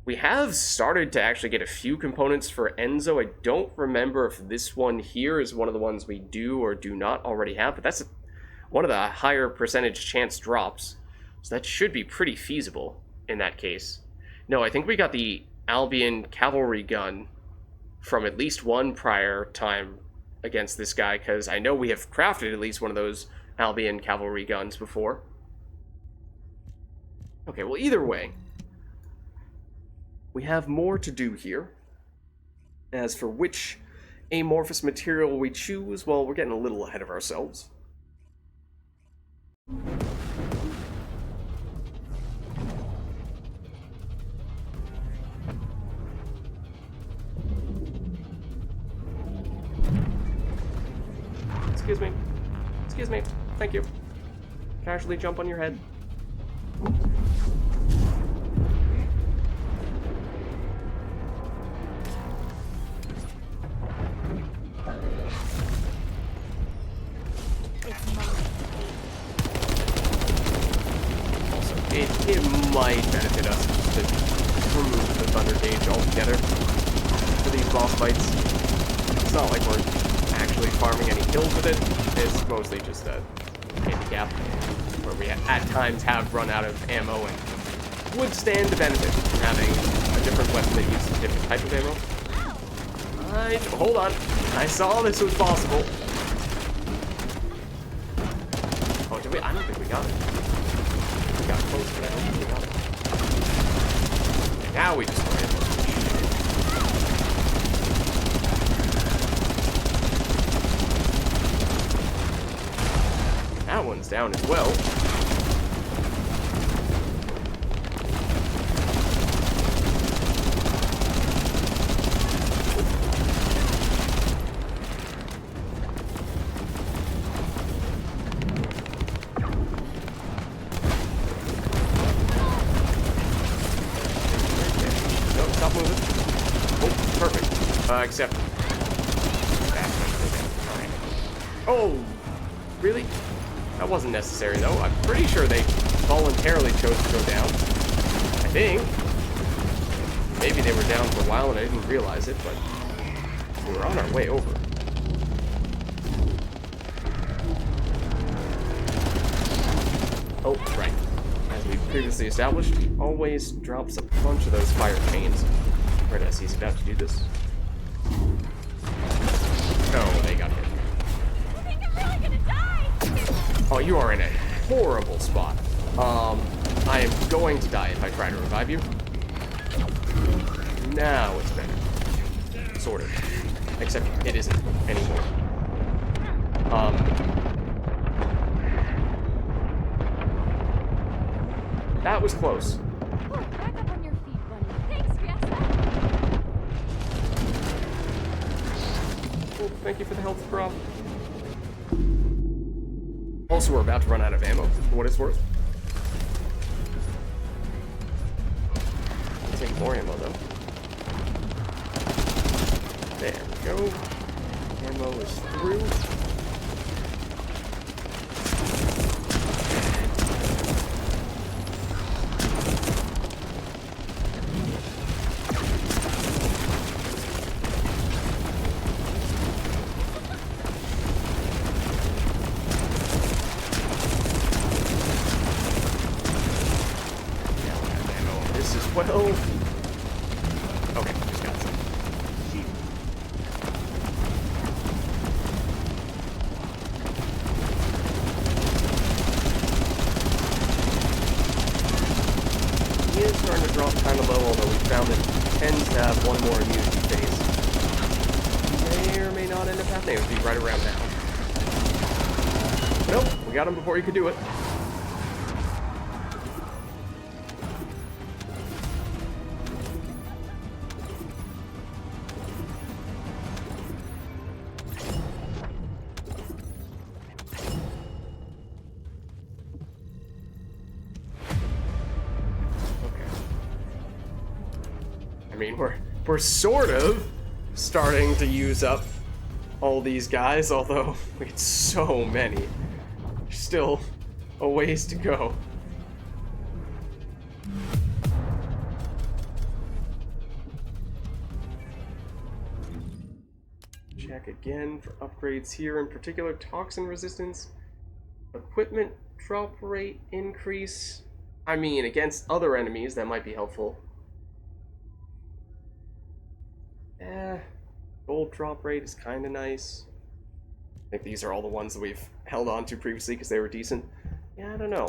we have started to actually get a few components for Enzo. I don't remember if this one here is one of the ones we do or do not already have, but that's one of the higher percentage chance drops. So that should be pretty feasible in that case. No, I think we got the Albion cavalry gun from at least one prior time against this guy, because I know we have crafted at least one of those Albion cavalry guns before. Okay, well, either way, we have more to do here. As for which amorphous material we choose, well, we're getting a little ahead of ourselves. Excuse me. Excuse me. Thank you. Casually jump on your head. Also, it might benefit us to remove the Thunder Gauge altogether for these boss fights. It's not like we're actually farming any kills with it. It's mostly just a handicap where we at times have run out of ammo and would stand to benefit from having a different weapon that uses a different type of ammo. Hold on. I saw this was possible. Oh, did we? I don't think we got it. We got close, but I don't think we got it. Okay, now we destroy it. That one's down as well. No, stop moving. Oh, perfect. Except... Alright. Oh! Really? That wasn't necessary, though. I'm pretty sure they voluntarily chose to go down. I think. Maybe they were down for a while and I didn't realize it, but we were on our way over. Oh, right. As we previously established, he always drops a bunch of those fire chains. Right as he's about to do this. Oh, they got hit. Oh, you are in a horrible spot. I am going to die if I try to revive you. Now it's better. Sort of. Except it isn't anymore. That was close. Oh, back up on your feet, buddy. Thanks, Fiesta. Oh, thank you for the health drop. Also, we're about to run out of ammo, for what it's worth. I'll take more ammo, though. There we go. Ammo is through. Well, okay, just got some. He is starting to drop kind of low, although we found it tends to have one more immunity phase. May or may not end up happening. It would be right around now. Nope, we got him before he could do it. I mean, we're sort of starting to use up all these guys, although we get so many. There's still a ways to go. Check again for upgrades here, in particular toxin resistance, equipment drop rate increase. I mean, against other enemies, that might be helpful. Gold drop rate is kind of nice. I think these are all the ones that we've held on to previously because they were decent. Yeah, I don't know.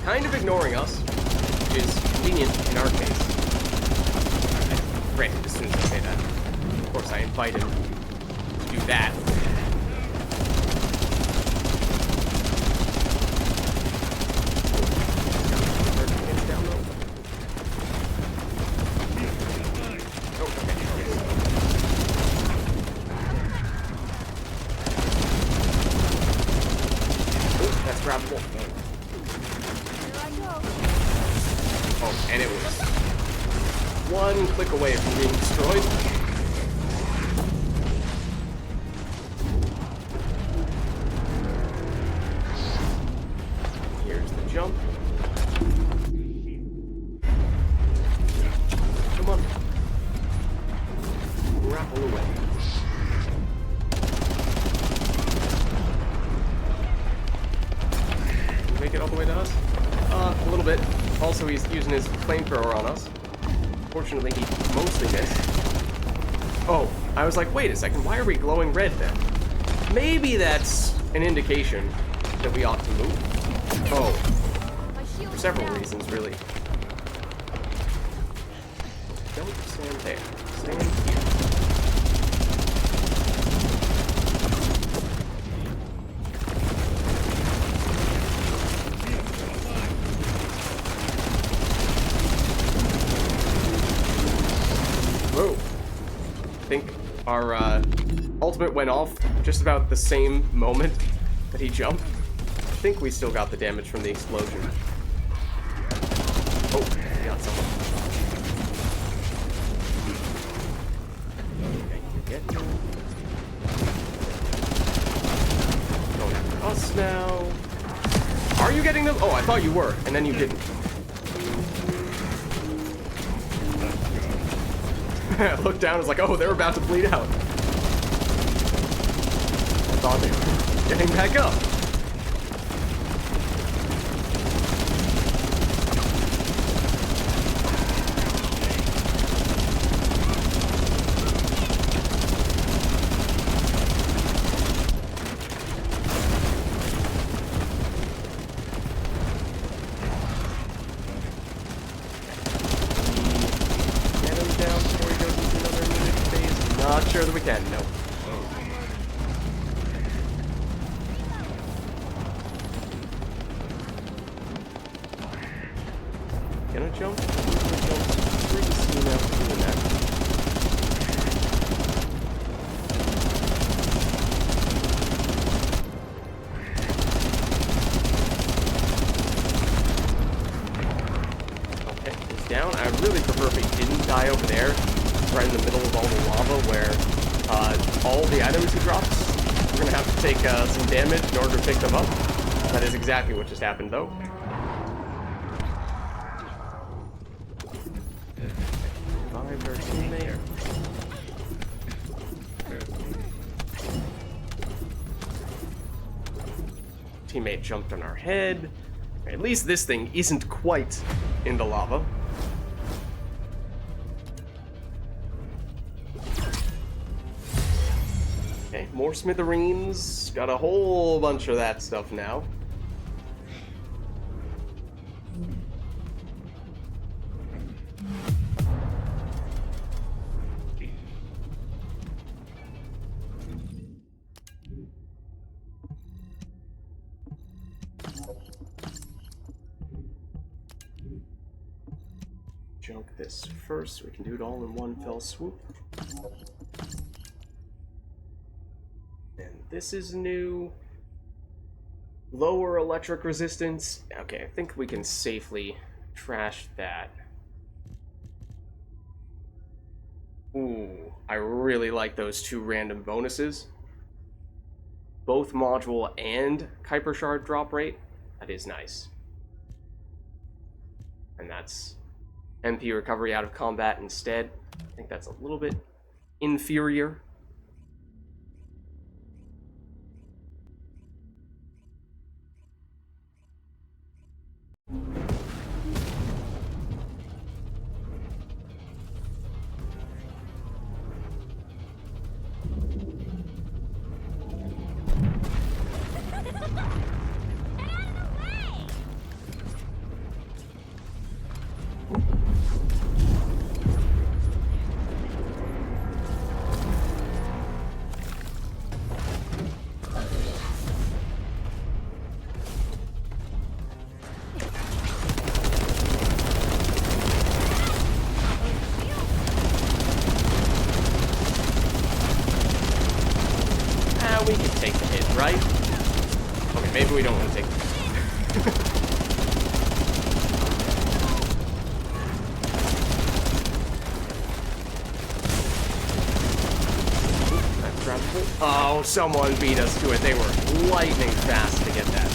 Kind of ignoring us, which is convenient in our case. Granted, as soon as I say that, of course I invite him to do that. Oh, that's grabbable. Oh, and it was one click away from being destroyed. Here's the jump. Come on. Grapple away. Make it all the way to us? A little bit. Also, he's using his flamethrower on us. Fortunately, he mostly missed. Oh, I was like, wait a second, why are we glowing red then? Maybe that's an indication that we ought to move. Oh, for several reasons, really. Don't stand there. Stand here. Whoa. I think our ultimate went off just about the same moment that he jumped. think we still got the damage from the explosion. Oh, we got someone. Okay, get him. Going after us now. Are you getting them? Oh, I thought you were, and then you didn't. I looked down, I was like, oh, they're about to bleed out. I thought they were getting back up. Sure that we can, no. Gonna jump? Through the sea now, doing that. Okay, he's down. I really prefer if he didn't die over there, right in the middle of all the lava, where all the items he drops, we're gonna have to take some damage in order to pick them up. That is exactly what just happened, though. Revived our teammate. Teammate jumped on our head. At least this thing isn't quite in the lava. Okay, more smithereens. Got a whole bunch of that stuff now. Junk this first so we can do it all in one fell swoop. And this is new. Lower electric resistance. Okay, I think we can safely trash that. Ooh, I really like those two random bonuses. Both module and Kuiper Shard drop rate. That is nice. And that's MP recovery out of combat instead. I think that's a little bit inferior. We can take the hit, right? Okay, maybe we don't want to take the hit. That's droppable. Oh, someone beat us to it. They were lightning fast to get that.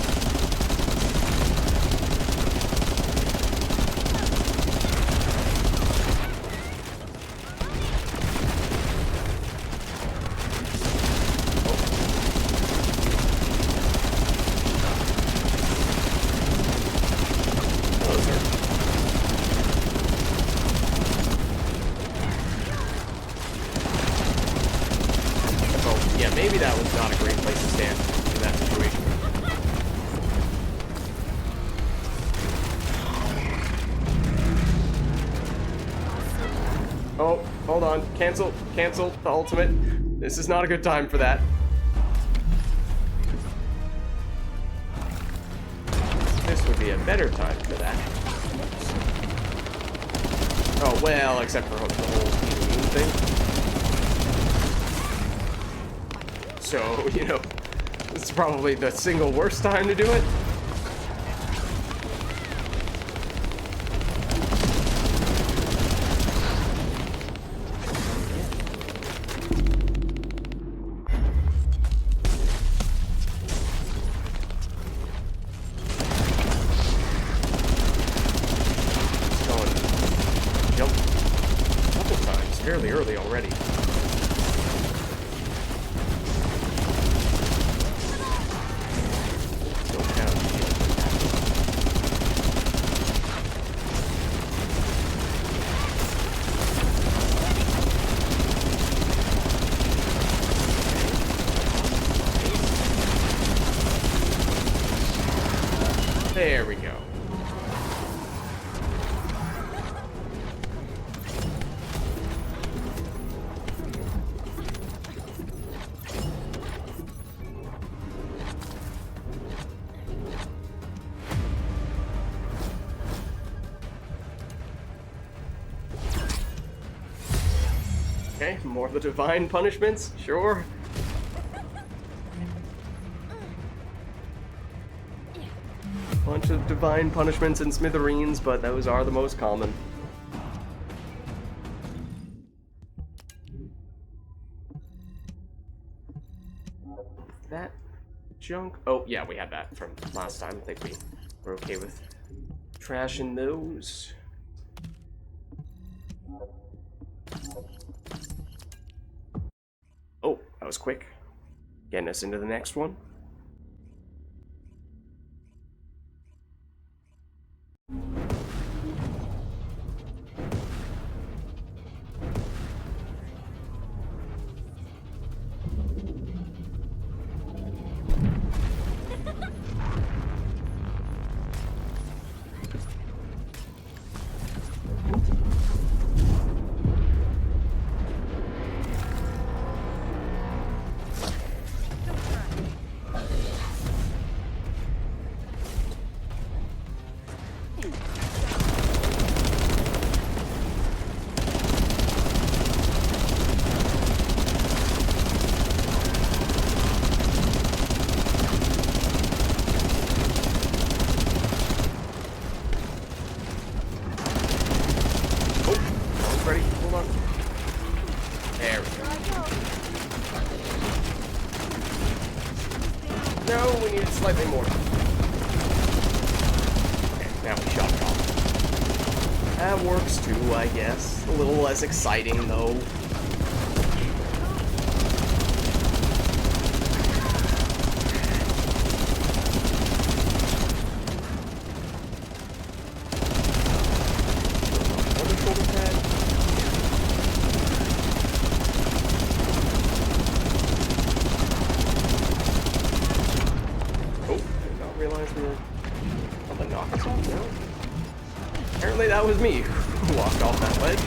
Maybe that was not a great place to stand in that situation. Oh, hold on. Cancel the ultimate. This is not a good time for that. This would be a better time for that. Oh, well, except for the whole immune thing. So, you know, This is probably the single worst time to do it. Fairly early already. Don't have There we go. Okay, more of the divine punishments, sure. Bunch of divine punishments and smithereens, but those are the most common. That junk? Oh, yeah, we had that from last time. I think we were okay with trashing those. Oh, that was quick. Getting us into the next one. Slightly more. Okay, now we shot it off. That works too, I guess. A little less exciting, though. Another shoulder pad. Realize we were on the knock us off now. Apparently that was me who walked off that ledge.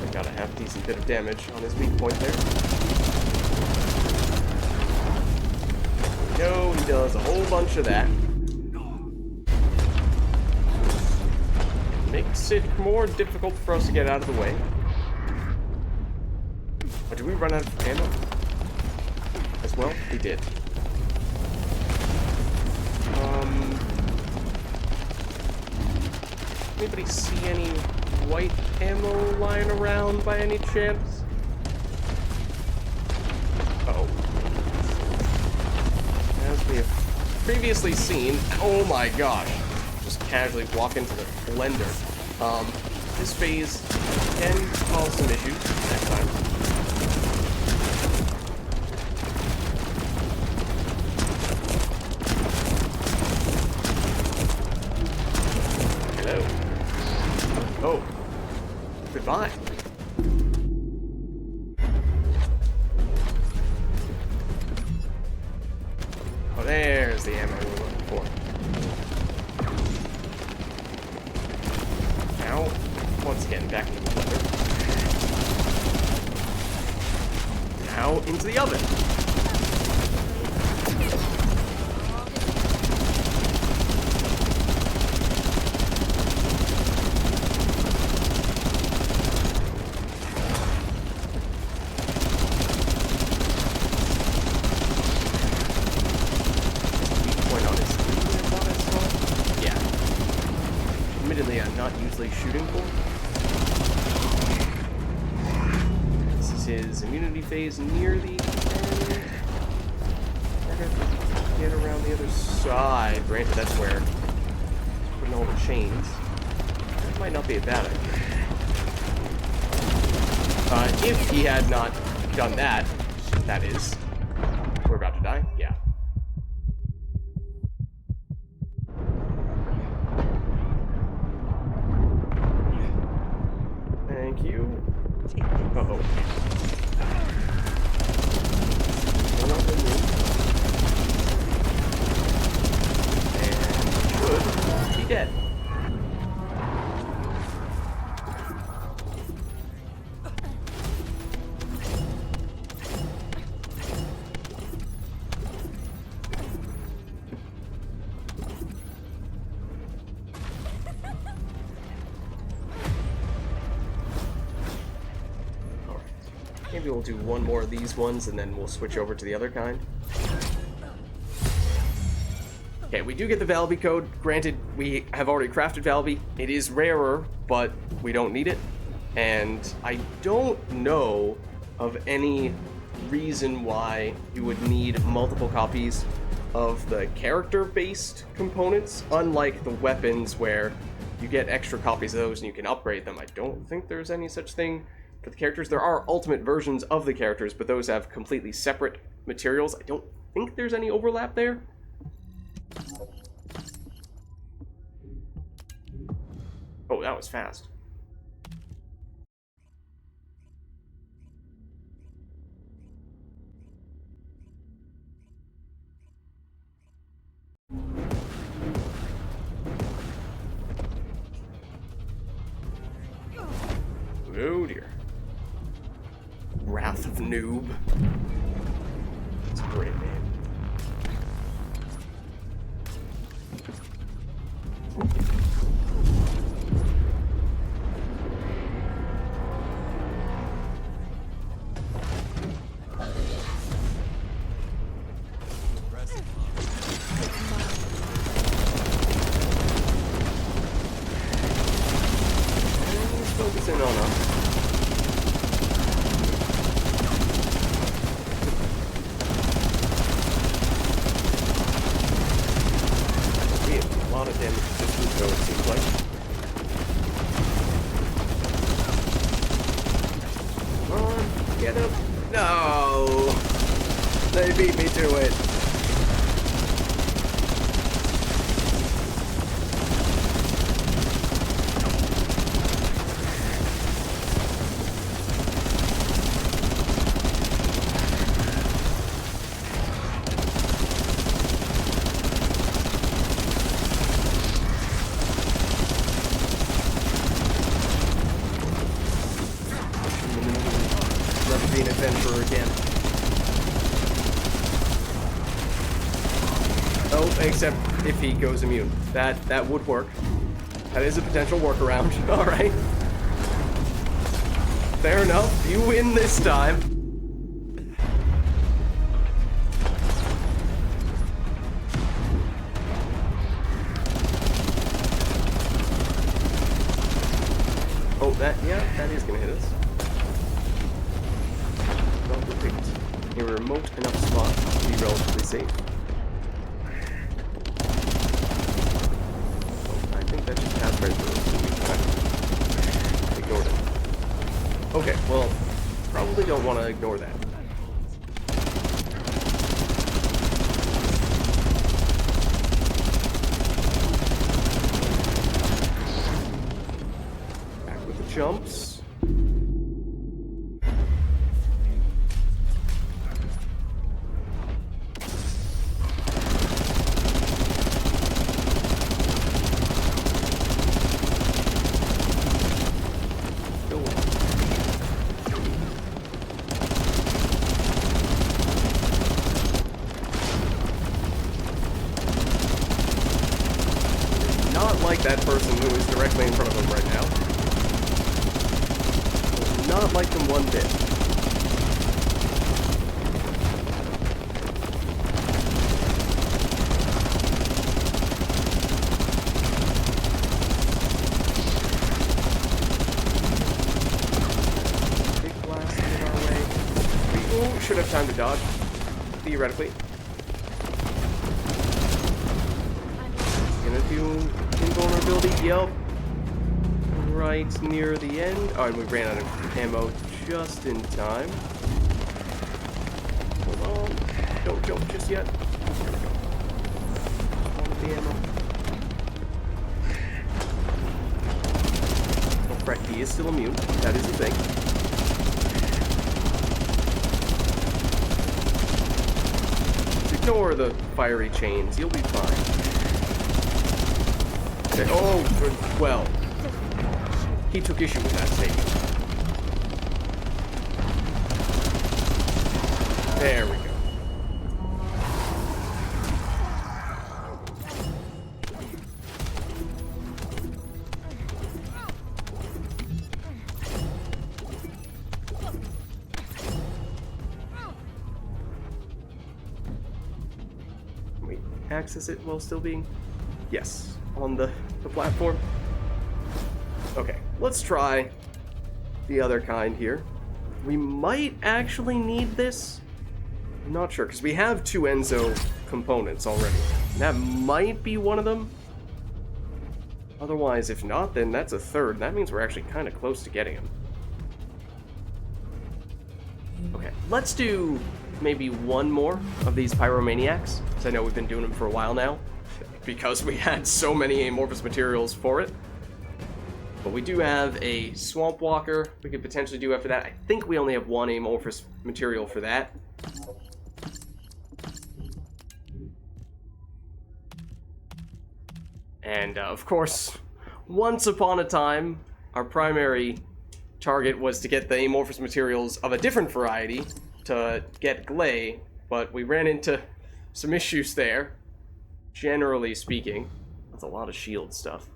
I got a half decent bit of damage on his weak point there. No, he does a whole bunch of that. Makes it more difficult for us to get out of the way. But did we run out of ammo? As well? We did. Anybody see any white ammo lying around by any chance? Uh-oh. As we have previously seen, oh my gosh, just casually walk into the blender. This phase can cause some issues next time. Oh, goodbye. Oh, there's the ammo we're looking for. Now, once again, back into the blender. Now, into the oven. his immunity phase near the end. Get around the other side. Granted, that's where he's putting all the chains. That might not be a bad idea. If he had not done that, that is. We're about to die? Yeah. Thank you. Uh-oh. One up in me. And should be dead. Maybe we'll do one more of these ones and then we'll switch over to the other kind. Okay, we do get the Valby code. Granted, we have already crafted Valby. It is rarer, but we don't need it. And I don't know of any reason why you would need multiple copies of the character-based components, unlike the weapons where you get extra copies of those and you can upgrade them. I don't think there's any such thing for the characters. There are ultimate versions of the characters, but those have completely separate materials. I don't think there's any overlap there. Oh, that was fast. Oh dear. Wrath of Noob. That's a great name. Focusing on us. A lot of damage just though, it seems like. Come on, get up. No! They beat me to it. Adventurer again. Oh, except if he goes immune. That would work. That is a potential workaround. Alright. Fair enough. You win this time. Oh, that is gonna hit us. A remote enough spot to be relatively safe. Oh, I think that just passed right through. Ignored it. Okay, well, probably don't want to ignore that. Back with the jumps. Like that person who is directly in front of him right now. Not like them one bit. Big blast in our way. should have time to dodge, theoretically. Gonna do invulnerability, yep. Right near the end. Oh, and we ran out of ammo just in time. Hold on. Don't jump just yet. There we go. All of the ammo. Oh, correct, he is still immune. That is the thing. Just ignore the fiery chains. You'll be fine. Okay. Oh, well. He took issue with that statement. There we go. Wait, access it while still being... Yes, on the platform. Okay, let's try the other kind here. We might actually need this. I'm not sure, because we have 2 Enzo components already. That might be one of them. Otherwise, if not, then that's a third. That means we're actually kind of close to getting him. Okay, let's do maybe one more of these pyromaniacs, because I know we've been doing them for a while now, because we had so many amorphous materials for it. But we do have a Swamp Walker we could potentially do after that. I think we only have 1 amorphous material for that. And, of course, once upon a time, our primary target was to get the amorphous materials of a different variety to get Glay, but we ran into some issues there, generally speaking. That's a lot of shield stuff.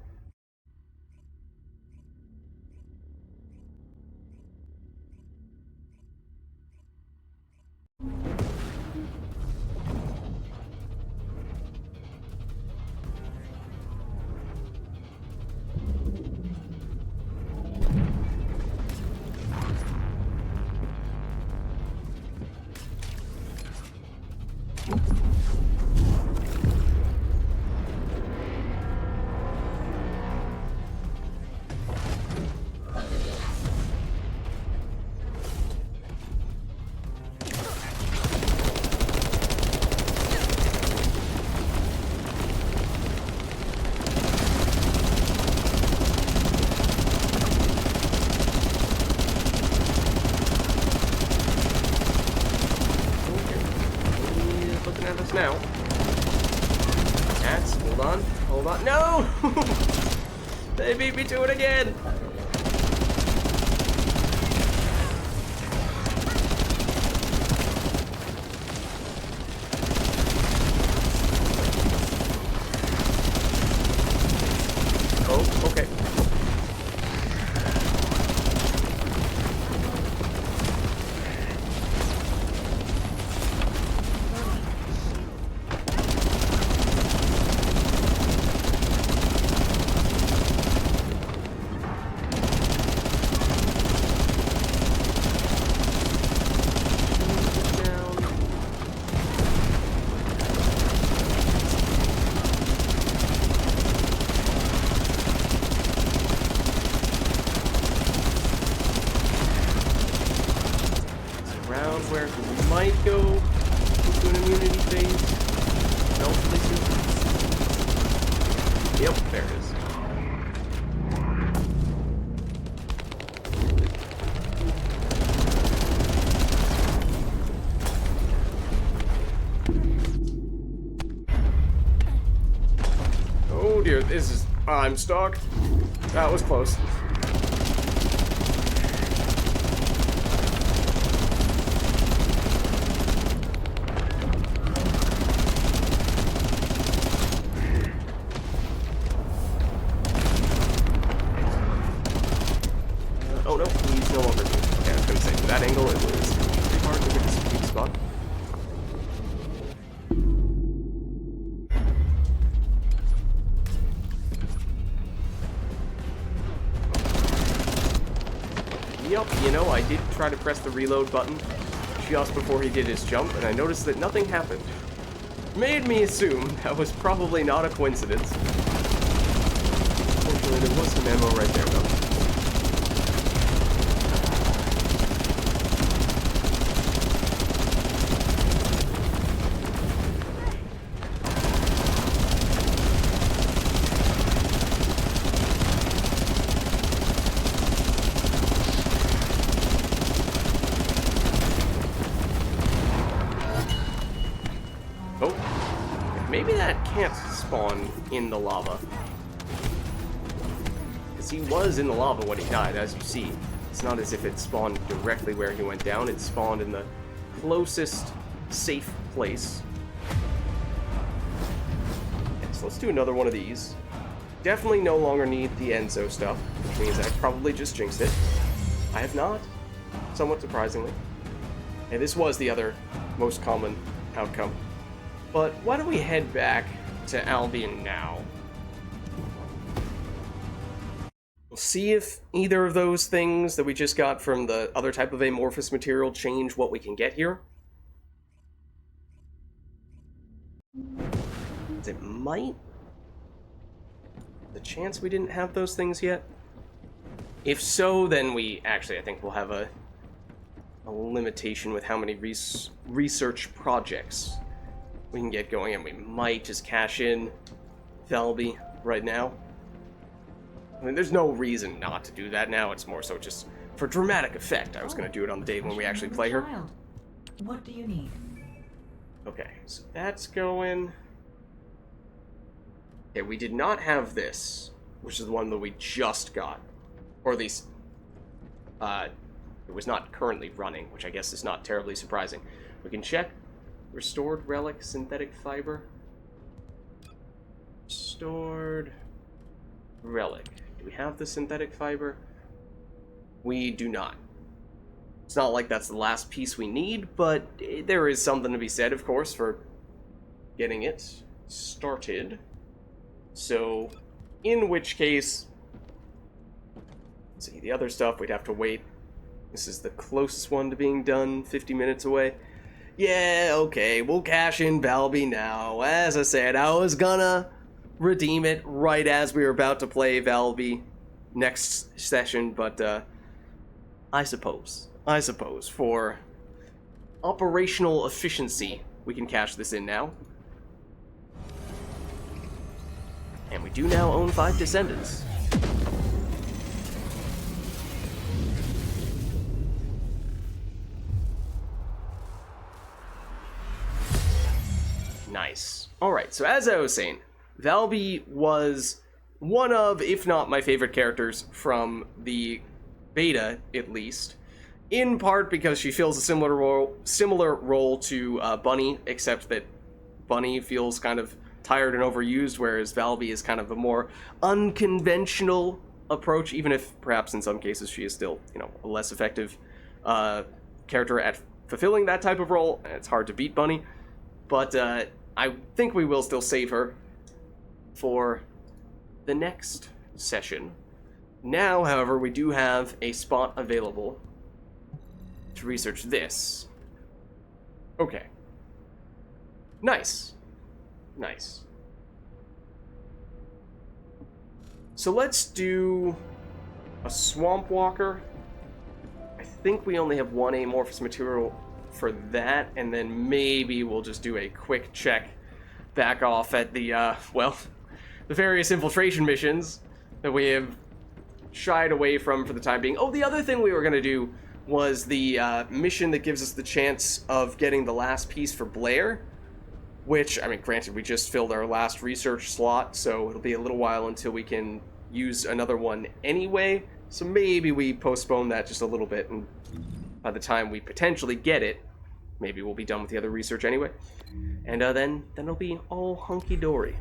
Now. Cats, hold on. Hold on. No! They beat me to it again! Oh, okay. Where we might go into an immunity phase. No, places. Yep, there it is. Oh dear, this is... I'm stuck. That was close. Oh no, he's no longer. Yeah, I was gonna say, from that angle, it was pretty hard to get this sweet spot. Yup, you know, I did try to press the reload button just before he did his jump, and I noticed that nothing happened. Made me assume that was probably not a coincidence. Fortunately, there was some ammo right there, though. Maybe that can't spawn in the lava. Because he was in the lava when he died, as you see. It's not as if it spawned directly where he went down. It spawned in the closest safe place. Okay, so let's do another one of these. Definitely no longer need the Enzo stuff, which means I probably just jinxed it. I have not, somewhat surprisingly. And this was the other most common outcome. But why don't we head back to Albion now? We'll see if either of those things that we just got from the other type of amorphous material change what we can get here. It might. The chance we didn't have those things yet? If so, then I think we'll have a limitation with how many research projects we can get going, and we might just cash in Valby right now. I mean, there's no reason not to do that now. It's more so just for dramatic effect. I was going to do it on the day when we actually play her. What do you need? Okay, so that's going. Okay, we did not have this, which is the one that we just got. Or at least, it was not currently running, which I guess is not terribly surprising. We can check. Restored relic synthetic fiber. Restored relic. Do we have the synthetic fiber? We do not. It's not like that's the last piece we need, but there is something to be said, of course, for getting it started. So, in which case, let's see, the other stuff we'd have to wait. This is the closest one to being done, 50 minutes away. Yeah, okay, we'll cash in Valby now. As I said, I was gonna redeem it right as we were about to play Valby next session, but I suppose, for operational efficiency, we can cash this in now. And we do now own 5 Descendants. Nice. Alright, so as I was saying, Valby was one of, if not my favorite characters from the beta, at least. In part because she fills a similar role to Bunny, except that Bunny feels kind of tired and overused, whereas Valby is kind of a more unconventional approach, even if perhaps in some cases she is still, a less effective character at fulfilling that type of role. It's hard to beat Bunny, but I think we will still save her for the next session. Now, however, we do have a spot available to research this. Okay. Nice. Nice. So let's do a Swamp Walker. I think we only have one amorphous material for that, and then maybe we'll just do a quick check back off at the, the various infiltration missions that we have shied away from for the time being. Oh, the other thing we were going to do was the mission that gives us the chance of getting the last piece for Blair, which, I mean, granted, we just filled our last research slot, so it'll be a little while until we can use another one anyway, so maybe we postpone that just a little bit, and by the time we potentially get it, maybe we'll be done with the other research anyway. And then it'll be all hunky-dory.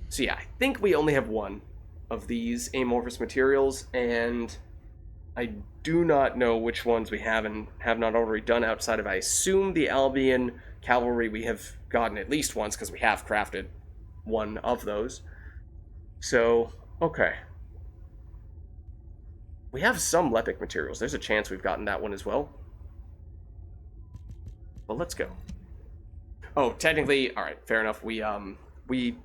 So yeah, I think we only have one of these amorphous materials, and I do not know which ones we have and have not already done outside of, I assume, the Albion cavalry we have gotten at least once, because we have crafted one of those. So, okay. We have some Lepic materials. There's a chance we've gotten that one as well. Well, let's go. Oh, technically, all right, fair enough. We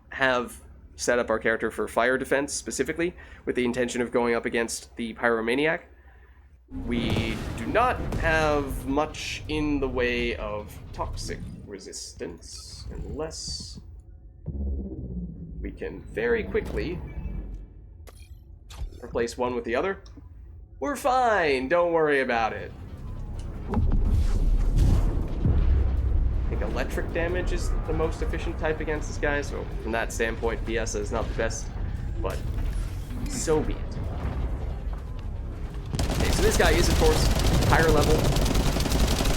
have set up our character for fire defense specifically with the intention of going up against the pyromaniac. We do not have much in the way of toxic resistance unless we can very quickly replace one with the other. We're fine, don't worry about it. I think electric damage is the most efficient type against this guy, so from that standpoint, PS is not the best, but so be it. Okay, so this guy is, of course, higher level.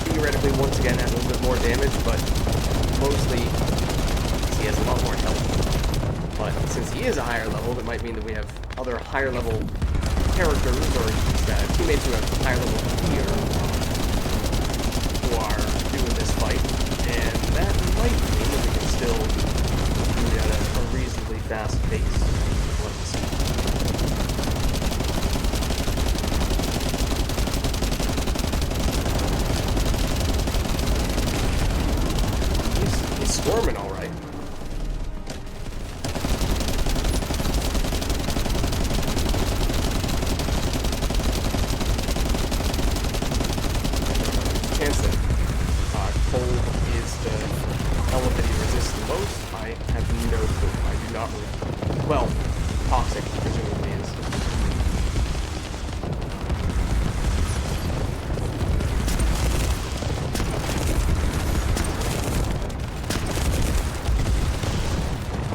Theoretically, once again, has a little bit more damage, but mostly he has a lot more health. But since he is a higher level, that might mean that we have other higher level characters, or teammates who have higher level gear, who are doing this fight. And that might mean that we can still do it at a reasonably fast pace. Let's see. He's swarming all right. Chance that cold is the element that he resists the most. I have no clue. I do not really. Well, toxic presumably is.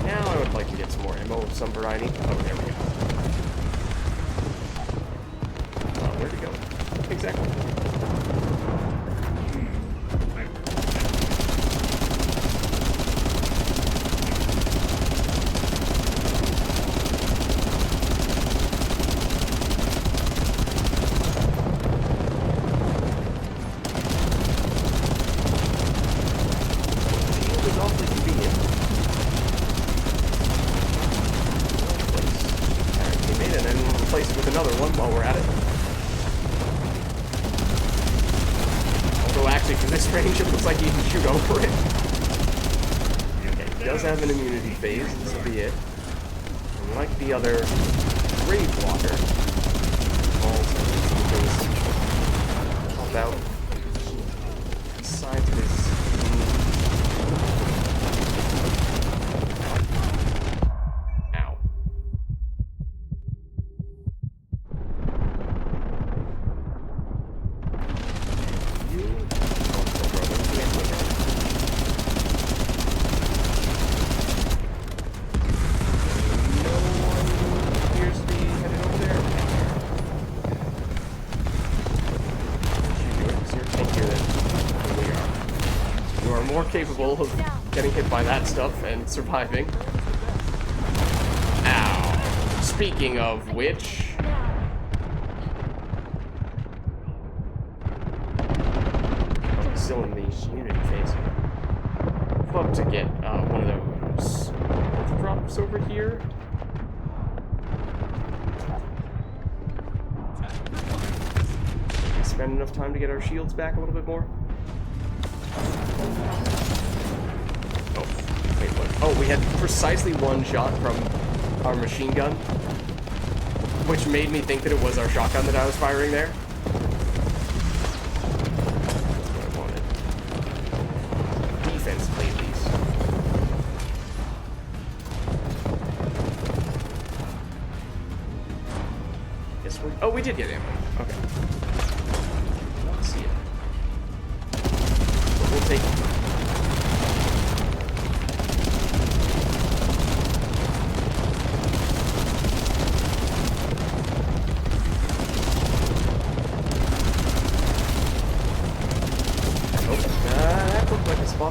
Now I would like to get some more ammo of some variety. Oh, there we go. Where'd it go? Exactly. Have an immunity phase, this will be it. And like the other Grave Walker, also help out sides of his. Ow. Capable of getting hit by that stuff and surviving. Ow. Speaking of which... I'm still in the immunity phase. I'm up to get one of those health drops over here. Spend enough time to get our shields back a little bit more. Oh, we had precisely one shot from our machine gun, which made me think that it was our shotgun that I was firing there. That's what I wanted. Defense, please. Yes, oh, we did get ammo. Okay. Let's see it. But we'll take it.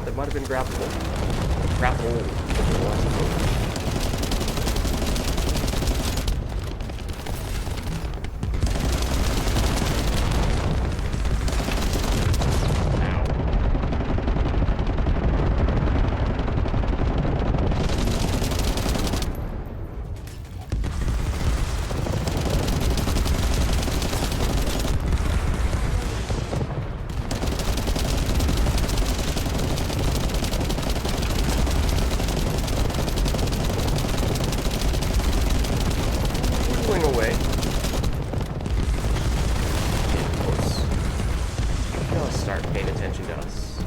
That might have been grabbable. at us.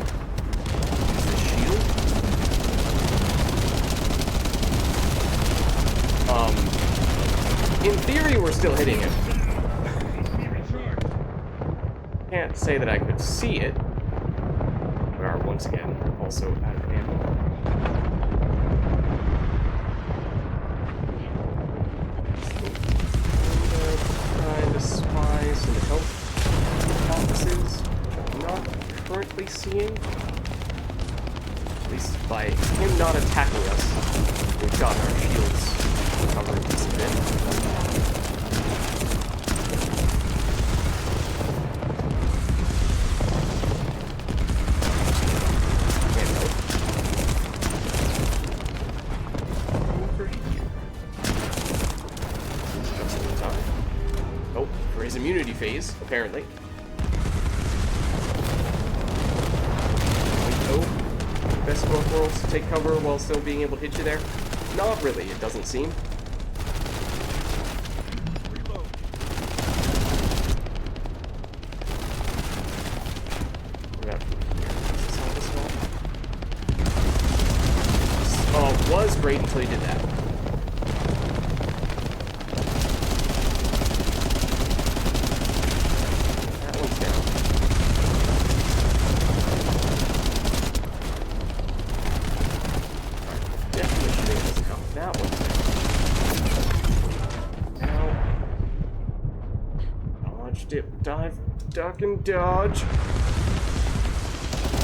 Use the shield. In theory, we're still hitting it. Can't say that I could see it. We are, once again, also out of ammo. Trying to spy some health offices. Not currently seeing. At least by him not attacking us, we've got our shields covered just a bit. Immunity phase, apparently. Oh, best of both worlds to take cover while still being able to hit you there? Not really, it doesn't seem. Oh, it was great until he did that. Dive, duck, and dodge.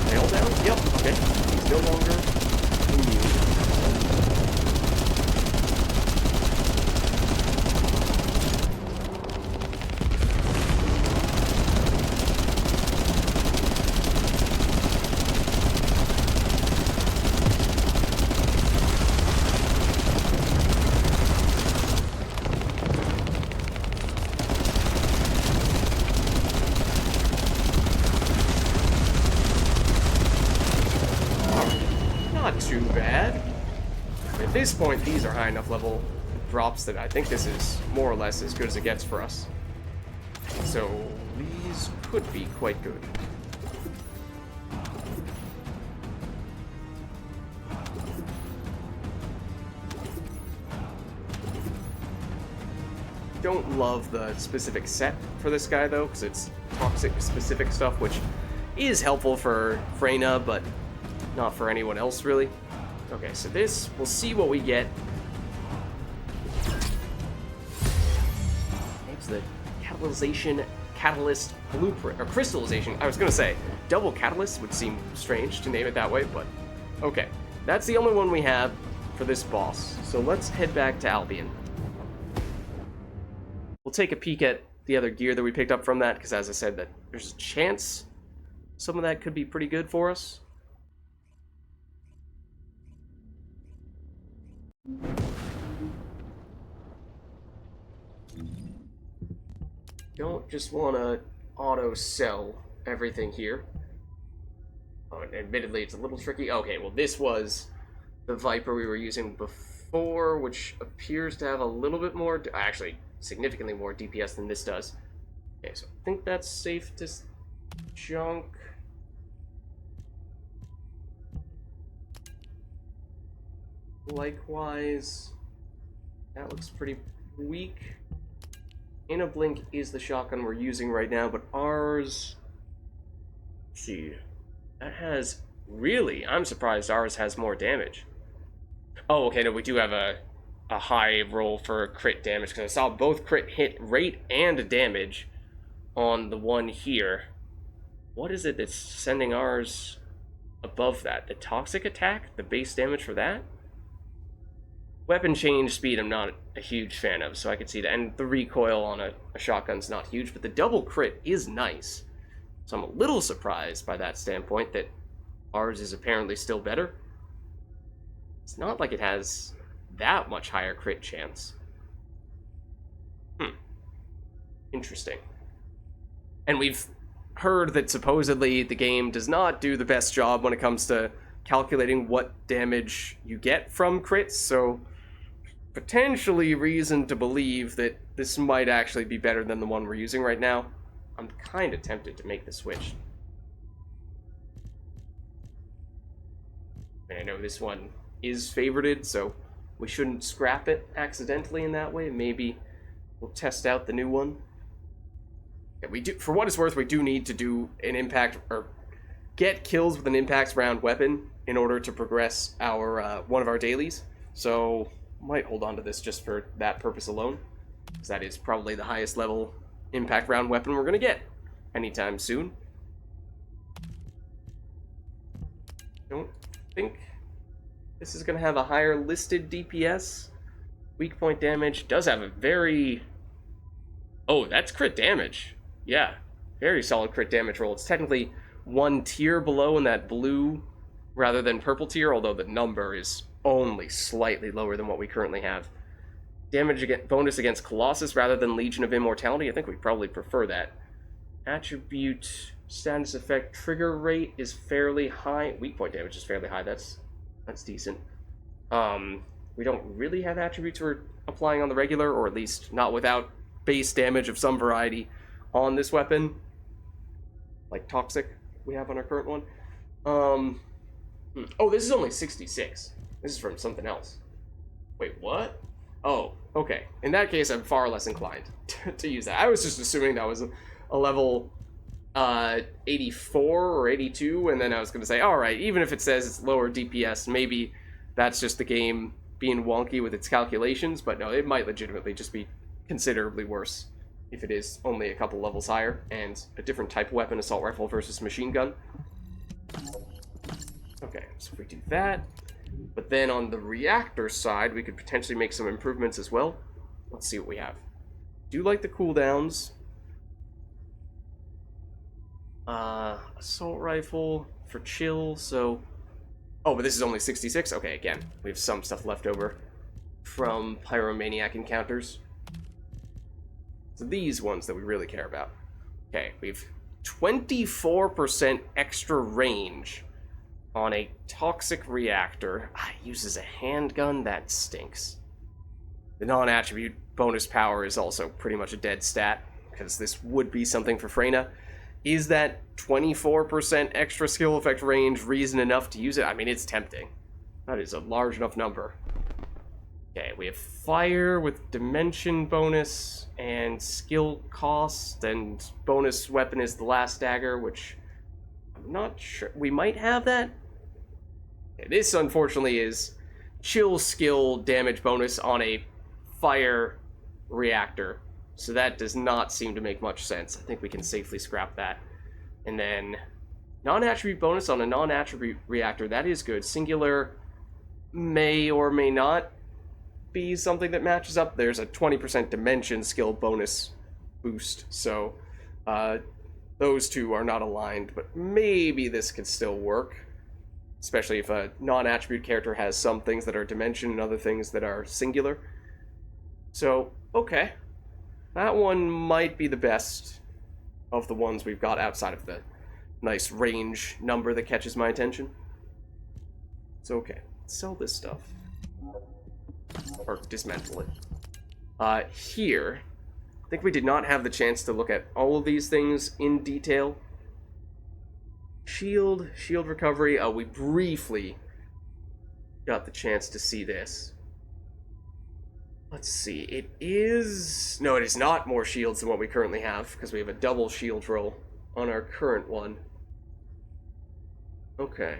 Nail down? Yep, okay. He's no longer immune. Too bad. At this point, these are high enough level drops that I think this is more or less as good as it gets for us. So these could be quite good. Don't love the specific set for this guy though, because it's toxic specific stuff, which is helpful for Freyna, but not for anyone else, really. Okay, so this, we'll see what we get. It's the catalyst blueprint, or crystallization. I was gonna say, double catalyst would seem strange to name it that way, but okay. That's the only one we have for this boss. So let's head back to Albion. We'll take a peek at the other gear that we picked up from that, because as I said, that there's a chance some of that could be pretty good for us. Don't just want to auto-sell everything here. Oh, and admittedly, it's a little tricky. Okay, well, this was the Viper we were using before, which appears to have a little bit more, actually, significantly more DPS than this does. Okay, so I think that's safe to junk. Likewise, that looks pretty weak. In a blink is the shotgun we're using right now, but ours... Let's see, that has... Really? I'm surprised ours has more damage. Oh, okay, no, we do have a high roll for crit damage, because I saw both crit hit rate and damage on the one here. What is it that's sending ours above that? The toxic attack? The base damage for that? Weapon change speed I'm not a huge fan of, so I could see that. And the recoil on a shotgun's not huge, but the double crit is nice. So I'm a little surprised by that standpoint that ours is apparently still better. It's not like it has that much higher crit chance. Interesting. And we've heard that supposedly the game does not do the best job when it comes to calculating what damage you get from crits, so potentially reason to believe that this might actually be better than the one we're using right now. I'm kind of tempted to make the switch. And I know this one is favorited, so we shouldn't scrap it accidentally in that way. Maybe we'll test out the new one. Yeah, we do, for what it's worth, we do need to do an impact, or get kills with an impact round weapon in order to progress our one of our dailies. So might hold on to this just for that purpose alone, because that is probably the highest level impact round weapon we're gonna get anytime soon. Don't think this is gonna have a higher listed DPS. Weak point damage does have a very... Oh, that's crit damage. Yeah, very solid crit damage roll. It's technically one tier below in that blue rather than purple tier, although the number is only slightly lower than what we currently have. Damage bonus against Colossus rather than Legion of Immortality. I think we probably prefer that. Attribute status effect trigger rate is fairly high. Weak point damage is fairly high. That's decent. We don't really have attributes we're applying on the regular, or at least not without base damage of some variety on this weapon, like Toxic we have on our current one. Oh, this is only 66. This is from something else. Wait, what? Oh, okay. In that case, I'm far less inclined to use that. I was just assuming that was a level 84 or 82, and then I was going to say, all right, even if it says it's lower DPS, maybe that's just the game being wonky with its calculations, but no, it might legitimately just be considerably worse if it is only a couple levels higher and a different type of weapon, assault rifle versus machine gun. Okay, so if we do that, but then on the reactor side, we could potentially make some improvements as well. Let's see what we have. Do like the cooldowns. Assault rifle for chill, so... Oh, but this is only 66? Okay, again, we have some stuff left over from Pyromaniac encounters. So these ones that we really care about. Okay, we've 24% extra range on a toxic reactor. It uses a handgun? That stinks. The non-attribute bonus power is also pretty much a dead stat, because this would be something for Freyna. Is that 24% extra skill effect range reason enough to use it? I mean, it's tempting. That is a large enough number. Okay, we have fire with dimension bonus and skill cost, and bonus weapon is the last dagger, which I'm not sure. We might have that. Okay, this, unfortunately, is chill skill damage bonus on a fire reactor. So that does not seem to make much sense. I think we can safely scrap that. And then non-attribute bonus on a non-attribute reactor, that is good. Singular may or may not be something that matches up. There's a 20% dimension skill bonus boost, so those two are not aligned, but maybe this could still work, especially if a non-attribute character has some things that are dimension and other things that are singular. So, okay. That one might be the best of the ones we've got outside of the nice range number that catches my attention. So, okay. Sell this stuff. Or dismantle it. Here, I think we did not have the chance to look at all of these things in detail. Shield recovery. We briefly got the chance to see this. Let's see, it is... No, it is not more shields than what we currently have, because we have a double shield roll on our current one. Okay.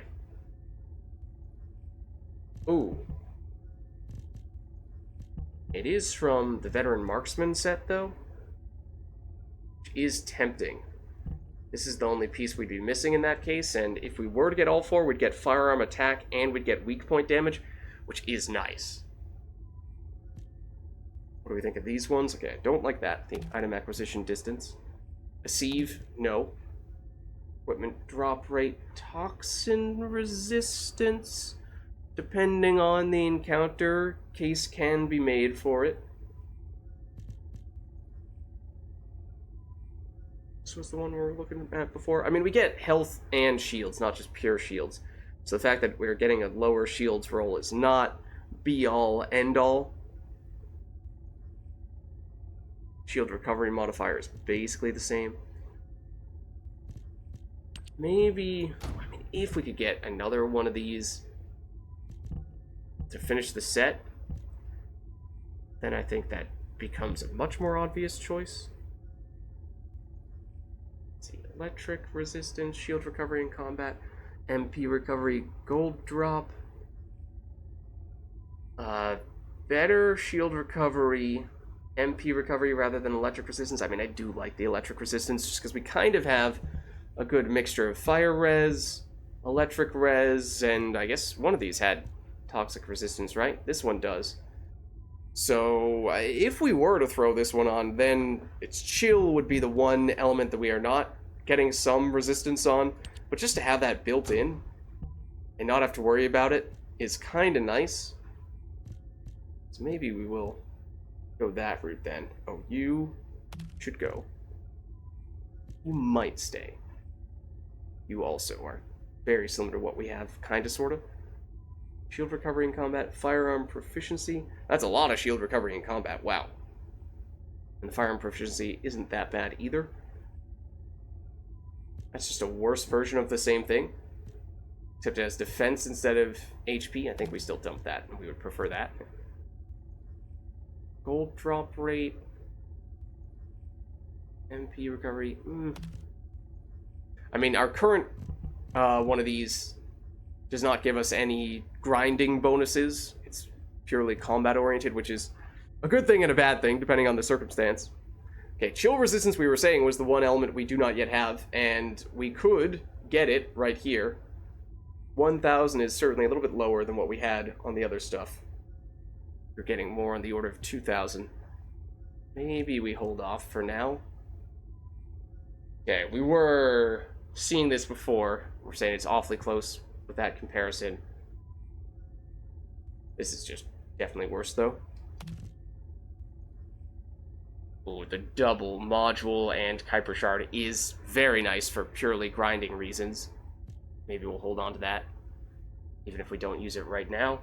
Ooh. It is from the Veteran Marksman set, though, which is tempting. This is the only piece we'd be missing in that case, and if we were to get all four, we'd get firearm attack and we'd get weak point damage, which is nice. What do we think of these ones? Okay, I don't like that. The item acquisition distance. Sieve, no. Equipment drop rate, toxin resistance. Depending on the encounter, case can be made for it. This was the one we were looking at before. I mean, we get health and shields, not just pure shields. So the fact that we're getting a lower shields roll is not be-all, end-all. Shield recovery modifier is basically the same. Maybe, I mean, if we could get another one of these to finish the set, then I think that becomes a much more obvious choice. Let's see, electric resistance, shield recovery in combat, MP recovery, gold drop. Better shield recovery, MP recovery rather than electric resistance. I mean, I do like the electric resistance just because we kind of have a good mixture of fire res, electric res, and I guess one of these had toxic resistance, right? This one does. So if we were to throw this one on, then its chill would be the one element that we are not getting some resistance on, but just to have that built in and not have to worry about it is kind of nice. So maybe we will go that route then. Oh, you should go. You might stay. You also are very similar to what we have, kinda, sorta. Shield recovery in combat, firearm proficiency. That's a lot of shield recovery in combat, wow. And the firearm proficiency isn't that bad either. That's just a worse version of the same thing. Except it has defense instead of HP. I think we still dump that, and we would prefer that. Gold drop rate. MP recovery. I mean, our current one of these does not give us any grinding bonuses. It's purely combat oriented, which is a good thing and a bad thing, depending on the circumstance. Okay, chill resistance, we were saying, was the one element we do not yet have, and we could get it right here. 1,000 is certainly a little bit lower than what we had on the other stuff. We're getting more on the order of 2,000. Maybe we hold off for now. Okay, we were seeing this before. We're saying it's awfully close with that comparison. This is just definitely worse, though. Ooh, the double module and Kuiper Shard is very nice for purely grinding reasons. Maybe we'll hold on to that, even if we don't use it right now.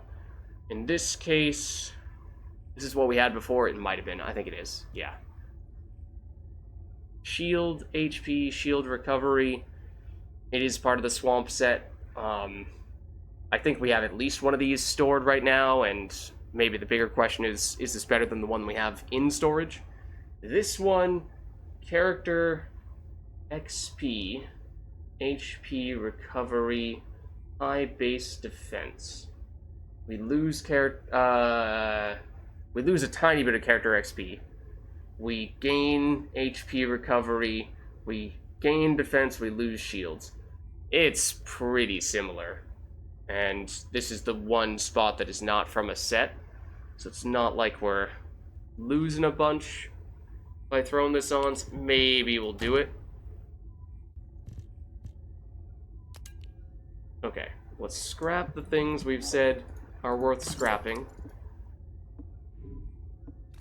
In this case, this is what we had before. It might have been. I think it is. Yeah. Shield, HP, shield recovery. It is part of the swamp set. I think we have at least one of these stored right now, and maybe the bigger question is this better than the one we have in storage? This one, character, XP, HP recovery, high base defense. We lose a tiny bit of character XP. We gain HP recovery, we gain defense, we lose shields. It's pretty similar. And this is the one spot that is not from a set, so it's not like we're losing a bunch by throwing this on. So maybe we'll do it. Okay, let's scrap the things we've said are worth scrapping.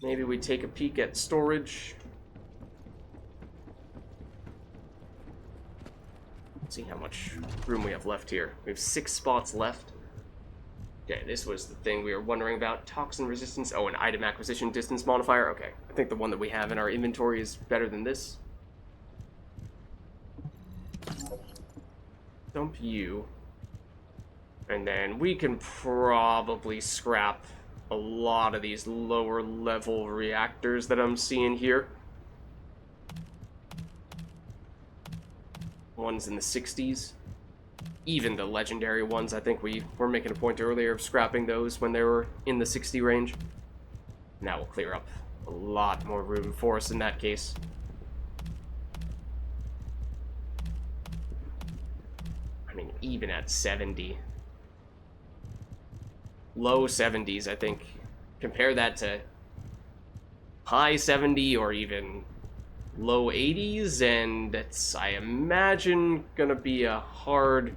Maybe we take a peek at storage. Let's see how much room we have left here. We have 6 spots left. Okay, this was the thing we were wondering about. Toxin resistance. Oh, an item acquisition distance modifier. Okay, I think the one that we have in our inventory is better than this. Dump you. And then we can probably scrap a lot of these lower level reactors that I'm seeing here. Ones in the 60s. Even the legendary ones, I think we were making a point earlier of scrapping those when they were in the 60 range. Now we'll clear up a lot more room for us in that case. I mean, even at 70. Low 70s, I think. Compare that to high 70 or even low 80s, and it's, I imagine, gonna be a hard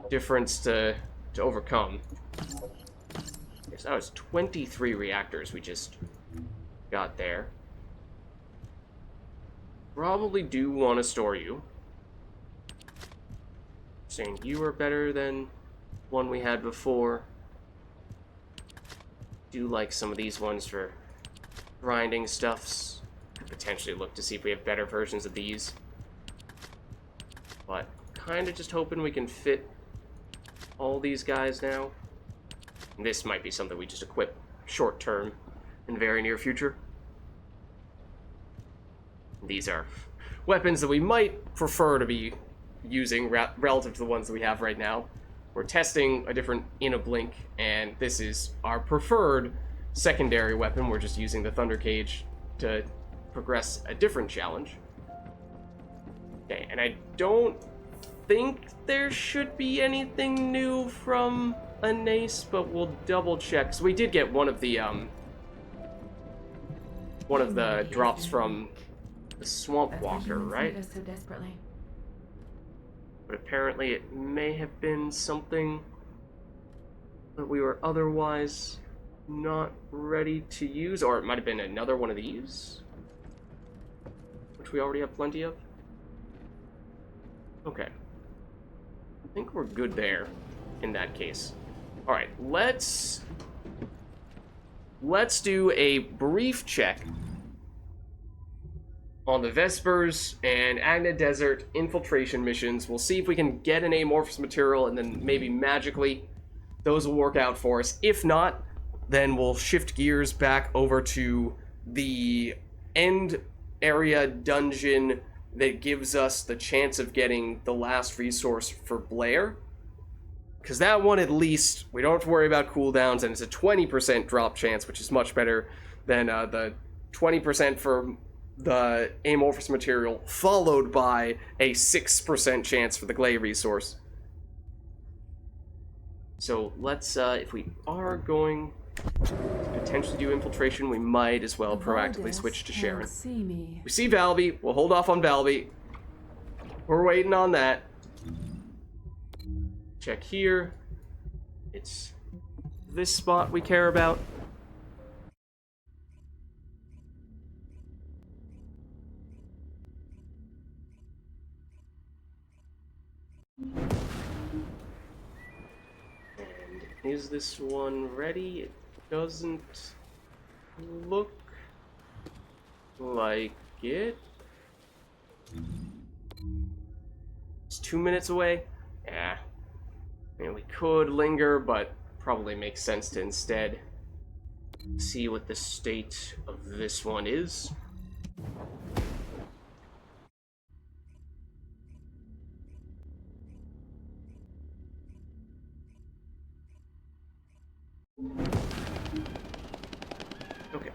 difference to overcome. Yes, that was 23 reactors we just got there. Probably do want to store you. Saying you are better than one we had before. Do like some of these ones for grinding stuffs. Could potentially look to see if we have better versions of these. But kind of just hoping we can fit all these guys now. This might be something we just equip short term in very near future. These are weapons that we might prefer to be using relative to the ones that we have right now. We're testing a different in a blink, and this is our preferred secondary weapon. We're just using the Thunder Cage to progress a different challenge. Okay, and I don't think there should be anything new from Anase, but we'll double check. So we did get one of the drops from the Swamp Walker, right? So desperately. But apparently it may have been something that we were otherwise not ready to use, or it might have been another one of these, which we already have plenty of. Okay. I think we're good there in that case. Alright, let's do a brief check on the Vespers and Agna Desert infiltration missions. We'll see if we can get an amorphous material, and then maybe magically those will work out for us. If not, then we'll shift gears back over to the end area dungeon that gives us the chance of getting the last resource for Blair. Because that one, at least, we don't have to worry about cooldowns, and it's a 20% drop chance, which is much better than the 20% for the amorphous material, followed by a 6% chance for the Glay resource. So let's, if we are going to potentially do infiltration, we might as well proactively switch to Sharon. We see Valby. We'll hold off on Valby. We're waiting on that. Check here. It's this spot we care about. And is this one ready? It doesn't look like it. It's 2 minutes away. Yeah. I mean, we could linger, but probably makes sense to instead see what the state of this one is. Okay.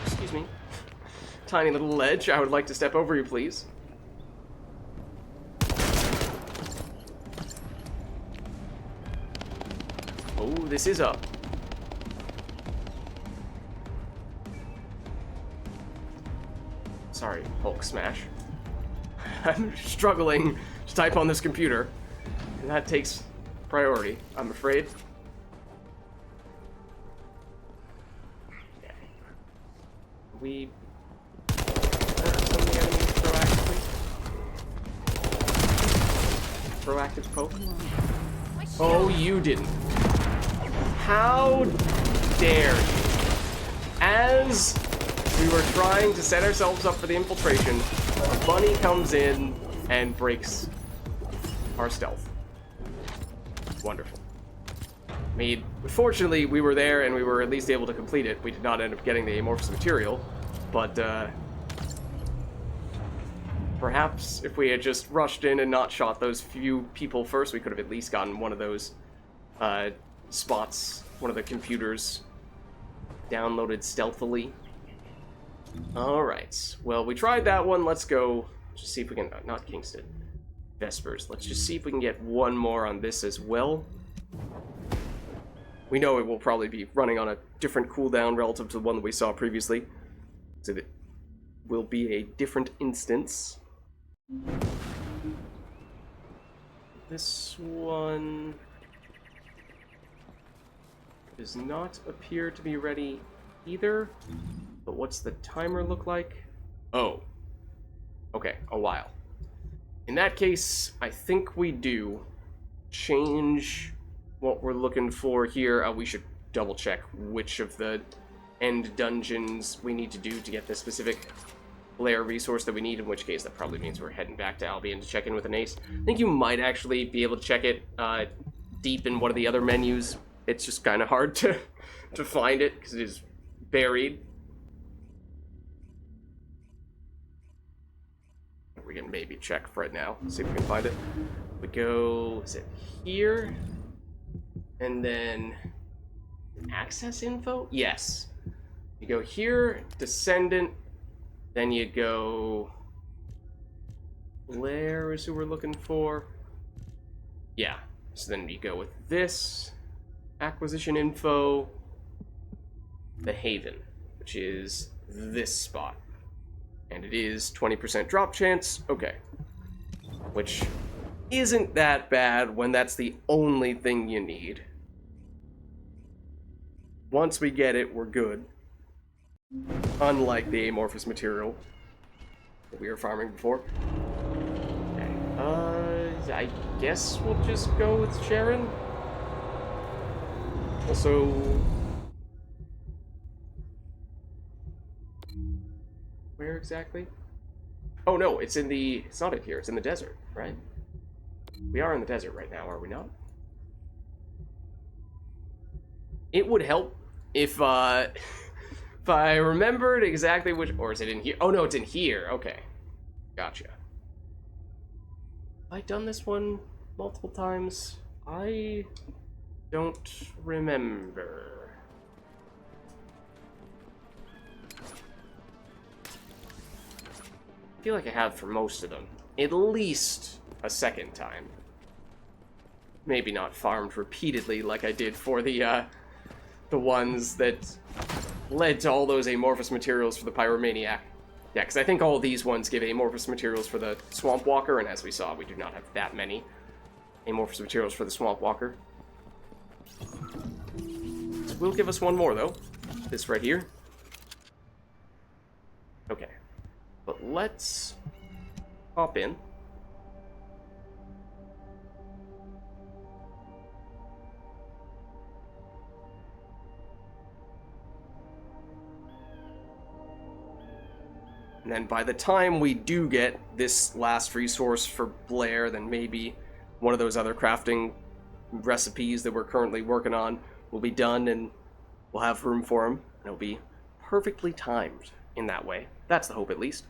Excuse me. Tiny little ledge. I would like to step over you, please. Oh, this is up. Sorry, Hulk smash. I'm struggling to type on this computer, and that takes priority, I'm afraid. Okay. We hurt some of the enemies proactively. Proactive poke. Oh, you didn't. How dare you? As we were trying to set ourselves up for the infiltration, a bunny comes in and breaks our stealth. Wonderful. I mean, fortunately, we were there and we were at least able to complete it. We did not end up getting the amorphous material, but perhaps if we had just rushed in and not shot those few people first, we could have at least gotten one of those spots, one of the computers downloaded stealthily. Alright, well, we tried that one. Let's go just see if we can, not Kingston, Vespers. Let's just see if we can get one more on this as well. We know it will probably be running on a different cooldown relative to the one that we saw previously, so it will be a different instance. This one does not appear to be ready either. But what's the timer look like? Oh. Okay, a while. In that case, I think we do change what we're looking for here. We should double check which of the end dungeons we need to do to get the specific Blair resource that we need, in which case that probably means we're heading back to Albion to check in with an ace. I think you might actually be able to check it deep in one of the other menus. It's just kind of hard to find it because it is buried. We can maybe check for it now, see if we can find it. We go, is it here? And then access info? Yes. You go here, Descendant, then you go Blair is who we're looking for. Yeah. So then you go with this acquisition info, the Haven, which is this spot. And it is 20% drop chance. Okay. Which isn't that bad when that's the only thing you need. Once we get it, we're good. Unlike the amorphous material that we were farming before. Okay. I guess we'll just go with Sharon. Also, where exactly? Oh no, it's in the, it's not in here, it's in the desert, right? We are in the desert right now, are we not? It would help if I remembered exactly which, or is it in here? Oh no, it's in here, okay. Gotcha. Have I done this one multiple times? I don't remember. I feel like I have for most of them. At least a second time. Maybe not farmed repeatedly like I did for the ones that led to all those amorphous materials for the Pyromaniac. Yeah, because I think all these ones give amorphous materials for the Swamp Walker, and as we saw, we do not have that many amorphous materials for the Swamp Walker. This will give us one more, though. This right here. Okay. But let's hop in. And then by the time we do get this last resource for Blair, then maybe one of those other crafting recipes that we're currently working on will be done, and we'll have room for them. And it'll be perfectly timed in that way. That's the hope, at least.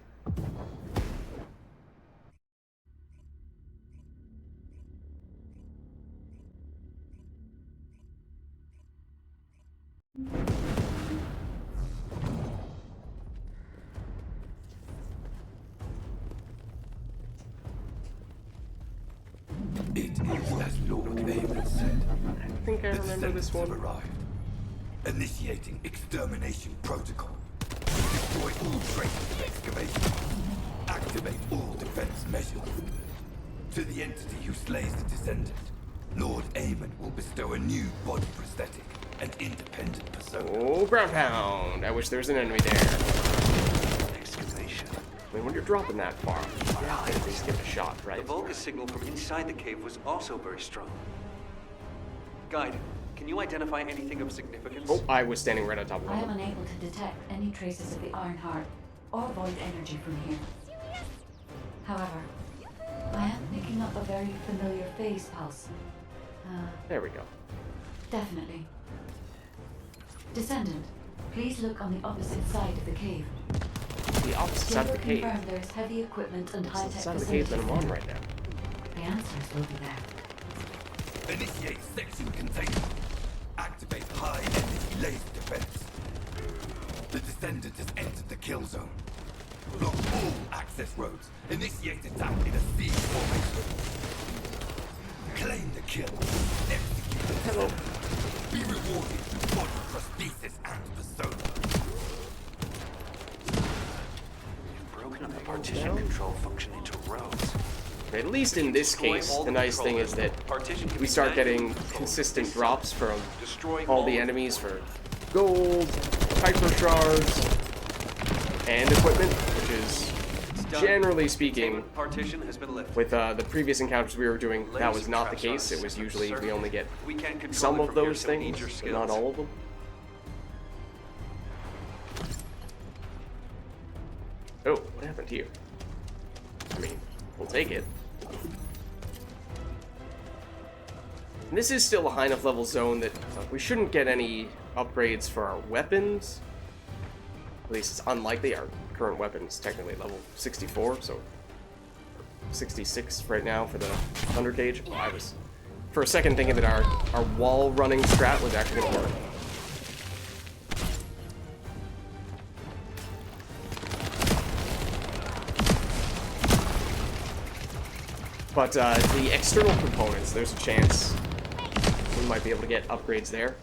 It is as Lord Abel said. I think I remember this one. Arrived. Initiating extermination protocol. Destroy all traces of excavation. Activate all defense measures. To the entity who slays the Descendant, Lord Amon will bestow a new body prosthetic and independent persona. Oh, ground pound! I wish there was an enemy there. Excavation. I mean, when you're dropping that far, yeah, at least give it a shot, right? The Vulgis signal from inside the cave was also very strong. Guide, can you identify anything of significance? Oh, I was standing right on top of I am him. unable to detect any traces of the ironheart or void energy from here. However, I am picking up a very familiar phase pulse. There we go. Definitely. Descendant, please look on the opposite side of the cave. The opposite side of the cave. Confirm there's heavy equipment and Opposite high-tech side of the cave that I'm on facilities right now. there. The answers will be there. Initiate section containment. Activate high energy laser defense. The Descendant has entered the kill zone. Block all access roads. Initiate attack in a siege formation. Claim the kill. Execute the Hello. Be rewarded with body prosthesis and persona. You've broken up the partition control function into rows. At least in this case, the nice thing is that we start getting consistent drops from all the enemies for gold, hyper shards, and equipment, which is, generally speaking, Partition has been lifted. with the previous encounters we were doing, that was not the case. It was usually we only get We can't control some it of from here, those so we need things, your but not skills. all of them. to you. I mean, we'll take it. And this is still a high enough level zone that we shouldn't get any upgrades for our weapons. At least it's unlikely. Our current weapon is technically level 64, so 66 right now for the Thunder Cage. Oh, I was for a second thinking that our wall running strat was actually going to work. But the external components, there's a chance we might be able to get upgrades there.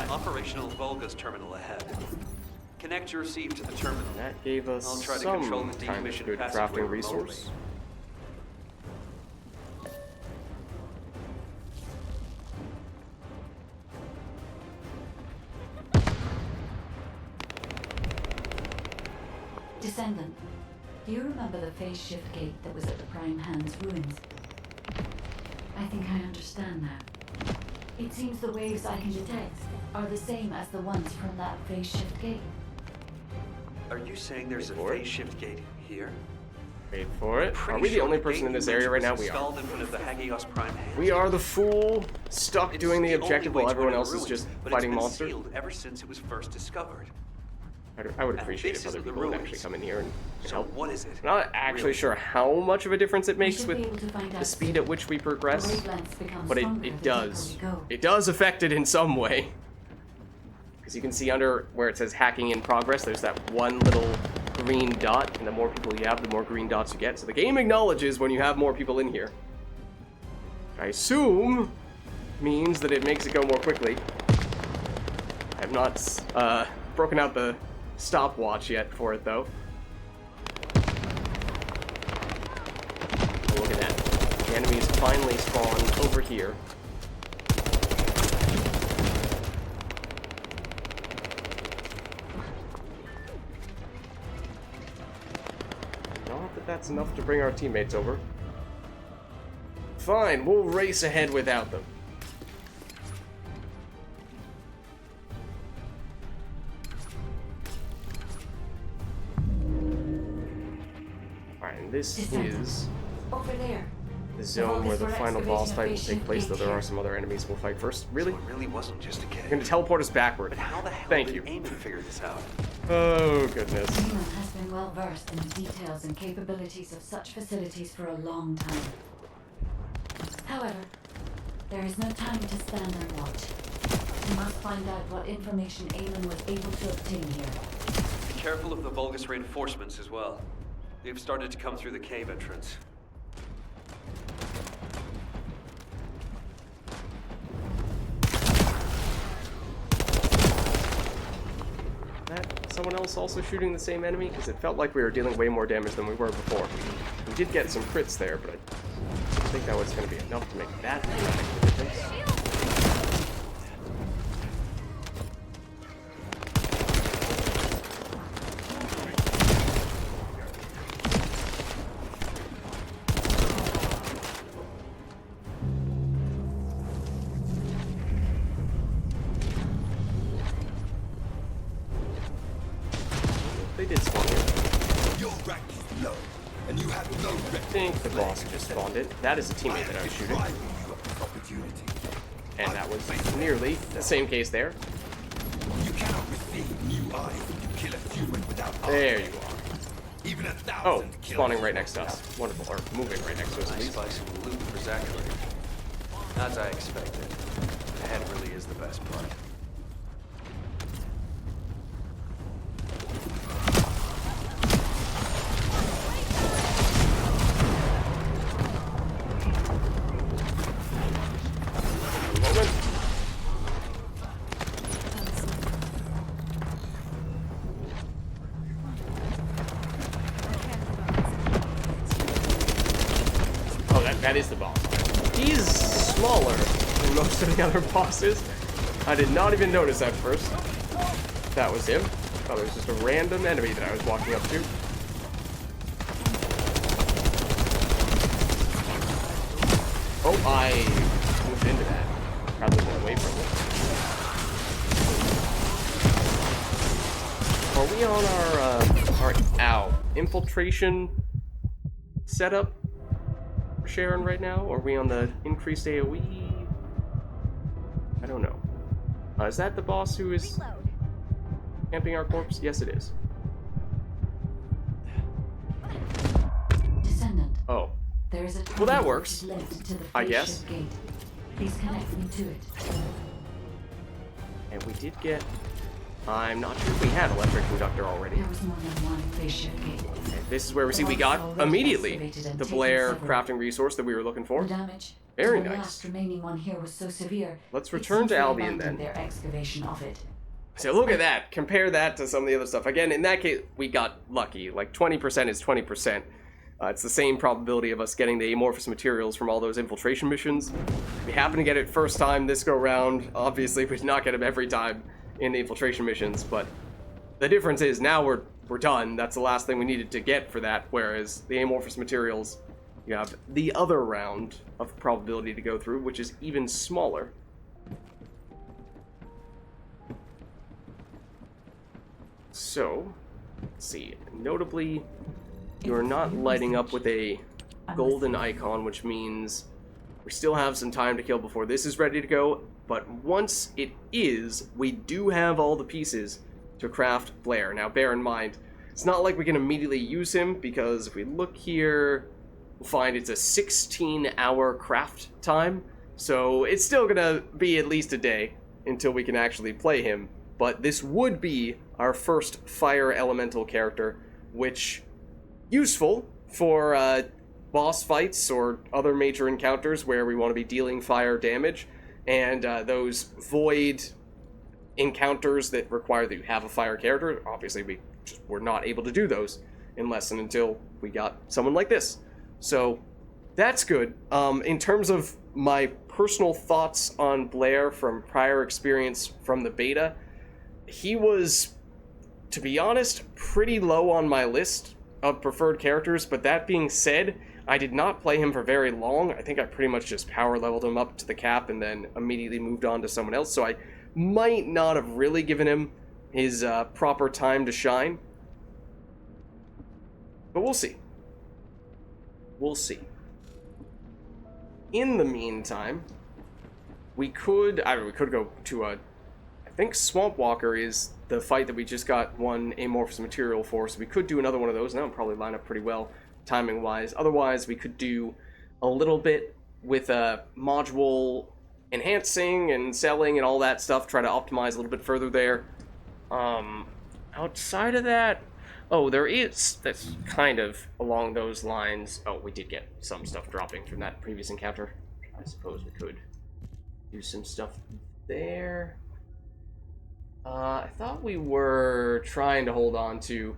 Operational Vulgis terminal ahead. Connect your receive to the terminal. That gave us I'll try to some control the kind of decommissioned good passageway crafting resource. Descendant, do you remember the phase shift gate that was at the Prime Hand's ruins? I think I understand now. It seems the waves I can detect are the same as the ones from that phase shift gate. Are you saying there's a phase shift gate here? Wait for it. Are we the only person in this area right now? We are. We are the fool stuck doing the objective while everyone else is just fighting monsters. Ever since it was first discovered. I would appreciate if other people would actually come in here and help. What is it? I'm not actually sure how much of a difference it makes with the speed at which we progress, but it does. It does affect it in some way. Because you can see under where it says hacking in progress, there's that one little green dot, and the more people you have, the more green dots you get. So the game acknowledges when you have more people in here. I assume means that it makes it go more quickly. I have not broken out the stopwatch yet for it, though. Oh, look at that. The enemies finally spawned over here. Not that that's enough to bring our teammates over. Fine, we'll race ahead without them. This is over there. The zone where the final boss fight will take place, though there are some other enemies we'll fight first. Really? So it really wasn't just a cave. You're going to teleport us backward. But how the hell Thank did you. Eamon figure this out? Oh, goodness. Eamon has been well versed in the details and capabilities of such facilities for a long time. However, there is no time to stand and watch. We must find out what information Eamon was able to obtain here. Be careful of the Vulgis reinforcements as well. They've started to come through the cave entrance. That someone else also shooting the same enemy? Because it felt like we were dealing way more damage than we were before. We did get some crits there, but I think that was going to be enough to make that make a difference. They did spawn here. Your rank is low, and you have no I think the boss just spawned it. That is a teammate that I was shooting. And that was nearly the same case there. You cannot receive new eyes if you kill a human without eyes. There you are. Even 1,000 Oh, spawning right next to us. Wonderful. Or moving right next to us at least. Nice slice of loot for Zachary. As I expected. The head really is the best part. That is the boss. He's smaller than most of the other bosses. I did not even notice at first. That was him. Thought it was just a random enemy that I was walking up to. Oh, I moved into that. Rather than away from it. Are we on our infiltration setup for Sharon right now? Or are we on the increased AoE? I don't know. Is that the boss who is camping our corpse? Yes, it is. Descendant. Oh. There is a Well, that works. linked to the I face guess. ship gate. Please connect me to it. And we did get... I'm not sure if we had electric conductor already. There was more than one face ship gate. And this is where we see we got immediately the Blair crafting resource that we were looking for. The damage Very to the nice. last remaining one here was so severe. Let's return to Albion then. then. Their excavation of it. So look at that. Compare that to some of the other stuff. Again, in that case, we got lucky. Like 20% is 20%. It's the same probability of us getting the amorphous materials from all those infiltration missions. If we happen to get it first time this go round, obviously we did not get them every time in the infiltration missions, but the difference is now we're done. That's the last thing we needed to get for that, whereas the amorphous materials, you have the other round of probability to go through, which is even smaller. So, let's see. Notably, you're not lighting up with a golden icon, which means we still have some time to kill before this is ready to go, but once it is, we do have all the pieces to craft Blair. Now, bear in mind, it's not like we can immediately use him, because if we look here, we'll find it's a 16-hour craft time, so it's still gonna be at least a day until we can actually play him, but this would be our first fire elemental character, which useful for boss fights or other major encounters where we want to be dealing fire damage, and those void encounters that require that you have a fire character. Obviously, we just were not able to do those unless and until we got someone like this. So that's good. In terms of my personal thoughts on Blair from prior experience from the beta, he was, to be honest, pretty low on my list of preferred characters, but that being said, I did not play him for very long. I think I pretty much just power leveled him up to the cap and then immediately moved on to someone else, so I might not have really given him his proper time to shine. But we'll see. We'll see. In the meantime, we could go to I think Swamp Walker is the fight that we just got one amorphous material for, so we could do another one of those, and that would probably line up pretty well, timing-wise. Otherwise, we could do a little bit with module enhancing and selling and all that stuff, try to optimize a little bit further there. Outside of that, oh, that's kind of along those lines. Oh, we did get some stuff dropping from that previous encounter. I suppose we could do some stuff there. I thought we were trying to hold on to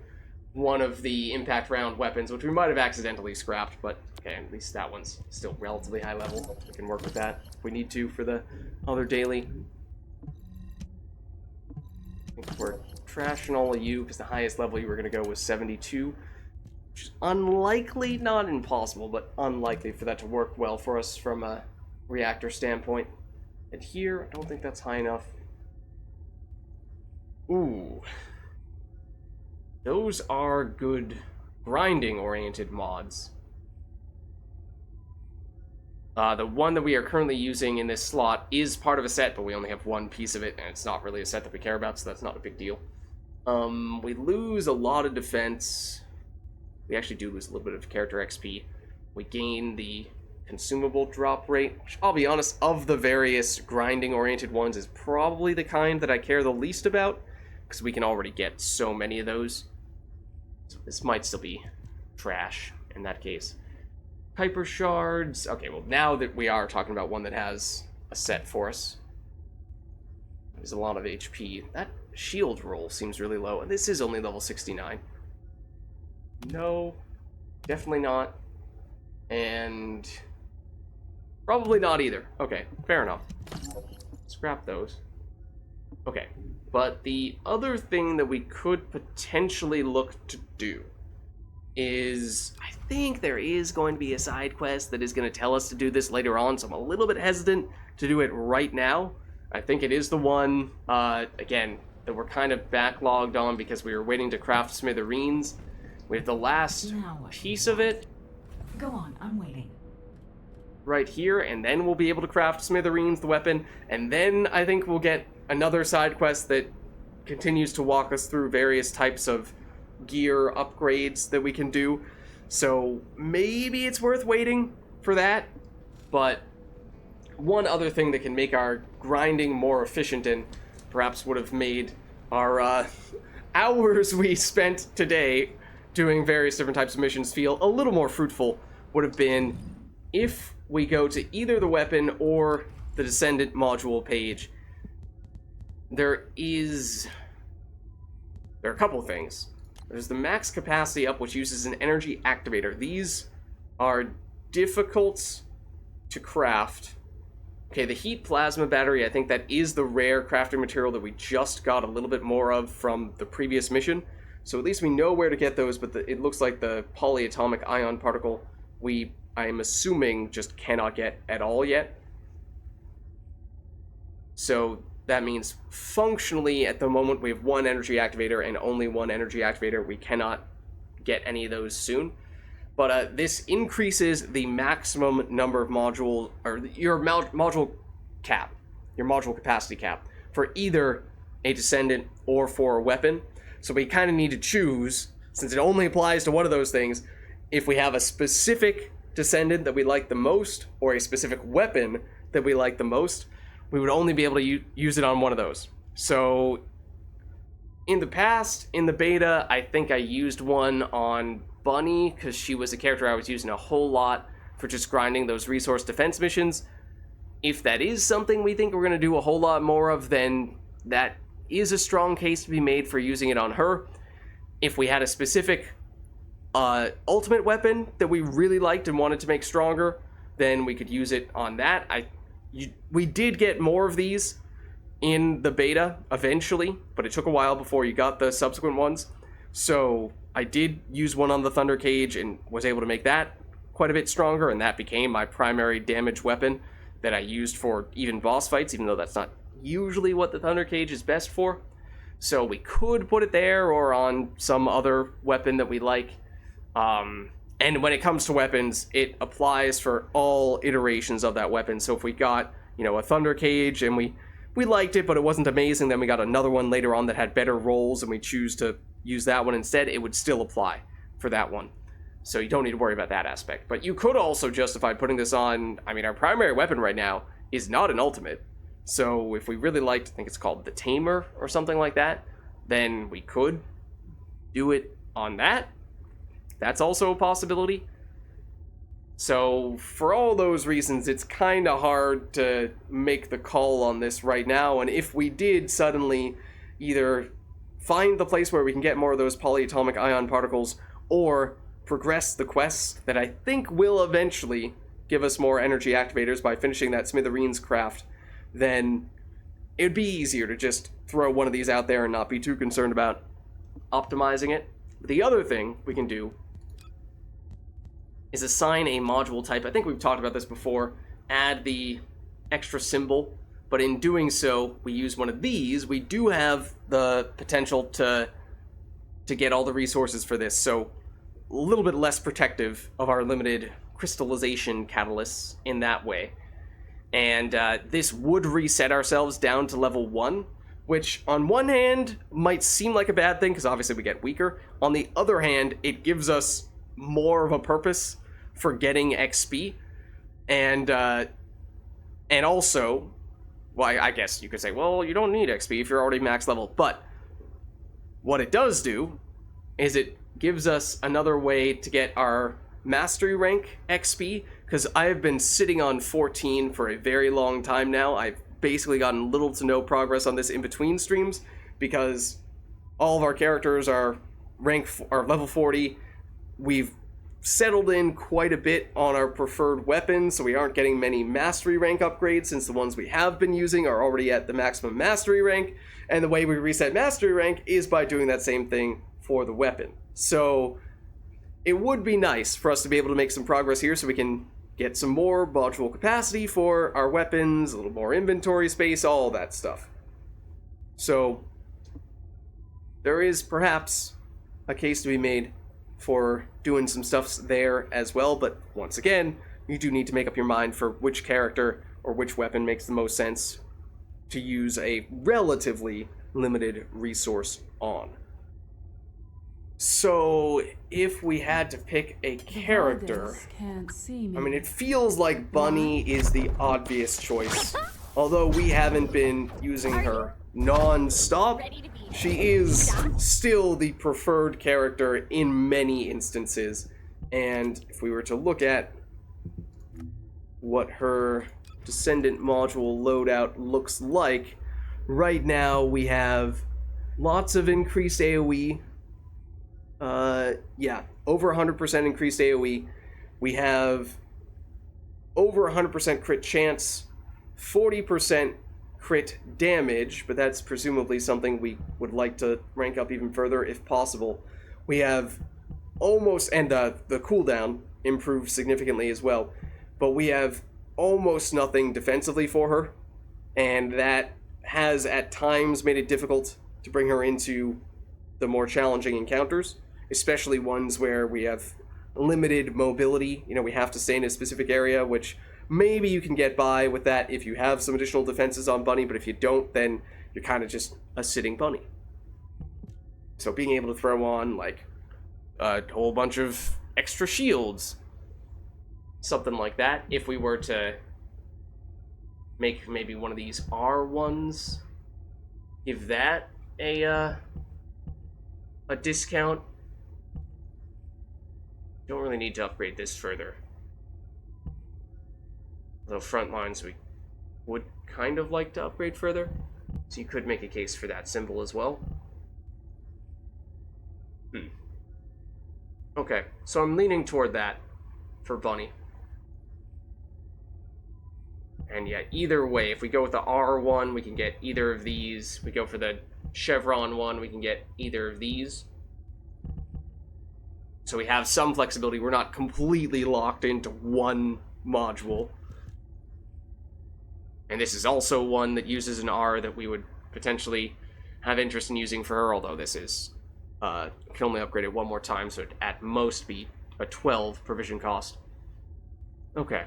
one of the impact round weapons, which we might have accidentally scrapped, but okay, at least that one's still relatively high level. We can work with that if we need to for the other daily. I think we're trashing all of you, because the highest level you were going to go was 72, which is unlikely, not impossible, but unlikely for that to work well for us from a reactor standpoint. And here, I don't think that's high enough. Ooh. Those are good grinding-oriented mods. The one that we are currently using in this slot is part of a set, but we only have one piece of it, and it's not really a set that we care about, so that's not a big deal. We lose a lot of defense. We actually do lose a little bit of character XP. We gain the consumable drop rate, which, I'll be honest, of the various grinding-oriented ones, is probably the kind that I care the least about, because we can already get so many of those. So this might still be trash in that case. Hyper shards. Okay, well, now that we are talking about one that has a set for us, there's a lot of HP. That shield roll seems really low, and this is only level 69. No, definitely not. And Probably not either. Okay, fair enough. Scrap those. Okay, but the other thing that we could potentially look to do is, I think there is going to be a side quest that is going to tell us to do this later on, so I'm a little bit hesitant to do it right now. I think it is the one, again, that we're kind of backlogged on because we were waiting to craft smithereens. We have the last piece of it. Go on, I'm waiting. Right here, and then we'll be able to craft smithereens, the weapon, and then I think we'll get another side quest that continues to walk us through various types of gear upgrades that we can do. So maybe it's worth waiting for that. But one other thing that can make our grinding more efficient and perhaps would have made our hours we spent today doing various different types of missions feel a little more fruitful would have been if we go to either the weapon or the Descendant module page. There are a couple of things. There's the max capacity up, which uses an energy activator. These are difficult to craft. Okay, the heat plasma battery, I think that is the rare crafting material that we just got a little bit more of from the previous mission. So at least we know where to get those, but it looks like the polyatomic ion particle I am assuming just cannot get at all yet. So that means functionally at the moment we have one energy activator and only one energy activator. We cannot get any of those soon. But this increases the maximum number of modules, or your module cap, your module capacity cap, for either a Descendant or for a weapon. So we kind of need to choose, since it only applies to one of those things, if we have a specific Descendant that we like the most, or a specific weapon that we like the most, we would only be able to use it on one of those. So in the past, in the beta, I think I used one on Bunny, because she was a character I was using a whole lot for just grinding those resource defense missions. If that is something we think we're going to do a whole lot more of, then that is a strong case to be made for using it on her. If we had a specific ultimate weapon that we really liked and wanted to make stronger, then we could use it on that. We did get more of these in the beta eventually, but it took a while before you got the subsequent ones. So I did use one on the Thunder Cage and was able to make that quite a bit stronger, and that became my primary damage weapon that I used for even boss fights, even though that's not usually what the Thunder Cage is best for. So we could put it there or on some other weapon that we like. And when it comes to weapons, it applies for all iterations of that weapon. So if we got, a Thunder Cage and we liked it, but it wasn't amazing, then we got another one later on that had better rolls and we choose to use that one instead, it would still apply for that one. So you don't need to worry about that aspect. But you could also justify putting this on, our primary weapon right now is not an ultimate. So if we really liked, I think it's called the Tamer or something like that, then we could do it on that. That's also a possibility. So for all those reasons, it's kind of hard to make the call on this right now. And if we did suddenly either find the place where we can get more of those polyatomic ion particles or progress the quests that I think will eventually give us more energy activators by finishing that smithereens craft, then it'd be easier to just throw one of these out there and not be too concerned about optimizing it. The other thing we can do is assign a module type. I think we've talked about this before. Add the extra symbol, but in doing so, we use one of these. We do have the potential to get all the resources for this, so a little bit less protective of our limited crystallization catalysts in that way. And this would reset ourselves down to level 1, which on one hand might seem like a bad thing, because obviously we get weaker. On the other hand, it gives us more of a purpose for getting XP, and also, well, I guess you could say, well, you don't need XP if you're already max level, but what it does do is it gives us another way to get our mastery rank XP, because I have been sitting on 14 for a very long time now. I've basically gotten little to no progress on this in between streams, because all of our characters are level 40. We've settled in quite a bit on our preferred weapons, so we aren't getting many mastery rank upgrades since the ones we have been using are already at the maximum mastery rank, and the way we reset mastery rank is by doing that same thing for the weapon. So it would be nice for us to be able to make some progress here so we can get some more module capacity for our weapons, a little more inventory space, all that stuff. So there is perhaps a case to be made for doing some stuff there as well, but once again, you do need to make up your mind for which character or which weapon makes the most sense to use a relatively limited resource on. So, if we had to pick a character, Can't see me. I mean, it feels like Bunny is the obvious choice. Although we haven't been using her non-stop, she is still the preferred character in many instances. And if we were to look at what her Descendant module loadout looks like, right now we have lots of increased AoE. Yeah, over 100% increased AoE. We have over 100% crit chance, 40% crit damage, but that's presumably something we would like to rank up even further if possible. We have almost, and the cooldown improved significantly as well, but we have almost nothing defensively for her, and that has at times made it difficult to bring her into the more challenging encounters, especially ones where we have limited mobility. You know, we have to stay in a specific area, which maybe you can get by with that if you have some additional defenses on Bunny, but if you don't, then you're kind of just a sitting Bunny. So being able to throw on, like, a whole bunch of extra shields, something like that, if we were to make maybe one of these R1s, give that a discount. Don't really need to upgrade this further. Though front lines we would kind of like to upgrade further. So you could make a case for that symbol as well. Okay, so I'm leaning toward that for Bunny. And yeah, either way, if we go with the R1, we can get either of these. We go for the Chevron one, we can get either of these. So we have some flexibility. We're not completely locked into one module. And this is also one that uses an R that we would potentially have interest in using for her, although this is can only upgrade it one more time, so it'd at most be a 12 provision cost. Okay.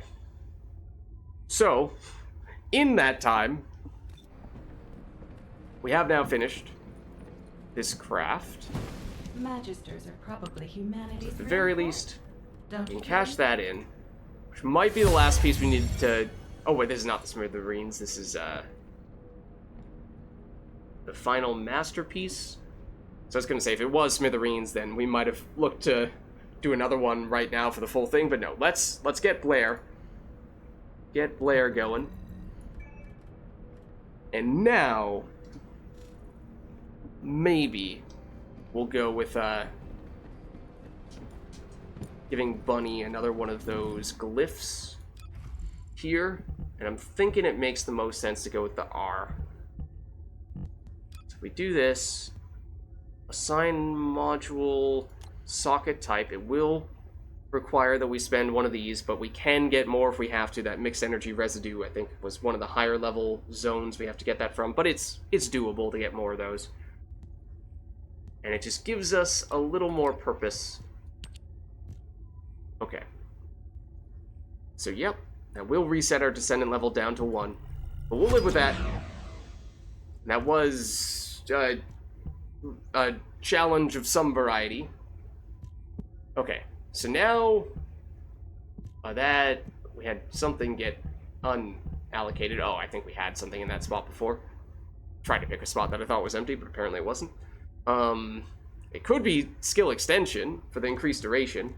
So, in that time, we have now finished this craft. Magisters are probably humanity's At the very least, Don't we you can cash that in, which might be the last piece we need to... Oh wait, this is not the Smithereens, this is the final masterpiece. So I was going to say, if it was Smithereens, then we might have looked to do another one right now for the full thing, but no, let's get Blair. Get Blair going. And now, maybe we'll go with giving Bunny another one of those glyphs here. And I'm thinking it makes the most sense to go with the R. So if we do this, assign module socket type, it will require that we spend one of these, but we can get more if we have to. That mixed energy residue, I think, was one of the higher level zones we have to get that from, but it's doable to get more of those. And it just gives us a little more purpose. Okay. So, yep. Now we'll reset our Descendant level down to 1. But we'll live with that. That was a challenge of some variety. Okay. So now that we had something get unallocated. Oh, I think we had something in that spot before. Tried to pick a spot that I thought was empty, but apparently it wasn't. It could be skill extension for the increased duration.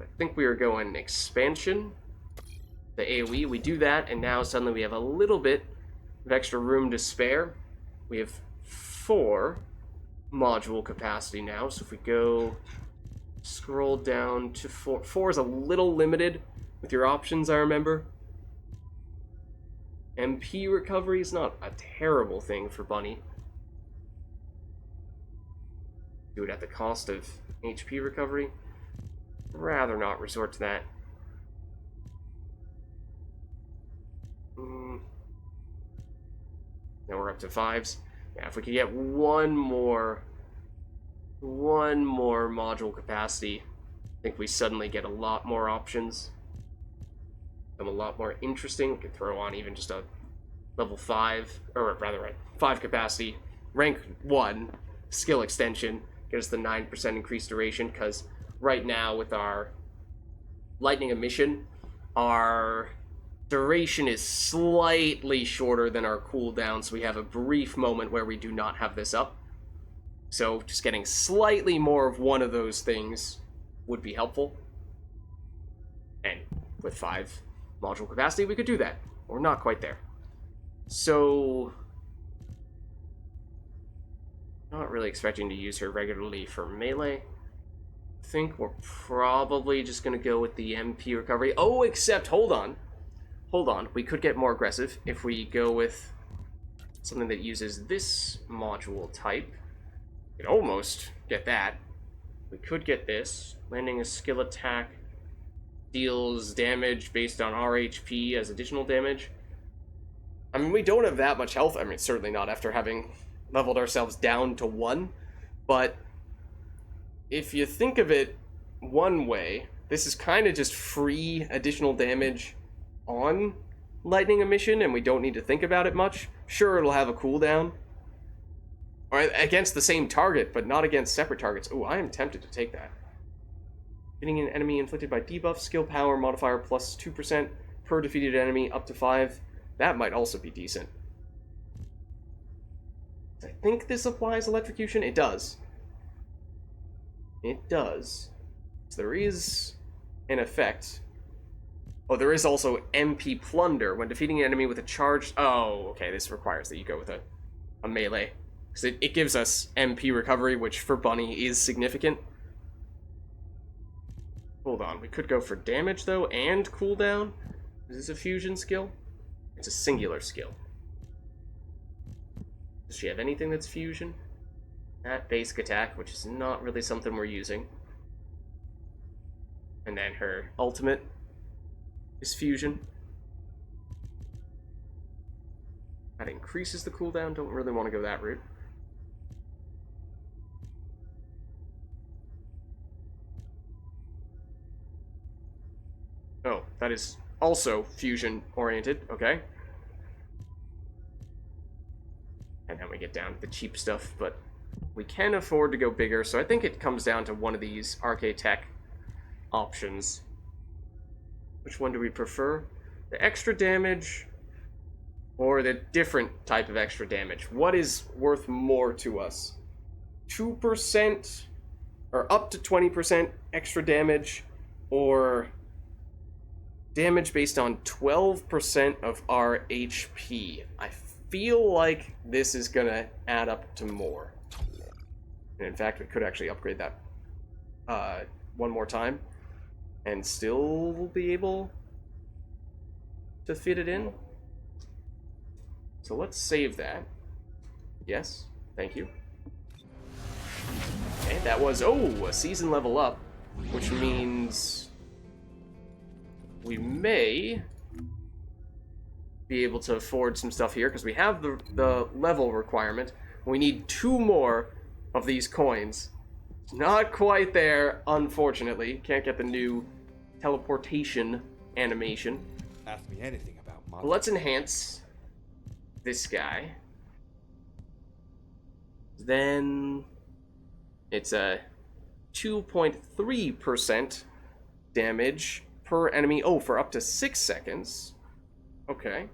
I think we were going expansion. The AoE, we do that, and now suddenly we have a little bit of extra room to spare. We have 4 module capacity now, so if we go Scroll down to 4. 4 is a little limited with your options, I remember. MP recovery is not a terrible thing for Bunny. Do it at the cost of HP recovery. Rather not resort to that. Now we're up to 5s. Yeah, if we could get one more module capacity, I think we suddenly get a lot more options. Become a lot more interesting. We could throw on even just a level 5, or rather a 5 capacity, rank 1 skill extension, get us the 9% increased duration, because right now with our lightning emission, our duration is slightly shorter than our cooldown, so we have a brief moment where we do not have this up. So just getting slightly more of one of those things would be helpful. And with 5 module capacity, we could do that. We're not quite there. So, not really expecting to use her regularly for melee. I think we're probably just going to go with the MP recovery. Oh, except, hold on. Hold on, we could get more aggressive if we go with something that uses this module type. We could almost get that. We could get this. Landing a skill attack deals damage based on our HP as additional damage. I mean, we don't have that much health. I mean, certainly not after having leveled ourselves down to 1. But if you think of it one way, this is kind of just free additional damage on lightning emission, and we don't need to think about it much. Sure, it'll have a cooldown, or against the same target, but not against separate targets. Oh, I am tempted to take that. Hitting an enemy inflicted by debuff, skill power modifier plus 2% per defeated enemy up to 5. That might also be decent. I think this applies electrocution. It does. It does. So there is an effect. Oh, there is also MP Plunder. When defeating an enemy with a charged... Oh, okay, this requires that you go with a melee. Because it gives us MP recovery, which for Bunny is significant. Hold on, we could go for damage, though, and cooldown. Is this a fusion skill? It's a singular skill. Does she have anything that's fusion? That basic attack, which is not really something we're using. And then her ultimate is fusion. That increases the cooldown. Don't really want to go that route. Oh, that is also fusion oriented. Okay. And then we get down to the cheap stuff, but we can afford to go bigger, so I think it comes down to one of these Arcade-Tech options. Which one do we prefer? The extra damage or the different type of extra damage? What is worth more to us? 2% or up to 20% extra damage, or damage based on 12% of our HP? I feel like this is gonna add up to more. And in fact, we could actually upgrade that one more time and still be able to fit it in. So let's save that. Yes, thank you. And that was, oh, a season level up, which means we may be able to afford some stuff here, because we have the level requirement. We need 2 more of these coins. Not quite there, unfortunately. Can't get the new teleportation animation. Ask me anything about But let's enhance this guy. Then it's a 2.3% damage per enemy. Oh, for up to 6 seconds. Okay.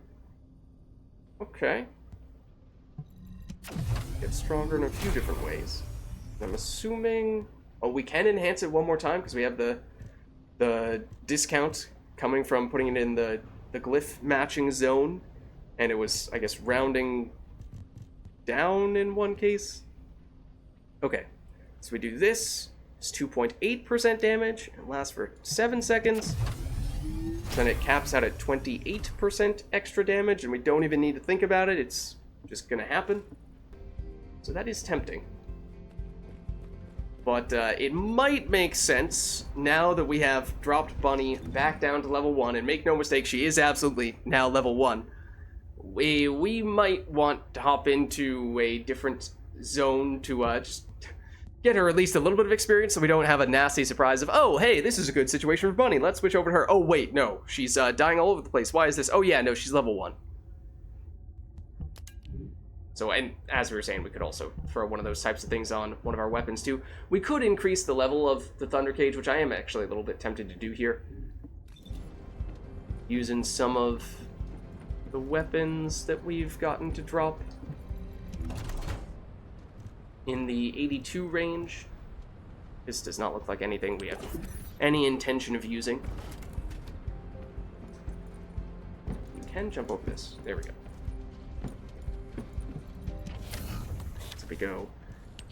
Okay. Get stronger in a few different ways. I'm assuming... Oh, we can enhance it one more time because we have the discount coming from putting it in the glyph matching zone. And it was, I guess, rounding down in one case. Okay. So we do this, It's 2.8% damage and lasts for 7 seconds. Then it caps out at 28% extra damage, and we don't even need to think about it. It's just gonna happen. So that is tempting. But it might make sense now that we have dropped Bunny back down to level 1, and make no mistake, she is absolutely now level 1. We might want to hop into a different zone to just get her at least a little bit of experience so we don't have a nasty surprise of, oh, hey, this is a good situation for Bunny. Let's switch over to her. Oh, wait, no. She's dying all over the place. Why is this? Oh, yeah, no, she's level 1. So, and as we were saying, we could also throw one of those types of things on one of our weapons, too. We could increase the level of the Thunder Cage, which I am actually a little bit tempted to do here. Using some of the weapons that we've gotten to drop in the 82 range. This does not look like anything we have any intention of using. We can jump over this. There we go. So we go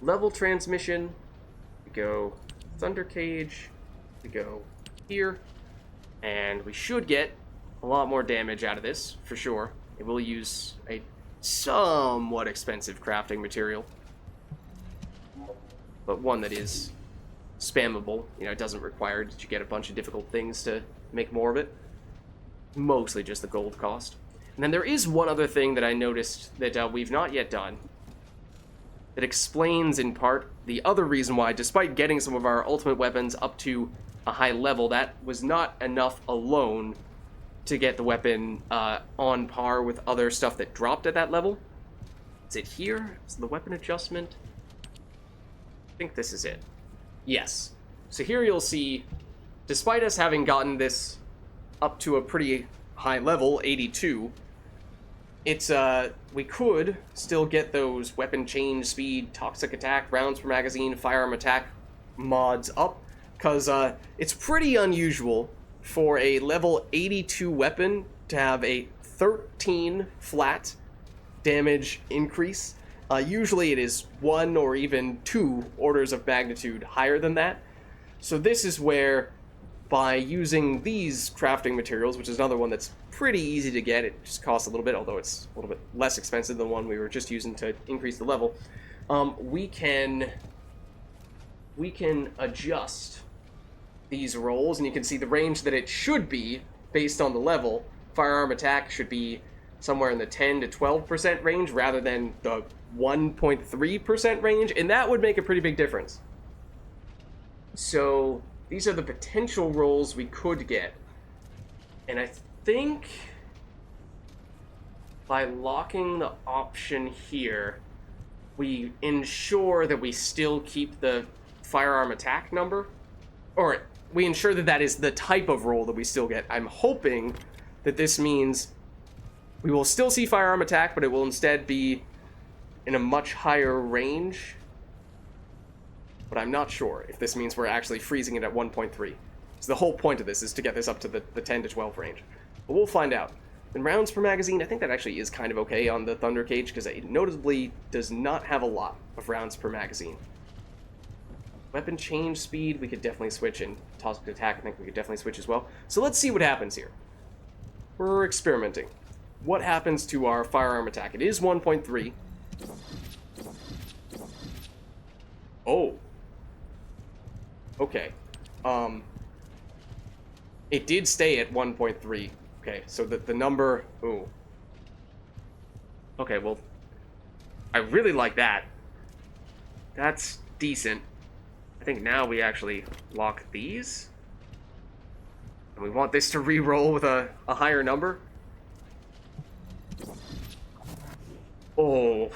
level transmission, we go Thunder Cage, we go here, and we should get a lot more damage out of this, for sure. It will use a somewhat expensive crafting material, but one that is spammable. You know, it doesn't require that you get a bunch of difficult things to make more of it. Mostly just the gold cost. And then there is one other thing that I noticed that we've not yet done that explains, in part, the other reason why, despite getting some of our ultimate weapons up to a high level, that was not enough alone to get the weapon on par with other stuff that dropped at that level. Is it here? Is the weapon adjustment? I think this is it. Yes. So here you'll see, despite us having gotten this up to a pretty high level, 82, it's, we could still get those weapon change speed, toxic attack, rounds per magazine, firearm attack mods up, because it's pretty unusual for a level 82 weapon to have a 13 flat damage increase. Usually it is 1 or even 2 orders of magnitude higher than that. So this is where, by using these crafting materials, which is another one that's pretty easy to get, it just costs a little bit, although it's a little bit less expensive than the one we were just using to increase the level, we can adjust these rolls, and you can see the range that it should be based on the level. Firearm attack should be somewhere in the 10 to 12% range rather than the 1.3% range, and that would make a pretty big difference. So these are the potential rolls we could get, and I think by locking the option here, we ensure that we still keep the firearm attack number, or we ensure that that is the type of roll that we still get. I'm hoping that this means we will still see firearm attack, but it will instead be in a much higher range. But I'm not sure if this means we're actually freezing it at 1.3. So the whole point of this is to get this up to the 10 to 12 range. But we'll find out. And rounds per magazine, I think that actually is kind of okay on the Thunder Cage, because it noticeably does not have a lot of rounds per magazine. Weapon change speed, we could definitely switch, and toxic attack, I think we could definitely switch as well. So let's see what happens here. We're experimenting. What happens to our firearm attack? It is 1.3. Oh. Okay. It did stay at 1.3. Okay, so the number... Ooh. Okay, well, I really like that. That's decent. I think now we actually lock these. And we want this to re-roll with a higher number. Oh.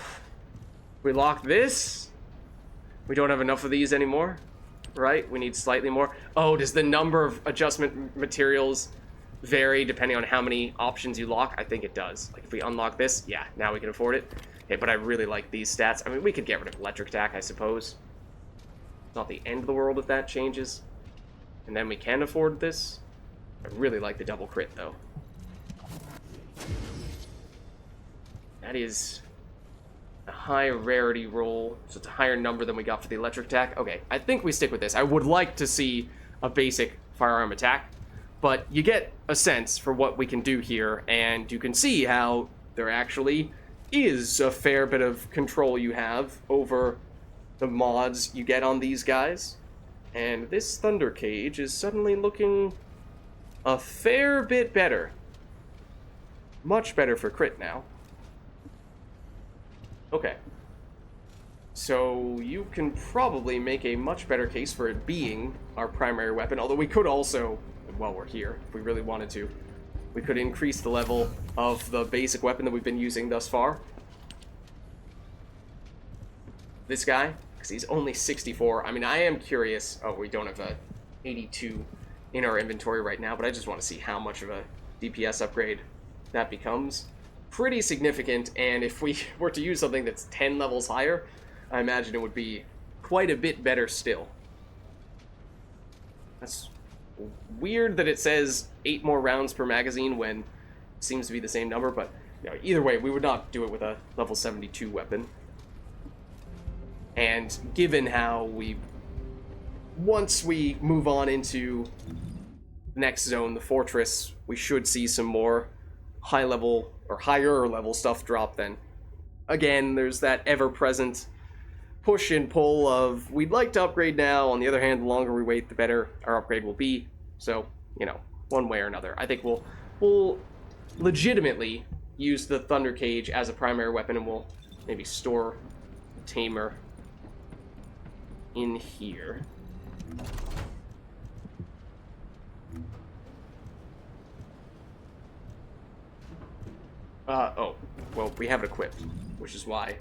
We lock this. We don't have enough of these anymore. Right? We need slightly more. Oh, does the number of adjustment materials vary depending on how many options you lock? I think it does. Like if we unlock this, yeah, now we can afford it. Okay, but I really like these stats. I mean, we could get rid of electric attack, I suppose. It's not the end of the world if that changes. And then we can afford this. I really like the double crit, though. That is high rarity roll, so it's a higher number than we got for the electric attack. Okay, I think we stick with this. I would like to see a basic firearm attack, but you get a sense for what we can do here, and you can see how there actually is a fair bit of control you have over the mods you get on these guys. And this Thunder Cage is suddenly looking a fair bit better. Much better for crit now. Okay. So you can probably make a much better case for it being our primary weapon, although we could also, while we're here, if we really wanted to, we could increase the level of the basic weapon that we've been using thus far. This guy, because he's only 64. I mean, I am curious. Oh, we don't have a 82 in our inventory right now, but I just want to see how much of a DPS upgrade that becomes. Pretty significant, and if we were to use something that's 10 levels higher, I imagine it would be quite a bit better still. That's weird that it says 8 more rounds per magazine when it seems to be the same number, but you know, either way, we would not do it with a level 72 weapon. And given how once we move on into the next zone, the fortress, we should see some more high level or higher level stuff drop then. Again, there's that ever-present push and pull of we'd like to upgrade now. On the other hand, the longer we wait, the better our upgrade will be. So, you know, one way or another. I think we'll legitimately use the Thunder Cage as a primary weapon, and we'll maybe store Tamer in here. Oh, well, we have it equipped, which is why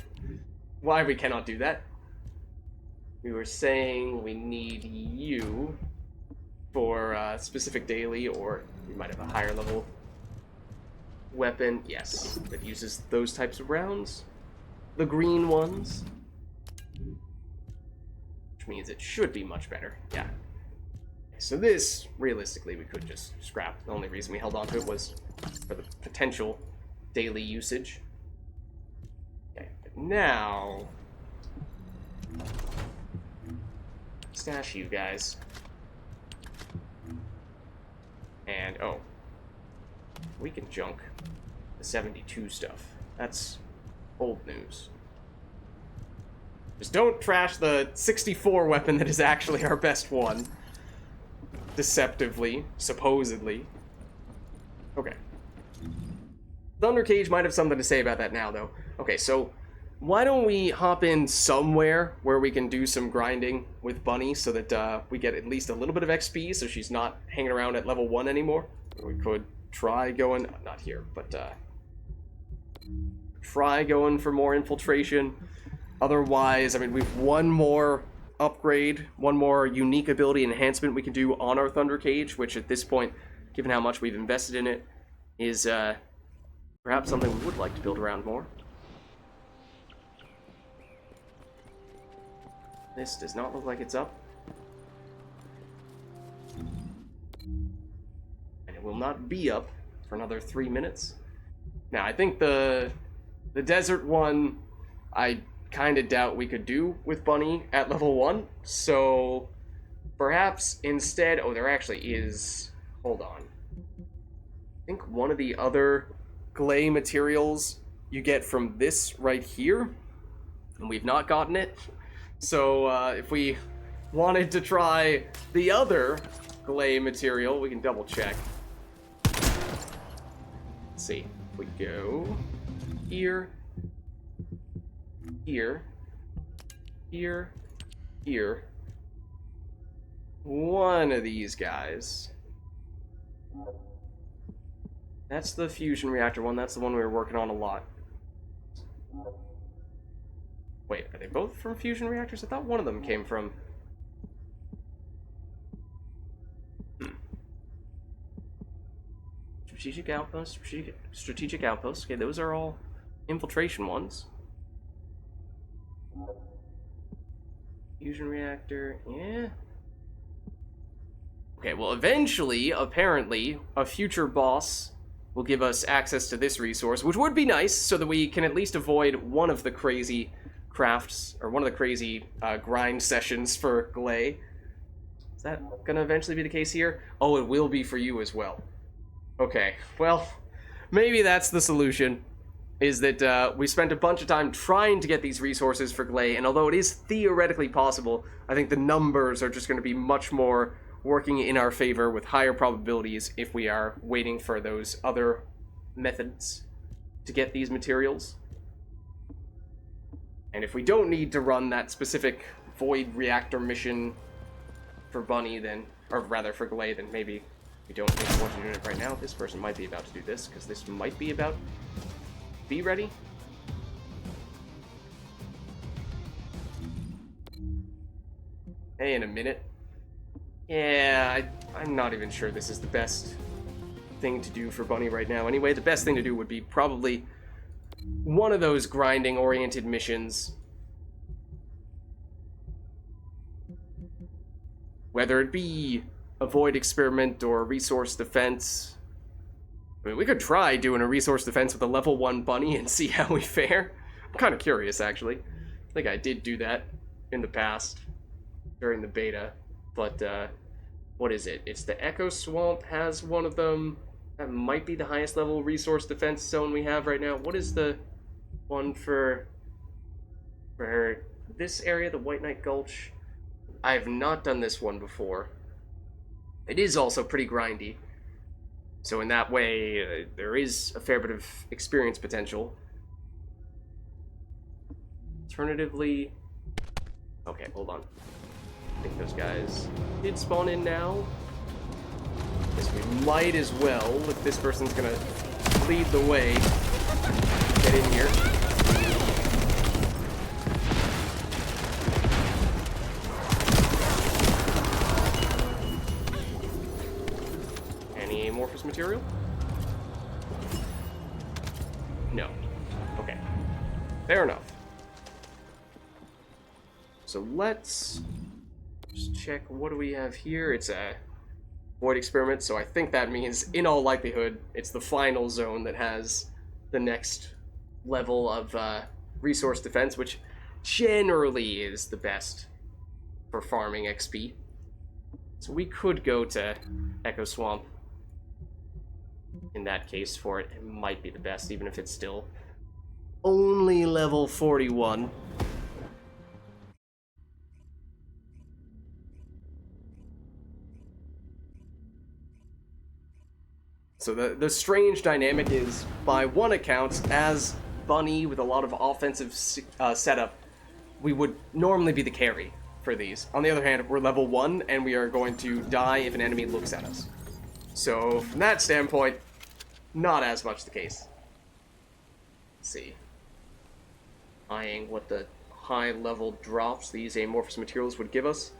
we cannot do that. We were saying we need you for specific daily, or we might have a higher level weapon. Yes, that uses those types of rounds. The green ones. Which means it should be much better. Yeah. So this, realistically, we could just scrap. The only reason we held on to it was for the potential daily usage. Okay, but now stash you guys. And oh, we can junk the 72 stuff. That's old news. Just don't trash the 64 weapon that is actually our best one. Deceptively, supposedly. Okay. Thunder Cage might have something to say about that now, though. Okay, so why don't we hop in somewhere where we can do some grinding with Bunny so that we get at least a little bit of XP so she's not hanging around at level 1 anymore. We could try going, not here, but try going for more infiltration. Otherwise, I mean, we've one more upgrade, one more unique ability enhancement we can do on our Thunder Cage, which at this point, given how much we've invested in it, is perhaps something we would like to build around more. This does not look like it's up. And it will not be up for another 3 minutes. Now, I think the desert one, I kind of doubt we could do with Bunny at level 1. So perhaps instead, oh, there actually is, hold on. I think one of the other Glay materials you get from this right here, and we've not gotten it. So if we wanted to try the other Glay material, we can double check. Let's see, if we go here, here, here, here, one of these guys. That's the fusion reactor one. That's the one we were working on a lot. Wait, are they both from fusion reactors? I thought one of them came from... Strategic outpost, strategic outpost. Okay, those are all infiltration ones. Fusion reactor, yeah. Okay, well, eventually, apparently, a future boss will give us access to this resource, which would be nice, so that we can at least avoid one of the crazy crafts, or one of the crazy grind sessions for Glay. Is that gonna eventually be the case here? Oh, it will be for you as well. Okay, well, maybe that's the solution, is that we spent a bunch of time trying to get these resources for Glay, and although it is theoretically possible, I think the numbers are just going to be much more working in our favor with higher probabilities if we are waiting for those other methods to get these materials. And if we don't need to run that specific void reactor mission for Bunny, then, or rather for Glay, then maybe we don't think want to do it right now. This person might be about to do this, because this might be about be ready. Hey, in a minute. Yeah, I'm not even sure this is the best thing to do for Bunny right now. Anyway, the best thing to do would be probably one of those grinding-oriented missions. Whether it be a void experiment or a resource defense. I mean, we could try doing a resource defense with a level 1 Bunny and see how we fare. I'm kind of curious, actually. I think I did do that in the past, during the beta. But, what is it? It's the Echo Swamp has one of them. That might be the highest level resource defense zone we have right now. What is the one for this area, the White Knight Gulch? I have not done this one before. It is also pretty grindy. So in that way, there is a fair bit of experience potential. Alternatively... Okay, hold on. I think those guys did spawn in now. Guess we might as well, if this person's gonna lead the way, get in here. Any amorphous material? No. Okay. Fair enough. So let's just check, what do we have here? It's a void experiment, so I think that means, in all likelihood, it's the final zone that has the next level of resource defense, which generally is the best for farming XP. So we could go to Echo Swamp in that case for it. It might be the best, even if it's still only level 41. So the strange dynamic is, by one account, as Bunny with a lot of offensive setup, we would normally be the carry for these. On the other hand, we're level 1, and we are going to die if an enemy looks at us. So, from that standpoint, not as much the case. Let's see. Eyeing what the high-level drops these amorphous materials would give us.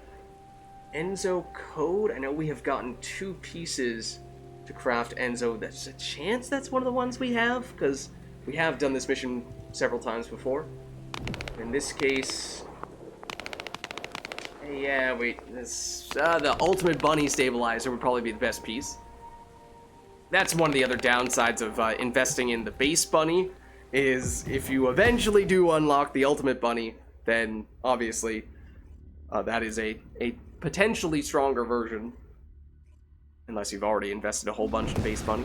Enzo Code, I know we have gotten 2 pieces to craft Enzo. There's a chance that's one of the ones we have, because we have done this mission several times before. In this case... yeah, wait, this, the Ultimate Bunny Stabilizer would probably be the best piece. That's one of the other downsides of investing in the base Bunny, is if you eventually do unlock the Ultimate Bunny, then obviously that is a potentially stronger version. Unless you've already invested a whole bunch in base Bunny.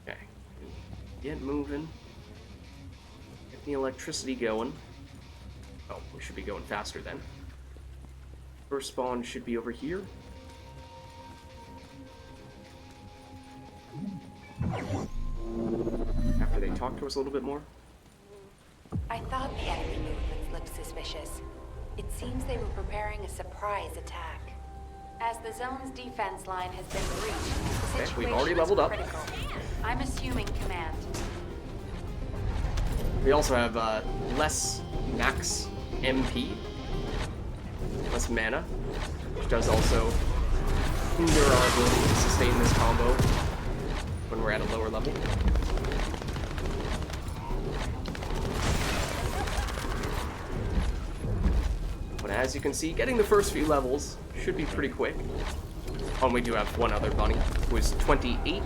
Okay. Get moving. Get the electricity going. Oh, we should be going faster then. First spawn should be over here. After they talk to us a little bit more. I thought the enemy movements looked suspicious. It seems they were preparing a surprise attack. As the zone's defense line has been breached, the situation we've already leveled is up. critical. I'm assuming command. We also have less max MP, less mana, which does also hinder our ability to sustain this combo when we're at a lower level. as you can see, getting the first few levels should be pretty quick. Oh, and we do have one other bunny, who is 28.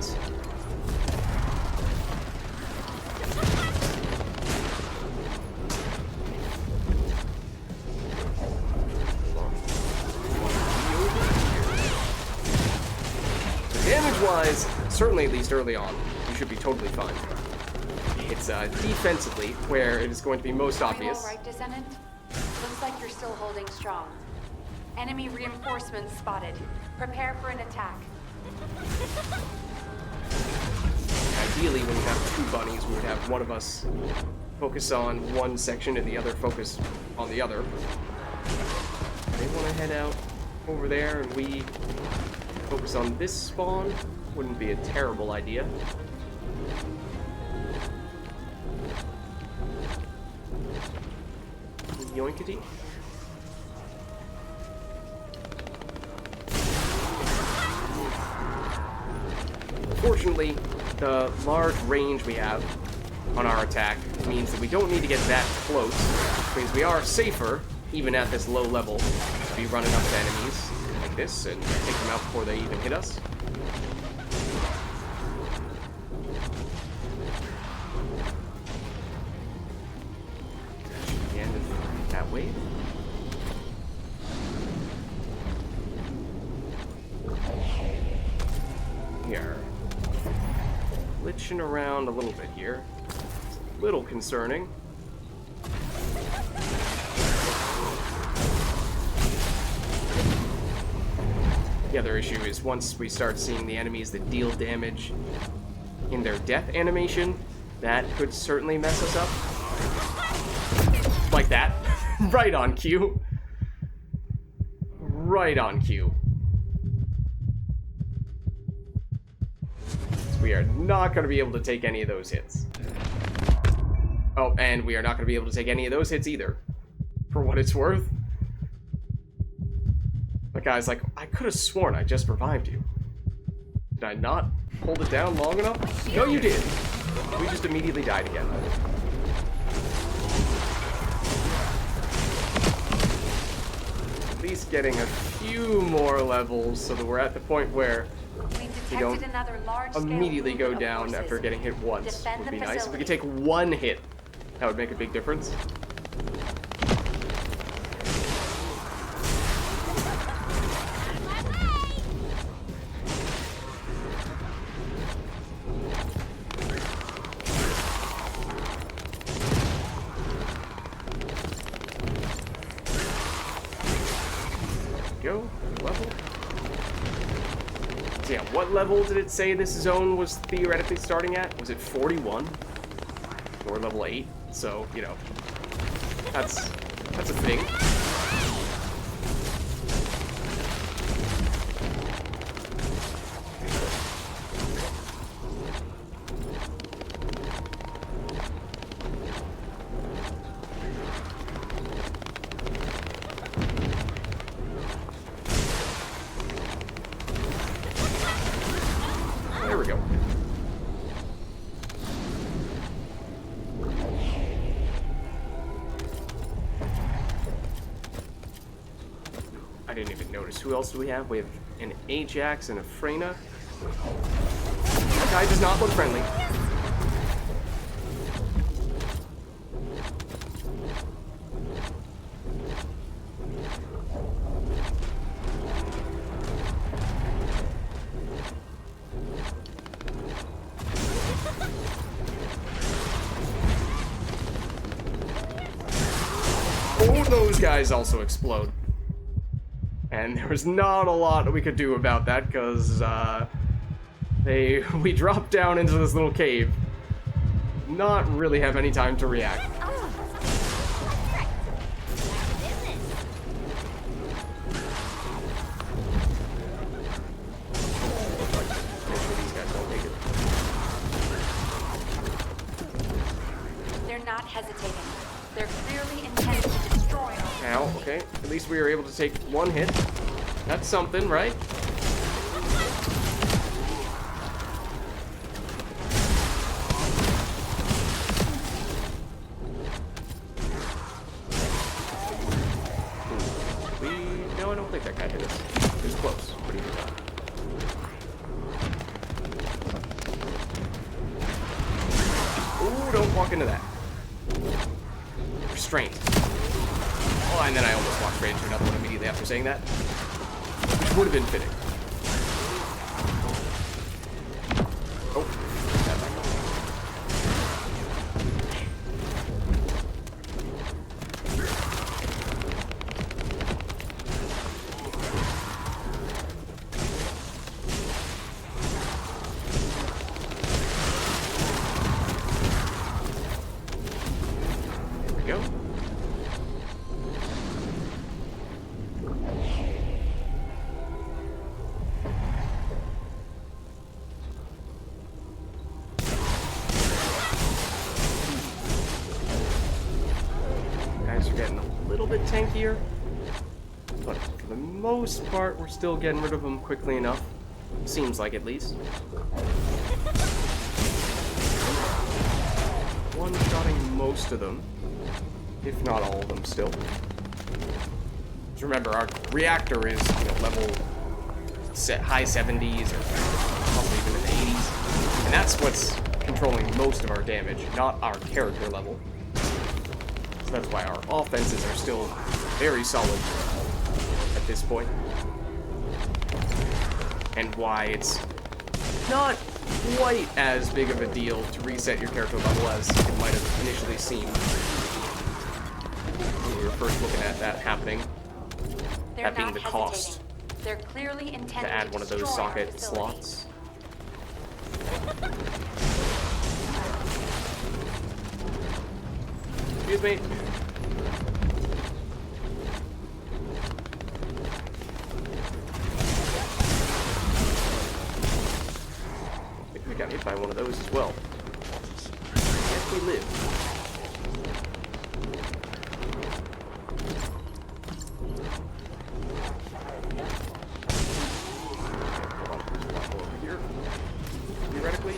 Damage-wise, certainly at least early on, you should be totally fine. It's defensively where it is going to be most obvious. All right, Descendant? Looks like you're still holding strong. Enemy reinforcements spotted. Prepare for an attack. Ideally, when we have two bunnies, we would have one of us focus on one section and the other focus on the other. They want to head out over there, and we focus on this spawn. Wouldn't be a terrible idea. Yoinkity. Fortunately, the large range we have on our attack means that we don't need to get that close, which means we are safer, even at this low level, to be running up to enemies like this and take them out before they even hit us. The end of that wave. Here. Glitching around a little bit here. It's a little concerning. The other issue is once we start seeing the enemies that deal damage in their death animation, that could certainly mess us up. Like that. Right on cue. Right on cue. We are not going to be able to take any of those hits. Oh, and we are not going to be able to take any of those hits either. For what it's worth. The guy's like, I could have sworn I just revived you. Did I not hold it down long enough? No, you did. We just immediately died again. At least getting a few more levels so that we're at the point where we don't immediately go down after getting hit once. Would be nice. If we could take one hit, that would make a big difference. Go. Level. So yeah, what level did it say this zone was theoretically starting at? Was it 41? Or level 8? So, you know, that's a thing. There we go. I didn't even notice. Who else do we have? We have an Ajax and a Freyna. That guy does not look friendly. Oh, those guys also explode. And there was not a lot we could do about that, because we dropped down into this little cave. Not really have any time to react. They're not hesitating. They're clearly intent to destroy us. Ow, okay. At least we were able to take one hit. That's something, right? walk into that. Restraint. Oh, and then I almost walked straight into another one immediately after saying that. Which would have been fitting. Oh, that back up. There we go. Guys are getting a little bit tankier, but for the most part, we're still getting rid of them quickly enough. Seems like, at least. One-shotting most of them, if not all of them still. Just remember, our reactor is, you know, level high 70s or possibly even in the 80s, and that's what's controlling most of our damage, not our character level. So that's why our offenses are still very solid at this point. And why it's not quite as big of a deal to reset your character level as it might have initially seemed when we were first looking at that happening. They're That being not the cost hesitating. They're clearly intending to add one of those destroy our socket facility. slots. Excuse me. I think we got hit by one of those as well. Yes, we live. Hold on, go over here. Theoretically.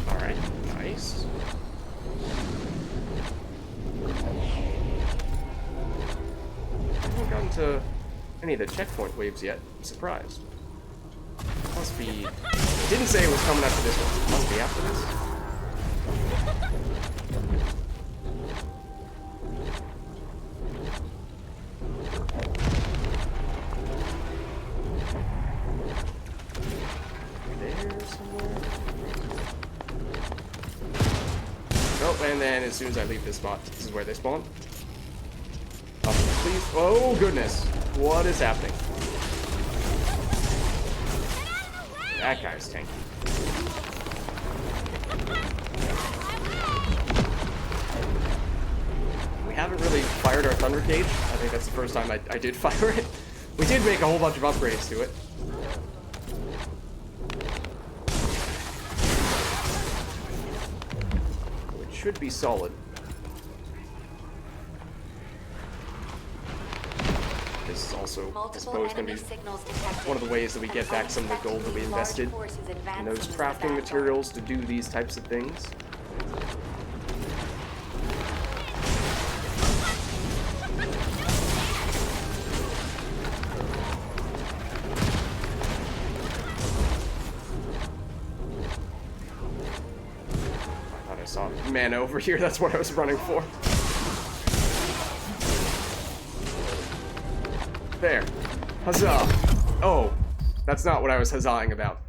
Alright, nice. I haven't gotten to any of the checkpoint waves yet. I'm surprised. Must be... It didn't say it was coming after this one. Must be after this. There somewhere. Nope, and then as soon as I leave this spot, this is where they spawn. Up, please. Oh, goodness. What is happening? That guy's tanky. We haven't really fired our Thunder Cage. I think that's the first time I did fire it. We did make a whole bunch of upgrades to it. It should be solid. This is also, I suppose, going to be one of the ways that we get back some of the gold that we invested in those crafting materials to do these types of things. I thought I saw mana over here, that's what I was running for. There. Huzzah! Oh, that's not what I was huzzahing about.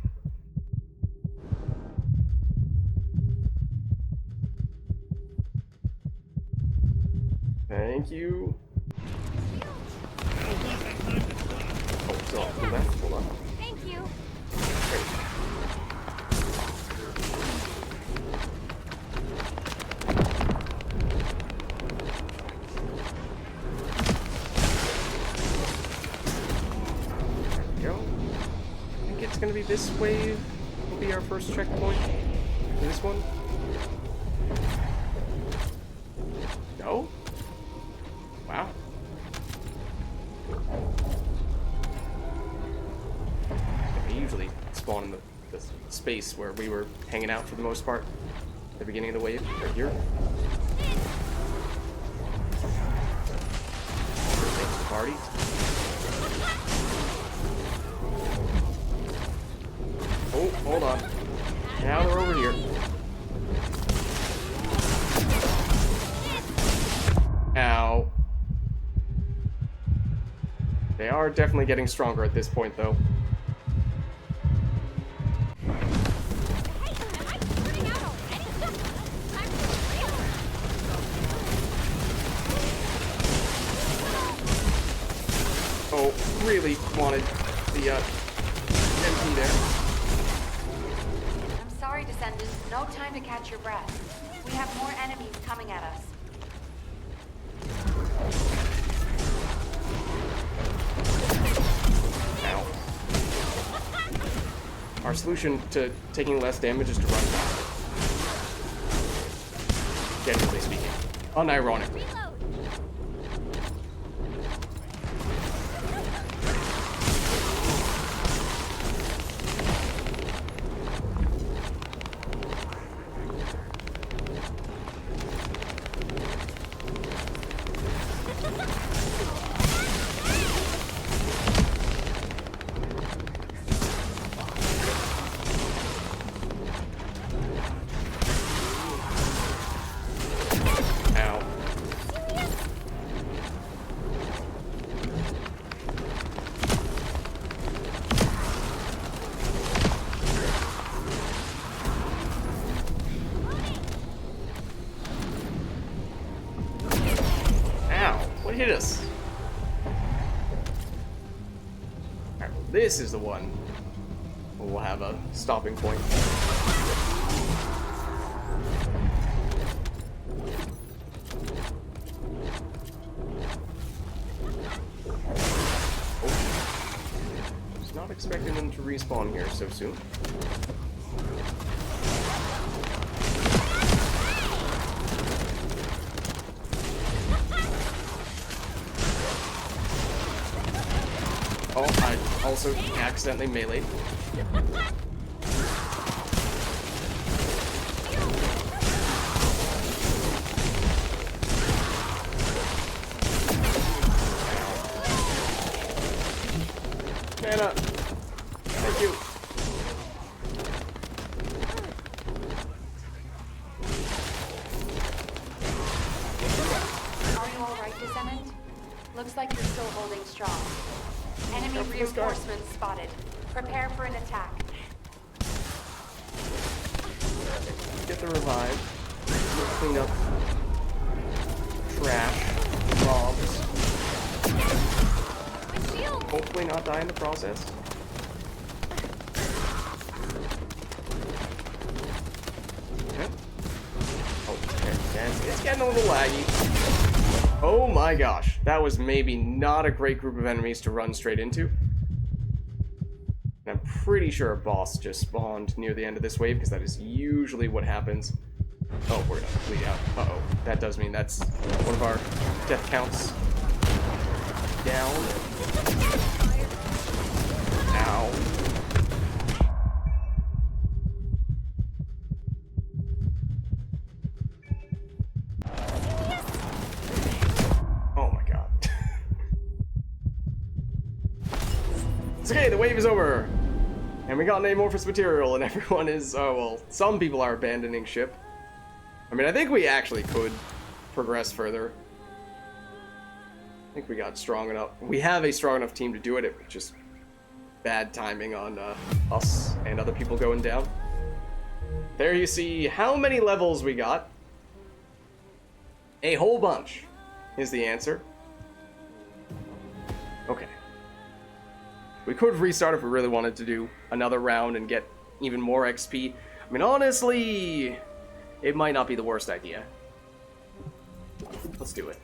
Thank you. Oh, still have to do that? Hold on. Thank you. It's gonna be this wave will be our first checkpoint. This one? No? Wow. respawn in the space where we were hanging out for the most part. At the beginning of the wave, right here. Thanks, party. Oh, hold on. Now they're over here. Ow. They are definitely getting stronger at this point, though. Oh, really wanted the MP there. I'm sorry, Descendant. No time to catch your breath. We have more enemies coming at us. Ow. Our solution to taking less damage is to run faster. Generally speaking. Unironically. Hit us. Alright, well, this is the one where we'll have a stopping point. Oh. I was not expecting them to respawn here so soon. Oh, I also accidentally meleeed. Man up. Thank you. Are you alright, Descendant? Looks like you're still holding strong. Enemy reinforcements spotted. Prepare for an attack. Get the revive. Clean up trash. Mobs. Hopefully not die in the process. Okay. Oh, okay. It's getting a little laggy. Oh my gosh, that was maybe not a great group of enemies to run straight into. And I'm pretty sure a boss just spawned near the end of this wave, because that is usually what happens. Oh, we're gonna bleed out. Uh-oh. That does mean that's one of our death counts down. Ow. It's okay, the wave is over! And we got an amorphous material, and everyone is, oh well, some people are abandoning ship. I mean, I think we actually could progress further. I think we got strong enough. We have a strong enough team to do it. It was just bad timing on us and other people going down. There you see how many levels we got. A whole bunch is the answer. Okay. We could restart if we really wanted to do another round and get even more XP. I mean, honestly, it might not be the worst idea. Let's do it.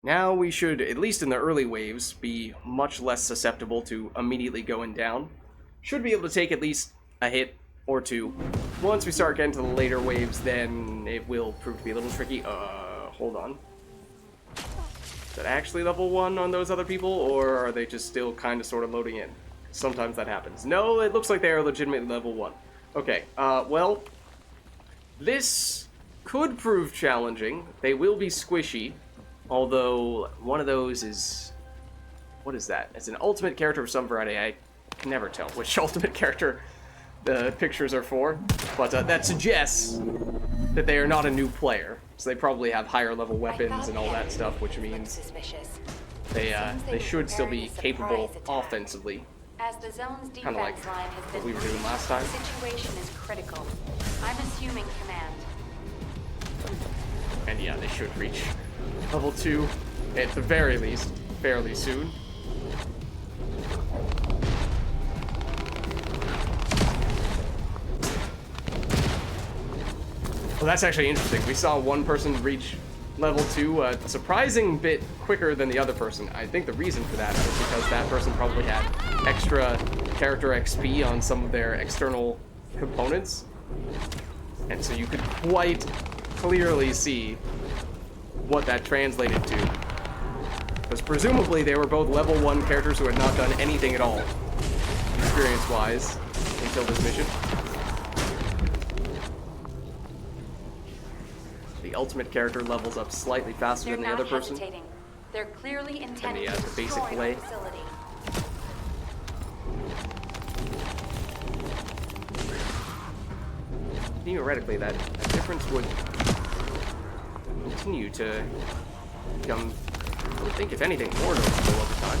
Now we should, at least in the early waves, be much less susceptible to immediately going down. Should be able to take at least a hit or two. Once we start getting to the later waves, then it will prove to be a little tricky. Hold on. Is that actually level 1 on those other people, or are they just still kind of sort of loading in? Sometimes that happens. No, it looks like they are legitimately level 1. Okay, well, this could prove challenging. They will be squishy, although one of those is... What is that? It's an ultimate character of some variety. I can never tell which ultimate character the pictures are for, but that suggests that they are not a new player. So they probably have higher level weapons and all that stuff, which means they should still be capable offensively. As the zone's Kind of like defense line has what been we were doing breached, last time. the situation is critical. I'm assuming command. And yeah, they should reach level 2 at the very least fairly soon. Well, that's actually interesting. We saw one person reach level 2 a surprising bit quicker than the other person. I think the reason for that is because that person probably had extra character XP on some of their external components. And so you could quite clearly see what that translated to. Because presumably they were both level 1 characters who had not done anything at all, experience-wise, until this mission. The ultimate character levels up slightly faster They're than the not other person. hesitating. They're clearly intending the to basic destroy play. our facility. Theoretically, that difference would continue to become, I would think, if anything, more noticeable over time.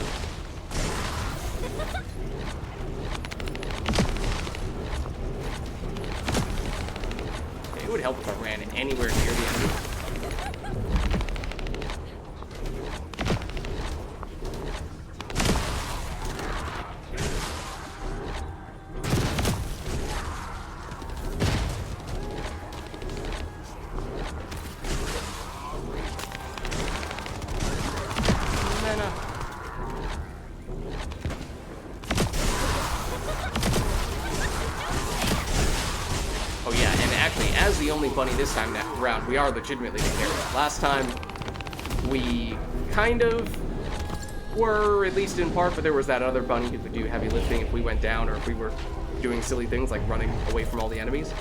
It would help if I ran anywhere near the enemy. Oh yeah, and actually, as the only bunny this time round, we are legitimately the carrier. Last time, we kind of were, at least in part, but there was that other bunny who could do heavy lifting if we went down or if we were doing silly things like running away from all the enemies.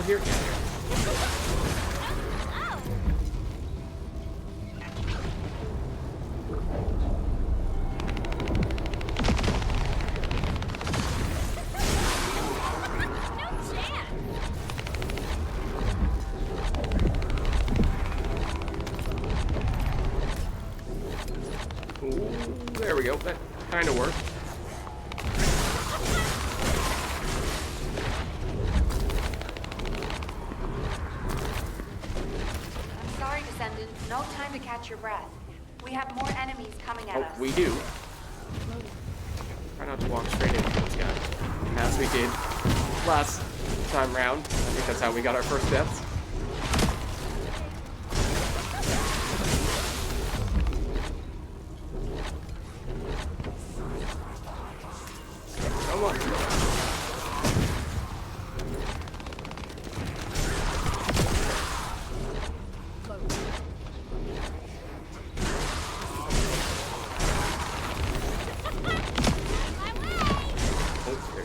Here. Ooh, there we go. That kind of worked. Descendant, no time to catch your breath. We have more enemies coming at us. We do. Try not to walk straight into those guys, as we did last time round. I think that's how we got our first deaths. Come on.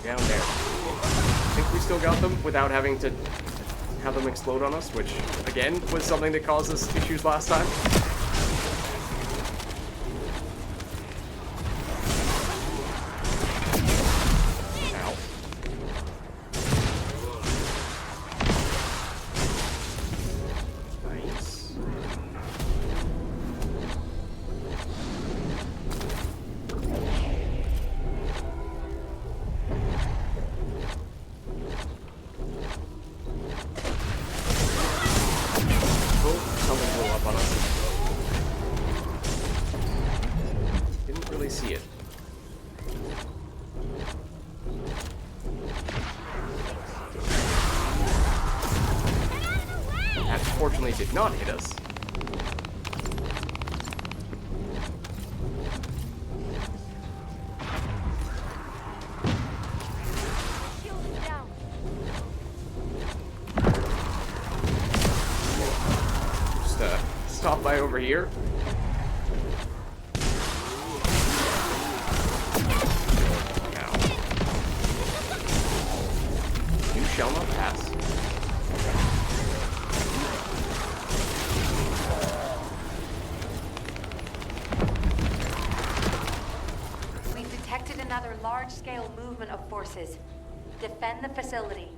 Down there. I think we still got them without having to have them explode on us, which, again, was something that caused us issues last time. Ow. Nice. Something blew up on us. Fortunately, it did not hit us. Shield is down. Just stop by over here. Ow. You shall not pass. We've detected another large-scale movement of forces. Defend the facility.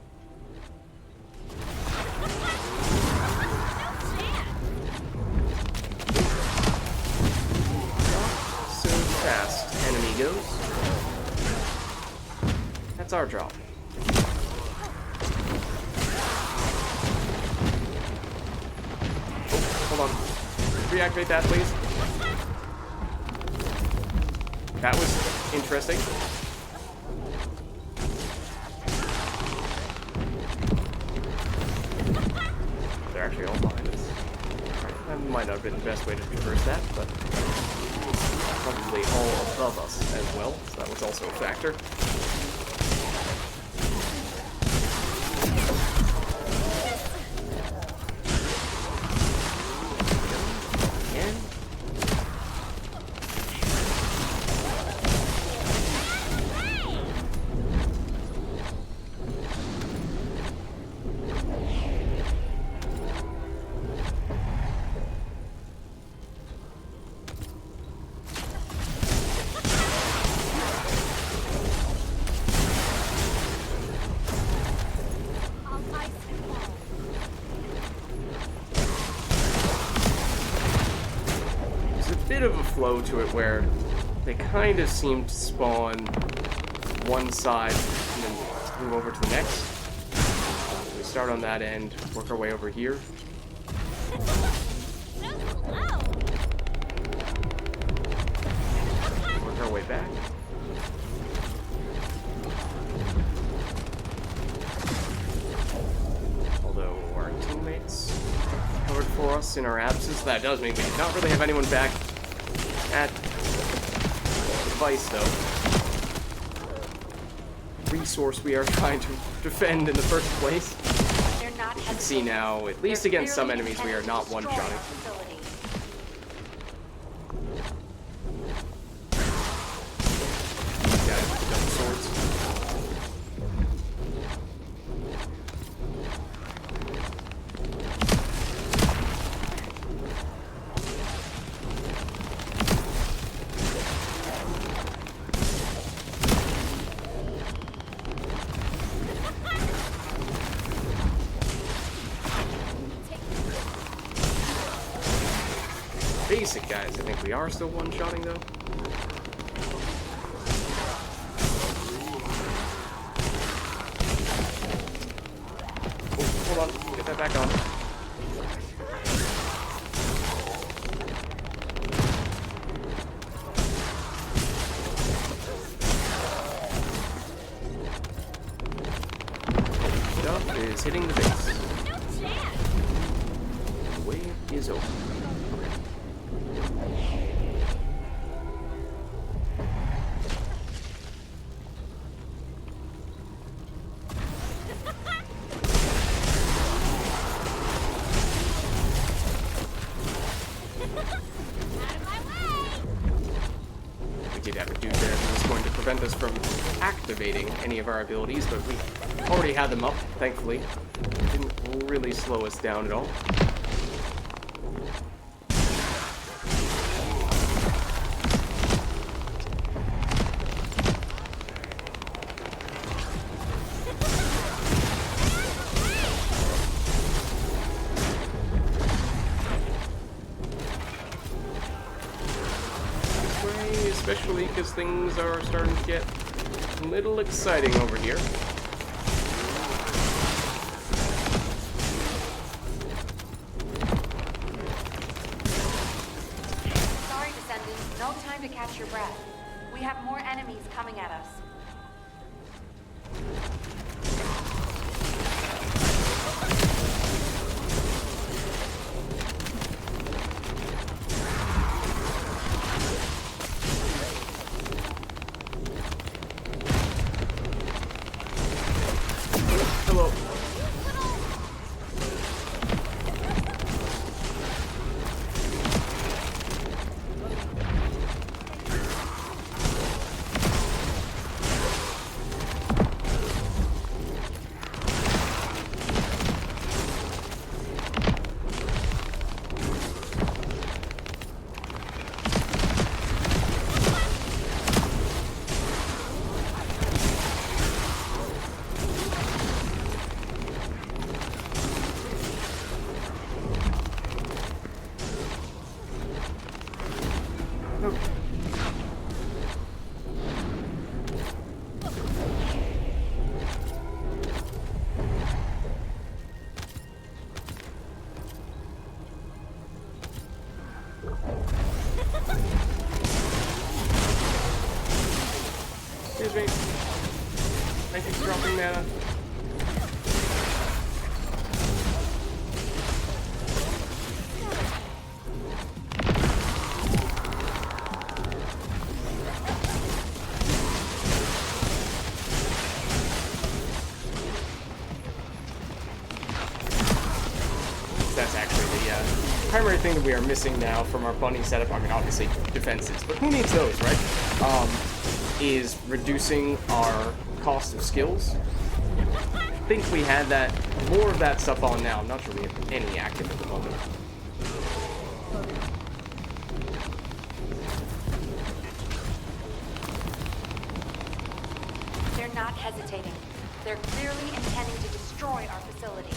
So fast, enemy goes. That's our job. Oh, hold on. Reactivate that, please. That was interesting. They're actually all behind us. That might not have been the best way to traverse that, but probably all above us as well, so that was also a factor. Again. I'll ice and wall. There's a bit of a flow to it where they kind of seem to spawn one side and then move over to the next. We start on that end, work our way over here. Work our way back. Although our teammates covered for us in our absence, that does mean we did not really have anyone back at the device, though. Resource we are trying to defend in the first place. They're not You can see now, at least against some enemies, we are not one-shotting. These guys with the double swords. Basic guys, I think we are still one-shotting though. Oh, hold on, get that back on. Stuff is hitting the base. The wave is over. We did have a dude there who was going to prevent us from activating any of our abilities, but we already had them up, thankfully. It didn't really slow us down at all. Especially because things are starting to get a little exciting over here. Sorry, Descendant. No time to catch your breath. We have more enemies coming at us. that's actually the primary thing that we are missing now from our bunny setup. I mean, obviously defenses, but who needs those, right? Is reducing our cost of skills. I think we had that, more of that stuff on now. I'm not sure we have any active at the moment. They're not hesitating. They're clearly intending to destroy our facility.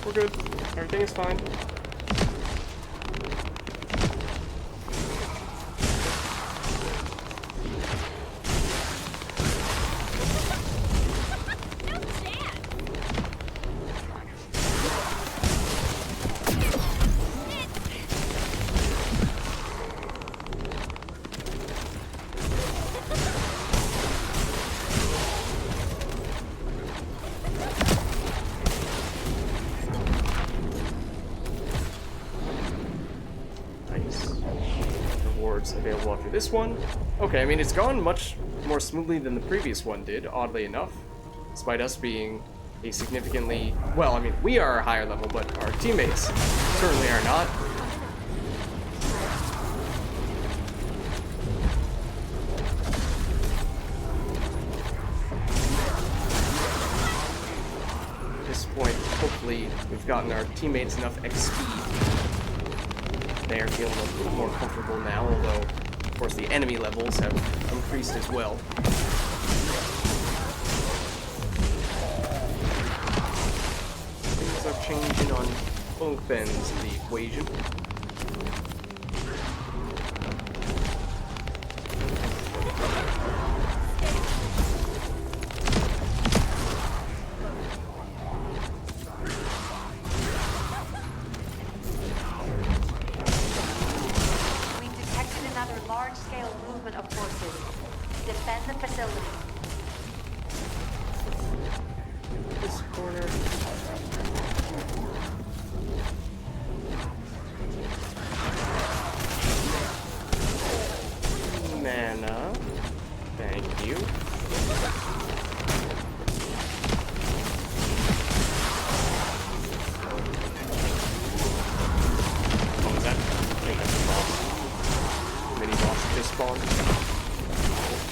We're good. Everything is fine. Available after this one. Okay, I mean, it's gone much more smoothly than the previous one did, oddly enough. Despite us being a significantly... Well, I mean, we are a higher level, but our teammates certainly are not. At this point, hopefully, we've gotten our teammates enough XP. They are feeling a little more comfortable now, although, of course, the enemy levels have increased as well. Things are changing on both ends of the equation.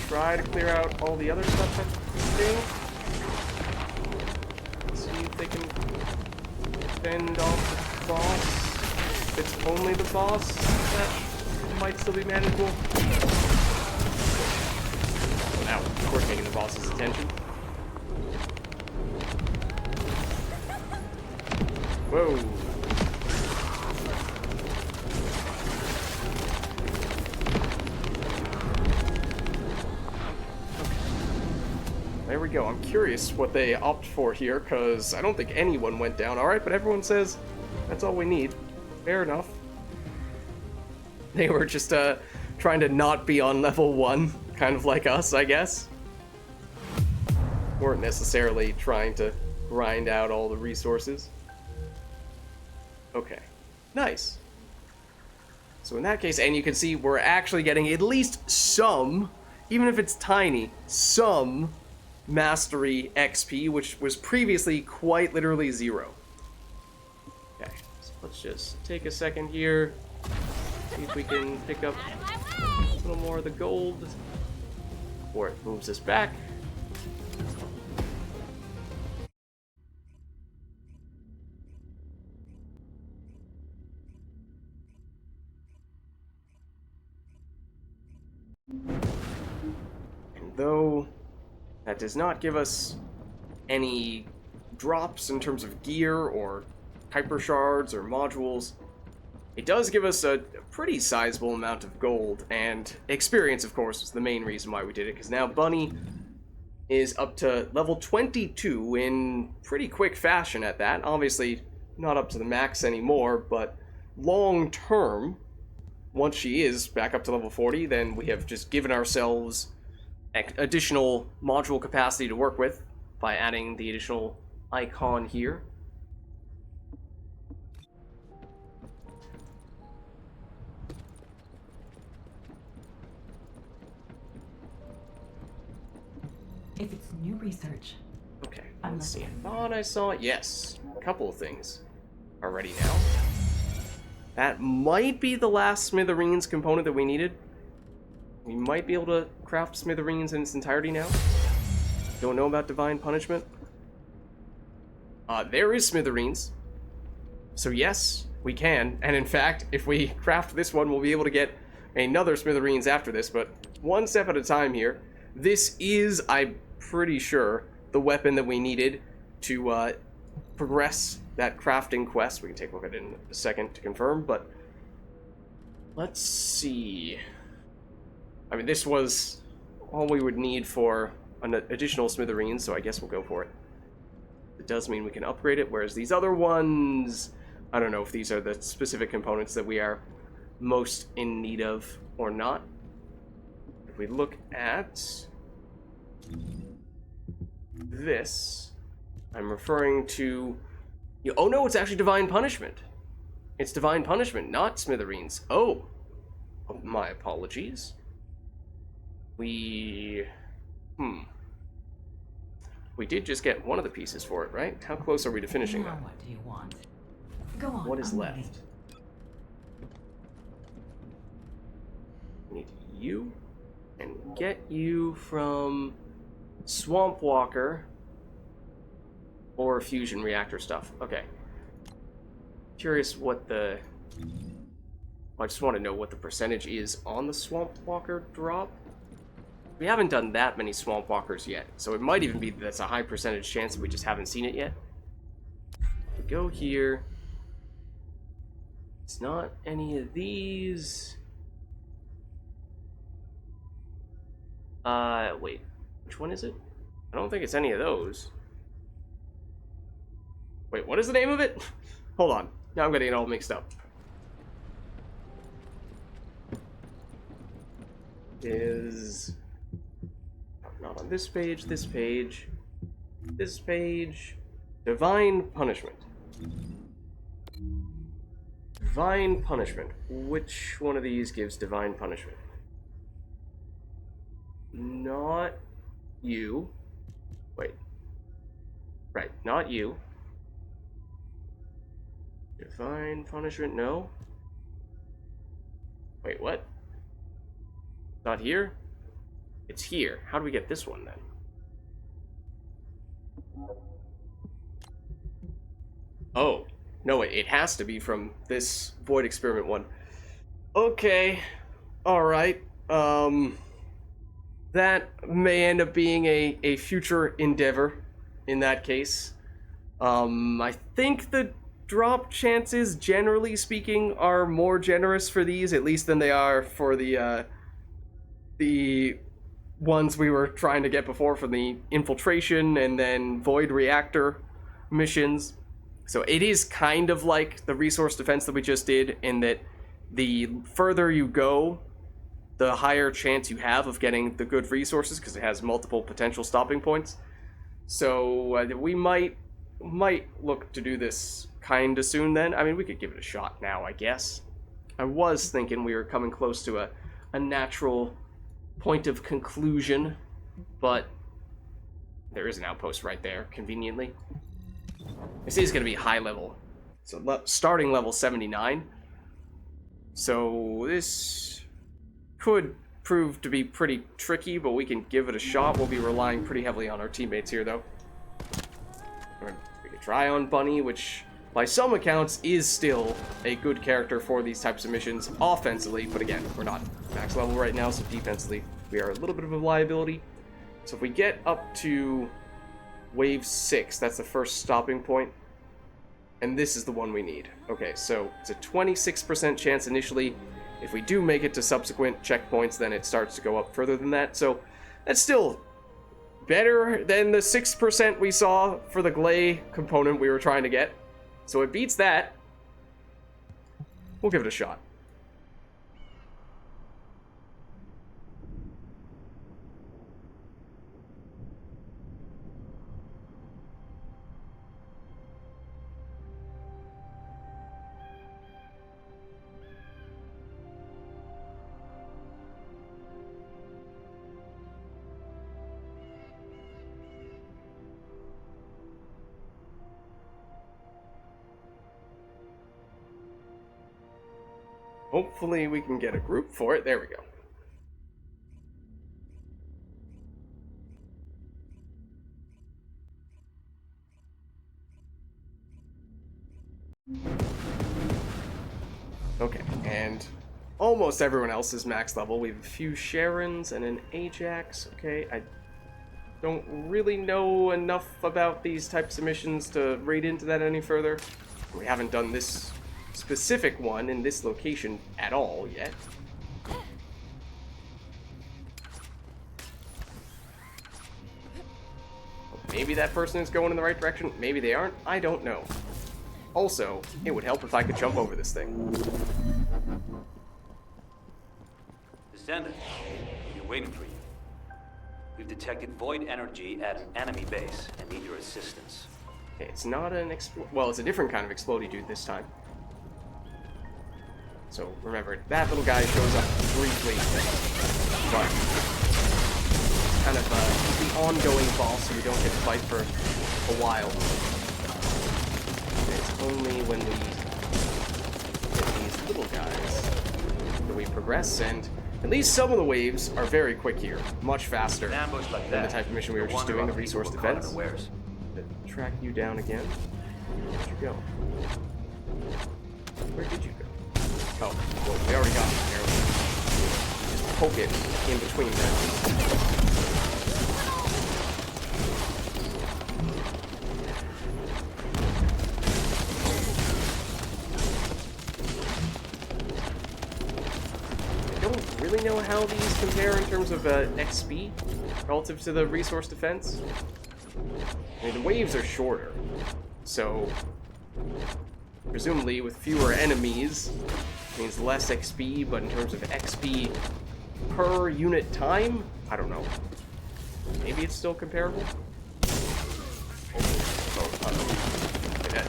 Try to clear out all the other stuff that's thing. See if they can fend off the boss. If it's only the boss, that might still be manageable. Now, of course, getting the boss's attention. Whoa. There we go. I'm curious what they opt for here, because I don't think anyone went down. Alright, but everyone says that's all we need. Fair enough. They were just trying to not be on level 1, kind of like us, I guess. Weren't necessarily trying to grind out all the resources. Okay. Nice. So in that case, and you can see we're actually getting at least some, even if it's tiny, some mastery XP, which was previously quite literally 0. Okay, so let's just take a second here, see if we can pick up a little more of the gold before it moves us back. And though that does not give us any drops in terms of gear or hyper shards or modules, it does give us a pretty sizable amount of gold, and experience, of course, is the main reason why we did it, because now Bunny is up to level 22 in pretty quick fashion at that. Obviously, not up to the max anymore, but long term, once she is back up to level 40, then we have just given ourselves additional module capacity to work with by adding the additional icon here. If it's new research, Okay, let's see. I thought I saw it. Yes, a couple of things are ready now. That might be the last smithereens component that we needed. We might be able to craft smithereens in its entirety now. Don't know about divine punishment. There is smithereens. So yes, we can. And in fact, if we craft this one, we'll be able to get another smithereens after this. But one step at a time here. This is, I'm pretty sure, the weapon that we needed to progress that crafting quest. We can take a look at it in a second to confirm, but let's see. I mean, this was all we would need for an additional smithereens, so I guess we'll go for it. It does mean we can upgrade it, whereas these other ones, I don't know if these are the specific components that we are most in need of or not. If we look at this, I'm referring to... Oh no, it's actually divine punishment. It's divine punishment, not smithereens. Oh, my apologies. We did just get one of the pieces for it, right? How close are we to finishing that? what do you want? Go on. What is left? We need you, and get you from Swamp Walker or fusion reactor stuff. Okay. Curious what the... I just want to know what the percentage is on the Swamp Walker drop. We haven't done that many Swamp Walkers yet, so it might even be that that's a high percentage chance that we just haven't seen it yet. We go here. It's not any of these. Wait. Which one is it? I don't think it's any of those. Wait, what is the name of it? Hold on. Now I'm getting it all mixed up. Is... not on this page, this page, this page. Divine punishment. Divine punishment. Which one of these gives divine punishment? Not you. Wait. Right, not you. Divine punishment, no. Wait, what? Not here? It's here. How do we get this one then? Oh, no, it has to be from this Void Experiment one. Okay. Alright. That may end up being a future endeavor in that case. I think the drop chances, generally speaking, are more generous for these, at least than they are for the ones we were trying to get before from the infiltration and then void reactor missions. So it is kind of like the resource defense that we just did, in that the further you go, the higher chance you have of getting the good resources, because it has multiple potential stopping points. So we might look to do this kind of soon then. I mean, we could give it a shot now, I guess. I was thinking we were coming close to a natural point of conclusion, but there is an outpost right there, conveniently. This is going to be high level. So starting level 79. So this could prove to be pretty tricky, but we can give it a shot. We'll be relying pretty heavily on our teammates here, though. We could try on Bunny, which by some accounts is still a good character for these types of missions offensively, but again, we're not max level right now, so defensively we are a little bit of a liability. So if we get up to wave 6, that's the first stopping point, and this is the one we need. Okay, so it's a 26% chance initially. If we do make it to subsequent checkpoints, then it starts to go up further than that, so that's still better than the 6% we saw for the Glay component we were trying to get. So it beats that. We'll give it a shot. Hopefully we can get a group for it. There we go. Okay, and almost everyone else is max level. We have a few Sharons and an Ajax. Okay, I don't really know enough about these types of missions to read into that any further. We haven't done this specific one in this location at all yet. Maybe that person is going in the right direction, maybe they aren't, I don't know. Also, it would help if I could jump over this thing. Descendant, we're waiting for you. We've detected void energy at an enemy base and need your assistance. Okay, it's not an well, it's a different kind of explodey dude this time. So remember, that little guy shows up briefly, but kind of the ongoing boss so we don't get to fight for a while. It's only when we get these little guys that we progress, and at least some of the waves are very quick here, much faster than the type of mission we were just doing, the resource defense. To track you down again. Where'd you go? Where did you go? Oh, well, we already got it there. Just poke it in between them. Really know how these compare in terms of XP relative to the resource defense. I mean, the waves are shorter, so presumably with fewer enemies means less XP, but in terms of XP per unit time, I don't know. Maybe it's still comparable?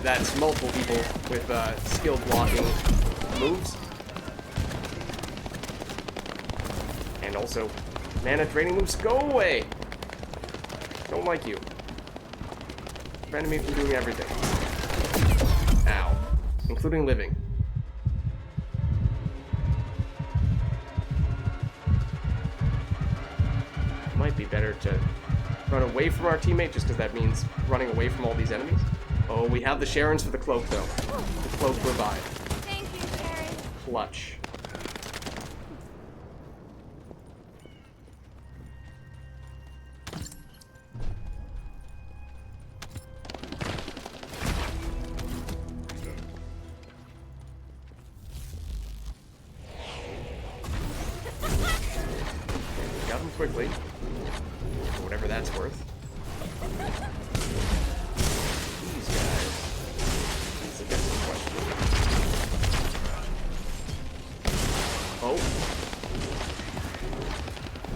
That's multiple people with skilled blocking moves. And also, mana draining moves, go away! Don't like you. Preventing me from doing everything. Ow. Including living. Might be better to run away from our teammate, just because that means running away from all these enemies. Oh, we have the Sharons for the cloak, though. The cloak revive. Thank you, Sharon. Clutch. Got him quickly. For whatever that's worth. These guys. That's a different question. Oh.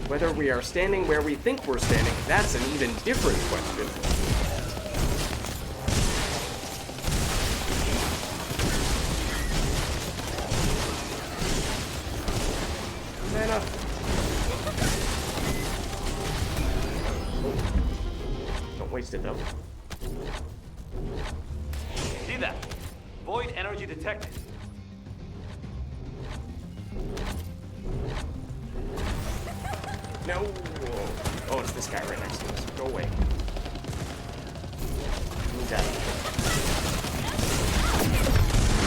Whether we are standing where we think we're standing, that's an even different question. Mana. Don't waste it though. See that? Void energy detected. No. Oh, it's this guy right next to us. Go away. Move that.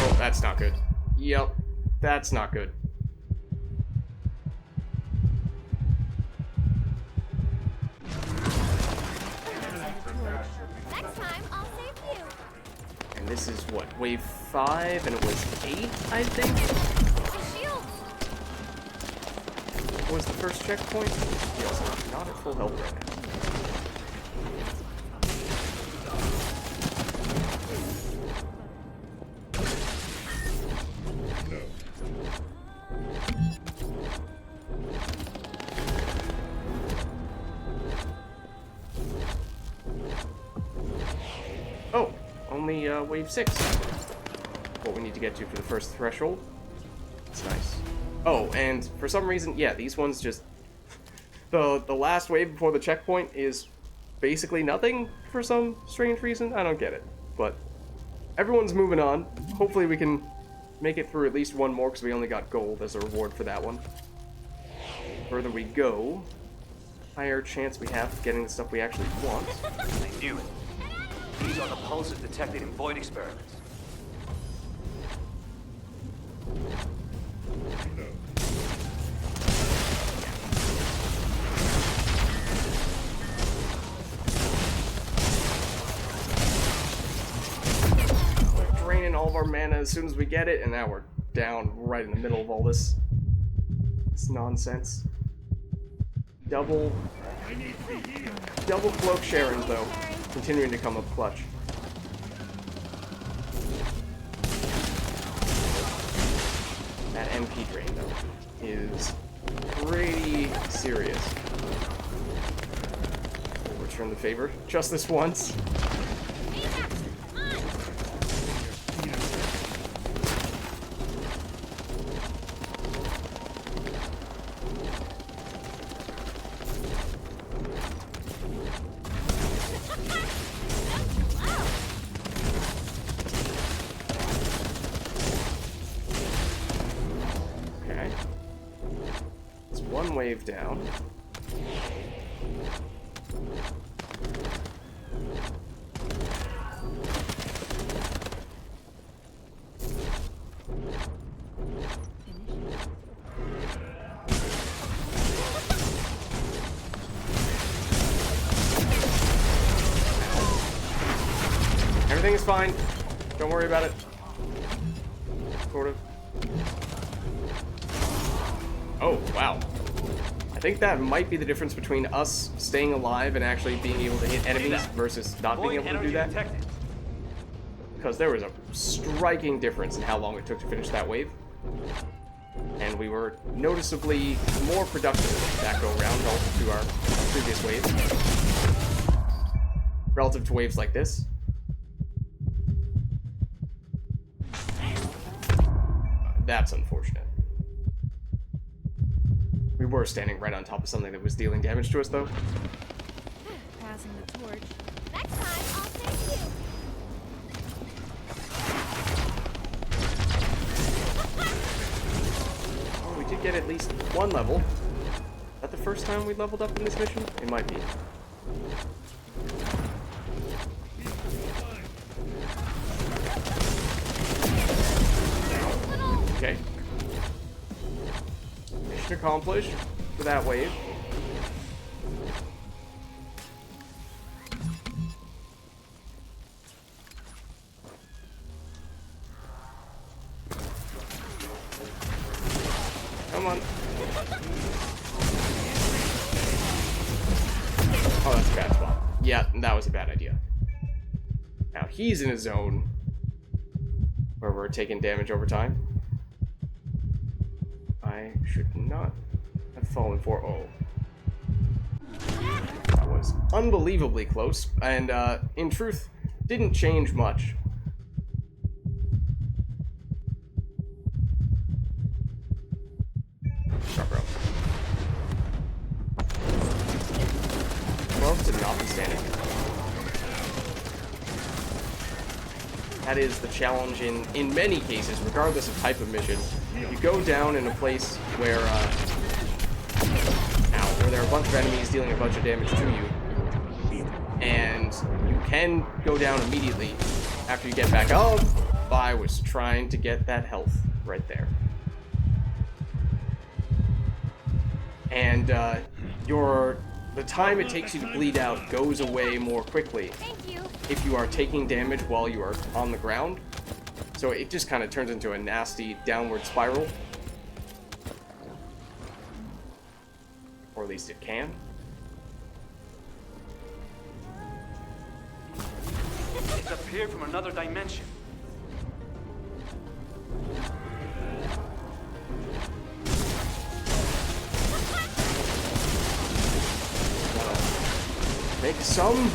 Oh, that's not good. Yep. That's not good. Next time, I'll save you. And this is what, wave 5, and it was 8, I think? My shield. What was the first checkpoint? Yes, not at full health right now. Oh, only wave 6. What we need to get to for the first threshold. That's nice. Oh, and for some reason, yeah, these ones just... The last wave before the checkpoint is basically nothing for some strange reason. I don't get it. But everyone's moving on. Hopefully we can make it through at least one more because we only got gold as a reward for that one. The further we go, higher chance we have of getting the stuff we actually want. I knew it. These are the pulses detected in void experiments. We're draining all of our mana as soon as we get it, and now we're down right in the middle of all this nonsense. Double cloak Sharons, though, continuing to come up clutch. That MP drain, though, is pretty serious. We'll return the favor just this once. Wave down. Everything is fine. Don't worry about it. Sort of. Oh, wow. I think that might be the difference between us staying alive and actually being able to hit enemies versus not being able to do that. Because there was a striking difference in how long it took to finish that wave. And we were noticeably more productive that go round relative to our previous wave. Relative to waves like this. That's unfortunate. We were standing right on top of something that was dealing damage to us, though. Passing the torch. Next time, I'll thank you. Oh, we did get at least one level. Is that the first time we leveled up in this mission? It might be. Okay. Mission accomplished for that wave. Come on. Oh, that's a bad spot. Yeah, that was a bad idea. Now he's in a zone where we're taking damage over time. I should not have fallen for. Oh. That was unbelievably close, and in truth, didn't change much. Bro. Love to not be standing. That is the challenge in many cases, regardless of type of mission. You go down in a place where where there are a bunch of enemies dealing a bunch of damage to you, and you can go down immediately after you get back up. I was trying to get that health right there. And the time it takes you to bleed out goes away more quickly if you are taking damage while you are on the ground. So it just kind of turns into a nasty downward spiral. Or at least it can. It's appeared from another dimension. Make some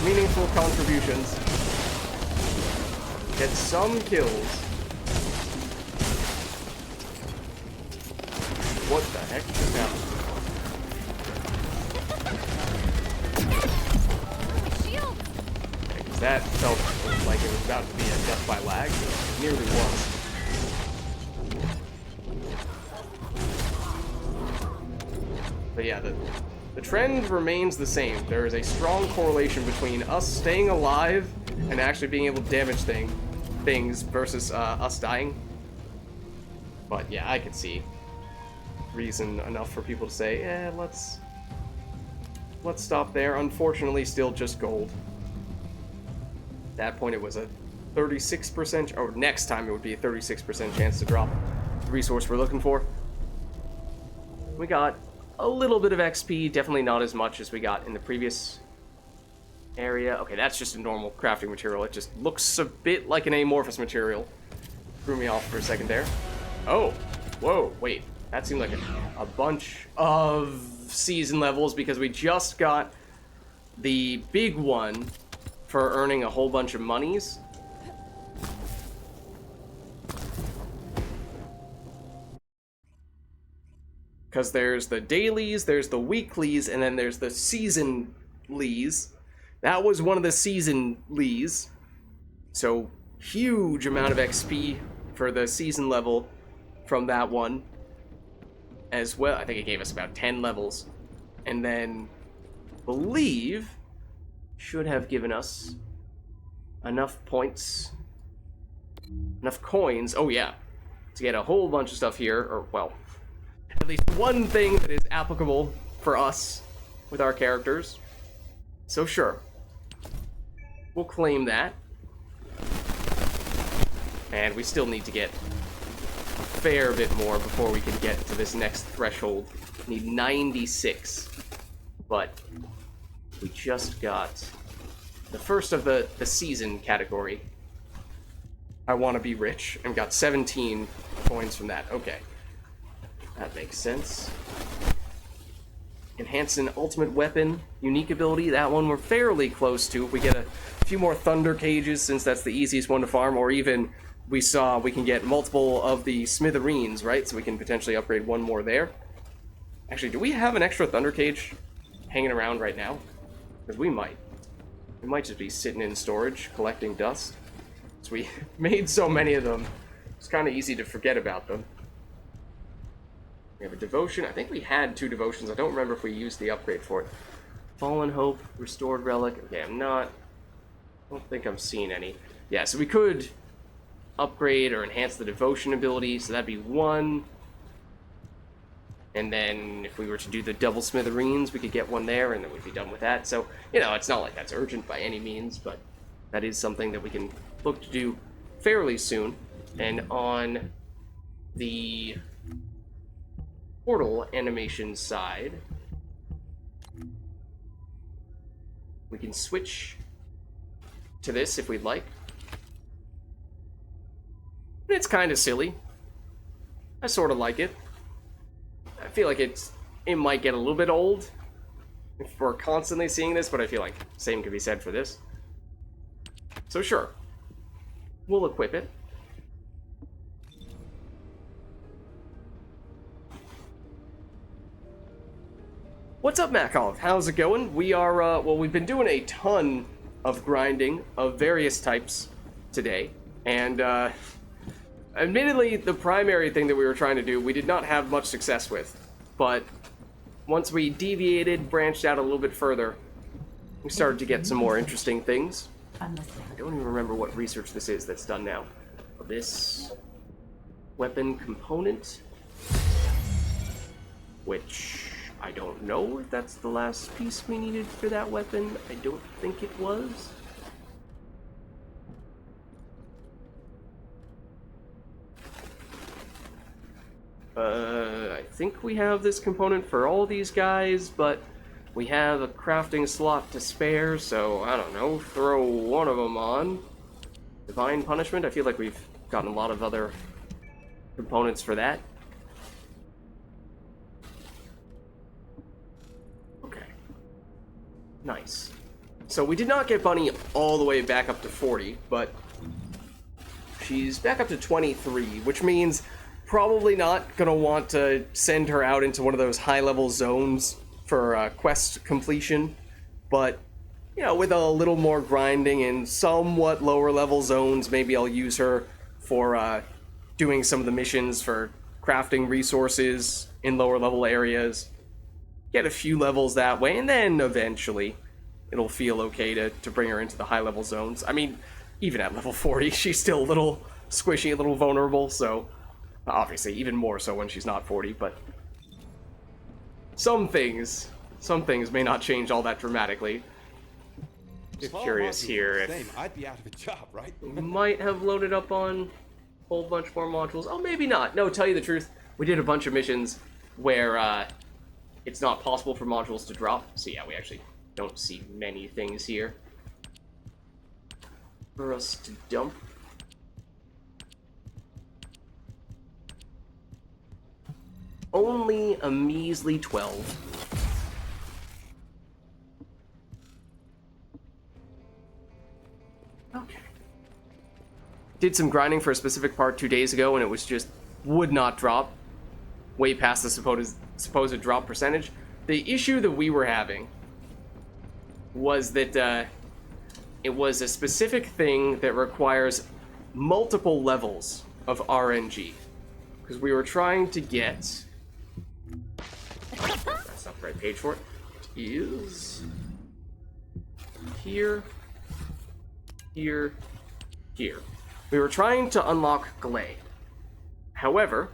meaningful contributions. Get some kills. What the heck just happened? Because that felt like it was about to be a death by lag. It nearly was. But yeah, the trend remains the same. There is a strong correlation between us staying alive and actually being able to damage things versus us dying. But yeah, I could see reason enough for people to say, let's stop there. Unfortunately, still just gold. At that point, it was a 36%, or next time it would be a 36% chance to drop the resource we're looking for. We got a little bit of XP, definitely not as much as we got in the previous area. Okay, that's just a normal crafting material. It just looks a bit like an amorphous material. Threw me off for a second there. Oh, whoa, wait. That seemed like a bunch of season levels because we just got the big one for earning a whole bunch of monies. Because there's the dailies, there's the weeklies, and then there's the seasonlies. That was one of the seasonlies. So, huge amount of XP for the season level from that one. As well, I think it gave us about 10 levels. And then, believe, should have given us enough points, enough coins, oh yeah, to get a whole bunch of stuff here, or, well, at least one thing that is applicable for us with our characters. So sure, we'll claim that. And we still need to get a fair bit more before we can get to this next threshold. We need 96, but we just got the first of the season category. I want to be rich, and got 17 coins from that. Okay. That makes sense. Enhance an ultimate weapon, unique ability. That one we're fairly close to. If we get a few more thunder cages, since that's the easiest one to farm, or even we saw we can get multiple of the smithereens, right? So we can potentially upgrade one more there. Actually, do we have an extra thunder cage hanging around right now? Because we might. We might just be sitting in storage, collecting dust. So we made so many of them, it's kind of easy to forget about them. We have a devotion. I think we had 2 devotions. I don't remember if we used the upgrade for it. Fallen Hope, Restored Relic. Okay, I don't think I'm seeing any. Yeah, so we could upgrade or enhance the devotion ability, so that'd be 1. And then if we were to do the double smithereens, we could get 1 there, and then we'd be done with that. So, you know, it's not like that's urgent by any means, but that is something that we can look to do fairly soon. And on the portal animation side, we can switch to this if we'd like. It's kind of silly. I sort of like it. I feel like it might get a little bit old if we're constantly seeing this, but I feel like same could be said for this. So sure, we'll equip it. What's up, Macolive? How's it going? We are, well, we've been doing a ton of grinding of various types today, and, admittedly, the primary thing that we were trying to do, we did not have much success with, but once we deviated, branched out a little bit further, we started to get some more interesting things. I don't even remember what research this is that's done now. This weapon component, which I don't know if that's the last piece we needed for that weapon. I don't think it was. I think we have this component for all these guys, but we have a crafting slot to spare, so I don't know, throw one of them on. Divine Punishment, I feel like we've gotten a lot of other components for that. Okay. Nice. So we did not get Bunny all the way back up to 40, but she's back up to 23, which means probably not gonna want to send her out into one of those high-level zones for quest completion, but, you know, with a little more grinding in somewhat lower-level zones, maybe I'll use her for doing some of the missions for crafting resources in lower-level areas. get a few levels that way, and then eventually it'll feel okay to bring her into the high-level zones. I mean, even at level 40, she's still a little squishy, a little vulnerable, so obviously even more so when she's not 40, but some things may not change all that dramatically. Just curious here if I'd be out of a job, right? we might have loaded up on a whole bunch more modules. Oh, maybe not. No, tell you the truth, we did a bunch of missions where it's not possible for modules to drop. So yeah, we actually don't see many things here for us to dump. Only a measly 12. Okay. Did some grinding for a specific part 2 days ago, and it was just would not drop way past the supposed drop percentage. The issue that we were having was that it was a specific thing that requires multiple levels of RNG. Because we were trying to get... That's not the right page for it. It is... Here. Here. Here. We were trying to unlock Glay. However,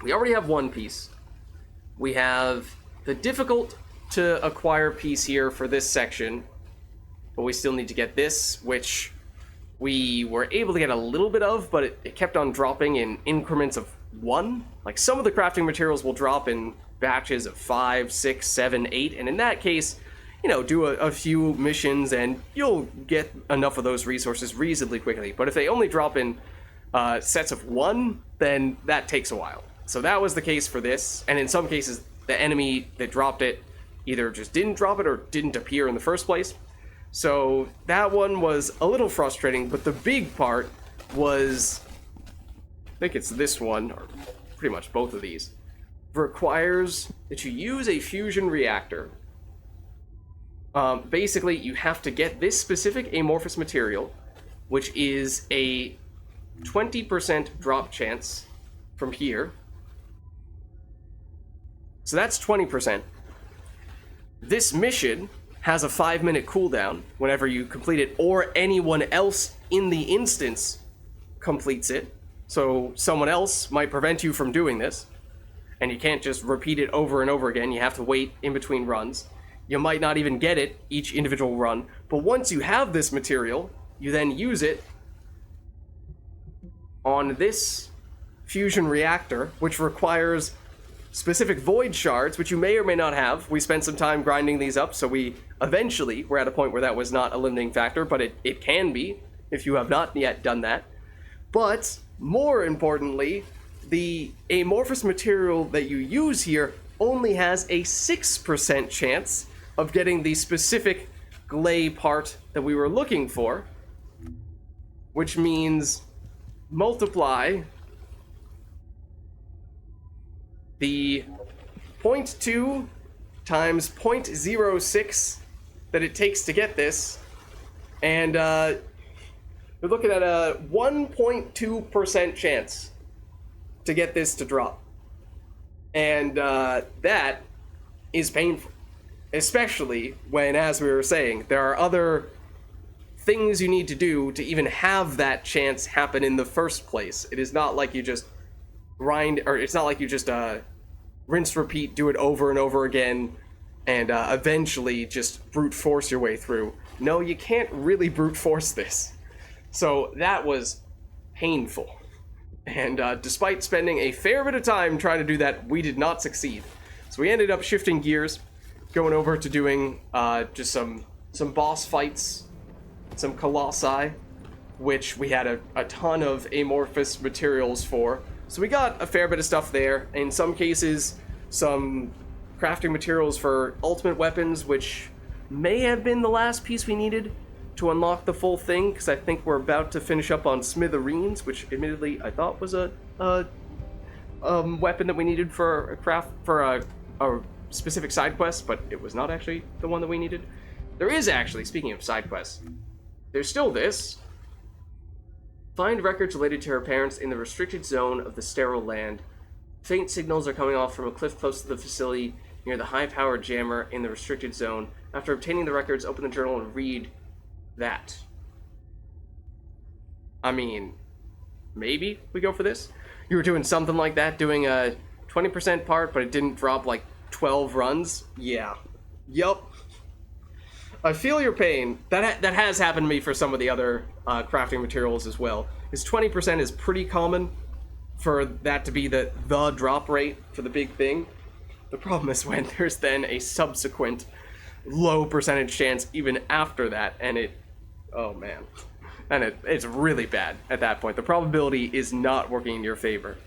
we already have one piece. We have the difficult to acquire piece here for this section, but we still need to get this, which we were able to get a little bit of, but it kept on dropping in increments of 1. Like, some of the crafting materials will drop in batches of 5, 6, 7, 8, and in that case, you know, do a few missions and you'll get enough of those resources reasonably quickly. But if they only drop in sets of 1, then that takes a while. So that was the case for this, and in some cases, the enemy that dropped it either just didn't drop it or didn't appear in the first place. So that one was a little frustrating, but the big part was, I think it's this one, or pretty much both of these, requires that you use a fusion reactor. Basically, you have to get this specific amorphous material, which is a 20% drop chance from here. So that's 20%. This mission has a 5-minute cooldown whenever you complete it, or anyone else in the instance completes it. So someone else might prevent you from doing this, and you can't just repeat it over and over again. You have to wait in between runs. You might not even get it each individual run, but once you have this material, you then use it on this fusion reactor, which requires specific void shards, which you may or may not have. We spent some time grinding these up, so we eventually were at a point where that was not a limiting factor, but it can be if you have not yet done that. But more importantly, the amorphous material that you use here only has a 6% chance of getting the specific Glay part that we were looking for, which means multiply the 0.2 times 0.06 that it takes to get this, and we're looking at a 1.2% chance to get this to drop. And that is painful, especially when, as we were saying, there are other things you need to do to even have that chance happen in the first place. It is not like you just grind, or it's not like you just rinse, repeat, do it over and over again, and eventually just brute force your way through. No, you can't really brute force this. So that was painful. And despite spending a fair bit of time trying to do that, we did not succeed. So we ended up shifting gears, going over to doing just some boss fights, some colossi, which we had a ton of amorphous materials for. So we got a fair bit of stuff there. In some cases, some crafting materials for ultimate weapons, which may have been the last piece we needed to unlock the full thing, because I think we're about to finish up on smithereens, which admittedly I thought was a weapon that we needed for a specific side quest, but it was not actually the one that we needed. There is actually, speaking of side quests, there's still this. Find records related to her parents in the restricted zone of the sterile land. Faint signals are coming off from a cliff close to the facility. near the high-powered jammer in the restricted zone. After obtaining the records, open the journal and read that. I mean, maybe we go for this? You were doing something like that, doing a 20% part, but it didn't drop like 12 runs? Yeah. Yup. I feel your pain. That has happened to me for some of the other crafting materials as well. Is 20% is pretty common for that to be the drop rate for the big thing. The problem is when there's then a subsequent low percentage chance even after that, and oh man. And it's really bad at that point. The probability is not working in your favor.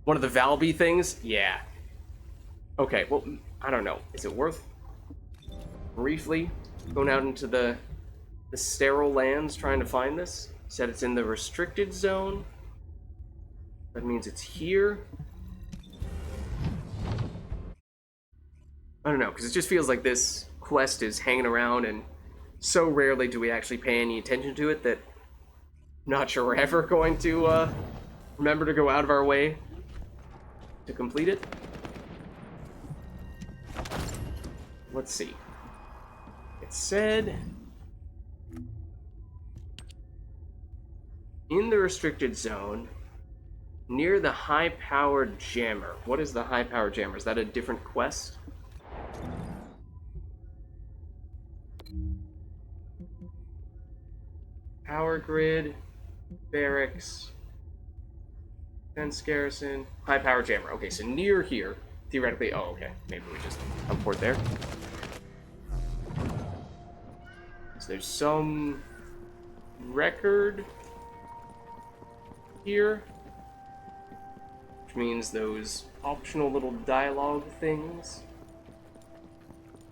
One of the Valby things? Yeah. Okay, well, I don't know. Is it worth briefly going out into the sterile lands trying to find this? Said it's in the restricted zone. That means it's here. I don't know, because it just feels like this quest is hanging around, and so rarely do we actually pay any attention to it that I'm not sure we're ever going to remember to go out of our way to complete it. Let's see. It said in the restricted zone near the high-powered jammer. What is the high-powered jammer? Is that a different quest? Power grid, barracks, defense garrison, high-powered jammer. Okay, so near here, theoretically. Oh, okay. Maybe we just teleport there. So there's some record here, which means those optional little dialogue things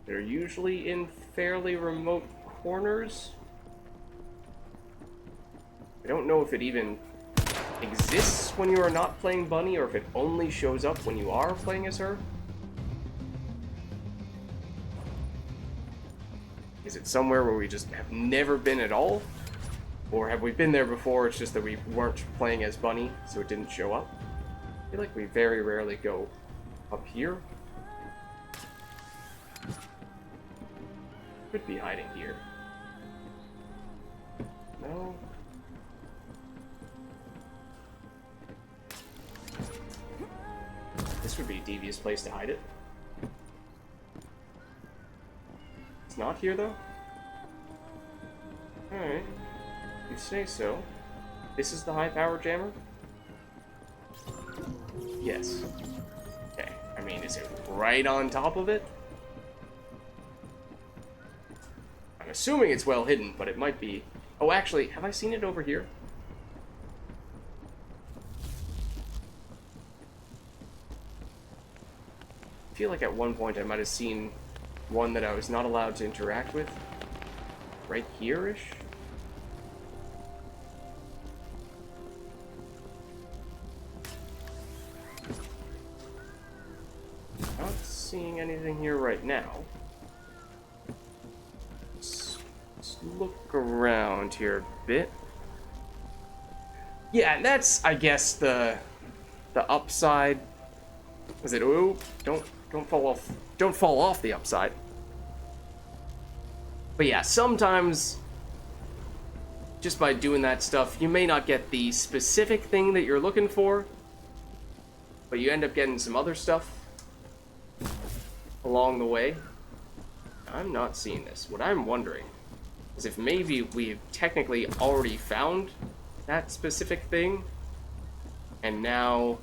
that are usually in fairly remote corners. I don't know if it even exists when you are not playing Bunny, or if it only shows up when you are playing as her. Is it somewhere where we just have never been at all? Or have we been there before, it's just that we weren't playing as Bunny, so it didn't show up? I feel like we very rarely go up here. Could be hiding here. No. This would be a devious place to hide it. It's not here, though? Alright. You say so. This is the high-power jammer? Yes. Okay. I mean, is it right on top of it? I'm assuming it's well hidden, but it might be... Oh, actually, have I seen it over here? I feel like at one point I might have seen one that I was not allowed to interact with. Right here-ish? Not seeing anything here right now. Let's look around here a bit. Yeah, and that's, I guess, the upside. Is it? Oh, don't fall off. Don't fall off the upside. But yeah, sometimes just by doing that stuff, you may not get the specific thing that you're looking for, but you end up getting some other stuff along the way. I'm not seeing this. What I'm wondering is if maybe we've technically already found that specific thing, and now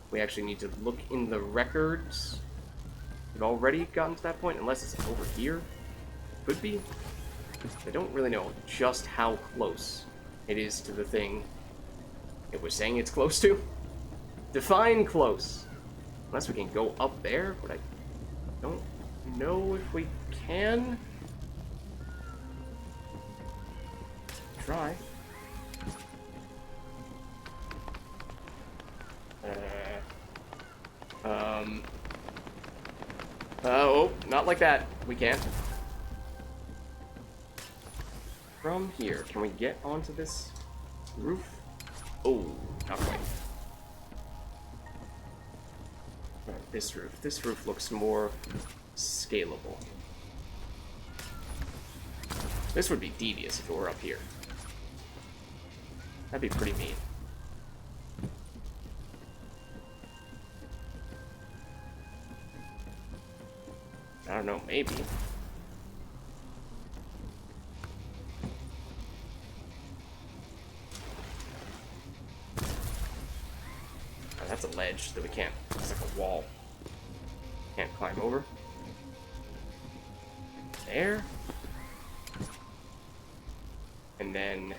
we actually need to look in the records. We've already gotten to that point, unless it's over here. Could be. I don't really know just how close it is to the thing it was saying it's close to. Define close. Unless we can go up there, but I don't know if we can. Try. Oh, not like that. We can't. From here, can we get onto this roof? Oh, not quite. this roof. This roof looks more scalable. This would be devious if it were up here. That'd be pretty mean. I don't know, maybe. Oh, that's a ledge that we can't. It's like a wall. Can't climb over. There. And then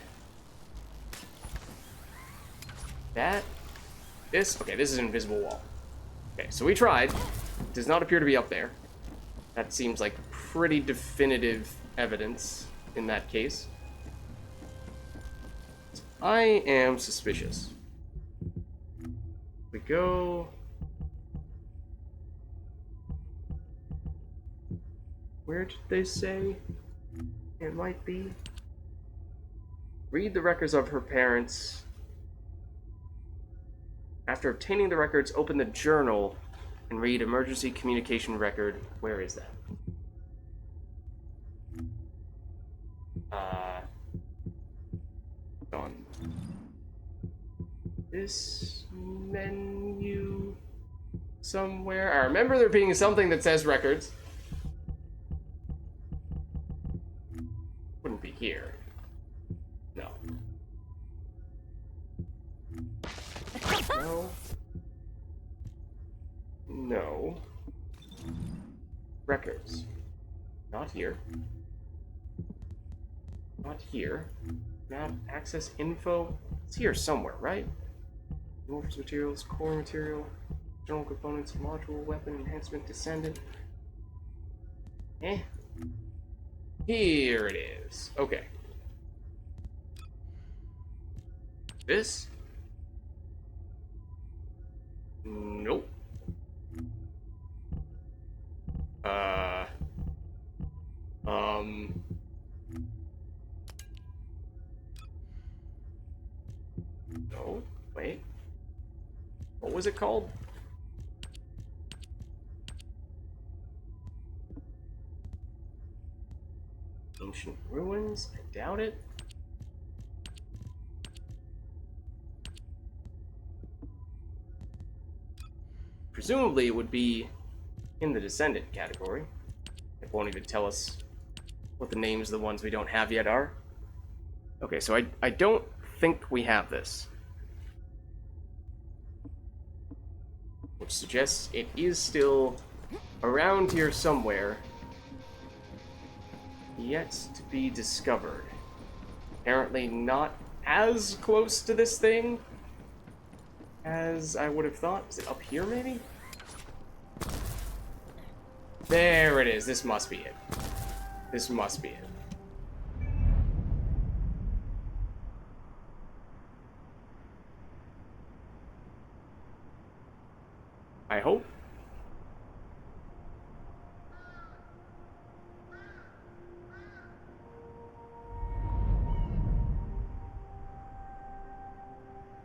that. This. Okay, this is an invisible wall. Okay, so we tried. It does not appear to be up there. That seems like pretty definitive evidence in that case. I am suspicious. We go. Where did they say it might be? Read the records of her parents. After obtaining the records, open the journal and read emergency communication record. Where is that? On this menu somewhere. I remember there being something that says records. Wouldn't be here. No. No. No. Records. Not here. Not here. Map access info. It's here somewhere, right? Morphs materials, core material, general components, module, weapon, enhancement, descendant. Here it is. Okay. This? Nope. No, wait. What was it called? Ancient ruins? I doubt it. Presumably it would be in the Descendant category. It won't even tell us what the names of the ones we don't have yet are. Okay, so I don't think we have this. Which suggests it is still around here somewhere, yet to be discovered. Apparently not as close to this thing as I would have thought. Is it up here, maybe? There it is. This must be it. This must be it. I hope.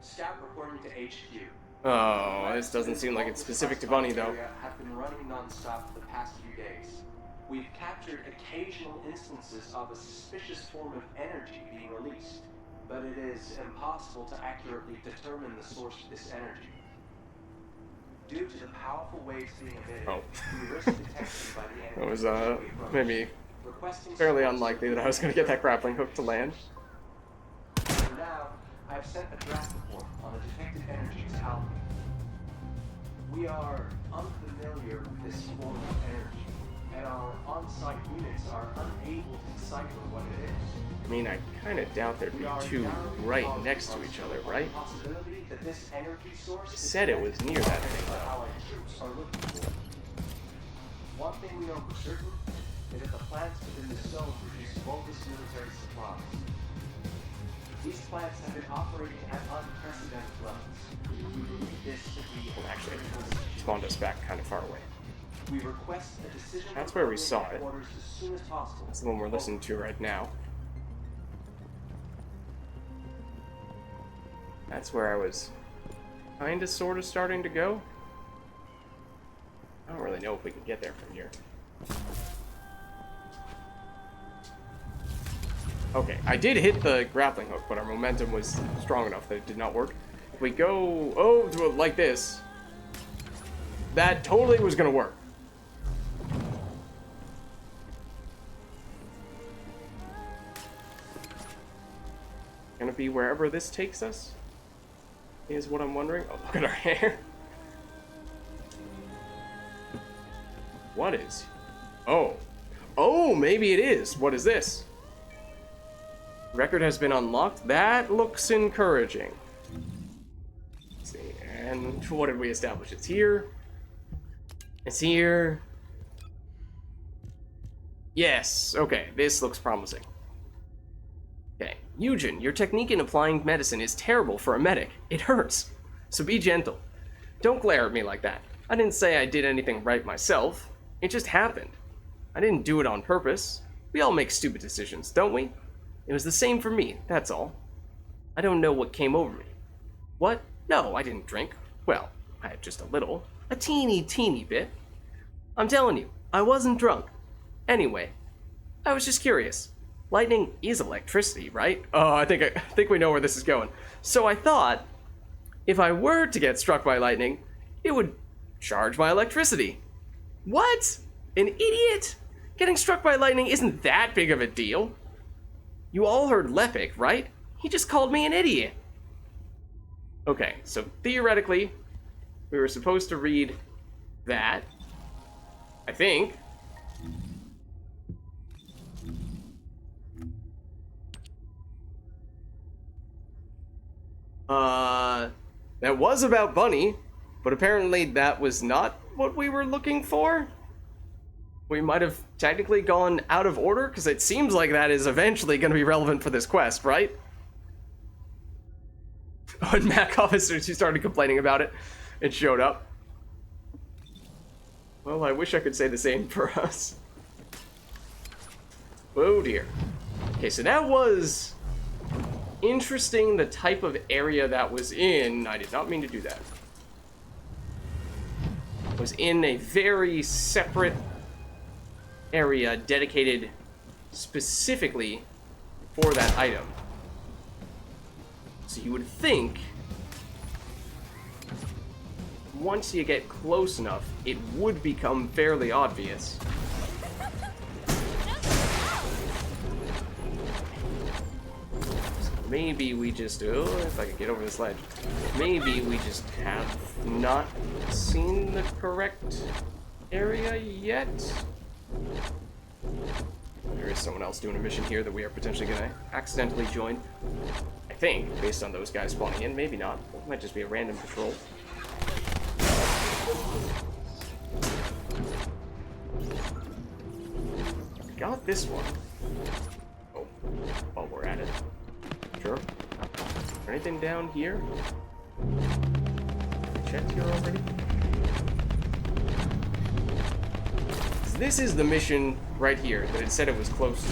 Scout reporting to HQ. Oh, this doesn't seem like it's specific to Bunny, though. Have been running non-stop for the past few days. We've captured occasional instances of a suspicious form of energy being released, but it is impossible to accurately determine the source of this energy. Due to the powerful waves being emitted, we risk detection by the enemy. It was, maybe fairly unlikely that I was going to get that grappling hook to land. For now, I have sent a draft report on the detected energy to Albion. We are unfamiliar with this form of energy, and our on-site units are unable to decipher what it is. I mean, I kind of doubt there'd be two right next to each other, right? That this energy source Said it was near that thing, though. our troops are looking for. One thing we know for certain is that the plants within this zone produce Vulgis military supplies. These plants have been operating at unprecedented levels. We believe this to be Actually, it spawned us back kind of far away. We request a decision. That's where we saw it. As soon as possible. That's the one we're listening to right now. That's where I was kind of sort of starting to go. I don't really know if we can get there from here. Okay, I did hit the grappling hook, but our momentum was strong enough that it did not work. If we go, like this, that totally was gonna work. Gonna be wherever this takes us, is what I'm wondering. Oh, look at our hair. What is? Oh. Oh, maybe it is. What is this? Record has been unlocked. That looks encouraging. Let's see. And what did we establish? It's here. It's here. Yes. Okay. This looks promising. Okay. Eugen, your technique in applying medicine is terrible for a medic. It hurts. So be gentle. Don't glare at me like that. I didn't say I did anything right myself. It just happened. I didn't do it on purpose. We all make stupid decisions, don't we? It was the same for me, that's all. I don't know what came over me. What? No, I didn't drink. Well, I had just a little. A teeny bit. I'm telling you, I wasn't drunk. Anyway, I was just curious. Lightning is electricity, right? Oh, I think we know where this is going. So I thought, if I were to get struck by lightning, it would charge my electricity. What? An idiot? Getting struck by lightning isn't that big of a deal. You all heard Lepic, right? He just called me an idiot. Okay, so theoretically, we were supposed to read that. I think. That was about Bunny, but apparently that was not what we were looking for. We might have technically gone out of order, because it seems like that is eventually going to be relevant for this quest, right? When Mac officers who started complaining about it, it showed up. Well, I wish I could say the same for us. Oh dear. Okay, so that was interesting, the type of area that was in. I did not mean to do that. It was in a very separate area dedicated specifically for that item. So you would think once you get close enough, it would become fairly obvious. So maybe we just, oh, if I could get over this ledge, maybe we just have not seen the correct area yet. There is someone else doing a mission here that we are potentially going to accidentally join. I think, based on those guys spawning in. Maybe not. It might just be a random patrol. Got this one. Oh, while we're at it. Sure. Is there anything down here? Checked here already? This is the mission right here that it said it was close to.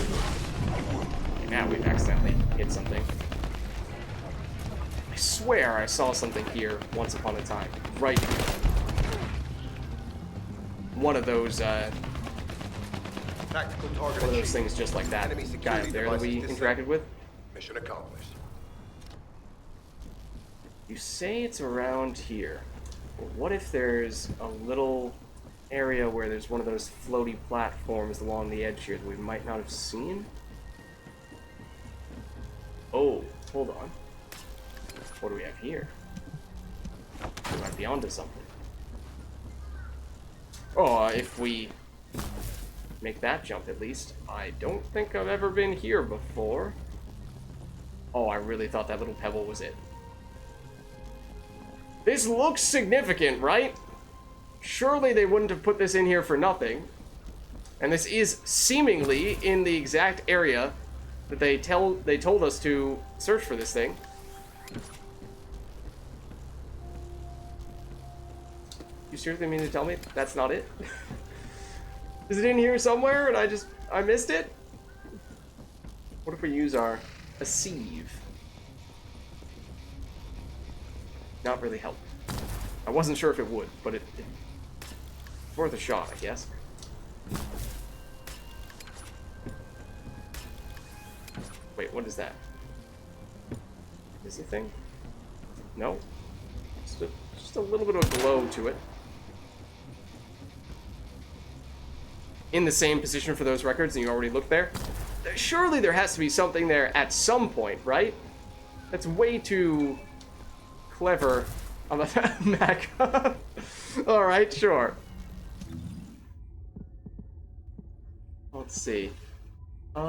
Okay, now we've accidentally hit something. I swear I saw something here once upon a time. Right here. One of those, Tactical target one of those things just like that guy up there that we interacted with. Mission accomplished. You say it's around here. But what if there's a little area where there's one of those floaty platforms along the edge here that we might not have seen? Oh, hold on. What do we have here? We might be onto something. Oh, if we make that jump at least. I don't think I've ever been here before. Oh, I really thought that little pebble was it. This looks significant, right? Surely they wouldn't have put this in here for nothing. And this is seemingly in the exact area that they told us to search for this thing. You seriously mean to tell me that's not it? Is it in here somewhere and I missed it? What if we use a sieve? Not really help. I wasn't sure if it would, but it Worth a shot, I guess. Wait, what is that? Is the thing? No. Just a little bit of a glow to it. In the same position for those records, and you already looked there. Surely there has to be something there at some point, right? That's way too clever on the Mac. Alright, sure. Let's see. Did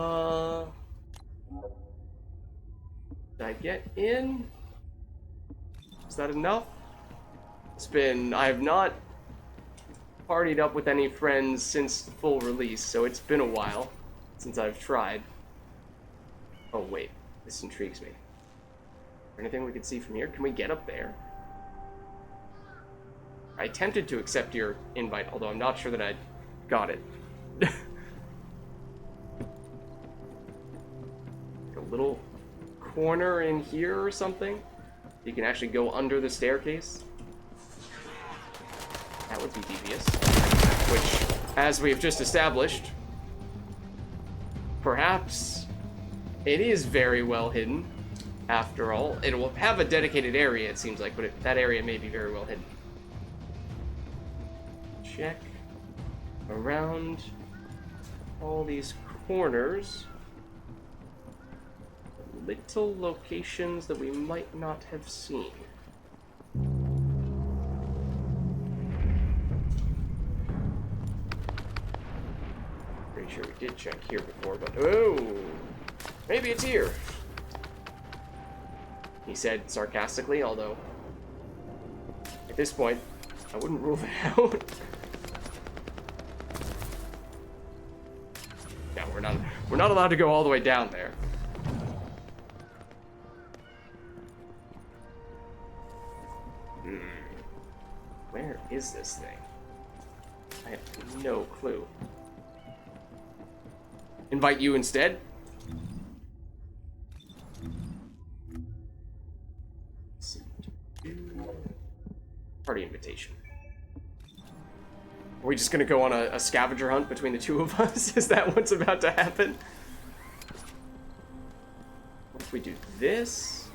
I get in? Is that enough? I have not partied up with any friends since full release, so it's been a while since I've tried. Oh wait, this intrigues me. Anything we can see from here? Can we get up there? I attempted to accept your invite, although I'm not sure that I got it. A little corner in here or something? You can actually go under the staircase. That would be devious. Which, as we have just established, perhaps it is very well hidden. After all, it will have a dedicated area, it seems like, but that area may be very well hidden. Check around all these corners. Little locations that we might not have seen. Pretty sure we did check here before, but oh, maybe it's here. He said sarcastically, although at this point, I wouldn't rule it out. Yeah, we're not allowed to go all the way down there. Where is this thing? I have no clue. Invite you instead? Party invitation. Are we just gonna go on a scavenger hunt between the two of us? Is that what's about to happen? What if we do this?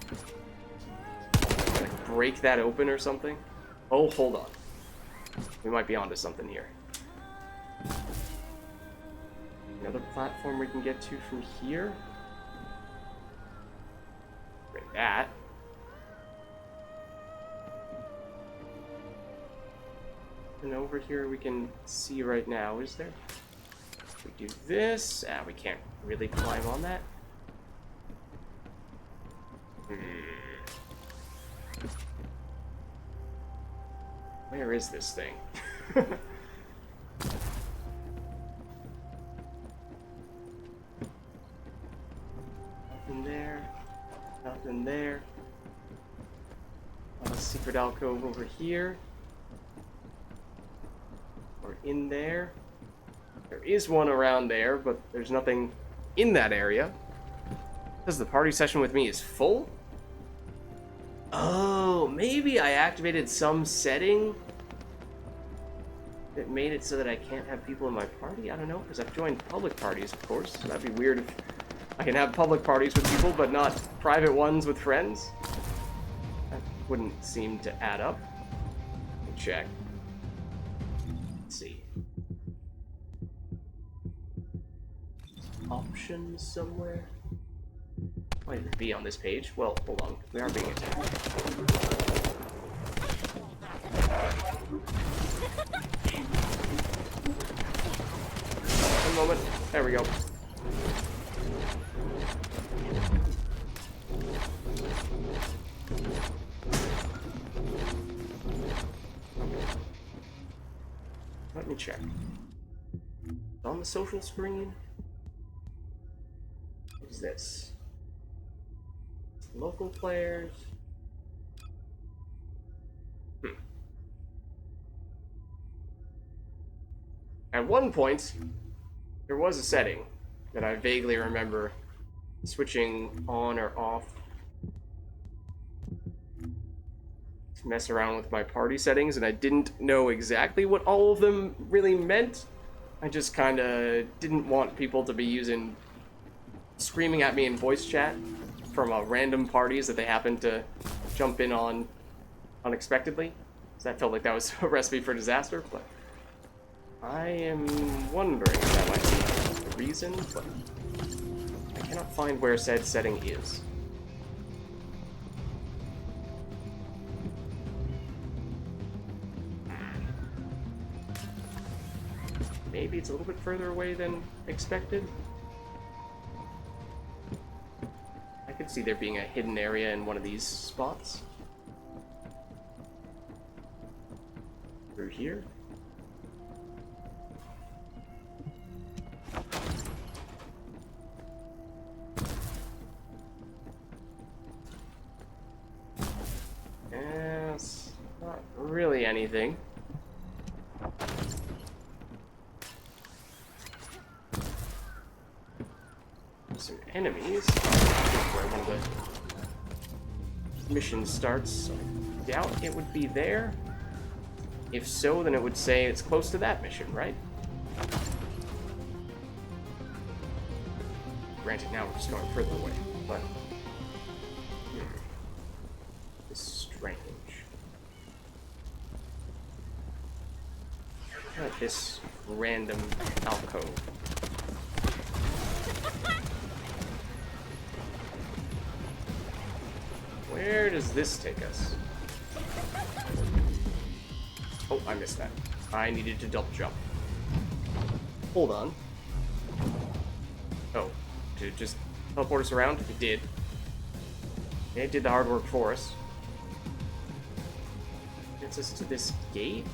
Like break that open or something? Oh, hold on. We might be onto something here. Another platform we can get to from here? Break that. And over here we can see right now, is there? If we do this, we can't really climb on that. Where is this thing? Nothing there. Nothing there. A secret alcove over here. Or in there. There is one around there, but there's nothing in that area. Because the party session with me is full? Oh, maybe I activated some setting that made it so that I can't have people in my party? I don't know, because I've joined public parties, of course. So that'd be weird if I can have public parties with people, but not private ones with friends. That wouldn't seem to add up. Let me check. Let's see. Options somewhere? Might even be on this page. Well, hold on. We are being attacked. One moment. There we go. Let me check. On the social screen? What is this? Local players. At one point, there was a setting that I vaguely remember switching on or off. mess around with my party settings, and I didn't know exactly what all of them really meant. I just kind of didn't want people to be screaming at me in voice chat from random parties that they happened to jump in on unexpectedly. So that felt like that was a recipe for disaster, but I am wondering if that might be the reason, but I cannot find where said setting is. Maybe it's a little bit further away than expected. I could see there being a hidden area in one of these spots. Through here. Yes, not really anything. Some enemies. Where one of the missions starts. So I doubt it would be there. If so, then it would say it's close to that mission, right? Granted, now we're just going further away, but it's strange. Look at this random alcove. Where does this take us? Oh, I missed that. I needed to double jump. Hold on. Oh, did it just teleport us around? It did. It did the hard work for us. Gets us to this gate.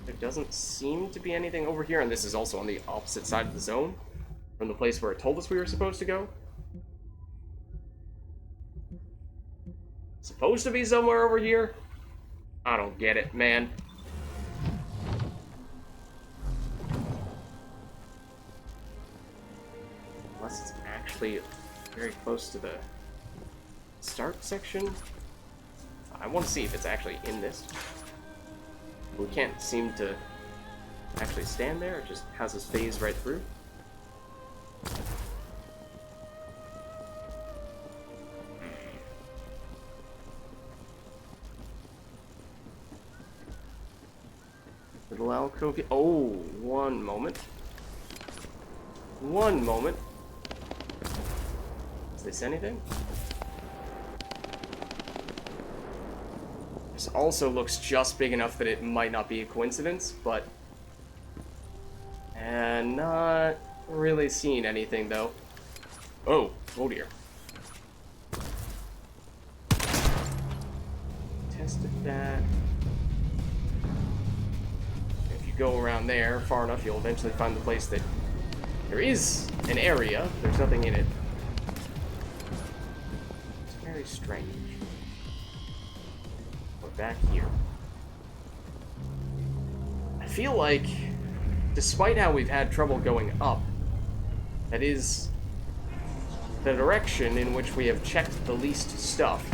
There doesn't seem to be anything over here, and this is also on the opposite side of the zone from the place where it told us we were supposed to go. Supposed to be somewhere over here? I don't get it, man. Unless it's actually very close to the start section. I want to see if it's actually in this. We can't seem to actually stand there. It just has us phase right through. Little alcove. Oh, one moment. One moment. Is this anything? This also looks just big enough that it might not be a coincidence, but... And not really seeing anything, though. Oh, oh dear. Tested that. Go around there far enough, you'll eventually find the place that there is an area. There's nothing in it. It's very strange. We're back here. I feel like, despite how we've had trouble going up, that is the direction in which we have checked the least stuff.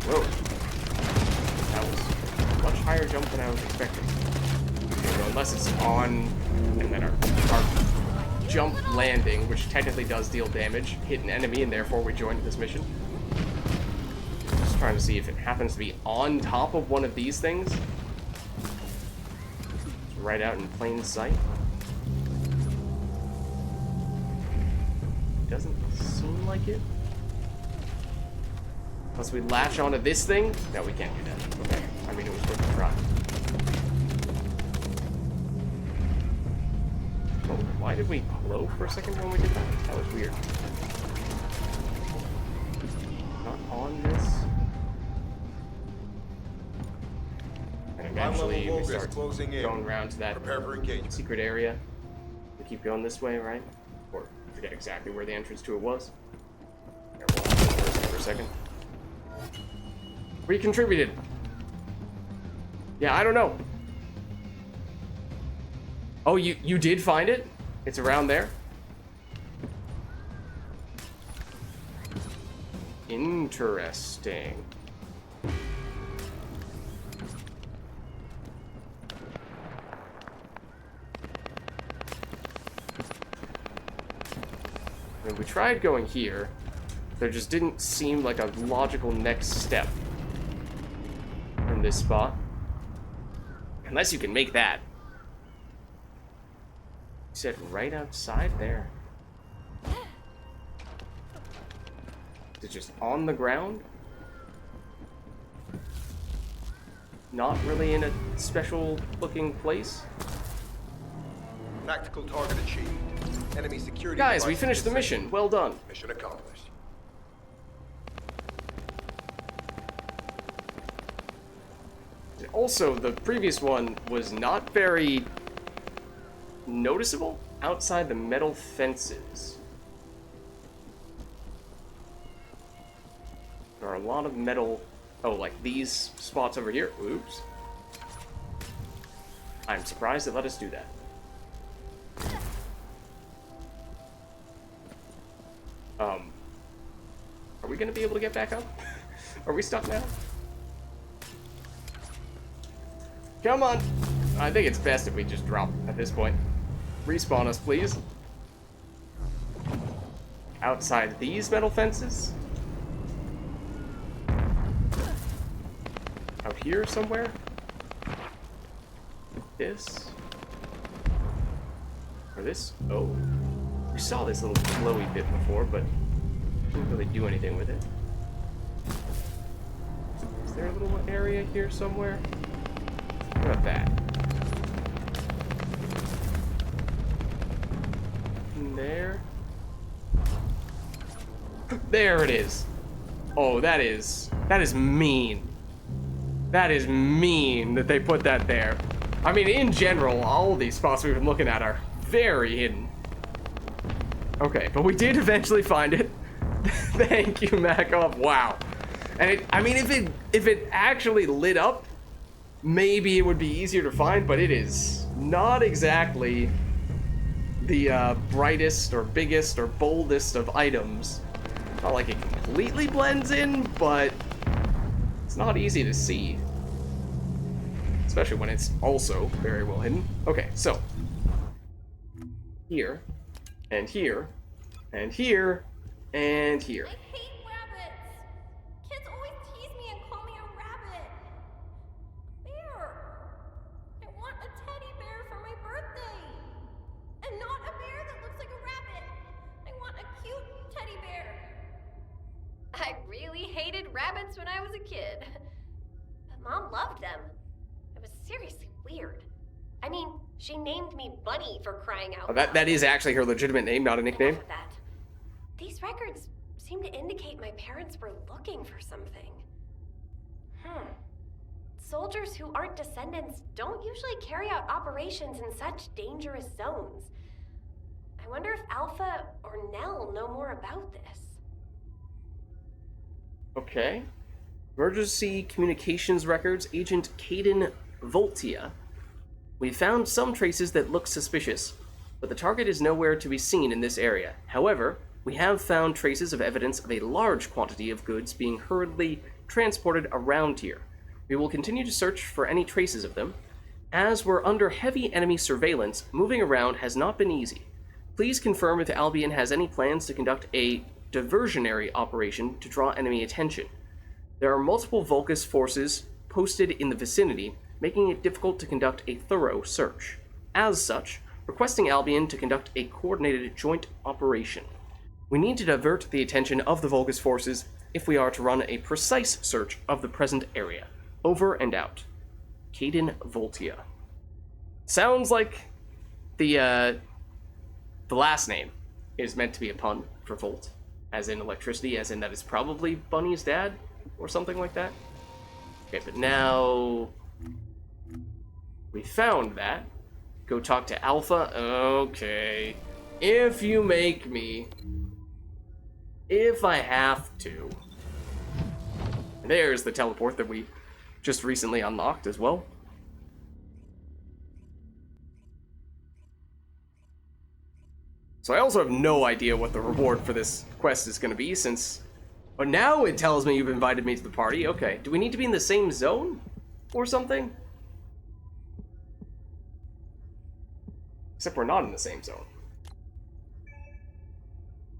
Whoa. That was a much higher jump than I was expecting. So unless it's on, and then our jump landing, which technically does deal damage, hit an enemy, and therefore we joined this mission. Just trying to see if it happens to be on top of one of these things. It's right out in plain sight. Doesn't seem like it. Unless we latch onto this thing? No, we can't do that. Okay. I mean, it was worth a try. Oh, why did we glow for a second when we did that? That was weird. Not on this. And eventually we start going around to that secret area. We keep going this way, right? Or forget exactly where the entrance to it was. There, we'll for a second. Recontributed. Yeah, I don't know. Oh, you did find it? It's around there. Interesting. And we tried going here. There just didn't seem like a logical next step from this spot. Unless you can make that. You said right outside there. Is it just on the ground? Not really in a special looking place? Tactical target achieved. Enemy security. Guys, we finished the mission. Well done. Mission accomplished. Also, the previous one was not very noticeable outside the metal fences. There are a lot of metal... Oh, like these spots over here. Oops. I'm surprised it let us do that. Are we gonna be able to get back up? Are we stuck now? Come on! I think it's best if we just drop at this point. Respawn us, please. Outside these metal fences? Out here somewhere? This? Or this? Oh. We saw this little glowy bit before, but didn't really do anything with it. Is there a little area here somewhere? What about that? And there. There it is. Oh, that is mean. That is mean that they put that there. I mean, in general, all these spots we've been looking at are very hidden. Okay, but we did eventually find it. Thank you, Makov. Wow. And I mean, if it actually lit up, maybe it would be easier to find, but it is not exactly the brightest or biggest or boldest of items. Not like it completely blends in, but it's not easy to see. Especially when it's also very well hidden. Okay, so here, and here, and here, and here. I hate rabbits. Kids always tease me and call me a rabbit. Bear. I want a teddy bear for my birthday. And not a bear that looks like a rabbit. I want a cute teddy bear. I really hated rabbits when I was a kid. But Mom loved them. It was seriously weird. I mean, she named me Bunny for crying out loud. That is actually her legitimate name, not a nickname. That. These records seem to indicate my parents were looking for something. Soldiers who aren't descendants don't usually carry out operations in such dangerous zones. I wonder if Alpha or Nell know more about this. Okay. Emergency Communications Records, Agent Caden Voltia. We found some traces that look suspicious, but the target is nowhere to be seen in this area. However, we have found traces of evidence of a large quantity of goods being hurriedly transported around here. We will continue to search for any traces of them. As we're under heavy enemy surveillance, moving around has not been easy. Please confirm if Albion has any plans to conduct a diversionary operation to draw enemy attention. There are multiple Vulgis forces posted in the vicinity, making it difficult to conduct a thorough search. As such, requesting Albion to conduct a coordinated joint operation. We need to divert the attention of the Vulgis forces if we are to run a precise search of the present area. Over and out. Caden Voltia. Sounds like the last name is meant to be a pun for Volt, as in electricity, as in that is probably Bunny's dad, or something like that. Okay, but now we found that. Go talk to Alpha. Okay. If you make me. If I have to. There's the teleport that we just recently unlocked as well. So I also have no idea what the reward for this quest is going to be, since... But now it tells me you've invited me to the party. Okay, do we need to be in the same zone? Or something? Except we're not in the same zone.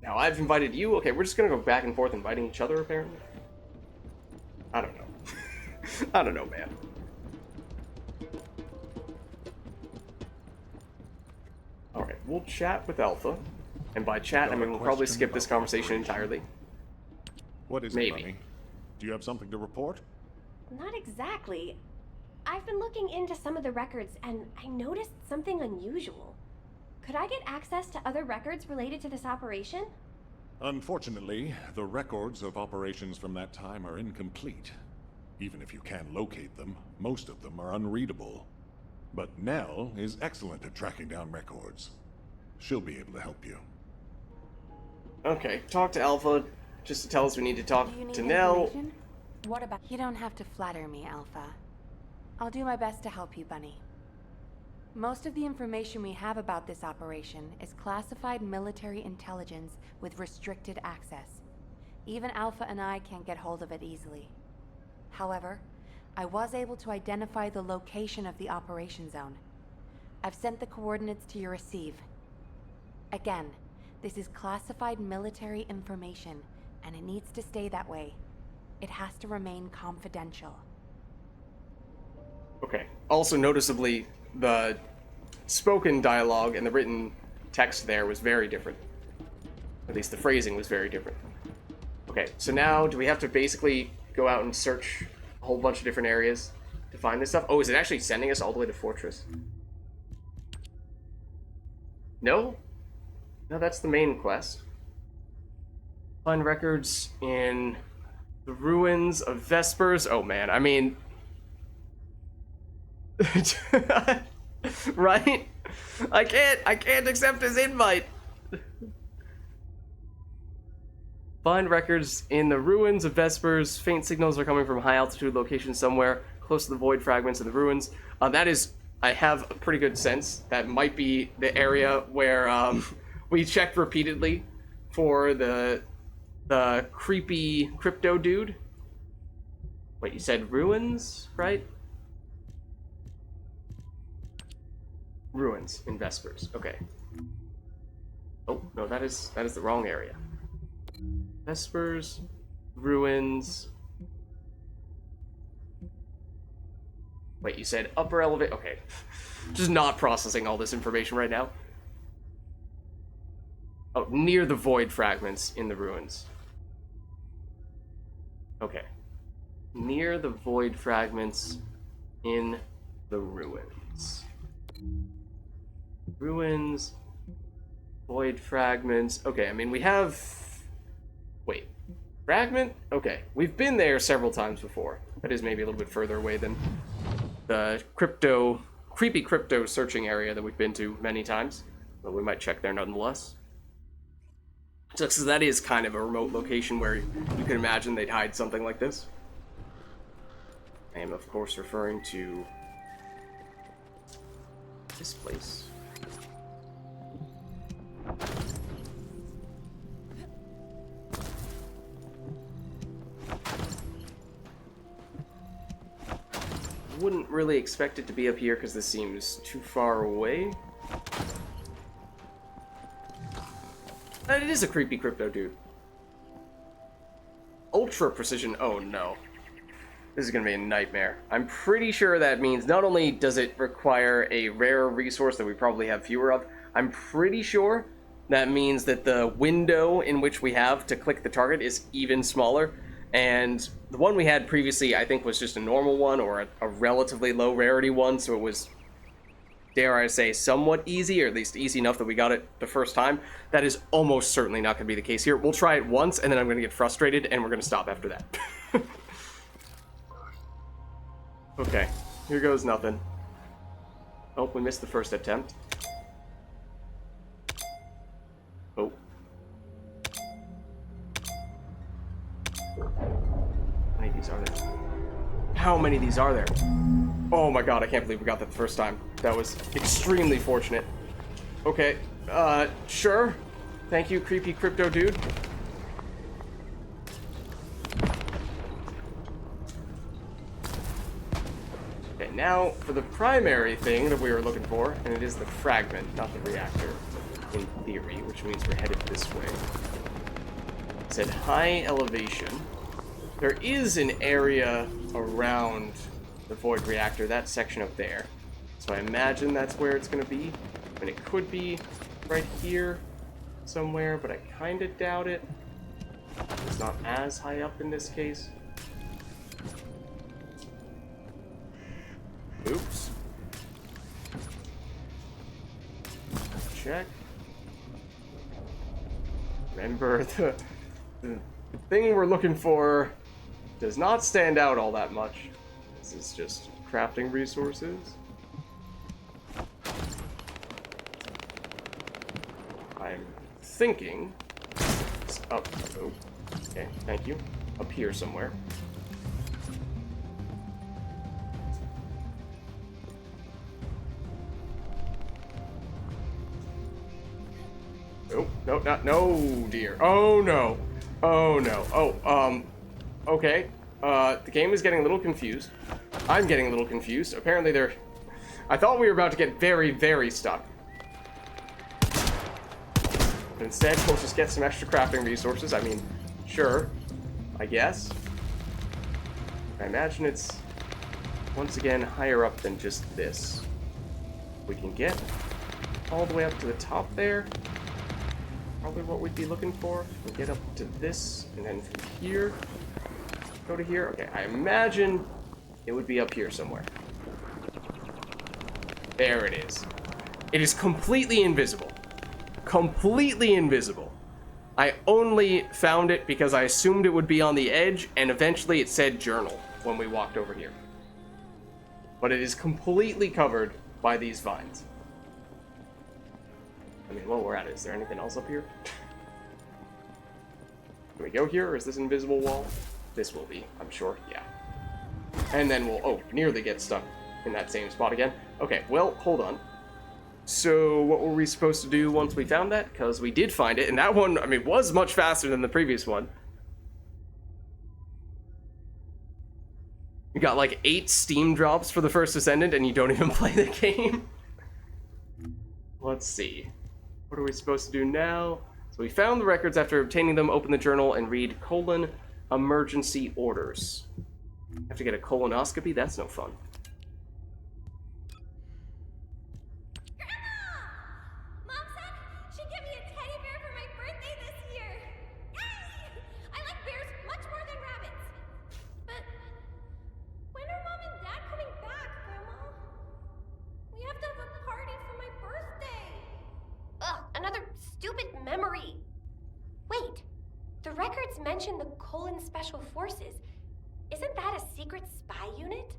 Now I've invited you. Okay, we're just going to go back and forth inviting each other, apparently. I don't know. I don't know, man. Alright, we'll chat with Alpha. And by chat, I mean we'll probably skip this conversation entirely. What is it, Bunny? Do you have something to report? Not exactly. I've been looking into some of the records, and I noticed something unusual. Could I get access to other records related to this operation? Unfortunately, the records of operations from that time are incomplete. Even if you can locate them, most of them are unreadable. But Nell is excellent at tracking down records. She'll be able to help you. Okay, talk to Alpha, just to tell us we need to talk to Nell. What about... You don't have to flatter me, Alpha. I'll do my best to help you, Bunny. Most of the information we have about this operation is classified military intelligence with restricted access. Even Alpha and I can't get hold of it easily. However, I was able to identify the location of the operation zone. I've sent the coordinates to your receive. Again, this is classified military information, and it needs to stay that way. It has to remain confidential. Okay. Also, noticeably, the spoken dialogue and the written text there was very different. At least the phrasing was very different. Okay, so now do we have to basically go out and search a whole bunch of different areas to find this stuff? Oh, is it actually sending us all the way to Fortress? No? No, that's the main quest. Find records in the ruins of Vespers. Oh man, I mean... right? I can't accept his invite. Find records in the ruins of Vespers. Faint signals are coming from high altitude locations somewhere close to the void fragments in the ruins. That is, I have a pretty good sense that might be the area where we checked repeatedly for the creepy crypto dude. Wait, you said ruins, right? Ruins in Vespers. Okay. Oh no, that is the wrong area. Vespers, ruins. Wait, you said upper elevate. Okay, just not processing all this information right now. Oh, near the void fragments in the ruins. Okay, near the void fragments in the ruins. Ruins, void fragments. Okay, I mean we have. Wait, fragment? Okay, we've been there several times before. That is maybe a little bit further away than the creepy crypto searching area that we've been to many times. But we might check there nonetheless. Just because that is kind of a remote location where you can imagine they'd hide something like this. I am, of course, referring to this place. Wouldn't really expect it to be up here because this seems too far away. But it is a creepy crypto dude. Ultra precision. Oh no. This is gonna be a nightmare. I'm pretty sure that means not only does it require a rare resource that we probably have fewer of, I'm pretty sure that means that the window in which we have to click the target is even smaller. And the one we had previously, I think, was just a normal one or a relatively low rarity one, so it was, dare I say, somewhat easy, or at least easy enough that we got it the first time. That is almost certainly not going to be the case here. We'll try it once, and then I'm going to get frustrated, and we're going to stop after that. Okay, here goes nothing. Oh, we missed the first attempt. Oh. How many of these are there? How many of these are there? Oh my god, I can't believe we got that the first time. That was extremely fortunate. Okay, Sure. Thank you, creepy crypto dude. Okay, now for the primary thing that we were looking for, and it is the fragment, not the reactor, in theory, which means we're headed this way. It said high elevation. There is an area around the void reactor, that section up there. So I imagine that's where it's going to be. I mean, it could be right here somewhere, but I kind of doubt it. It's not as high up in this case. Oops. Check. Remember, the thing we're looking for does not stand out all that much. This is just crafting resources. I'm thinking it's up. Oh, okay, thank you. Up here somewhere. Oh, no, not, no, dear. Oh, no. Oh, no. Oh, okay. The game is getting a little confused. I'm getting a little confused. Apparently they're... I thought we were about to get very, very stuck. But instead, we'll just get some extra crafting resources. I mean, sure. I guess. I imagine it's, once again, higher up than just this. We can get all the way up to the top there. Probably what we'd be looking for. We'll get up to this, and then from here, go to here. Okay, I imagine it would be up here somewhere. There it is. It is completely invisible. Completely invisible. I only found it because I assumed it would be on the edge, and eventually it said journal when we walked over here. But it is completely covered by these vines. I mean, while we're at it, is there anything else up here? Can we go here, or is this an invisible wall? This will be, I'm sure, yeah. And then we'll, oh, nearly get stuck in that same spot again. Okay, well, hold on. So, what were we supposed to do once we found that? Because we did find it, and that one, I mean, was much faster than the previous one. You got like 8 Steam drops for the First Descendant, and you don't even play the game. Let's see. What are we supposed to do now? So we found the records. After obtaining them, open the journal and read : emergency orders. Have to get a colonoscopy? That's no fun. Mom said she'd give me a teddy bear for my birthday this year. Yay! I like bears much more than rabbits. But when are Mom and Dad coming back, Grandma? We have to have a party for my birthday. Ugh, another stupid memory. Wait, the records mention the Colon Special Forces. Isn't that a secret spy unit?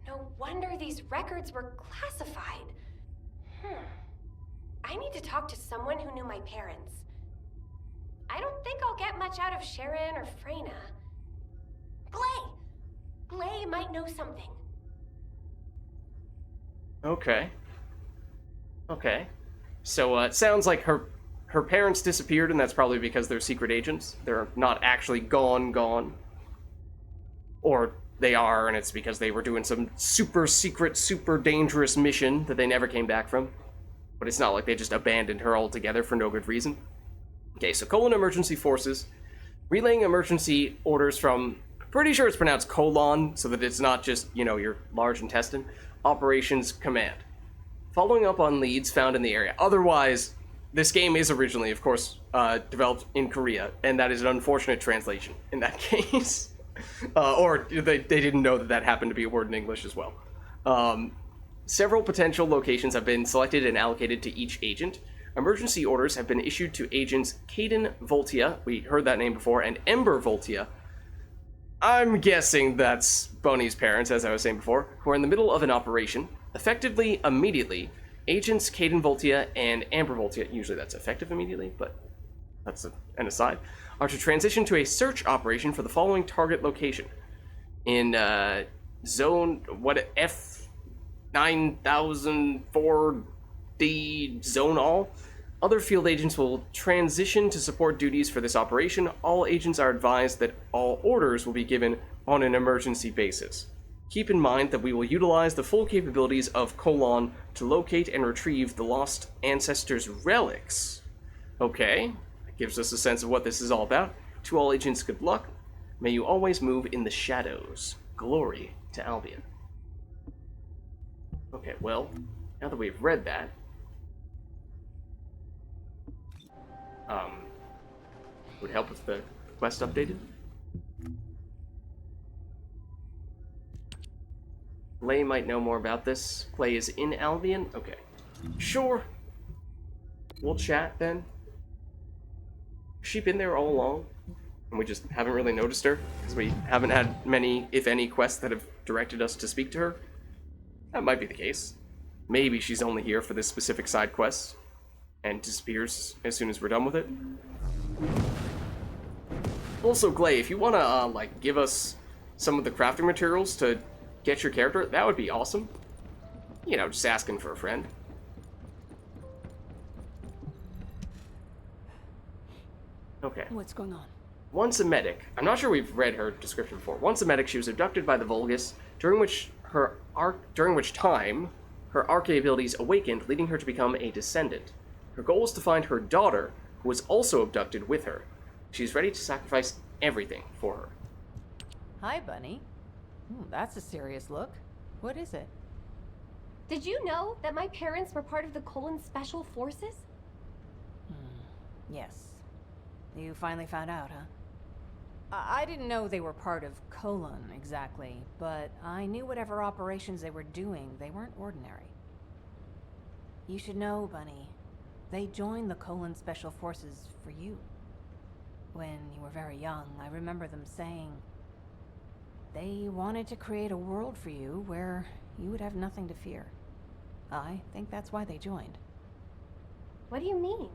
No wonder these records were classified. I need to talk to someone who knew my parents. I don't think I'll get much out of Sharon or Freyna. Glay! Glay might know something. Okay. Okay. So, it sounds like her parents disappeared, and that's probably because they're secret agents. They're not actually gone. Or they are, and it's because they were doing some super secret, super dangerous mission that they never came back from. But it's not like they just abandoned her altogether for no good reason. Okay, so Colon Emergency Forces, relaying emergency orders from, pretty sure it's pronounced colon, so that it's not just, you know, your large intestine, Operations Command. Following up on leads found in the area. Otherwise, this game is originally, of course, developed in Korea, and that is an unfortunate translation in that case. Or they didn't know that that happened to be a word in English as well. Several potential locations have been selected and allocated to each agent. Emergency orders have been issued to agents Caden Voltia, we heard that name before, and Ember Voltia. I'm guessing that's Bunny's parents, as I was saying before, who are in the middle of an operation. Effectively, immediately, agents Caden Voltia and Amber Voltia, usually that's effective immediately, but that's an aside, are to transition to a search operation for the following target location. In zone, F9004D zone all, Other field agents will transition to support duties for this operation. All agents are advised that all orders will be given on an emergency basis. Keep in mind that we will utilize the full capabilities of Colon to locate and retrieve the lost ancestors' relics. Okay, that gives us a sense of what this is all about. To all agents, good luck. May you always move in the shadows. Glory to Albion. Okay, well, now that we've read that, would it help if the quest updated? Clay might know more about this. Clay is in Albion? Okay. Sure. We'll chat then. Has she been there all along? And we just haven't really noticed her? Because we haven't had many, if any, quests that have directed us to speak to her? That might be the case. Maybe she's only here for this specific side quest and disappears as soon as we're done with it. Also, Clay, if you want to, like, give us some of the crafting materials to get your character, that would be awesome. You know, just asking for a friend. Okay. What's going on? Once a medic, I'm not sure we've read her description before. Once a medic, she was abducted by the Vulgis, during which time her arche abilities awakened, leading her to become a Descendant. Her goal was to find her daughter, who was also abducted with her. She's ready to sacrifice everything for her. Hi, Bunny. That's a serious look. What is it? Did you know that my parents were part of the Colon Special Forces? Yes. You finally found out, huh? I didn't know they were part of Colon, exactly, but I knew whatever operations they were doing, they weren't ordinary. You should know, Bunny. They joined the Colon Special Forces for you. When you were very young, I remember them saying they wanted to create a world for you where you would have nothing to fear. I think that's why they joined. What do you mean?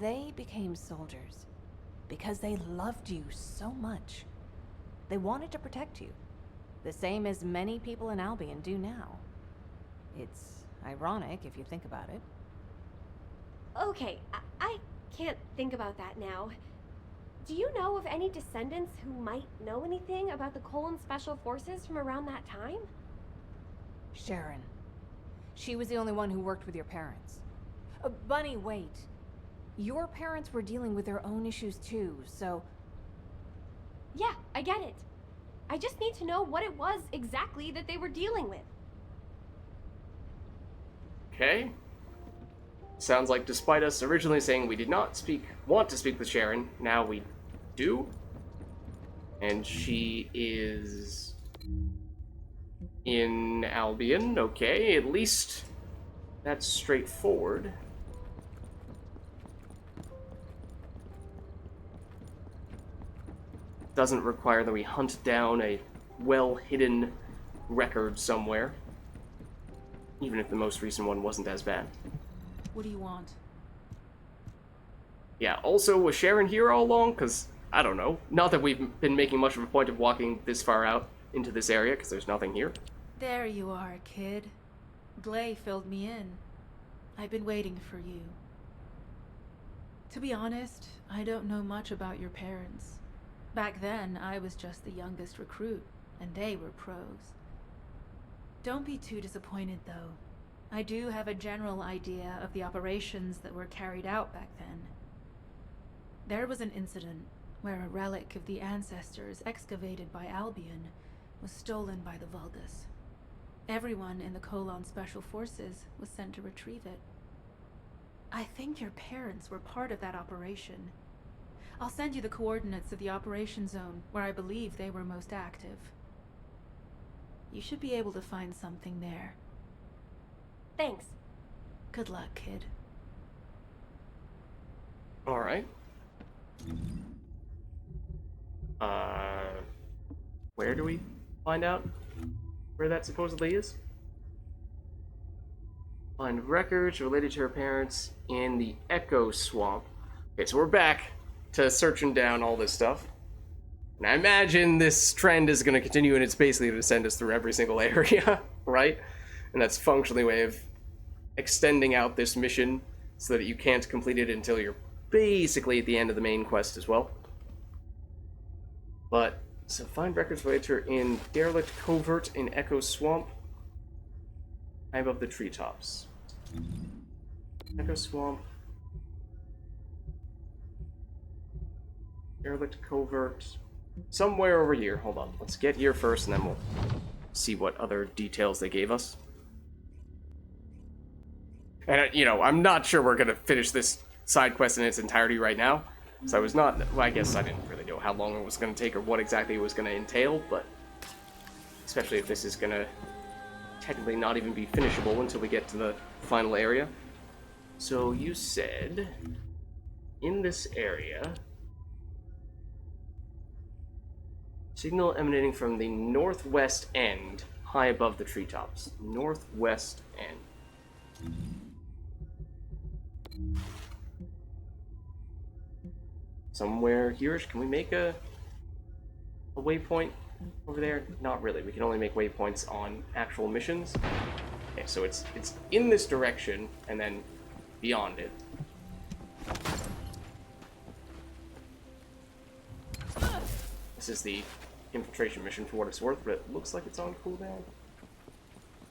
They became soldiers because they loved you so much. They wanted to protect you, the same as many people in Albion do now. It's ironic if you think about it. Okay, I can't think about that now. Do you know of any descendants who might know anything about the Colon Special Forces from around that time? Sharon. She was the only one who worked with your parents. Bunny, wait. Your parents were dealing with their own issues too, so... Yeah, I get it. I just need to know what it was exactly that they were dealing with. Okay. Sounds like despite us originally saying we did not want to speak with Sharon, now we do. And she is in Albion. Okay, at least that's straightforward. Doesn't require that we hunt down a well-hidden record somewhere. Even if the most recent one wasn't as bad. What do you want? Yeah, also, was Sharon here all along? Because, I don't know. Not that we've been making much of a point of walking this far out into this area, because there's nothing here. There you are, kid. Glay filled me in. I've been waiting for you. To be honest, I don't know much about your parents. Back then, I was just the youngest recruit, and they were pros. Don't be too disappointed, though. I do have a general idea of the operations that were carried out back then. There was an incident where a relic of the ancestors excavated by Albion was stolen by the Vulgis. Everyone in the Colon Special Forces was sent to retrieve it. I think your parents were part of that operation. I'll send you the coordinates of the operation zone where I believe they were most active. You should be able to find something there. Thanks. Good luck, kid. Alright. Where do we find out where that supposedly is? Find records related to her parents in the Echo Swamp. Okay, so we're back to searching down all this stuff. And I imagine this trend is going to continue, and it's basically to send us through every single area, right? And that's functionally a way of extending out this mission so that you can't complete it until you're basically at the end of the main quest as well. But, so find records later in Derelict Covert in Echo Swamp. High above the treetops. Echo Swamp. Derelict Covert. Somewhere over here. Hold on. Let's get here first and then we'll see what other details they gave us. And, you know, I'm not sure we're going to finish this side quest in its entirety right now. So I was not, well, I guess I didn't really know how long it was going to take or what exactly it was going to entail, but especially if this is going to technically not even be finishable until we get to the final area. So you said in this area, signal emanating from the northwest end, high above the treetops. Northwest end. Somewhere here-ish. Can we make a waypoint over there? Not really. We can only make waypoints on actual missions. Okay, so it's in this direction and then beyond it. This is the infiltration mission for what it's worth, but it looks like it's on cooldown.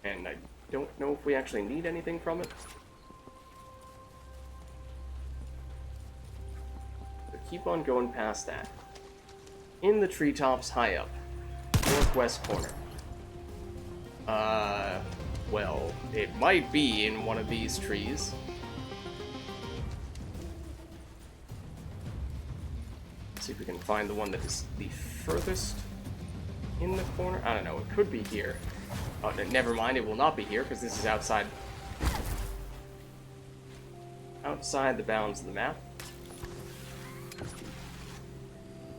And I don't know if we actually need anything from it. Keep on going past that. In the treetops, high up. Northwest corner. Well, it might be in one of these trees. Let's see if we can find the one that is the furthest in the corner. I don't know, it could be here. Oh, never mind, it will not be here, because this is outside the bounds of the map.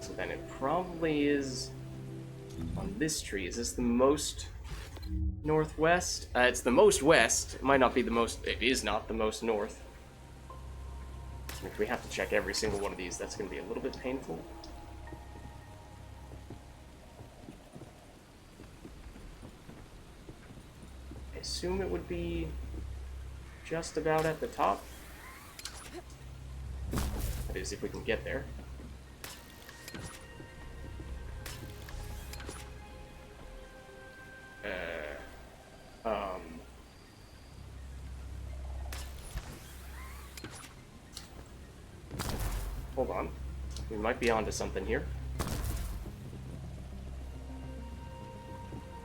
So then it probably is on this tree. Is this the most northwest? It's the most west. It might not be the most... It is not the most north. If we have to check every single one of these, that's going to be a little bit painful. I assume it would be just about at the top. That is, if we can get there. Hold on. We might be onto something here.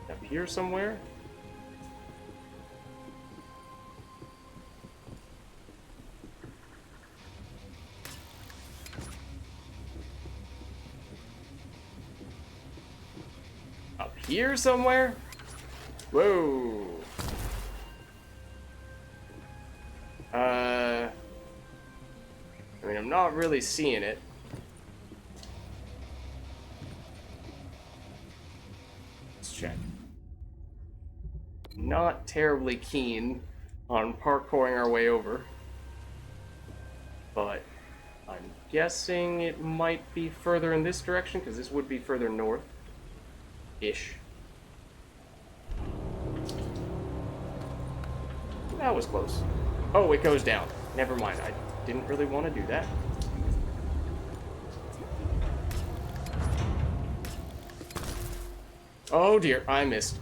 Up here somewhere? Up here somewhere? Whoa. I mean, I'm not really seeing it. Let's check. Not terribly keen on parkouring our way over. But I'm guessing it might be further in this direction, because this would be further north-ish. That was close. Oh, it goes down. Never mind. I didn't really want to do that. Oh dear, I missed.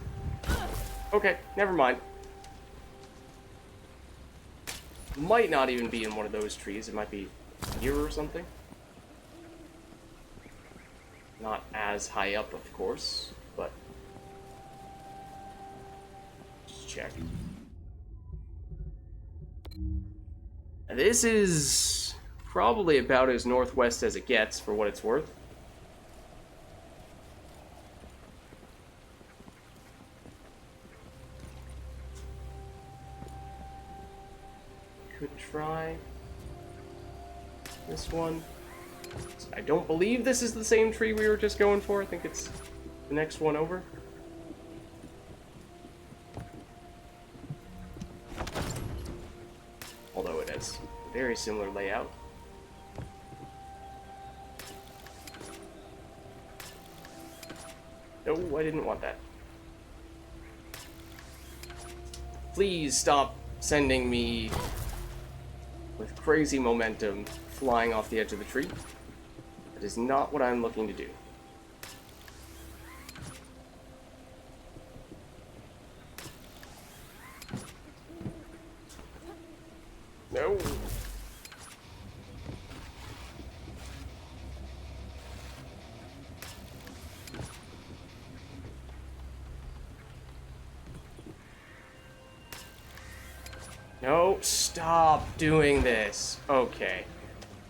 Okay, never mind. Might not even be in one of those trees. It might be here or something. Not as high up, of course, but... Just check. This is probably about as northwest as it gets, for what it's worth. Could try this one. I don't believe this is the same tree we were just going for. I think it's the next one over. Although it has a very similar layout. No, I didn't want that. Please stop sending me... crazy momentum flying off the edge of the tree. That is not what I'm looking to do. No. No, stop doing this. Okay.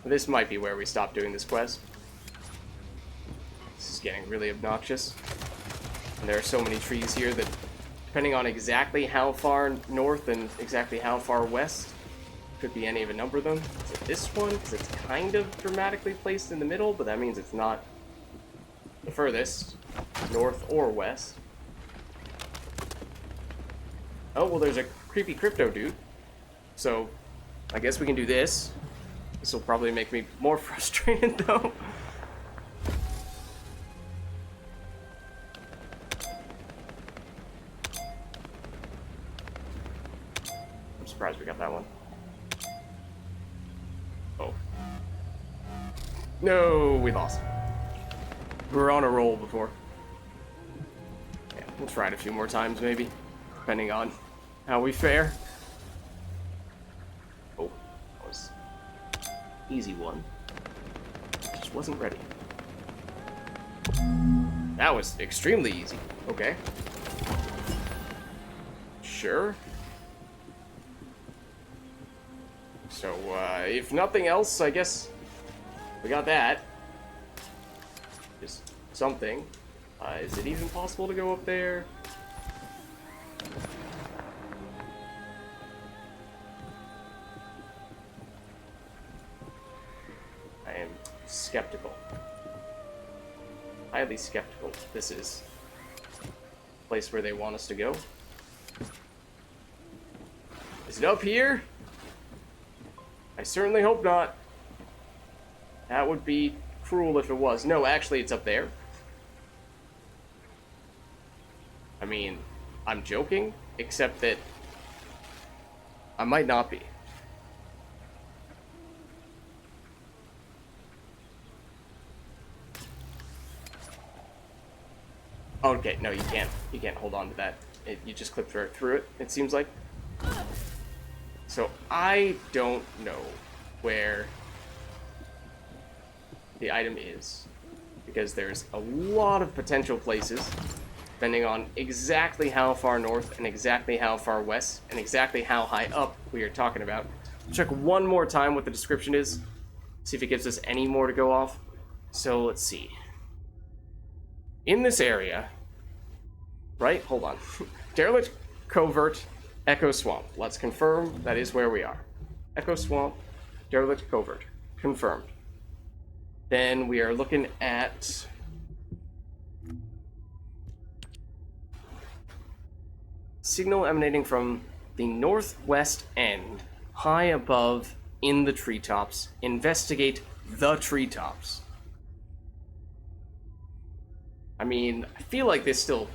This might be where we stop doing this quest. This is getting really obnoxious. And there are so many trees here that, depending on exactly how far north and exactly how far west, could be any of a number of them. Is it this one? Because it's kind of dramatically placed in the middle, but that means it's not the furthest, north or west. Oh, well, there's a creepy crypto dude. So, I guess we can do this. This will probably make me more frustrated, though. I'm surprised we got that one. Oh. No, we lost. We were on a roll before. Yeah, we'll try it a few more times, maybe. Depending on how we fare. Oh, that was easy one. Just wasn't ready. That was extremely easy. Okay. Sure. So, if nothing else, I guess we got that. Just something. Is it even possible to go up there? I am skeptical. Highly skeptical this is the place where they want us to go. Is it up here? I certainly hope not. That would be cruel if it was. No, actually, it's up there. I mean, I'm joking, except that I might not be. Okay, no, you can't. You can't hold on to that. You just clip through it, it seems like. So, I don't know where the item is, because there's a lot of potential places, depending on exactly how far north and exactly how far west and exactly how high up we are talking about. Check one more time what the description is, see if it gives us any more to go off. So, let's see. In this area, right? Hold on. Derelict Covert, Echo Swamp. Let's confirm that is where we are. Echo Swamp, Derelict Covert. Confirmed. Then we are looking at signal emanating from the northwest end, high above in the treetops. Investigate the treetops. I mean, I feel like this still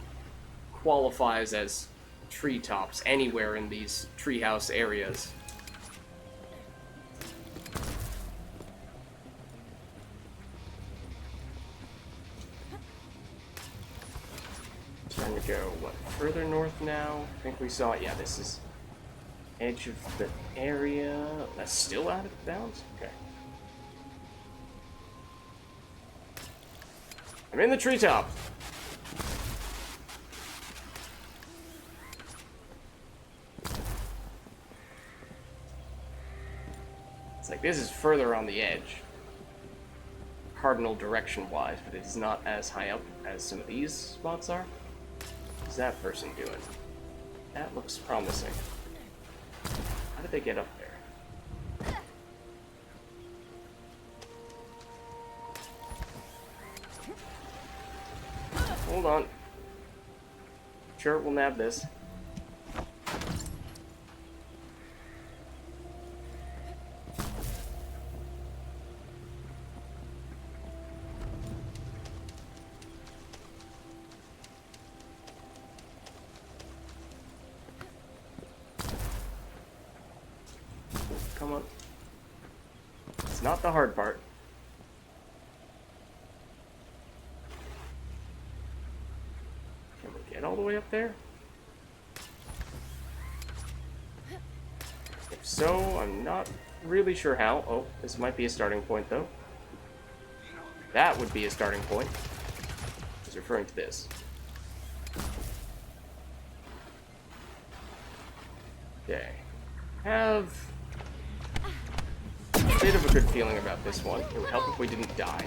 qualifies as treetops anywhere in these treehouse areas. Trying to go, what, further north now? I think we saw, yeah, this is edge of the area. That's still out of bounds? Okay. I'm in the treetop. It's like this is further on the edge, cardinal direction-wise, but it's not as high up as some of these spots are. What's that person doing? That looks promising. How did they get up there? Hold on. Sure, we'll nab this. Come on. It's not the hard part. Can we get all the way up there? If so, I'm not really sure how. Oh, this might be a starting point, though. That would be a starting point. I was referring to this. Okay. Have a bit of a good feeling about this one. It would help if we didn't die.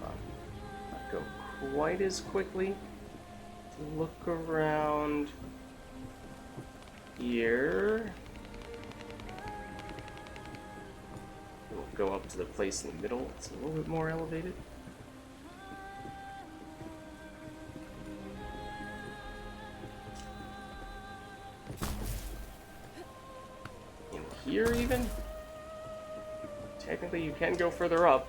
Not go quite as quickly. Look around here. We'll go up to the place in the middle. It's a little bit more elevated. In here, even? Technically, you can go further up.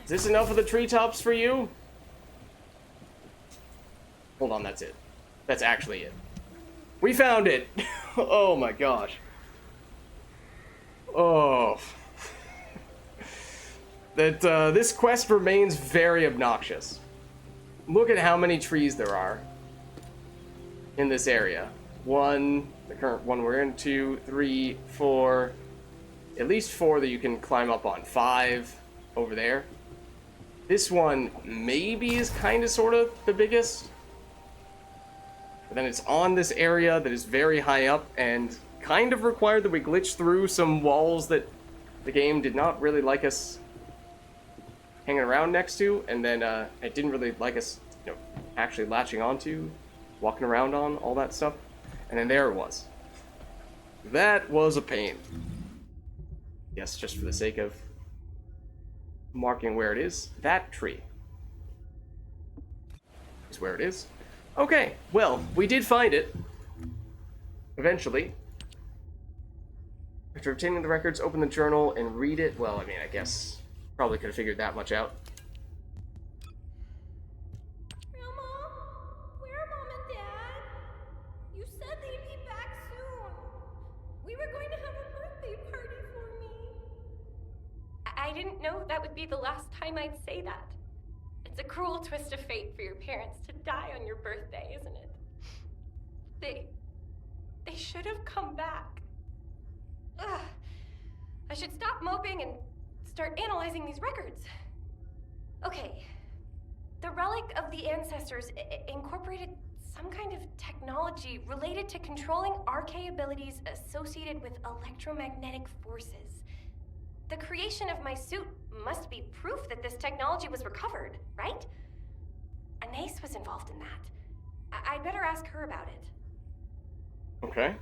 Is this enough of the treetops for you? Hold on, that's it. That's actually it. We found it! Oh my gosh. Oh. This quest remains very obnoxious. Look at how many trees there are in this area. One, the current one we're in, 2, 3, 4. At least 4 that you can climb up on. 5 over there. This one maybe is kind of sort of the biggest. But then it's on this area that is very high up and kind of required that we glitch through some walls that the game did not really like us hanging around next to, and then it didn't really like us, you know, actually latching onto, walking around on, all that stuff. And then there it was. That was a pain. Yes, just for the sake of marking where it is, that tree is where it is. Okay, well, we did find it. Eventually. After obtaining the records, open the journal and read it. Well, I mean, I guess probably could have figured that much out. Grandma, where are Mom and Dad? You said they'd be back soon. We were going to have a birthday party for me. I didn't know that would be the last time I'd say that. It's a cruel twist of fate for your parents to die on your birthday, isn't it? They should have come back. Ugh. I should stop moping and start analyzing these records. Okay. The relic of the ancestors incorporated some kind of technology related to controlling RK abilities associated with electromagnetic forces. The creation of my suit must be proof that this technology was recovered, right? Anais was involved in that. I'd better ask her about it. Okay.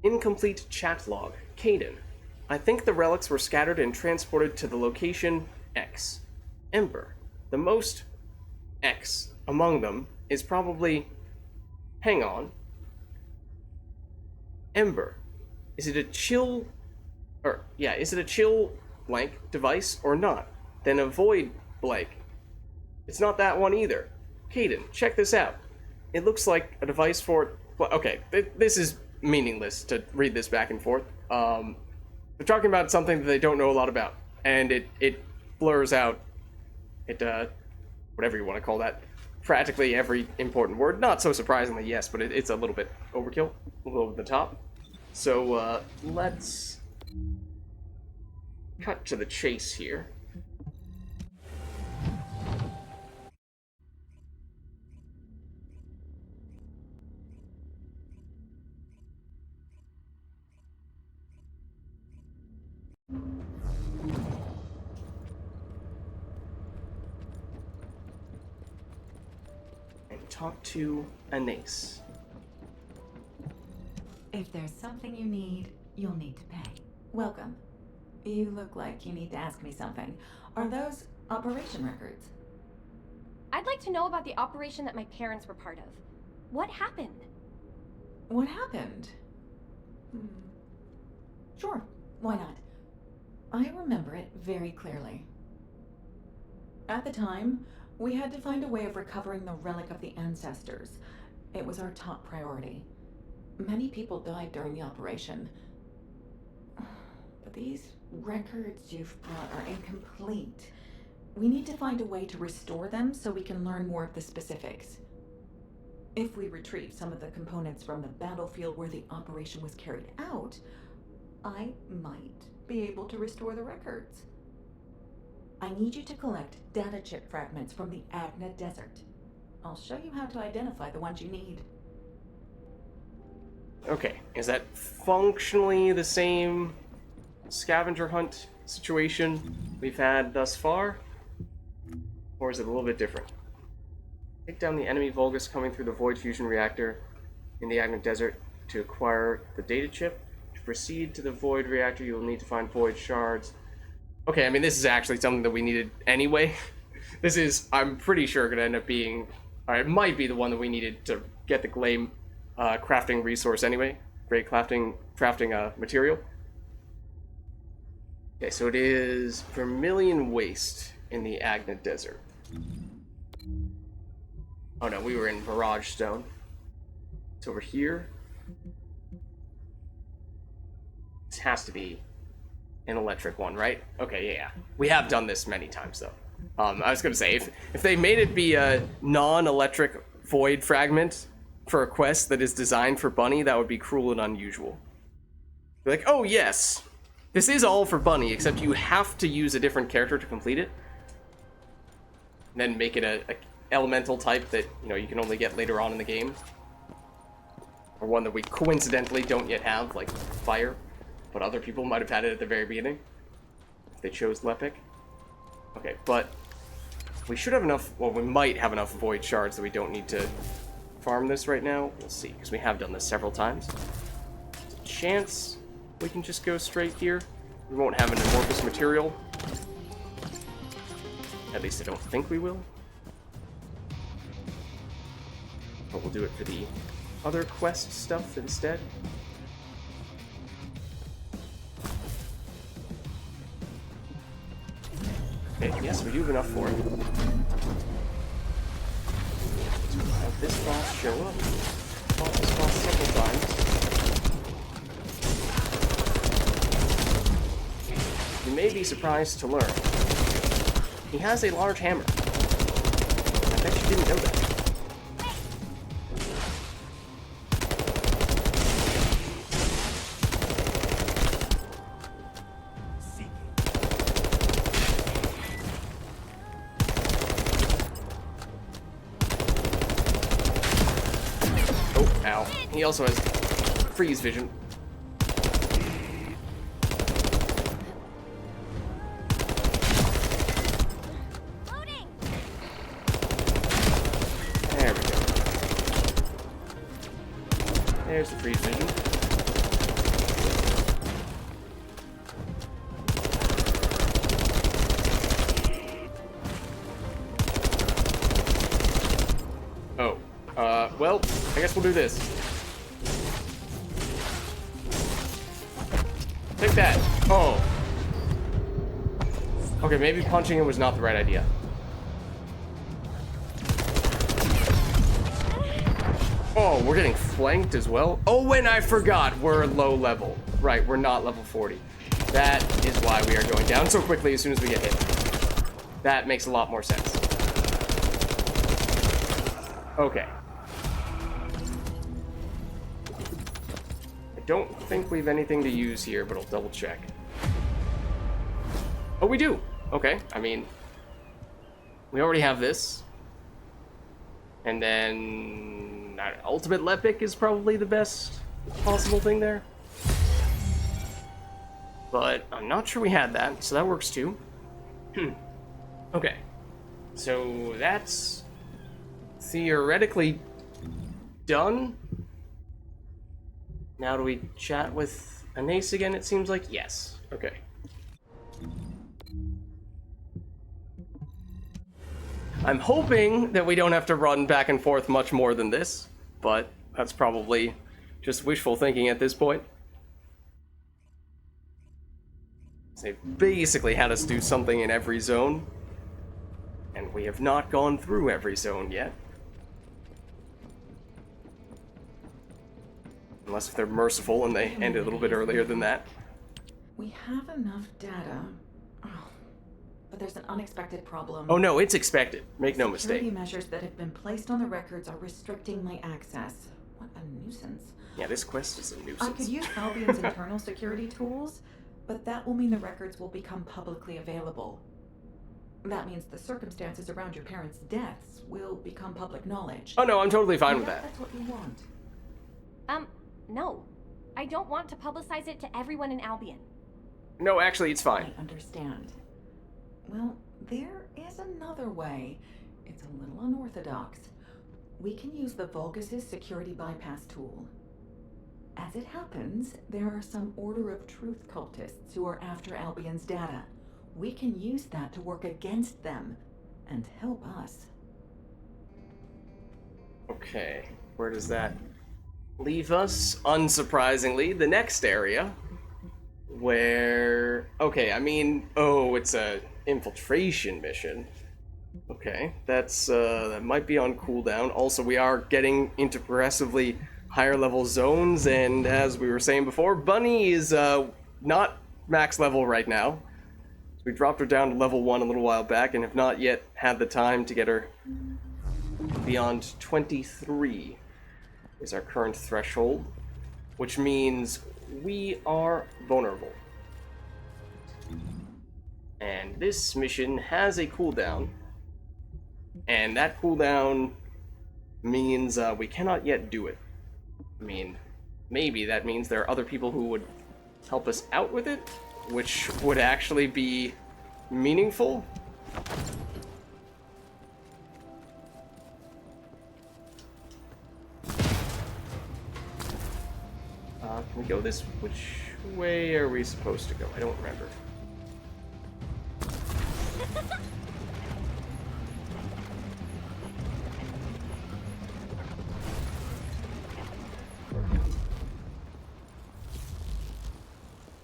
Incomplete chat log. Caden. I think the relics were scattered and transported to the location X. Ember. The most X among them is probably... Hang on. Ember. Is it a chill... is it a chill blank device or not? Then avoid blank. It's not that one either. Caden, check this out. It looks like a device for... Okay, this is meaningless to read this back and forth. They're talking about something that they don't know a lot about, and it blurs out whatever you want to call that, practically every important word. Not so surprisingly, yes, but it's a little bit overkill, a little over the top. So let's cut to the chase here. And talk to Anais. If there's something you need, you'll need to pay. Welcome. You look like you need to ask me something. Are those operation records? I'd like to know about the operation that my parents were part of. What happened? What happened? Sure. Why not? I remember it very clearly. At the time, we had to find a way of recovering the relic of the ancestors. It was our top priority. Many people died during the operation. But these records you've brought are incomplete. We need to find a way to restore them so we can learn more of the specifics. If we retrieve some of the components from the battlefield where the operation was carried out, I might be able to restore the records. I need you to collect data chip fragments from the Agna Desert. I'll show you how to identify the ones you need. Okay, is that functionally the same scavenger hunt situation we've had thus far? Or is it a little bit different? Take down the enemy Vulgis coming through the Void Fusion Reactor in the Agna Desert to acquire the data chip. To proceed to the Void Reactor, you will need to find Void Shards. Okay, I mean, this is actually something that we needed anyway. This is, I'm pretty sure, going to end up being... Alright, it might be the one that we needed to get the Glame crafting resource anyway. Great crafting material. Okay, so it is Vermilion Waste in the Agna Desert. Oh no, we were in Mirage Stone. It's over here. This has to be an electric one, right? Okay, yeah. We have done this many times, though. I was gonna say, if they made it be a non-electric void fragment for a quest that is designed for Bunny, that would be cruel and unusual. Be like, oh yes, this is all for Bunny, except you have to use a different character to complete it. And then make it a elemental type that, you know, you can only get later on in the game. Or one that we coincidentally don't yet have, like fire. But other people might have had it at the very beginning. If they chose Lepic. Okay, but we should have enough, well, we might have enough void shards that we don't need to farm this right now. We'll see, because we have done this several times. There's a chance we can just go straight here. We won't have an amorphous material. At least I don't think we will. But we'll do it for the other quest stuff instead. Okay, yes, we do have enough for it. So we'll have this boss show up. Fought this boss several times. You may be surprised to learn he has a large hammer. I bet you didn't know that. He also has freeze vision. There we go. There's the freeze vision. Oh. Well, I guess we'll do this. Take that. Oh. Okay, maybe punching him was not the right idea. Oh, we're getting flanked as well. Oh, and I forgot. We're low level. Right, we're not level 40. That is why we are going down so quickly as soon as we get hit. That makes a lot more sense. Okay. Don't think we have anything to use here, but I'll double check. Oh, we do. Okay, I mean, we already have this. And then Ultimate Lepic is probably the best possible thing there. But I'm not sure we had that, so that works too. Okay, so that's theoretically done. Now do we chat with Anais again, it seems like? Yes. Okay. I'm hoping that we don't have to run back and forth much more than this, but that's probably just wishful thinking at this point. They basically had us do something in every zone, and we have not gone through every zone yet. Unless if they're merciful and they end a little bit earlier than that. We have enough data. Oh, but there's an unexpected problem. Oh no, it's expected. Make no Security mistake. measures that have been placed on the records are restricting my access. What a nuisance. Yeah, this quest is a I nuisance. could use Albion's internal security tools, but that will mean the records will become publicly available. That means the circumstances around your parents' deaths will become public knowledge. Oh no, I'm totally fine with Yeah, that. That's what you want. No. I don't want to publicize it to everyone in Albion. No, actually, it's fine. I understand. Well, there is another way. It's a little unorthodox. We can use the Vulgis' security bypass tool. As it happens, there are some Order of Truth cultists who are after Albion's data. We can use that to work against them and help us. Okay, where does that leave us? Unsurprisingly, the next area where... Okay, I mean... Oh, it's a infiltration mission. Okay, that's, that might be on cooldown. Also, we are getting into progressively higher level zones, and as we were saying before, Bunny is, not max level right now. We dropped her down to level 1 a little while back, and have not yet had the time to get her beyond 23 is our current threshold, which means we are vulnerable. And this mission has a cooldown, and that cooldown means we cannot yet do it. I mean, maybe that means there are other people who would help us out with it, which would actually be meaningful. Can we go this? Which way are we supposed to go? I don't remember.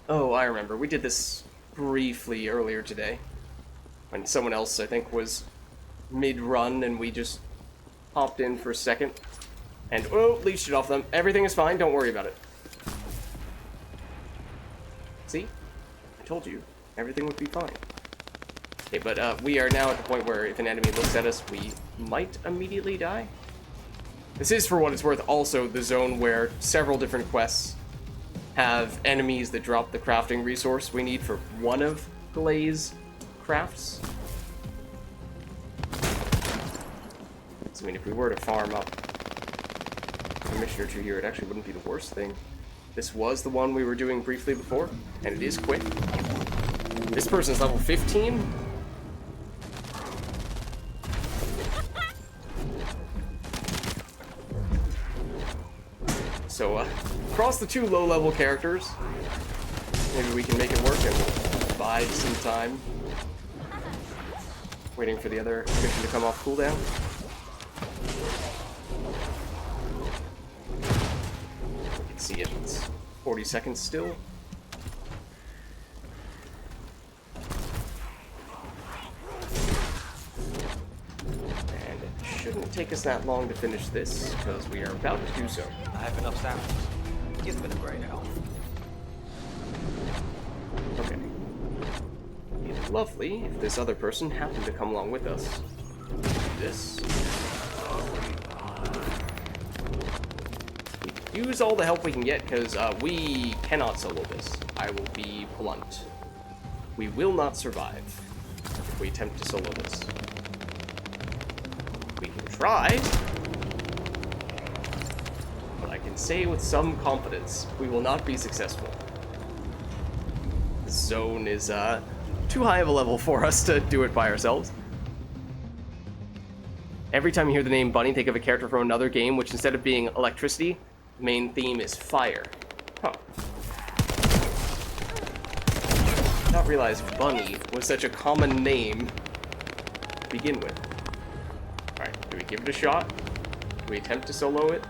Oh, I remember. We did this briefly earlier today. When someone else, I think, was mid-run and we just hopped in for a second. And, oh, leached it off them. Everything is fine. Don't worry about it. See? I told you. Everything would be fine. Okay, but we are now at the point where if an enemy looks at us, we might immediately die. This is, for what it's worth, also the zone where several different quests have enemies that drop the crafting resource we need for one of Glay's crafts. So, I mean, if we were to farm up a mission or two here, it actually wouldn't be the worst thing. This was the one we were doing briefly before, and it is quick. This person's level 15. So, across the two low-level characters, maybe we can make it work and we'll bide some time. Waiting for the other mission to come off cooldown. You can see it. It's 40 seconds still. And it shouldn't take us that long to finish this, because we are about to do so. I have enough samples. Give them a great help. Okay. It'd be lovely if this other person happened to come along with us. This. Use all the help we can get, because we cannot solo this. I will be blunt. We will not survive if we attempt to solo this. We can try, but I can say with some confidence, we will not be successful. This zone is too high of a level for us to do it by ourselves. Every time you hear the name Bunny, think of a character from another game, which instead of being electricity, the main theme is fire. Huh. I did not realize Bunny was such a common name to begin with. Alright, do we give it a shot? Do we attempt to solo it?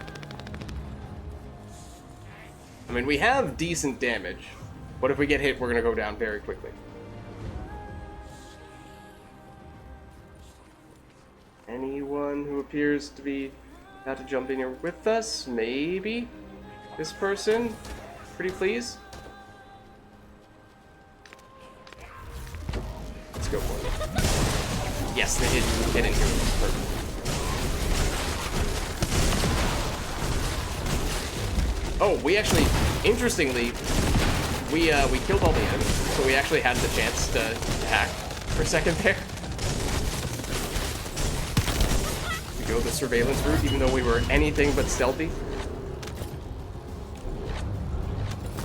I mean, we have decent damage. But if we get hit, we're going to go down very quickly. Anyone who appears to be about to jump in here with us? Maybe? This person? Pretty please? Let's go for it. Yes, they did get in here. Perfect. Oh, we actually, interestingly, we killed all the enemies, so we actually had the chance to hack for a second there. We go the surveillance route, even though we were anything but stealthy.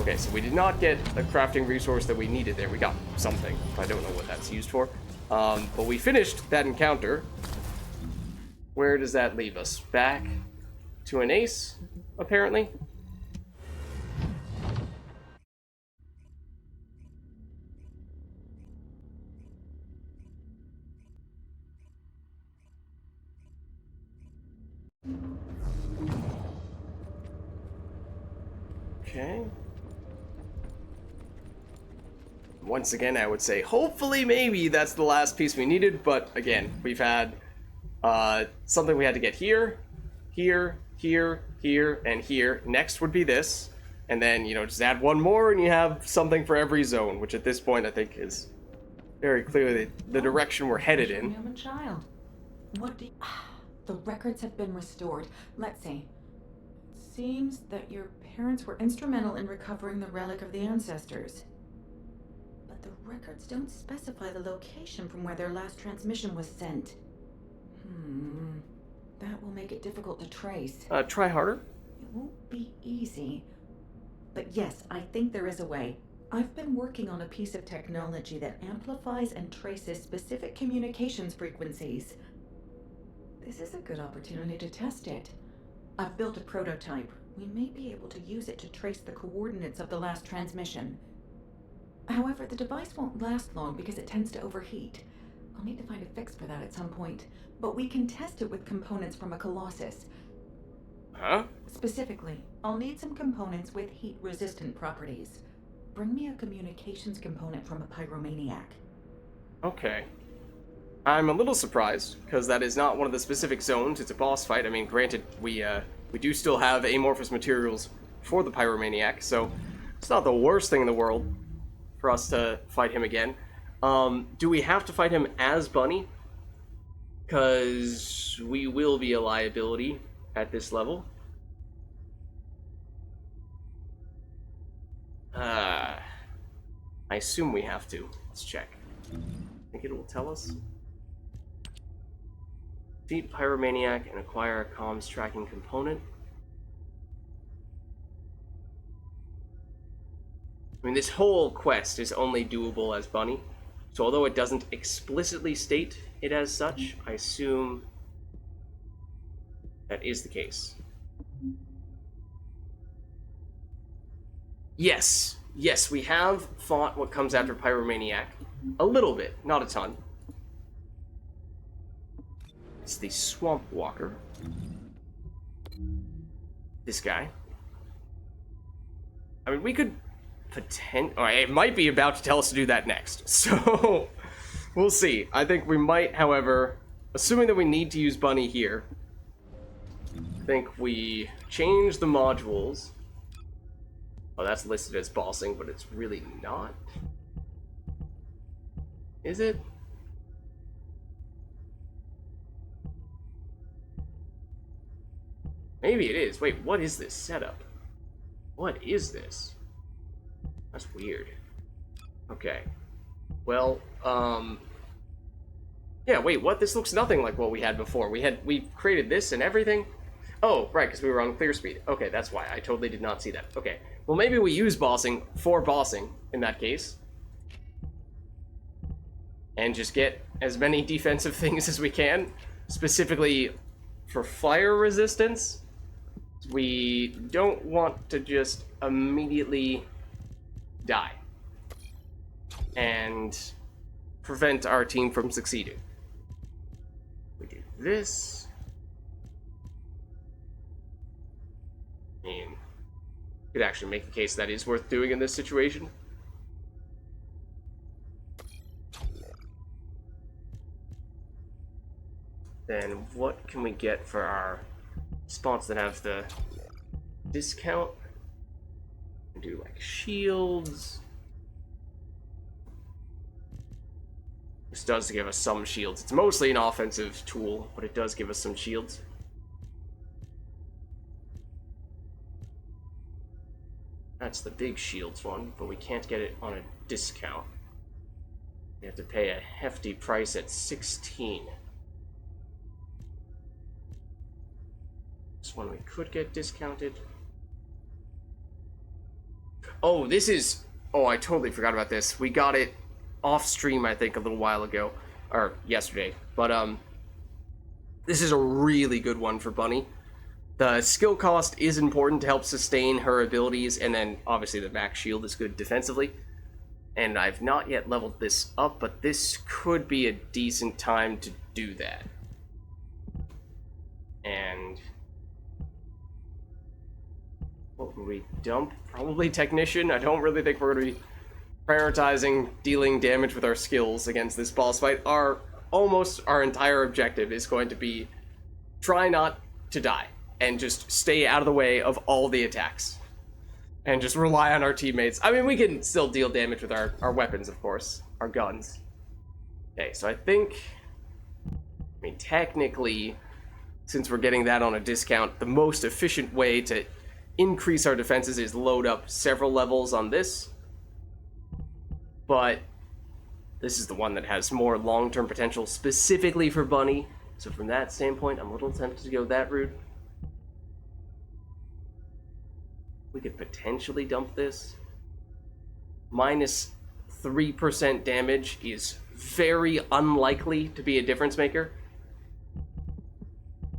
Okay, so we did not get a crafting resource that we needed there. We got something. I don't know what that's used for. But we finished that encounter. Where does that leave us? Back to an ace, apparently. Okay. Once again, I would say, hopefully, maybe that's the last piece we needed, but again, we've had something we had to get here, here, here, here, and here. Next would be this, and then, you know, just add one more, and you have something for every zone, which at this point, I think is very clearly the direction we're headed in. I'm a child. What do you... The records have been restored. Let's see. It seems that your parents were instrumental in recovering the relic of the ancestors. But the records don't specify the location from where their last transmission was sent. That will make it difficult to trace. Try harder? It won't be easy. But yes, I think there is a way. I've been working on a piece of technology that amplifies and traces specific communications frequencies. This is a good opportunity to test it. I've built a prototype. We may be able to use it to trace the coordinates of the last transmission. However, the device won't last long because it tends to overheat. I'll need to find a fix for that at some point, but we can test it with components from a colossus. Huh? Specifically, I'll need some components with heat-resistant properties. Bring me a communications component from a pyromaniac. Okay. I'm a little surprised, because that is not one of the specific zones. It's a boss fight. I mean, granted, we do still have amorphous materials for the pyromaniac, so it's not the worst thing in the world for us to fight him again. Do we have to fight him as Bunny? Because we will be a liability at this level. I assume we have to. Let's check. I think it will tell us. Defeat Pyromaniac and acquire a comms tracking component. I mean, this whole quest is only doable as Bunny. So although it doesn't explicitly state it as such, I assume that is the case. Yes. Yes, we have fought what comes after Pyromaniac. A little bit, not a ton. It's the Swamp Walker. This guy. I mean, we could it might be about to tell us to do that next. So, we'll see. I think we might, however, assuming that we need to use Bunny here, I think we change the modules. Oh, that's listed as bossing, but it's really not. Is it? Maybe it is. Wait, what is this setup? What is this? That's weird. Okay. Well, yeah, wait, what? This looks nothing like what we had before. We created this and everything? Oh, right, because we were on clear speed. Okay, that's why. I totally did not see that. Okay. Well, maybe we use bossing for bossing in that case. And just get as many defensive things as we can. Specifically for fire resistance. We don't want to just immediately die. And prevent our team from succeeding. We do this. I mean, could actually make the case that is worth doing in this situation. Then what can we get for our spots that have the discount? We do like shields. This does give us some shields. It's mostly an offensive tool, but it does give us some shields. That's the big shields one, but we can't get it on a discount. We have to pay a hefty price at 16. This one we could get discounted. Oh, this is... Oh, I totally forgot about this. We got it off stream, I think, a little while ago. Or yesterday. But, this is a really good one for Bunny. The skill cost is important to help sustain her abilities, and then, obviously, the max shield is good defensively. And I've not yet leveled this up, but this could be a decent time to do that. And... what would we dump? Probably Technician. I don't really think we're going to be prioritizing dealing damage with our skills against this boss fight. Almost our entire objective is going to be try not to die and just stay out of the way of all the attacks and just rely on our teammates. I mean, we can still deal damage with our weapons, of course, our guns. Okay, so I mean, technically, since we're getting that on a discount, the most efficient way to increase our defenses is load up several levels on this. But this is the one that has more long-term potential specifically for Bunny. So from that standpoint, I'm a little tempted to go that route. We could potentially dump this. Minus 3% damage is very unlikely to be a difference maker.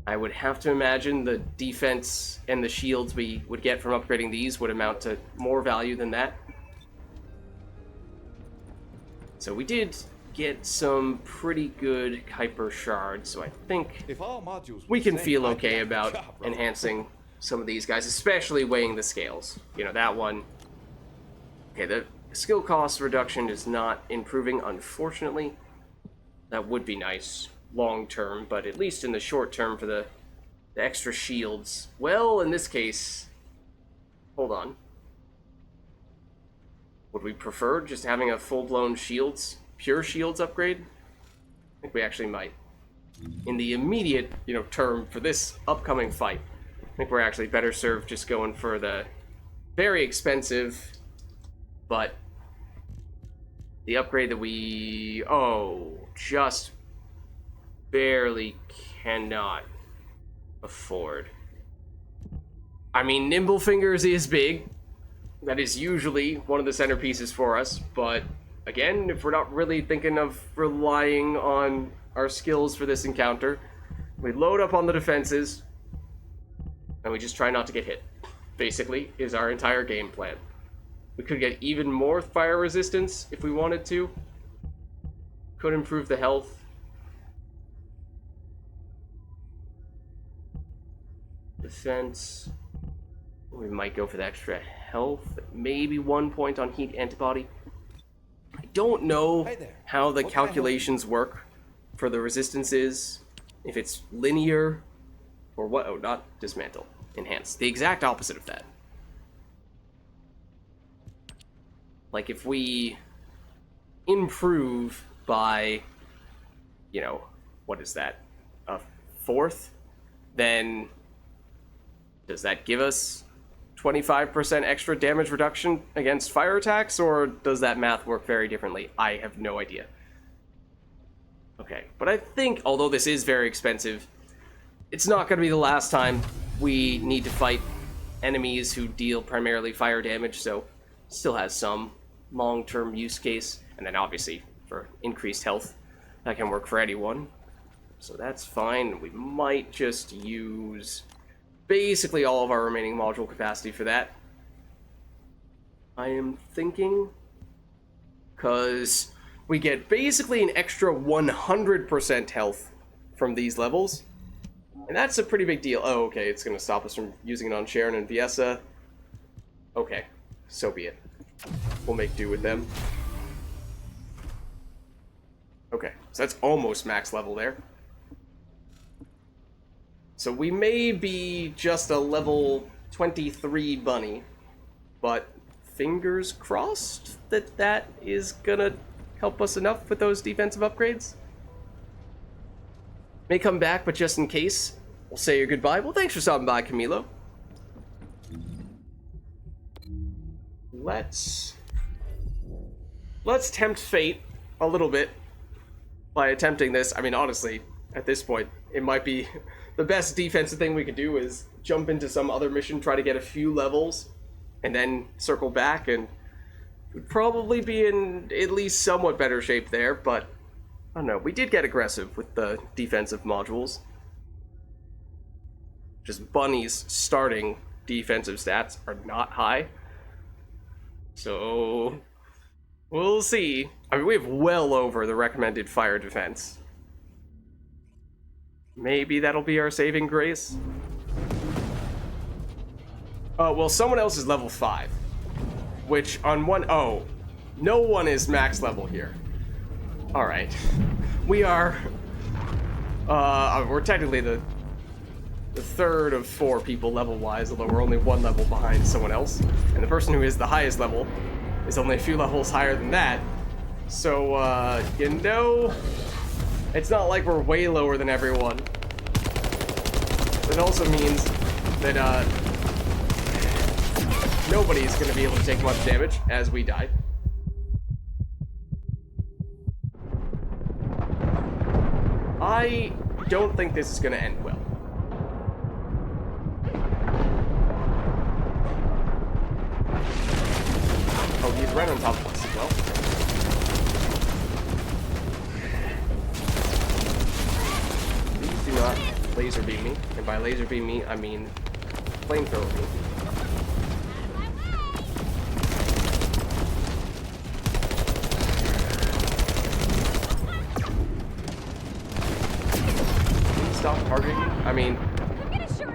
I would have to imagine the defense and the shields we would get from upgrading these would amount to more value than that. So we did get some pretty good Kuiper shards, so I think we can feel okay about enhancing some of these guys, especially weighing the scales. You know, that one. Okay, the skill cost reduction is not improving, unfortunately. That would be nice long term, but at least in the short term for the extra shields. Well, in this case, hold on. Would we prefer just having a full-blown shields, pure shields upgrade? I think we actually might. In the immediate, term for this upcoming fight, I think we're actually better served just going for the very expensive, but the upgrade that we, just barely cannot afford. I mean, Nimble Fingers is big. That is usually one of the centerpieces for us, but again, if we're not really thinking of relying on our skills for this encounter, we load up on the defenses, and we just try not to get hit. Basically, is our entire game plan. We could get even more fire resistance if we wanted to. Could improve the health. Defense. We might go for the extra health. Maybe 1 point on heat antibody. I don't know how the calculations work for the resistances. If it's linear or what. Oh, not dismantle. Enhance. The exact opposite of that. Like if we improve by, what is that? A fourth? Then does that give us 25% extra damage reduction against fire attacks, or does that math work very differently? I have no idea. Okay, but I think, although this is very expensive, it's not going to be the last time we need to fight enemies who deal primarily fire damage, so still has some long-term use case, and then obviously for increased health, that can work for anyone. So that's fine. We might just use basically all of our remaining module capacity for that. I am thinking, because we get basically an extra 100% health from these levels, and that's a pretty big deal. Oh, okay, it's going to stop us from using it on Sharon and Viessa. Okay, so be it. We'll make do with them. Okay, so that's almost max level there. So we may be just a level 23 bunny, but fingers crossed that that is gonna help us enough with those defensive upgrades. May come back, but just in case, we'll say your goodbye. Well, thanks for stopping by, Camilo. Let's tempt fate a little bit by attempting this. I mean, honestly, at this point, it might be the best defensive thing we could do is jump into some other mission, try to get a few levels, and then circle back, and we'd probably be in at least somewhat better shape there, but I don't know. We did get aggressive with the defensive modules. Just Bunny's starting defensive stats are not high. So we'll see. I mean, we have well over the recommended fire defense. Maybe that'll be our saving grace. Well, someone else is level 5. Which on oh, no one is max level here. Alright. We are... we're technically the third of 4 people level-wise, although we're only 1 level behind someone else. And the person who is the highest level is only a few levels higher than that. So, you know... It's not like we're way lower than everyone. It also means that, nobody's gonna be able to take much damage as we die. I don't think this is gonna end well. Oh, he's right on top of us as well. Please do not laser beam me. And by laser beam me, I mean flamethrower me. Stop targeting me. I mean,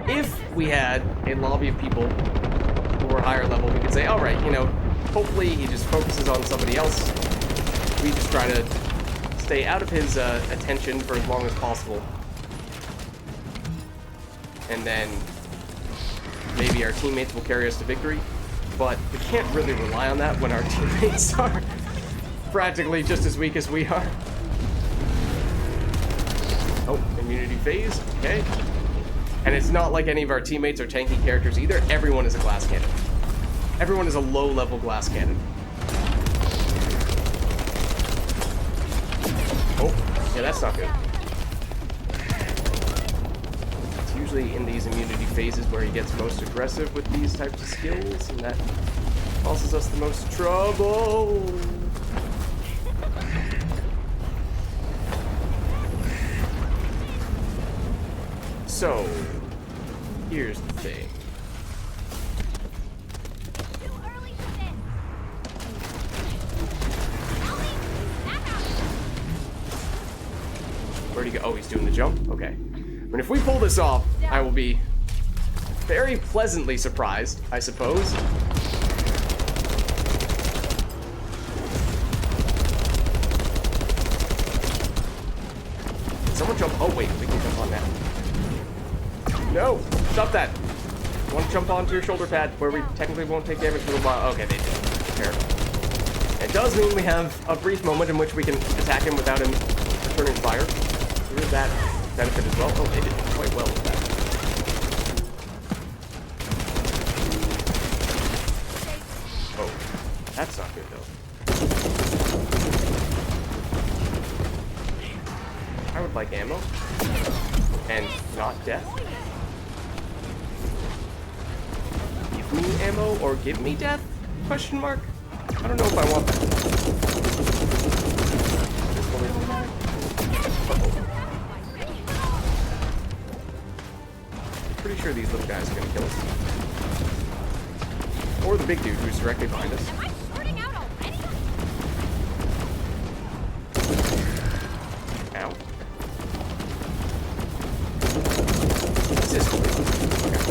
if we had a lobby of people who were higher level, we could say, alright, you know, hopefully he just focuses on somebody else. We just try to stay out of his attention for as long as possible. And then maybe our teammates will carry us to victory. But we can't really rely on that when our teammates are practically just as weak as we are. Oh, immunity phase, okay. And it's not like any of our teammates are tanky characters either. Everyone is a glass cannon. Everyone is a low-level glass cannon. Oh, yeah, that's not good. It's usually in these immunity phases where he gets most aggressive with these types of skills, and that causes us the most trouble. So, here's the thing. Where'd he go? Oh, he's doing the jump? Okay. I mean, if we pull this off, I will be very pleasantly surprised, I suppose. Someone jump. Oh, wait, we can jump on that. No! Stop that! I want to jump onto your shoulder pad where we technically won't take damage for a while. Okay, they did. Fair. It does mean we have a brief moment in which we can attack him without him returning fire. There is that benefit as well. Oh, they did quite well with that. Oh, that's not good though. I would like ammo. And not death. Give me ammo or give me death? Question mark? I don't know if I want that. Uh-oh. Pretty sure these little guys are gonna kill us. Or the big dude who's directly behind us. Am I shorting out already? Ow. Assist, please. Okay.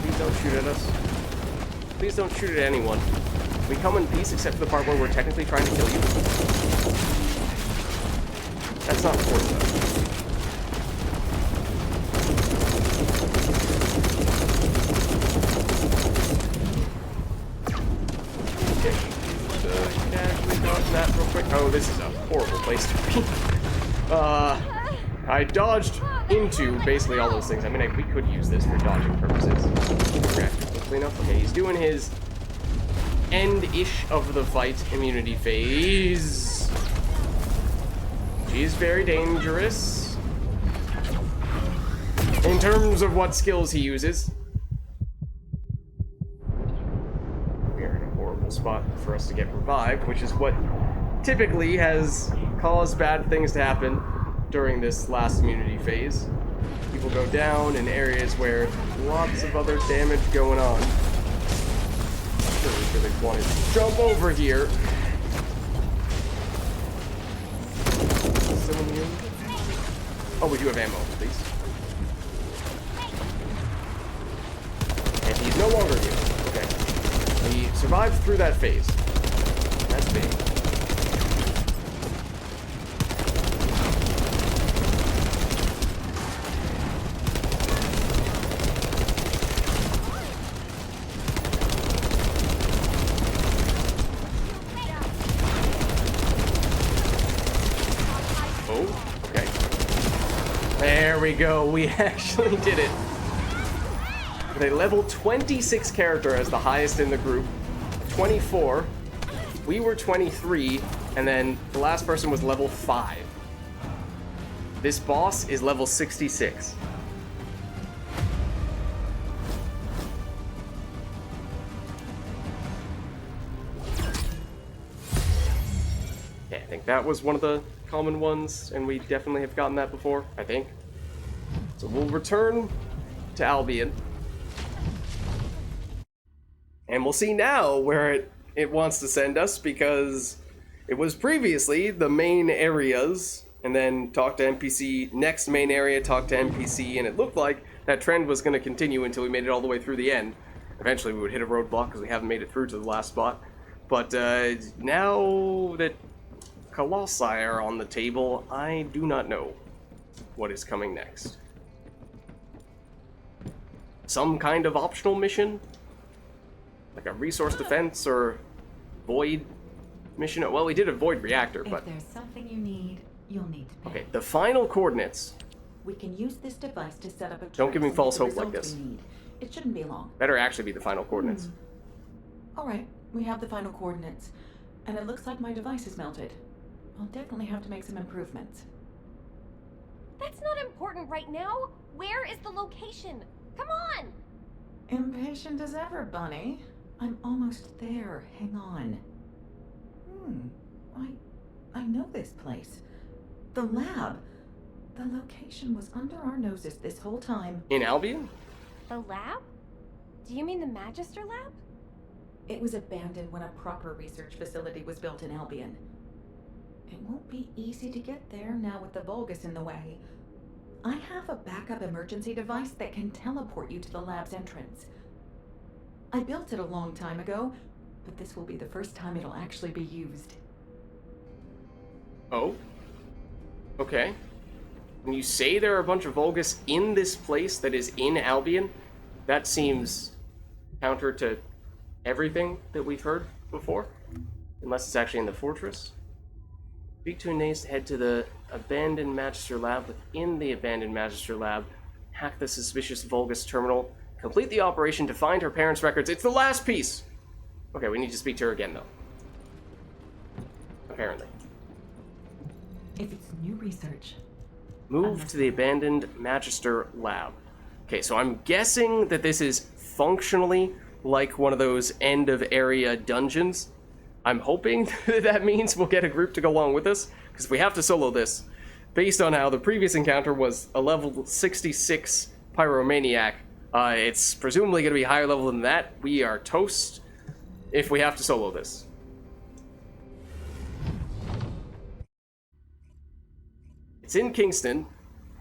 Please don't shoot at us. Please don't shoot at anyone. We come in peace except for the part where we're technically trying to kill you. That's not important though. Casually dodge that real quick. Oh, this is a horrible place to be. I dodged into basically all those things. I mean, we could use this for dodging purposes. Reacted quickly enough. Okay, he's doing his end-ish of the fight immunity phase. She's very dangerous. In terms of what skills he uses. We're in a horrible spot for us to get revived, which is what typically has caused bad things to happen during this last immunity phase. People go down in areas where lots of other damage going on. Sure, they want to jump over here. Still immune? Oh, we do have ammo, at least. And he's no longer immune. Okay. He survived through that phase. That's big. There we go, we actually did it. With a level 26 character as the highest in the group. 24. We were 23, and then the last person was level 5. This boss is level 66. Yeah, I think that was one of the common ones, and we definitely have gotten that before, I think. So we'll return to Albion. And we'll see now where it wants to send us, because it was previously the main areas, and then talk to NPC, next main area, talk to NPC, and it looked like that trend was going to continue until we made it all the way through the end. Eventually we would hit a roadblock because we haven't made it through to the last spot. But now that colossi are on the table, I do not know what is coming next. Some kind of optional mission? Like a resource defense or void mission? Well, we did a void reactor, but... If there's something you need, you'll need to pay. Okay, the final coordinates. We can use this device to set up a... Don't give me false hope like this. It shouldn't be long. Better actually be the final coordinates. Alright, we have the final coordinates. And it looks like my device is melted. I'll definitely have to make some improvements. That's not important right now. Where is the location? Come on! Impatient as ever, Bunny. I'm almost there. Hang on. I know this place. The lab. The location was under our noses this whole time. In Albion? The lab? Do you mean the Magister lab? It was abandoned when a proper research facility was built in Albion. It won't be easy to get there now with the Vulgis in the way. I have a backup emergency device that can teleport you to the lab's entrance. I built it a long time ago, but this will be the first time it'll actually be used. Oh? Okay. When you say there are a bunch of Vulgis in this place that is in Albion, that seems counter to everything that we've heard before. Unless it's actually in the fortress. Speak to Inez to head to the abandoned Magister lab. Within the abandoned Magister lab, hack the suspicious Vulgis terminal. Complete the operation to find her parents' records. It's the last piece! Okay, we need to speak to her again, though. Apparently. If it's new research... Move to the abandoned Magister lab. Okay, so I'm guessing that this is functionally like one of those end-of-area dungeons. I'm hoping that means we'll get a group to go along with us, because if we have to solo this, based on how the previous encounter was a level 66 pyromaniac, it's presumably going to be higher level than that. We are toast if we have to solo this. It's in Kingston,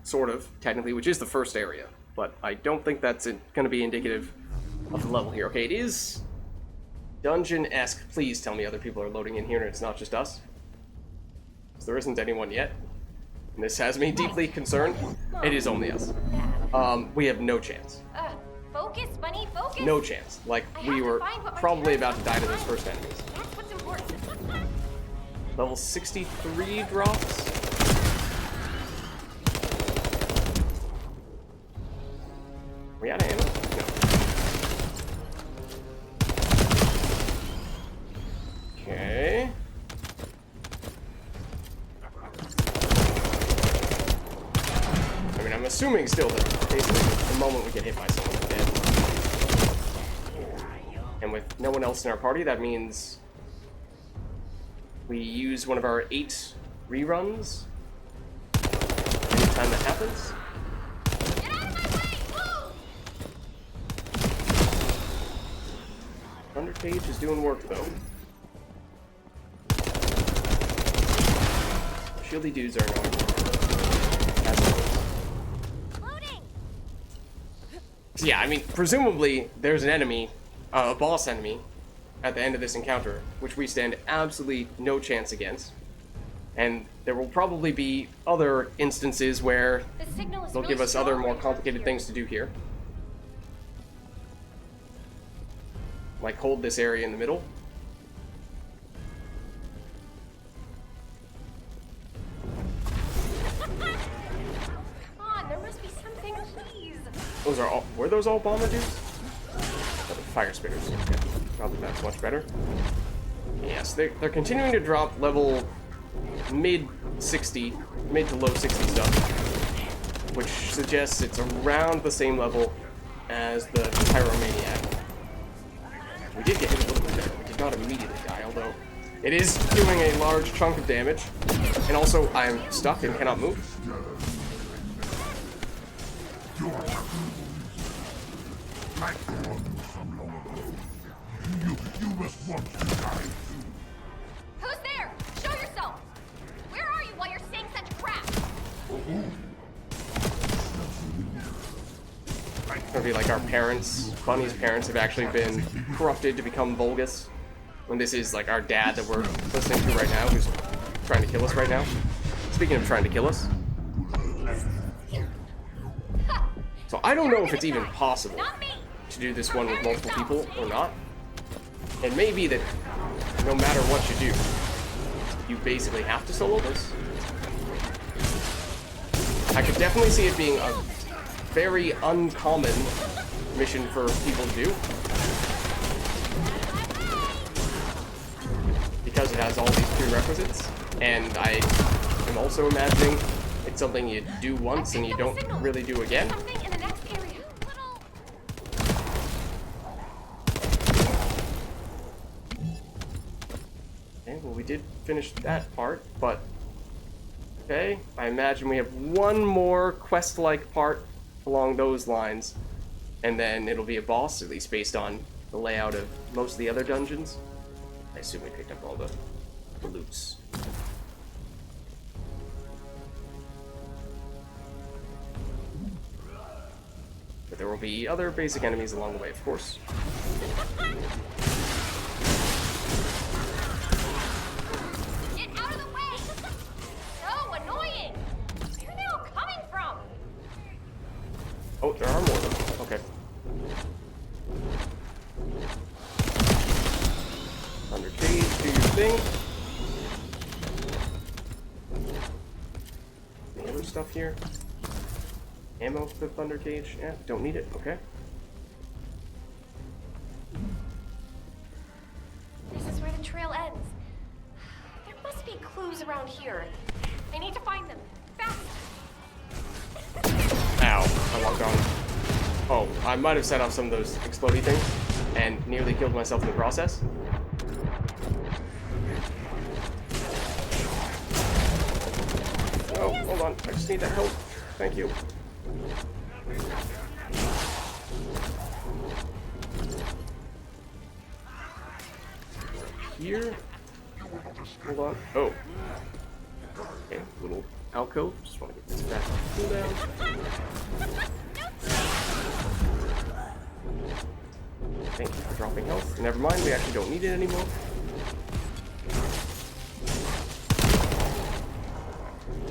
sort of, technically, which is the first area, but I don't think that's going to be indicative of the level here. Okay, it is Dungeon-esque. Please tell me other people are loading in here and it's not just us. 'Cause there isn't anyone yet. And this has me deeply concerned. It is only us. We have no chance. Focus, Bunny, focus! No chance. Like, we were probably about to die to those first enemies. That's what's important. Level 63 drops. Are we out of ammo? No. Okay. I mean, I'm assuming still that basically the moment we get hit by someone, we're dead. And with no one else in our party, that means we use one of our 8 reruns anytime that happens. Get out of my way! Move! Thunder Cage is doing work though. Shieldy dudes are annoying. As always. So yeah, I mean, presumably there's an enemy, a boss enemy, at the end of this encounter, which we stand absolutely no chance against. And there will probably be other instances where they'll give us other more complicated things to do here. Like hold this area in the middle. There must be something, please. Those are all, were those all bomber dudes? Oh, the fire spitters. Okay. Probably that's much better. Yes, they're continuing to drop level mid to low 60 stuff, which suggests it's around the same level as the Pyromaniac. We did get hit a little bit there. We did not immediately die, although it is doing a large chunk of damage. And also, I'm stuck and cannot move. You must want to die. Who's there? Show yourself! Where are you while you're saying such crap? It's gonna be like our parents. Bunny's parents have actually been corrupted to become Vulgis. When this is like our dad that we're listening to right now, who's trying to kill us right now. Speaking of trying to kill us. So I don't know if it's even possible to do this one with multiple people or not. It may be that no matter what you do, you basically have to solo this. I could definitely see it being a very uncommon mission for people to do. Because it has all these prerequisites, and I am also imagining it's something you do once and you don't really do again. Okay, well we did finish that part, but okay, I imagine we have one more quest-like part along those lines, and then it'll be a boss, at least based on the layout of most of the other dungeons. I assume we picked up all the loots. But there will be other basic enemies along the way, of course. Get out of the way! So annoying! Where are they all coming from? Oh, there are more of them. Okay. Under cage, do your thing. Any other stuff here? Ammo for the thunder cage? Yeah, don't need it. Okay. This is where the trail ends. There must be clues around here. I need to find them. Fast! Ow, I walked on. Oh, I might have set off some of those explodey things and nearly killed myself in the process. Oh, hold on. I just need that help. Thank you. Here. Hold on. Oh. Okay, little alcove. Just want to get this back on cooldown. Thank you for dropping health. Never mind, we actually don't need it anymore.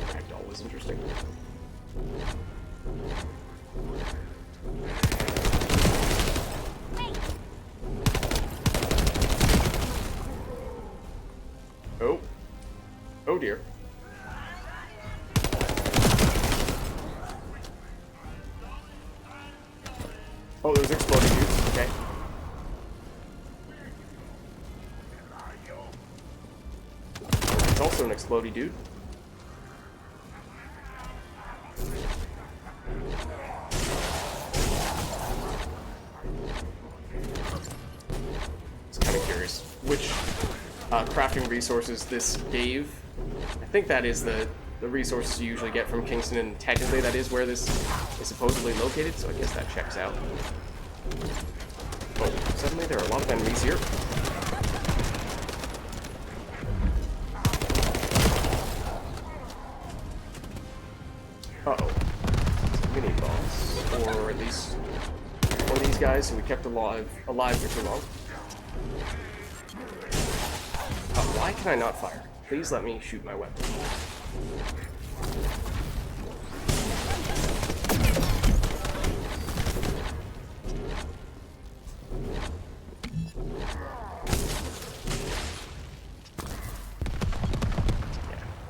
Ragdoll was interesting. Oh. Oh dear. Oh, there's exploding dudes. Okay. There's also an exploding dude. It's kind of curious which crafting resources this gave. I think that is the resources you usually get from Kingston, and technically that is where this is supposedly located, so I guess that checks out. Oh, suddenly there are a lot of enemies here. Uh-oh. It's a mini-boss, or at least one of these guys who we kept alive for too long. Why can I not fire? Please let me shoot my weapon.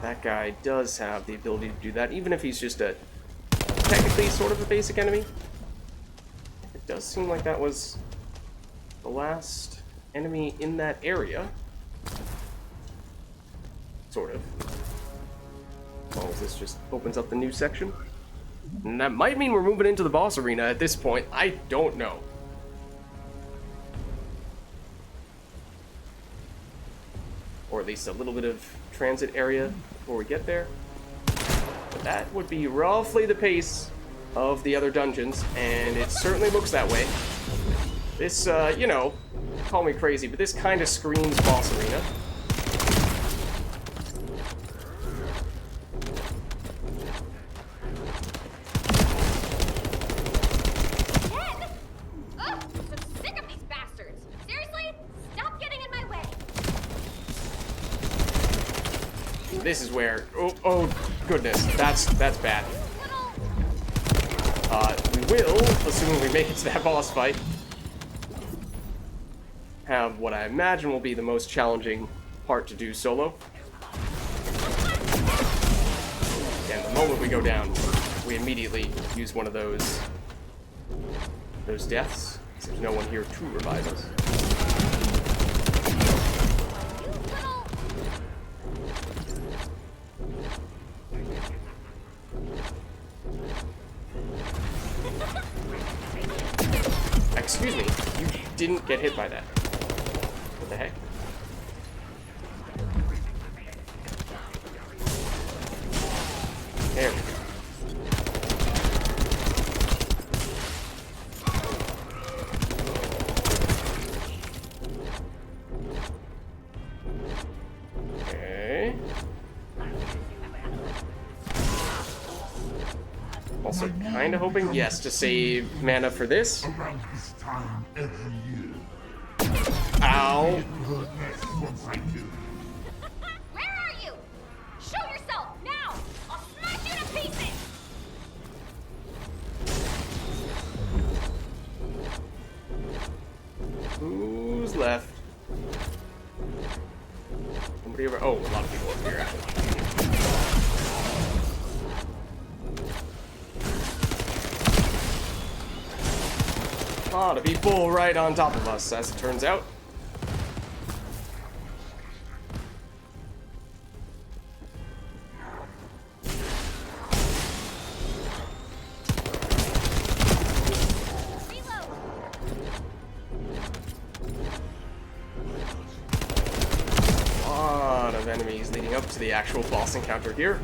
That guy does have the ability to do that, even if he's just a technically sort of a basic enemy. It does seem like that was the last enemy in that area. Sort of. As long as this just opens up the new section. And that might mean we're moving into the boss arena at this point. I don't know. Or at least a little bit of transit area before we get there. But that would be roughly the pace of the other dungeons, and it certainly looks that way. This, you know, call me crazy, but this kind of screams boss arena. This is where, oh goodness, that's bad. We will, assuming we make it to that boss fight, have what I imagine will be the most challenging part to do solo. And the moment we go down, we immediately use one of those deaths, because there's no one here to revive us. Excuse me, you didn't get hit by that. What the heck? There we go. Okay. Also kind of hoping, yes, to save mana for this. Around this time every year. Ow. Where are you? Show yourself now! I'll smash you to pieces! Who's left? Somebody over. Oh, a lot of people over here actually. A lot of people right on top of us, as it turns out. A lot of enemies leading up to the actual boss encounter here.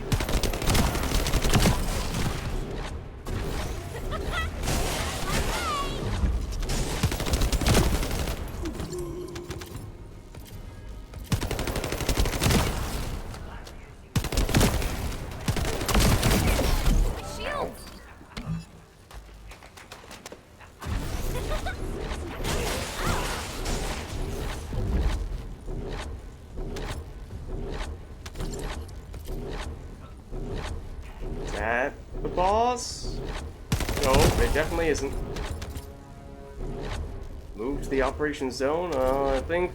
it definitely isn't. Move to the operation zone. I think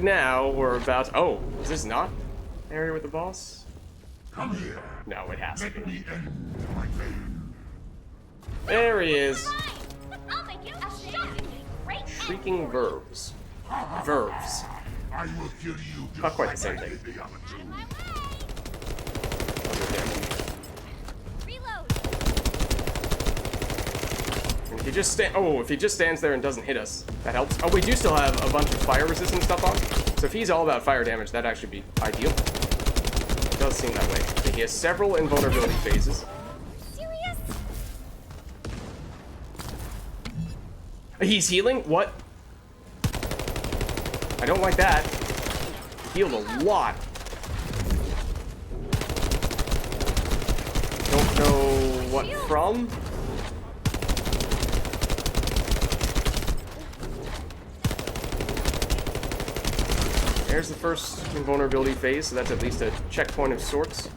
now we're about. Oh, is this not the area with the boss? Come here. No, it has to Let be. me end my pain. There he is. I'll make you a shockingly great Shrieking verbs. Verbs. I will kill you just Not quite the like same I thing. did the other two. And if he just if he just stands there and doesn't hit us, that helps. Oh, we do still have a bunch of fire resistant stuff on. So if he's all about fire damage, that'd actually be ideal. It does seem that way. Okay, he has several invulnerability phases. Serious? He's healing? What? I don't like that. Healed a lot. Don't know what from. There's the first invulnerability phase, so that's at least a checkpoint of sorts.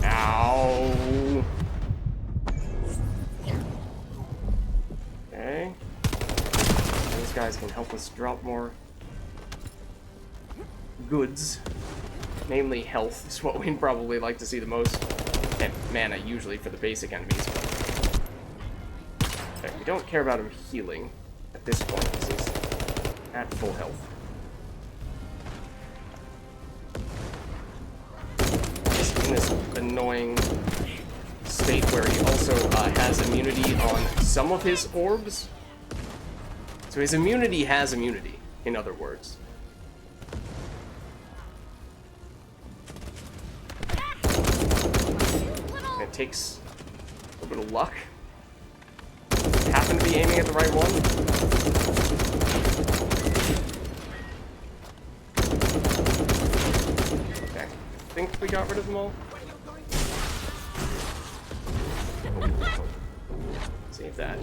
Ow. Okay. Those guys can help us drop more goods. Namely, health is what we'd probably like to see the most. And mana, usually, for the basic enemies. Okay, we don't care about him healing at this point, because he's at full health. He's in this annoying state where he also has immunity on some of his orbs. So his immunity has immunity, in other words. It takes a little bit of luck. Happen to be aiming at the right one. Okay, I think we got rid of them all. Save that.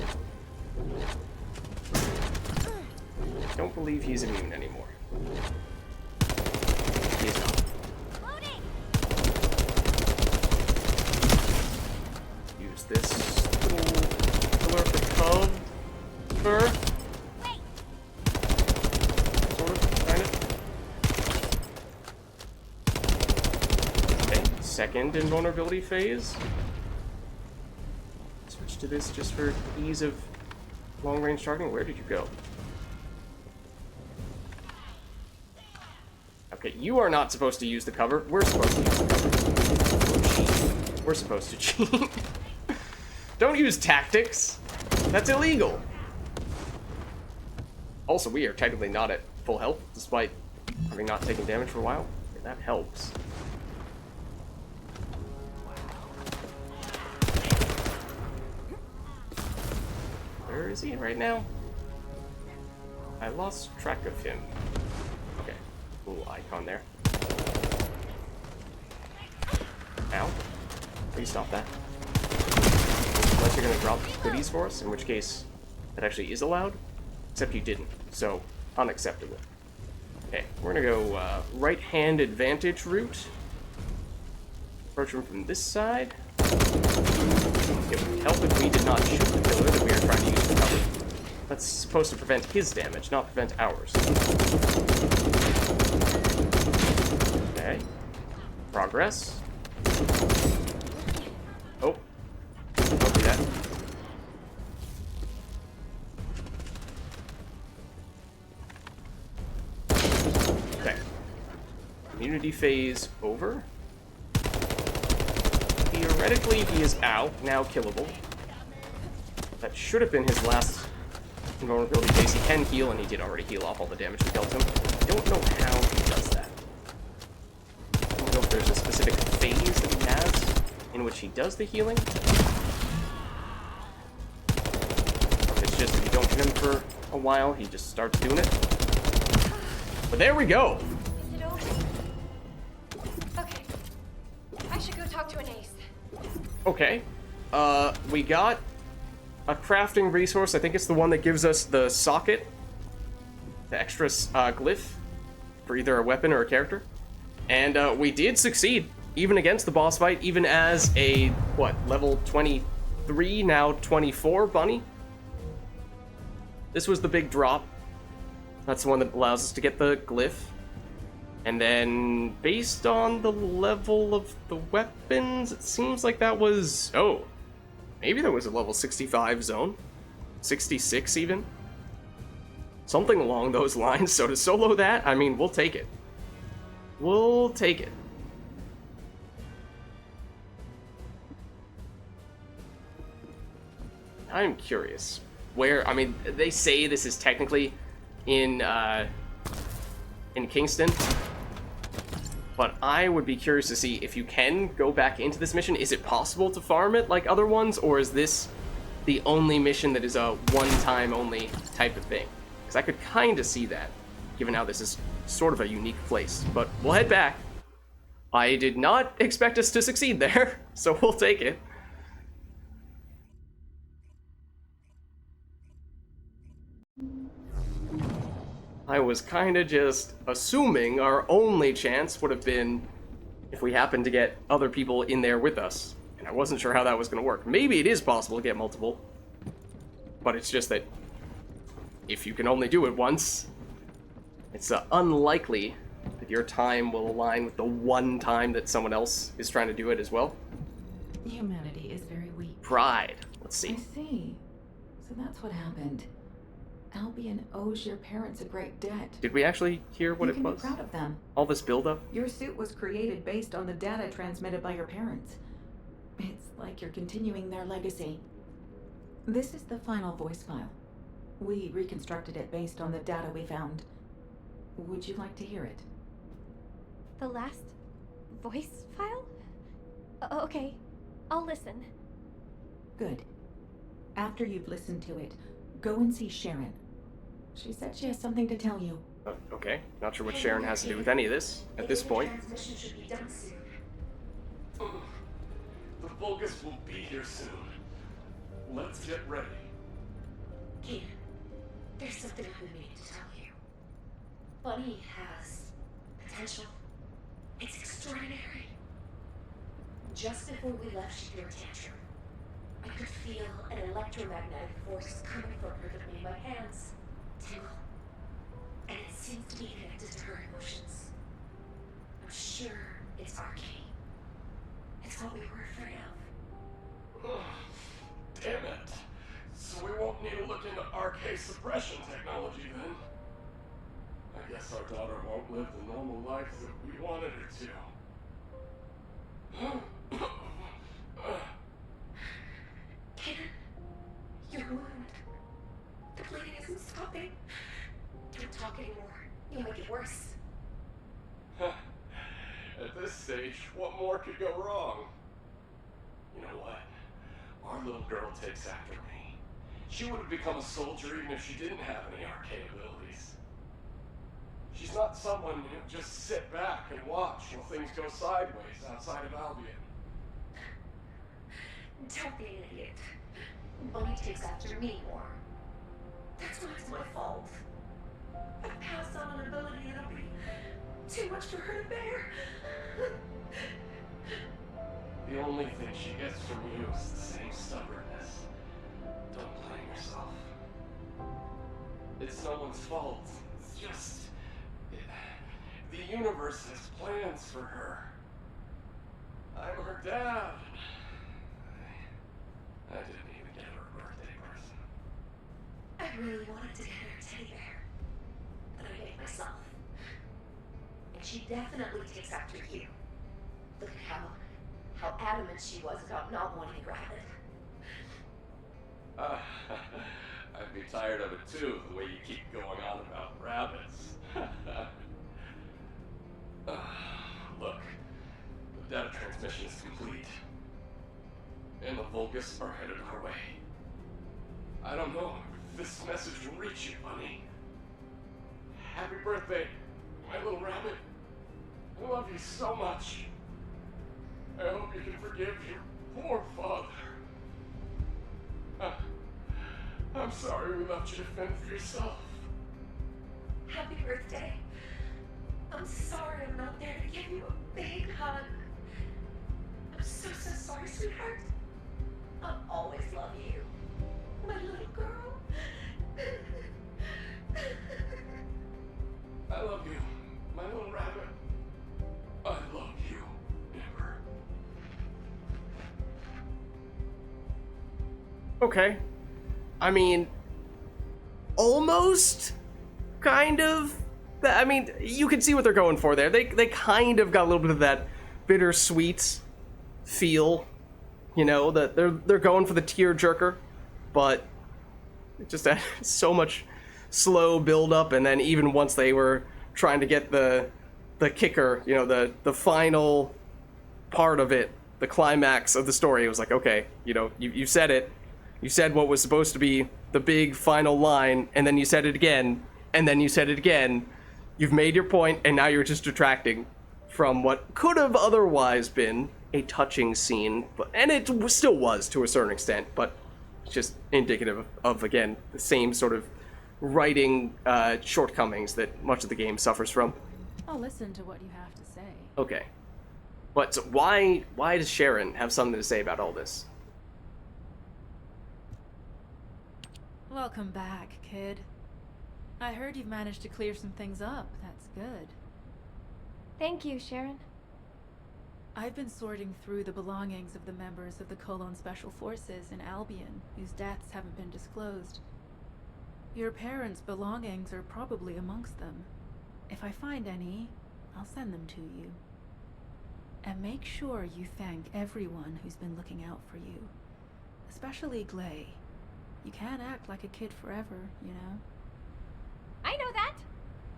Don't believe he's immune anymore. He's not. Use this little pillar for cover. Sort of, kind of. Okay, second invulnerability phase. Switch to this just for ease of long-range targeting. Where did you go? Okay, you are not supposed to use the cover. We're supposed to use the cover. We're supposed to cheat. Don't use tactics. That's illegal. Also, we are technically not at full health, despite having not taken damage for a while. Okay, that helps. Where is he right now? I lost track of him. Okay, cool icon there. Ow. Please stop that. Unless you're gonna drop goodies for us, in which case that actually is allowed. Except you didn't, so unacceptable. Okay, we're gonna go right-hand advantage route. Approach him from this side. It would help if we did not shoot the pillar that we are trying to use for cover. That's supposed to prevent his damage, not prevent ours. Okay. Progress. Oh. Don't do that. Okay. Immunity phase over. Theoretically, he is out, now killable. That should have been his last invulnerability phase. He can heal, and he did already heal off all the damage we dealt him. I don't know how he does that. I don't know if there's a specific phase that he has in which he does the healing. Or if it's just if you don't hit him for a while, he just starts doing it. But there we go! Is it over? Okay. I should go talk to an ace. Okay. We got a crafting resource. I think it's the one that gives us the socket. The extra glyph. for either a weapon or a character. And we did succeed, even against the boss fight, even as a, what, level 23, now 24 bunny? This was the big drop. That's the one that allows us to get the glyph. And then, based on the level of the weapons, it seems like that was... Oh, maybe that was a level 65 zone? 66 even? Something along those lines. So to solo that, I mean, we'll take it. We'll take it. I'm curious. Where, I mean, they say this is technically in Kingston. But I would be curious to see if you can go back into this mission. Is it possible to farm it like other ones? Or is this the only mission that is a one-time only type of thing? Because I could kind of see that, given how this is sort of a unique place. But we'll head back. I did not expect us to succeed there, so we'll take it. I was kind of just assuming our only chance would have been if we happened to get other people in there with us. And I wasn't sure how that was going to work. Maybe it is possible to get multiple. But it's just that if you can only do it once, it's unlikely that your time will align with the one time that someone else is trying to do it as well. Humanity is very weak. Pride. Let's see. I see. So that's what happened. Albion owes your parents a great debt. Did we actually hear what it was? You can be proud of them. All this buildup? Your suit was created based on the data transmitted by your parents. It's like you're continuing their legacy. This is the final voice file. We reconstructed it based on the data we found. Would you like to hear it? The last voice file? Okay, I'll listen. Good. After you've listened to it, go and see Sharon. She said she has something to tell you. Okay, not sure what Sharon has to do with any of this at this point. The Vulgis will be here soon. Let's get ready. Keaton, there's something I've been meaning to tell you. Bunny has potential. It's extraordinary. Just before we left, she threw a tantrum. I could feel an electromagnetic force coming from her that made my hands tingle. And it seems to be connected to her emotions. I'm sure it's arcane. It's what we were afraid of. Damn it. So we won't need to look into arcane suppression technology then. I guess our daughter won't live the normal life that we wanted her to. Kitten, your wound. The bleeding isn't stopping. Don't talk anymore. You'll make it worse. At this stage, what more could go wrong? You know what? Our little girl takes after me. She would have become a soldier even if she didn't have any arcane abilities. She's not someone who just sit back and watch while things go sideways outside of Albion. Don't be an idiot. Bunny takes after me more. That's why it's my fault. I've passed on an ability that'll be too much for her to bear. The only thing she gets from you is the same stubbornness. Don't blame yourself. It's no one's fault. It's just... the universe has plans for her. I'm her dad. I didn't even get her a birthday present. I really wanted to get her a teddy bear, but I made myself. And she definitely takes after you. Look at how adamant she was about not wanting to grab it. I'd be tired of it too, the way you keep going on about rabbits. Look, the data transmission is complete. And the Vulgis are headed our way. I don't know if this message will reach you, Bunny. Happy birthday, my little rabbit. I love you so much. I hope you can forgive your poor father. I'm sorry we left you to fend for yourself. Happy birthday. I'm sorry I'm not there to give you a big hug. I'm so sorry, sweetheart. I'll always love you, my little girl. I love you, my little rabbit. I love you, Amber. Okay. I mean, almost, kind of. I mean, you can see what they're going for there. They kind of got a little bit of that bittersweet feel, you know, that they're going for the tear jerker, but it just had so much slow build up, and then even once they were trying to get the kicker, you know, the final part of it, the climax of the story, it was like, okay, you know, you said it. You said what was supposed to be the big final line, and then you said it again, and then you said it again. You've made your point, and now you're just detracting from what could have otherwise been a touching scene, and it still was to a certain extent, but it's just indicative of, again, the same sort of writing shortcomings that much of the game suffers from. I'll listen to what you have to say. Okay. But so why does Sharon have something to say about all this? Welcome back, kid. I heard you've managed to clear some things up. That's good. Thank you, Sharon. I've been sorting through the belongings of the members of the Colon Special Forces in Albion, whose deaths haven't been disclosed. Your parents' belongings are probably amongst them. If I find any, I'll send them to you. And make sure you thank everyone who's been looking out for you. Especially Glay. You can't act like a kid forever, you know? I know that!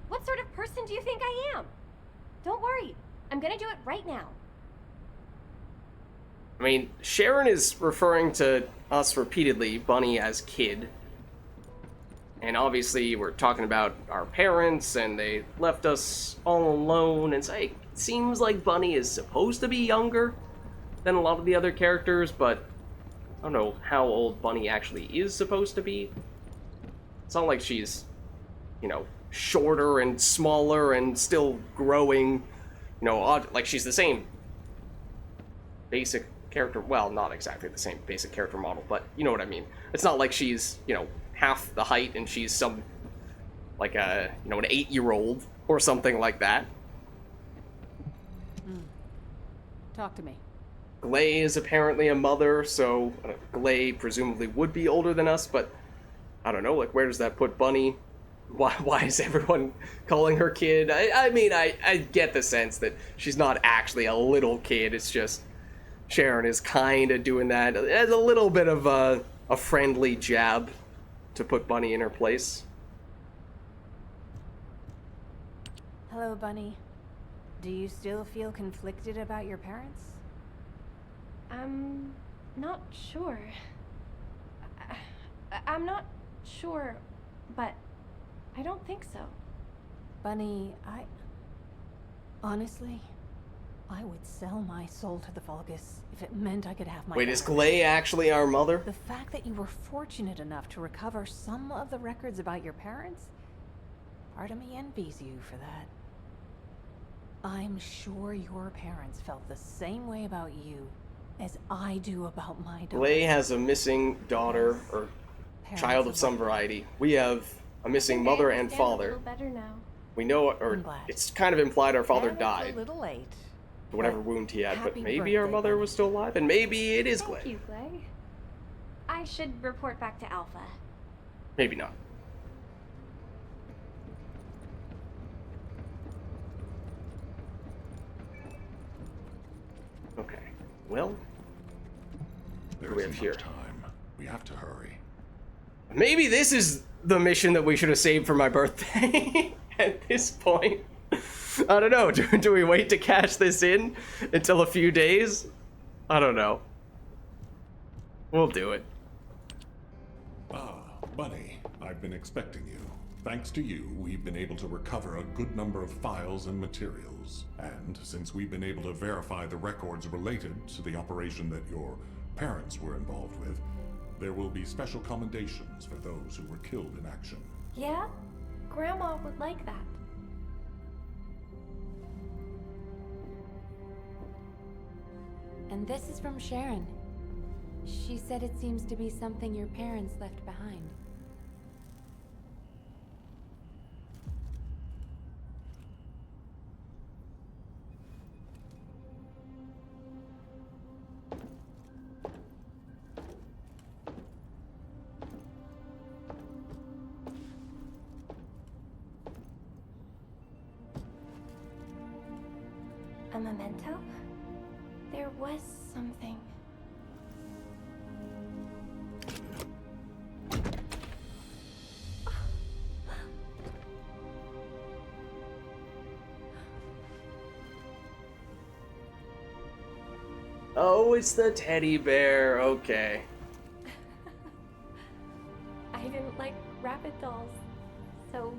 What sort of person do you think I am? Don't worry, I'm gonna do it right now. I mean, Sharon is referring to us repeatedly, Bunny as kid. And obviously we're talking about our parents, and they left us all alone, and so it seems like Bunny is supposed to be younger than a lot of the other characters, but I don't know how old Bunny actually is supposed to be. It's not like she's, you know, shorter and smaller and still growing, you know, like she's the same basic character, well, not exactly the same basic character model, but you know what I mean. It's not like she's, you know, half the height and she's some, like a, you know, an 8-year-old or something like that. Talk to me. Glay is apparently a mother, so Glay presumably would be older than us, but I don't know, like, where does that put Bunny? Why is everyone calling her kid? I mean, I get the sense that she's not actually a little kid, it's just Sharon is kind of doing that as a little bit of a friendly jab to put Bunny in her place. Hello, Bunny. Do you still feel conflicted about your parents? I'm not sure. I'm not sure, but I don't think so. Bunny, honestly, I would sell my soul to the Vulgis if it meant I could have my... Wait, is Glay actually our mother? The fact that you were fortunate enough to recover some of the records about your parents, part of me envies you for that. I'm sure your parents felt the same way about you as I do about my daughter. Glay has a missing daughter, or child of some variety. We have a missing mother and father. A little better now. We know, or it's kind of implied our father died. A little late. Whatever wound he had, but Happy maybe our birthday, mother Bunny. was still alive, and maybe it is Glay. Thank you, Glay. I should report back to Alpha. Maybe not. Okay, well, There what do we isn't have here? much time. We have to hurry. Maybe this is the mission that we should have saved for my birthday at this point. I don't know. Do we wait to cash this in until a few days? I don't know. We'll do it. Ah, Bunny, I've been expecting you. Thanks to you, we've been able to recover a good number of files and materials. And since we've been able to verify the records related to the operation that your parents were involved with, there will be special commendations for those who were killed in action. Yeah? Grandma would like that. And this is from Sharon. She said it seems to be something your parents left behind. A memento? There was something. Oh, it's the teddy bear. Okay. I didn't like rabbit dolls, so...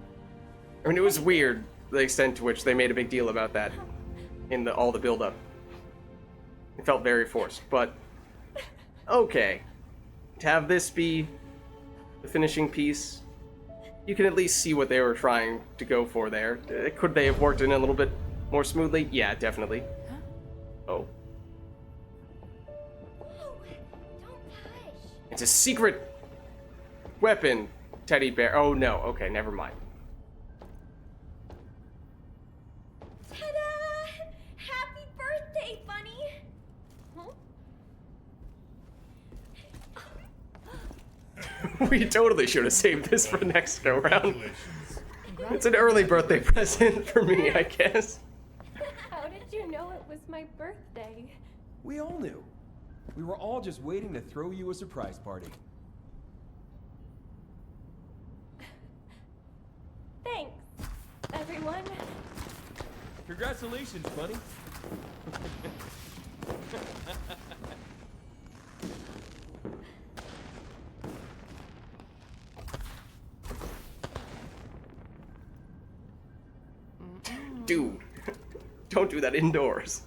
I mean, it was weird, the extent to which they made a big deal about that in all the build-up. It felt very forced, but... Okay. To have this be the finishing piece, you can at least see what they were trying to go for there. Could they have worked in a little bit more smoothly? Yeah, definitely. Oh. It's a secret weapon, teddy bear. Oh no, okay, never mind. Ta-da! Happy birthday, Bunny! We totally should have saved this for next go round. It's an early birthday present for me, I guess. How did you know it was my birthday? We all knew. We were all just waiting to throw you a surprise party. Thanks, everyone. Congratulations, Bunny. Dude, don't do that indoors.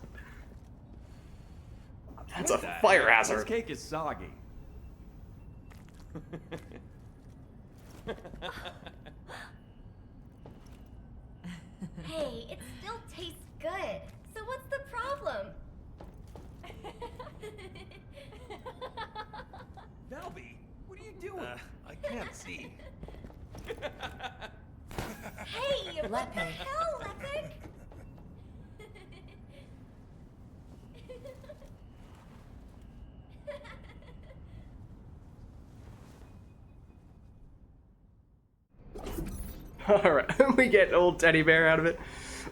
That's a fire hazard. This cake is soggy. Hey, it still tastes good. So what's the problem? Valby, what are you doing? I can't see. Hey, what the hell, Lepic? Alright, we get old teddy bear out of it.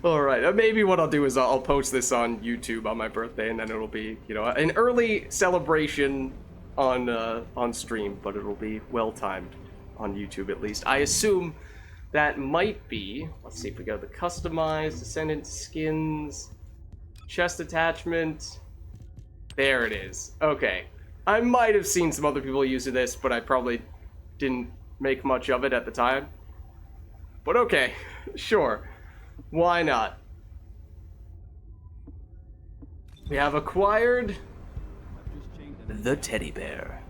Alright, maybe what I'll do is I'll post this on YouTube on my birthday, and then it'll be, you know, an early celebration on stream, but it'll be well-timed on YouTube at least. I assume that might be, let's see if we go to the customized, Descendant skins, chest attachment. There it is. Okay. I might have seen some other people using this, but I probably didn't make much of it at the time. But okay, sure. Why not? We have acquired the teddy bear.